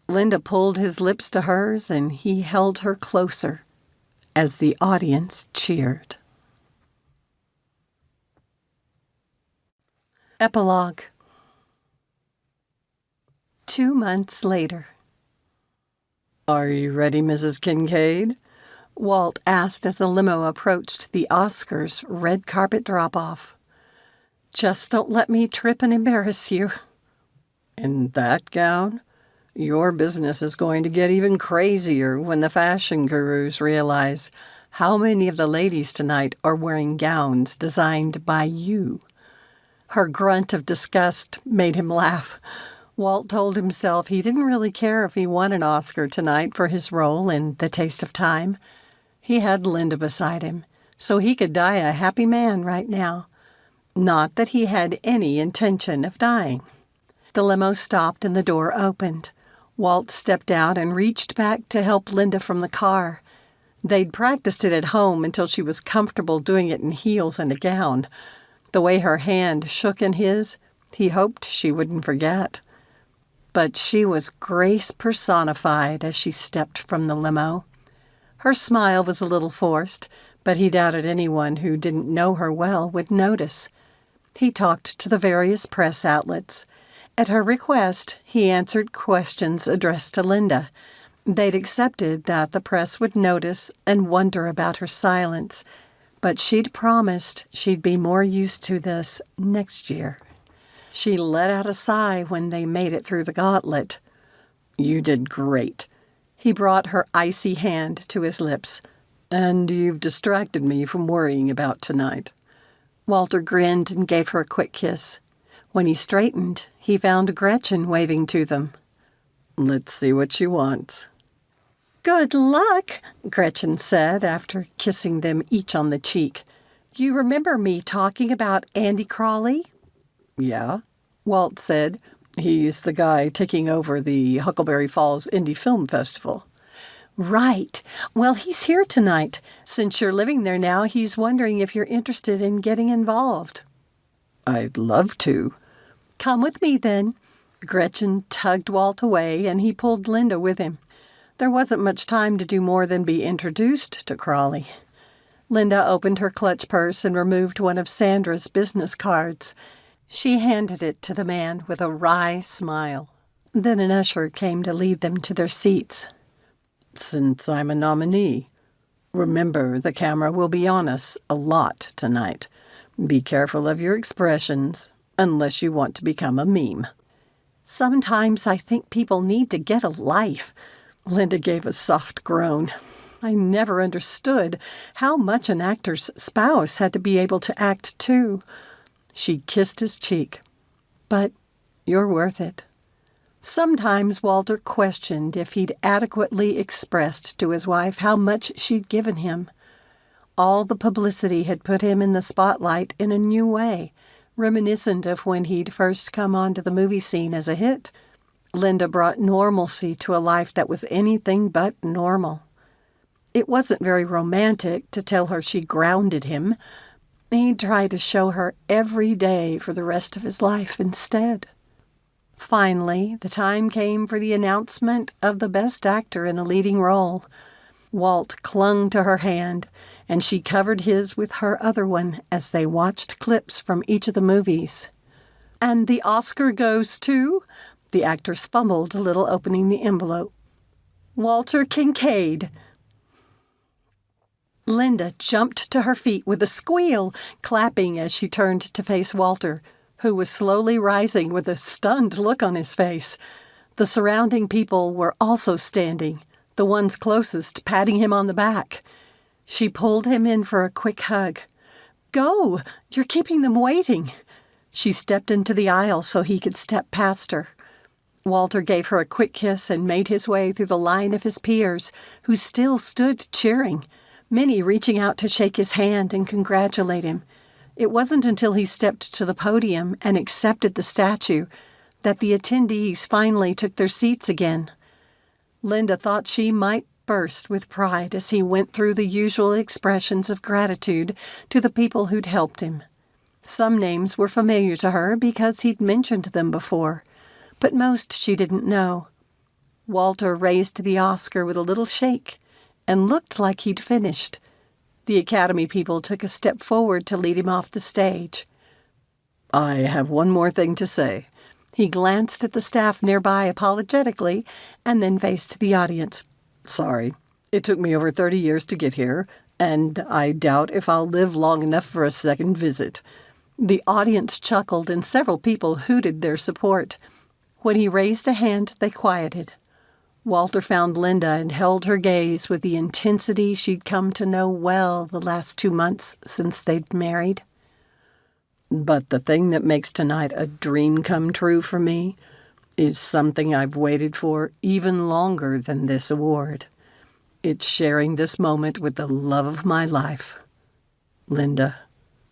Linda pulled his lips to hers, and he held her closer as the audience cheered. Epilogue. 2 months later. Are you ready, Mrs. Kinkade? Walt asked as the limo approached the Oscars' red carpet drop-off. "Just don't let me trip and embarrass you." In that gown? Your business is going to get even crazier when the fashion gurus realize how many of the ladies tonight are wearing gowns designed by you. Her grunt of disgust made him laugh. Walt told himself he didn't really care if he won an Oscar tonight for his role in The Taste of Time. He had Linda beside him, so he could die a happy man right now. Not that he had any intention of dying. The limo stopped and the door opened. Walt stepped out and reached back to help Linda from the car. They'd practiced it at home until she was comfortable doing it in heels and a gown. The way her hand shook in his, he hoped she wouldn't forget. But she was grace personified as she stepped from the limo. Her smile was a little forced, but he doubted anyone who didn't know her well would notice. He talked to the various press outlets. At her request, he answered questions addressed to Linda. They'd accepted that the press would notice and wonder about her silence, but she'd promised she'd be more used to this next year. She let out a sigh when they made it through the gauntlet. You did great. He brought her icy hand to his lips. And you've distracted me from worrying about tonight. Walter grinned and gave her a quick kiss. When he straightened, he found Gretchen waving to them. Let's see what she wants. "Good luck," Gretchen said after kissing them each on the cheek. "You remember me talking about Andy Crawley?" Yeah, Walt said. He's the guy taking over the Huckleberry Falls Indie Film Festival. Right. Well, he's here tonight. Since you're living there now, he's wondering if you're interested in getting involved. I'd love to. Come with me, then. Gretchen tugged Walt away, and he pulled Linda with him. There wasn't much time to do more than be introduced to Crawley. Linda opened her clutch purse and removed one of Sandra's business cards. She handed it to the man with a wry smile. Then an usher came to lead them to their seats. Since I'm a nominee, remember the camera will be on us a lot tonight. Be careful of your expressions, unless you want to become a meme. Sometimes I think people need to get a life. Linda gave a soft groan. I never understood how much an actor's spouse had to be able to act too. She kissed his cheek. But you're worth it. Sometimes Walter questioned if he'd adequately expressed to his wife how much she'd given him. All the publicity had put him in the spotlight in a new way, reminiscent of when he'd first come onto the movie scene as a hit. Linda brought normalcy to a life that was anything but normal. It wasn't very romantic to tell her she grounded him. He'd try to show her every day for the rest of his life instead. Finally, the time came for the announcement of the best actor in a leading role. Walt clung to her hand, and she covered his with her other one as they watched clips from each of the movies. "And the Oscar goes to?" The actress fumbled a little, opening the envelope. "Walter Kinkade." Linda jumped to her feet with a squeal, clapping as she turned to face Walter, who was slowly rising with a stunned look on his face. The surrounding people were also standing, the ones closest patting him on the back. She pulled him in for a quick hug. "Go! You're keeping them waiting." She stepped into the aisle so he could step past her. Walter gave her a quick kiss and made his way through the line of his peers, who still stood cheering, many reaching out to shake his hand and congratulate him. It wasn't until he stepped to the podium and accepted the statue that the attendees finally took their seats again. Linda thought she might burst with pride as he went through the usual expressions of gratitude to the people who'd helped him. Some names were familiar to her because he'd mentioned them before, but most she didn't know. Walter raised the Oscar with a little shake and looked like he'd finished. The Academy people took a step forward to lead him off the stage. "I have one more thing to say." He glanced at the staff nearby apologetically and then faced the audience. "Sorry, it took me over 30 years to get here, and I doubt if I'll live long enough for a second visit." The audience chuckled and several people hooted their support. When he raised a hand, they quieted. Walter found Linda and held her gaze with the intensity she'd come to know well the last 2 months since they'd married. "But the thing that makes tonight a dream come true for me is something I've waited for even longer than this award. It's sharing this moment with the love of my life. Linda,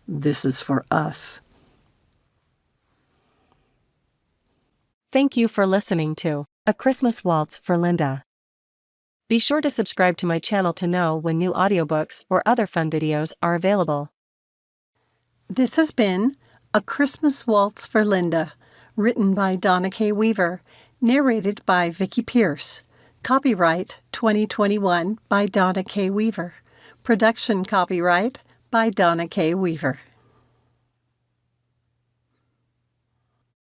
this is for us." Thank you for listening to A Christmas Waltz for Linda. Be sure to subscribe to my channel to know when new audiobooks or other fun videos are available. This has been A Christmas Waltz for Linda, written by Donna K. Weaver, narrated by Vicki Pierce. Copyright 2021 by Donna K. Weaver. Production copyright by Donna K. Weaver.